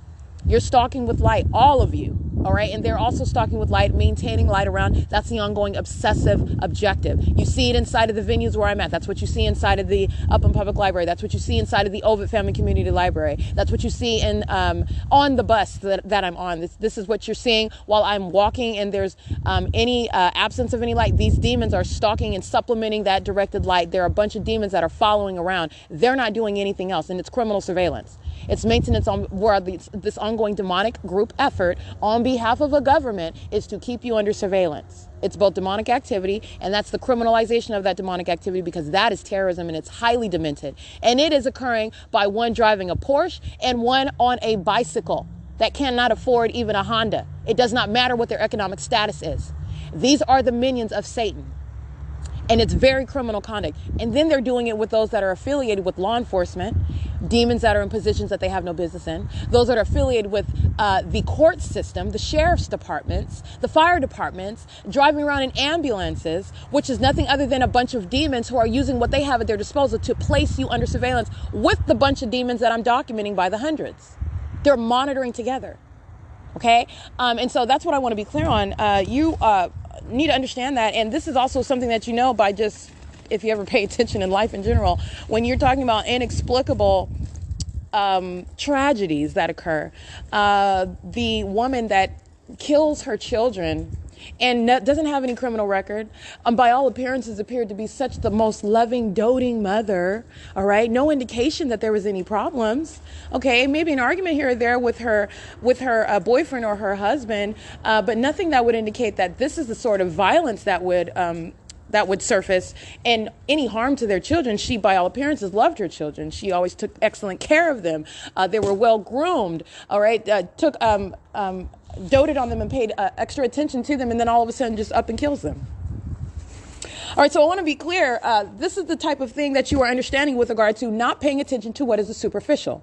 You're stalking with light, all of you. All right. And they're also stalking with light, maintaining light around. That's the ongoing obsessive objective. You see it inside of the venues where I'm at. That's what you see inside of the Upland Public Library. That's what you see inside of the Ovid Family Community Library. That's what you see in on the bus that I'm on. This is what you're seeing while I'm walking, and there's any absence of any light. These demons are stalking and supplementing that directed light. There are a bunch of demons that are following around. They're not doing anything else, and it's criminal surveillance. It's maintenance on where this ongoing demonic group effort on behalf of a government is to keep you under surveillance. It's both demonic activity, and that's the criminalization of that demonic activity, because that is terrorism, and it's highly demented. And it is occurring by one driving a Porsche and one on a bicycle that cannot afford even a Honda. It does not matter what their economic status is. These are the minions of Satan. And it's very criminal conduct. And then they're doing it with those that are affiliated with law enforcement, demons that are in positions that they have no business in, those that are affiliated with the court system, the sheriff's departments, the fire departments, driving around in ambulances, which is nothing other than a bunch of demons who are using what they have at their disposal to place you under surveillance with the bunch of demons that I'm documenting by the hundreds. They're monitoring together. Okay? And so that's what I want to be clear on. You need to understand that. And this is also something that you know by just if you ever pay attention in life in general, when you're talking about inexplicable tragedies that occur, the woman that kills her children and doesn't have any criminal record, by all appearances appeared to be such the most loving, doting mother, all right? No indication that there was any problems, okay? Maybe an argument here or there with her boyfriend or her husband, but nothing that would indicate that this is the sort of violence that would surface and any harm to their children. She, by all appearances, loved her children. She always took excellent care of them. They were well groomed, all right? Doted on them and paid extra attention to them, and then all of a sudden just up and kills them. All right, so I want to be clear. This is the type of thing that you are understanding with regard to not paying attention to what is the superficial.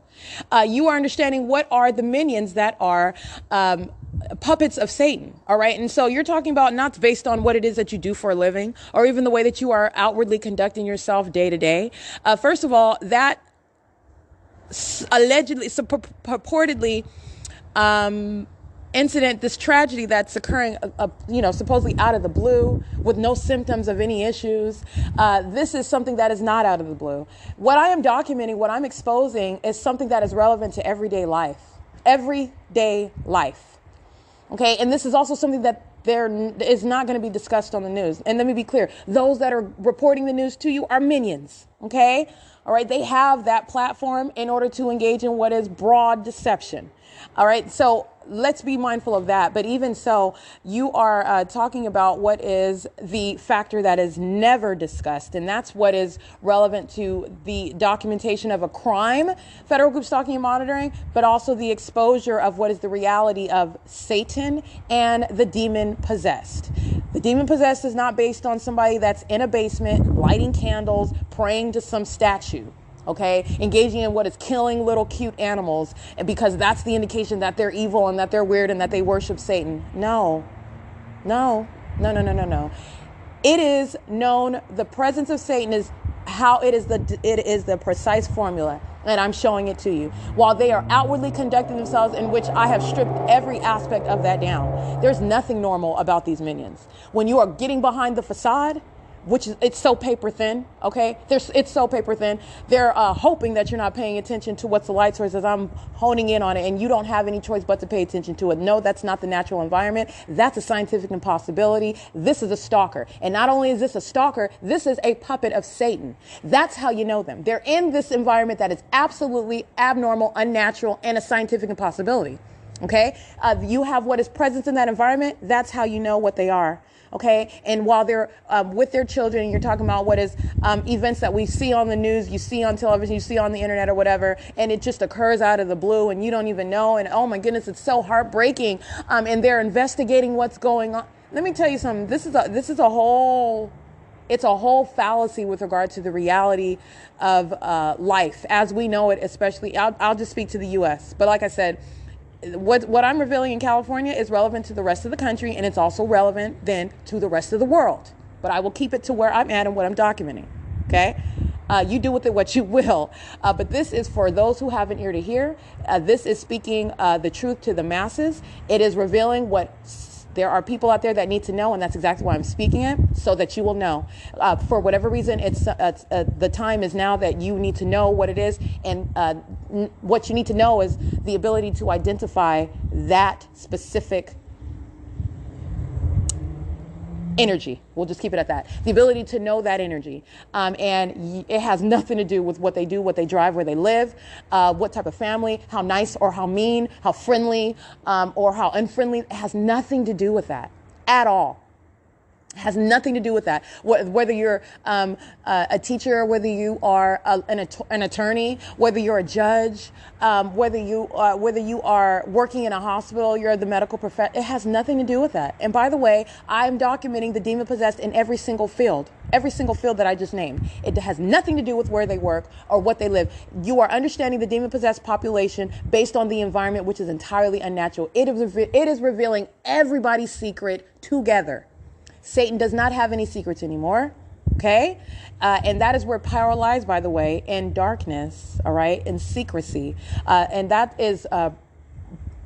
You are understanding what are the minions that are puppets of Satan, all right? And so you're talking about not based on what it is that you do for a living or even the way that you are outwardly conducting yourself day to day. First of all, that allegedly, purportedly, incident, this tragedy that's occurring, supposedly out of the blue with no symptoms of any issues. This is something that is not out of the blue. What I am documenting, what I'm exposing is something that is relevant to everyday life. Everyday life. Okay. And this is also something that there is not going to be discussed on the news. And let me be clear. Those that are reporting the news to you are minions. Okay. All right. They have that platform in order to engage in what is broad deception. All right. So let's be mindful of that. But even so, you are talking about what is the factor that is never discussed. And that's what is relevant to the documentation of a crime, federal group stalking and monitoring, but also the exposure of what is the reality of Satan and the demon possessed. The demon possessed is not based on somebody that's in a basement, lighting candles, praying to some statue. Okay, engaging in what is killing little cute animals, and because that's the indication that they're evil and that they're weird and that they worship Satan. No. It is known. The presence of Satan is how it is the precise formula, and I'm showing it to you. While they are outwardly conducting themselves, in which I have stripped every aspect of that down, there's nothing normal about these minions. When you are getting behind the facade, which is, it's so paper thin, okay? It's so paper thin. They're hoping that you're not paying attention to what's the light source as I'm honing in on it, and you don't have any choice but to pay attention to it. No, that's not the natural environment. That's a scientific impossibility. This is a stalker. And not only is this a stalker, this is a puppet of Satan. That's how you know them. They're in this environment that is absolutely abnormal, unnatural, and a scientific impossibility, okay? You have what is present in that environment. That's how you know what they are. Okay. And while they're with their children, you're talking about what is events that we see on the news, you see on television, you see on the internet or whatever, and it just occurs out of the blue and you don't even know. And oh my goodness, it's so heartbreaking. And they're investigating what's going on. Let me tell you something. This is a whole fallacy with regard to the reality of life as we know it, especially. I'll just speak to the U.S. But like I said, what I'm revealing in California is relevant to the rest of the country, and it's also relevant then to the rest of the world. But I will keep it to where I'm at and what I'm documenting. Okay? You do with it what you will. But this is for those who have an ear to hear. This is speaking the truth to the masses. It is revealing what there are people out there that need to know, and that's exactly why I'm speaking it, so that you will know. For whatever reason, it's the time is now that you need to know what it is, and what you need to know is the ability to identify that specific energy. We'll just keep it at that. The ability to know that energy. And it has nothing to do with what they do, what they drive, where they live, what type of family, how nice or how mean, how friendly or how unfriendly. It has nothing to do with that at all. Has nothing to do with that. Whether you're a teacher, whether you are an attorney, whether you're a judge, whether you are working in a hospital, you're the medical profession. It has nothing to do with that. And by the way, I'm documenting the demon possessed in every single field that I just named. It has nothing to do with where they work or what they live. You are understanding the demon possessed population based on the environment, which is entirely unnatural. It is revealing everybody's secret together. Satan does not have any secrets anymore, okay? And that is where power lies, by the way, in darkness, all right, in secrecy. And that is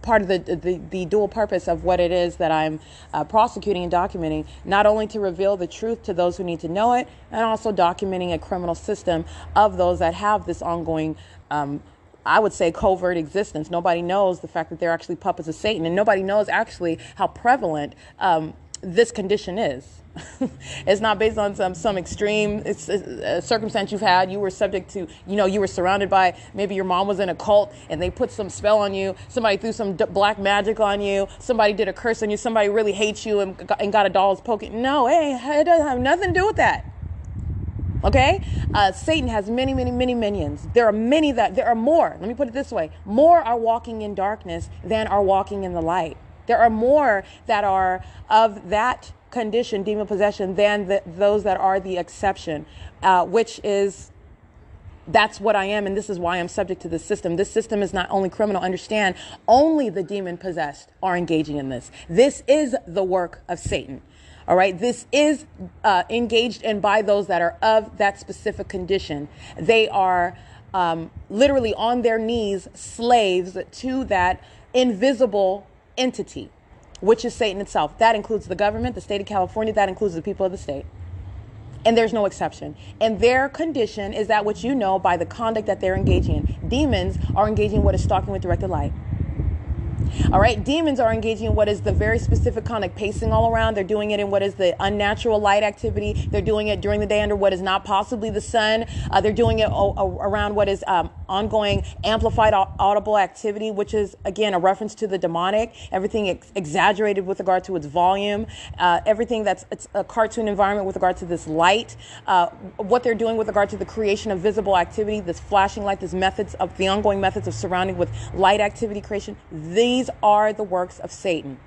part of the dual purpose of what it is that I'm prosecuting and documenting, not only to reveal the truth to those who need to know it, and also documenting a criminal system of those that have this ongoing, I would say, covert existence. Nobody knows the fact that they're actually puppets of Satan, and nobody knows actually how prevalent this condition is. It's not based on some extreme circumstance you've had. You were subject to, you were surrounded by, maybe your mom was in a cult and they put some spell on you. Somebody threw some black magic on you. Somebody did a curse on you. Somebody really hates you and got a doll's poking. No, it doesn't have nothing to do with that. Okay? Satan has many, many, many minions. There are more. Let me put it this way. More are walking in darkness than are walking in the light. There are more that are of that condition, demon possession, than those that are the exception, which is, that's what I am, and this is why I'm subject to this system. This system is not only criminal. Understand, only the demon possessed are engaging in this. This is the work of Satan. All right. This is engaged in by those that are of that specific condition. They are literally on their knees, slaves to that invisible entity, which is Satan itself. That includes the government, the state of California. That includes the people of the state. And there's no exception. And their condition is that which you know by the conduct that they're engaging in. Demons are engaging in what is stalking with directed light. All right. Demons are engaging in what is the very specific conduct, pacing all around. They're doing it in what is the unnatural light activity. They're doing it during the day under what is not possibly the sun. They're doing it around what is ongoing amplified audible activity, which is, again, a reference to the demonic. Everything exaggerated with regard to its volume. Everything it's a cartoon environment with regard to this light. What they're doing with regard to the creation of visible activity, this flashing light, the ongoing methods of surrounding with light activity creation. These are the works of Satan,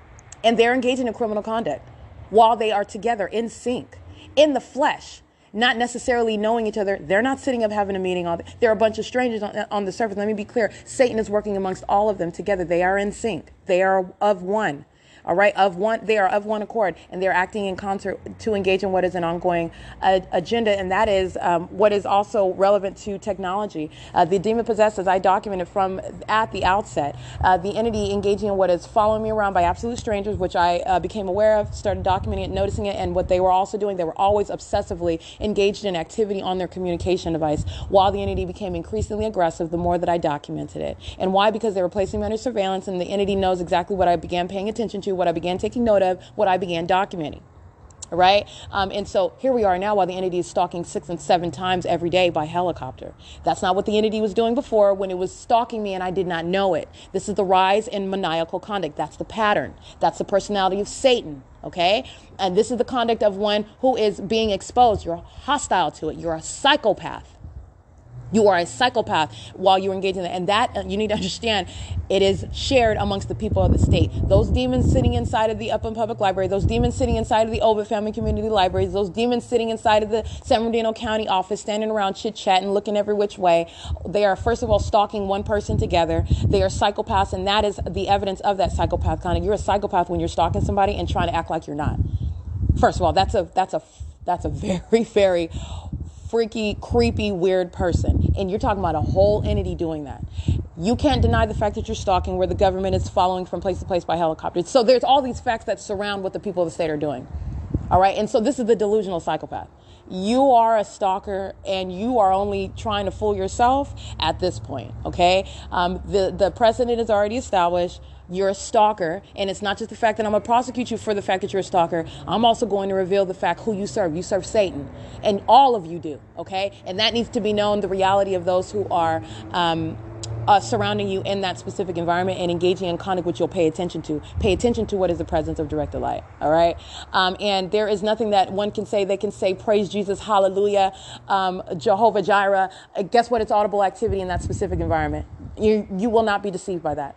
and they're engaging in criminal conduct while they are together in sync, in the flesh, not necessarily knowing each other. They're not sitting up having a meeting. They're a bunch of strangers on the surface. Let me be clear. Satan is working amongst all of them together. They are in sync. They are of one. All right, they are of one accord, and they're acting in concert to engage in what is an ongoing agenda, and that is what is also relevant to technology. The demon possessed, as I documented from at the outset, the entity engaging in what is following me around by absolute strangers, which I became aware of, started documenting it, noticing it, and what they were also doing, they were always obsessively engaged in activity on their communication device, while the entity became increasingly aggressive the more that I documented it. And why? Because they were placing me under surveillance, and the entity knows exactly what I began paying attention to, what I began taking note of, what I began documenting. All right. And so here we are now while the entity is stalking 6 and 7 times every day by helicopter. That's not what the entity was doing before when it was stalking me and I did not know it. This is the rise in maniacal conduct. That's the pattern. That's the personality of Satan. OK, and this is the conduct of one who is being exposed. You're hostile to it. You're a psychopath. You are a psychopath while you're engaged in that. And that, you need to understand, it is shared amongst the people of the state. Those demons sitting inside of the Upland Public Library, those demons sitting inside of the Ovid Family Community Libraries, those demons sitting inside of the San Bernardino County office, standing around chit-chatting, looking every which way. They are, first of all, stalking one person together. They are psychopaths, and that is the evidence of that psychopath conduct. You're a psychopath when you're stalking somebody and trying to act like you're not. First of all, that's a very, very freaky, creepy, weird person. And you're talking about a whole entity doing that. You can't deny the fact that you're stalking where the government is following from place to place by helicopter. So there's all these facts that surround what the people of the state are doing. All right. And so this is the delusional psychopath. You are a stalker and you are only trying to fool yourself at this point. OK, the precedent is already established. You're a stalker, and it's not just the fact that I'm going to prosecute you for the fact that you're a stalker. I'm also going to reveal the fact who you serve. You serve Satan, and all of you do, okay? And that needs to be known, the reality of those who are surrounding you in that specific environment and engaging in conduct which you'll pay attention to. Pay attention to what is the presence of directed light, all right? And there is nothing that one can say. They can say, praise Jesus, hallelujah, Jehovah Jireh. Guess what? It's audible activity in that specific environment. You will not be deceived by that.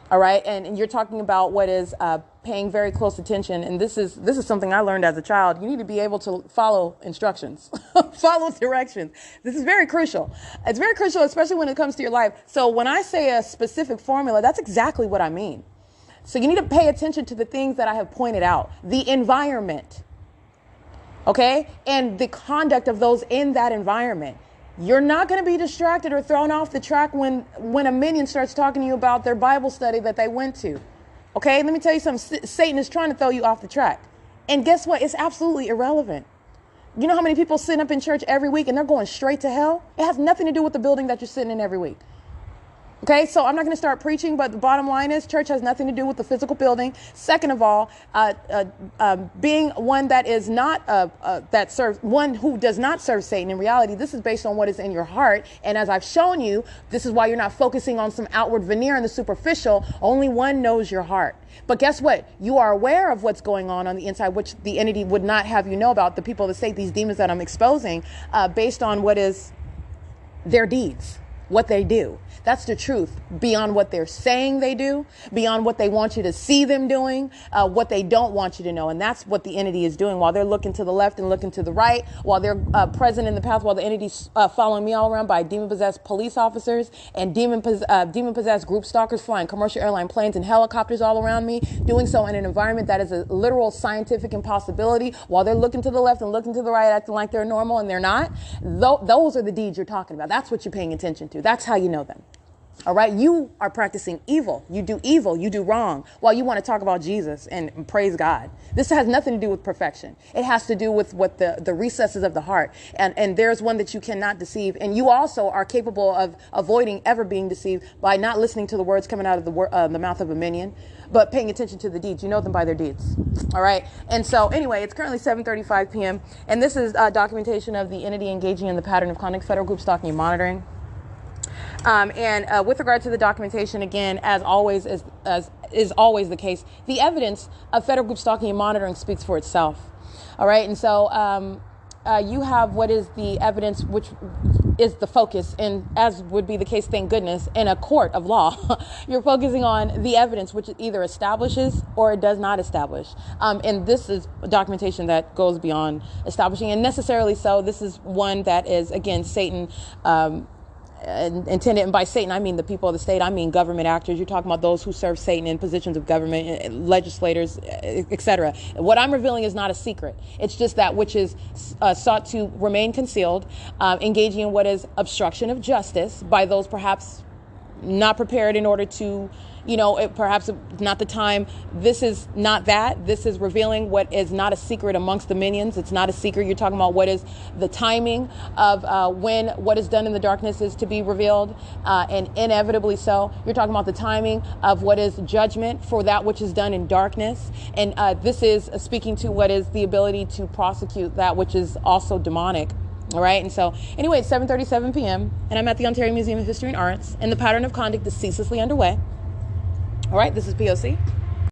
All right. And you're talking about what is paying very close attention. And this is something I learned as a child. You need to be able to follow instructions, follow directions. This is very crucial. It's very crucial, especially when it comes to your life. So when I say a specific formula, that's exactly what I mean. So you need to pay attention to the things that I have pointed out, the environment. OK, and the conduct of those in that environment. You're not going to be distracted or thrown off the track when a minion starts talking to you about their Bible study that they went to. Okay, let me tell you something. Satan is trying to throw you off the track. And guess what? It's absolutely irrelevant. You know how many people sit up in church every week and they're going straight to hell? It has nothing to do with the building that you're sitting in every week. Okay, so I'm not going to start preaching, but the bottom line is church has nothing to do with the physical building. Second of all, being one that is not that serves one who does not serve Satan. In reality, this is based on what is in your heart. And as I've shown you, this is why you're not focusing on some outward veneer and the superficial. Only one knows your heart. But guess what? You are aware of what's going on the inside, which the entity would not have you know about. The people that say these demons that I'm exposing, based on what is their deeds, what they do. That's the truth, beyond what they're saying they do, beyond what they want you to see them doing, what they don't want you to know. And that's what the entity is doing while they're looking to the left and looking to the right, while they're present in the path, while the entity's following me all around by demon-possessed police officers and demon-possessed group stalkers flying commercial airline planes and helicopters all around me, doing so in an environment that is a literal scientific impossibility, while they're looking to the left and looking to the right, acting like they're normal and they're not. Those are the deeds you're talking about. That's what you're paying attention to. That's how you know them. All right. You are practicing evil. You do wrong while you want to talk about Jesus and praise God. This has nothing to do with perfection. It has to do with what the recesses of the heart. And there's one that you cannot deceive. And you also are capable of avoiding ever being deceived by not listening to the words coming out of the mouth of a minion, but paying attention to the deeds. You know them by their deeds. All right. And so anyway, it's currently 7:35 p.m. And this is documentation of the entity engaging in the pattern of conduct, federal group stalking and monitoring. And with regard to the documentation, again, as always, as is always the case, the evidence of federal group stalking and monitoring speaks for itself. All right. And so you have what is the evidence, which is the focus, and as would be the case, thank goodness, in a court of law, you're focusing on the evidence which either establishes or it does not establish. And this is documentation that goes beyond establishing, and necessarily so. This is one that is, again, Satan intended, and by Satan I mean the people of the state. I mean government actors. You're talking about those who serve Satan in positions of government, legislators, etc. What I'm revealing is not a secret. It's just that which is sought to remain concealed, engaging in what is obstruction of justice by those perhaps not prepared in order to, perhaps not the time. This is not that. This is revealing what is not a secret amongst the minions. It's not a secret. You're talking about what is the timing of when what is done in the darkness is to be revealed, and inevitably so. You're talking about the timing of what is judgment for that which is done in darkness. And this is speaking to what is the ability to prosecute that which is also demonic. All right. And so anyway, it's 7:37 p.m. and I'm at the Ontario Museum of History and Arts, and the pattern of conduct is ceaselessly underway. All right. This is P.O.C.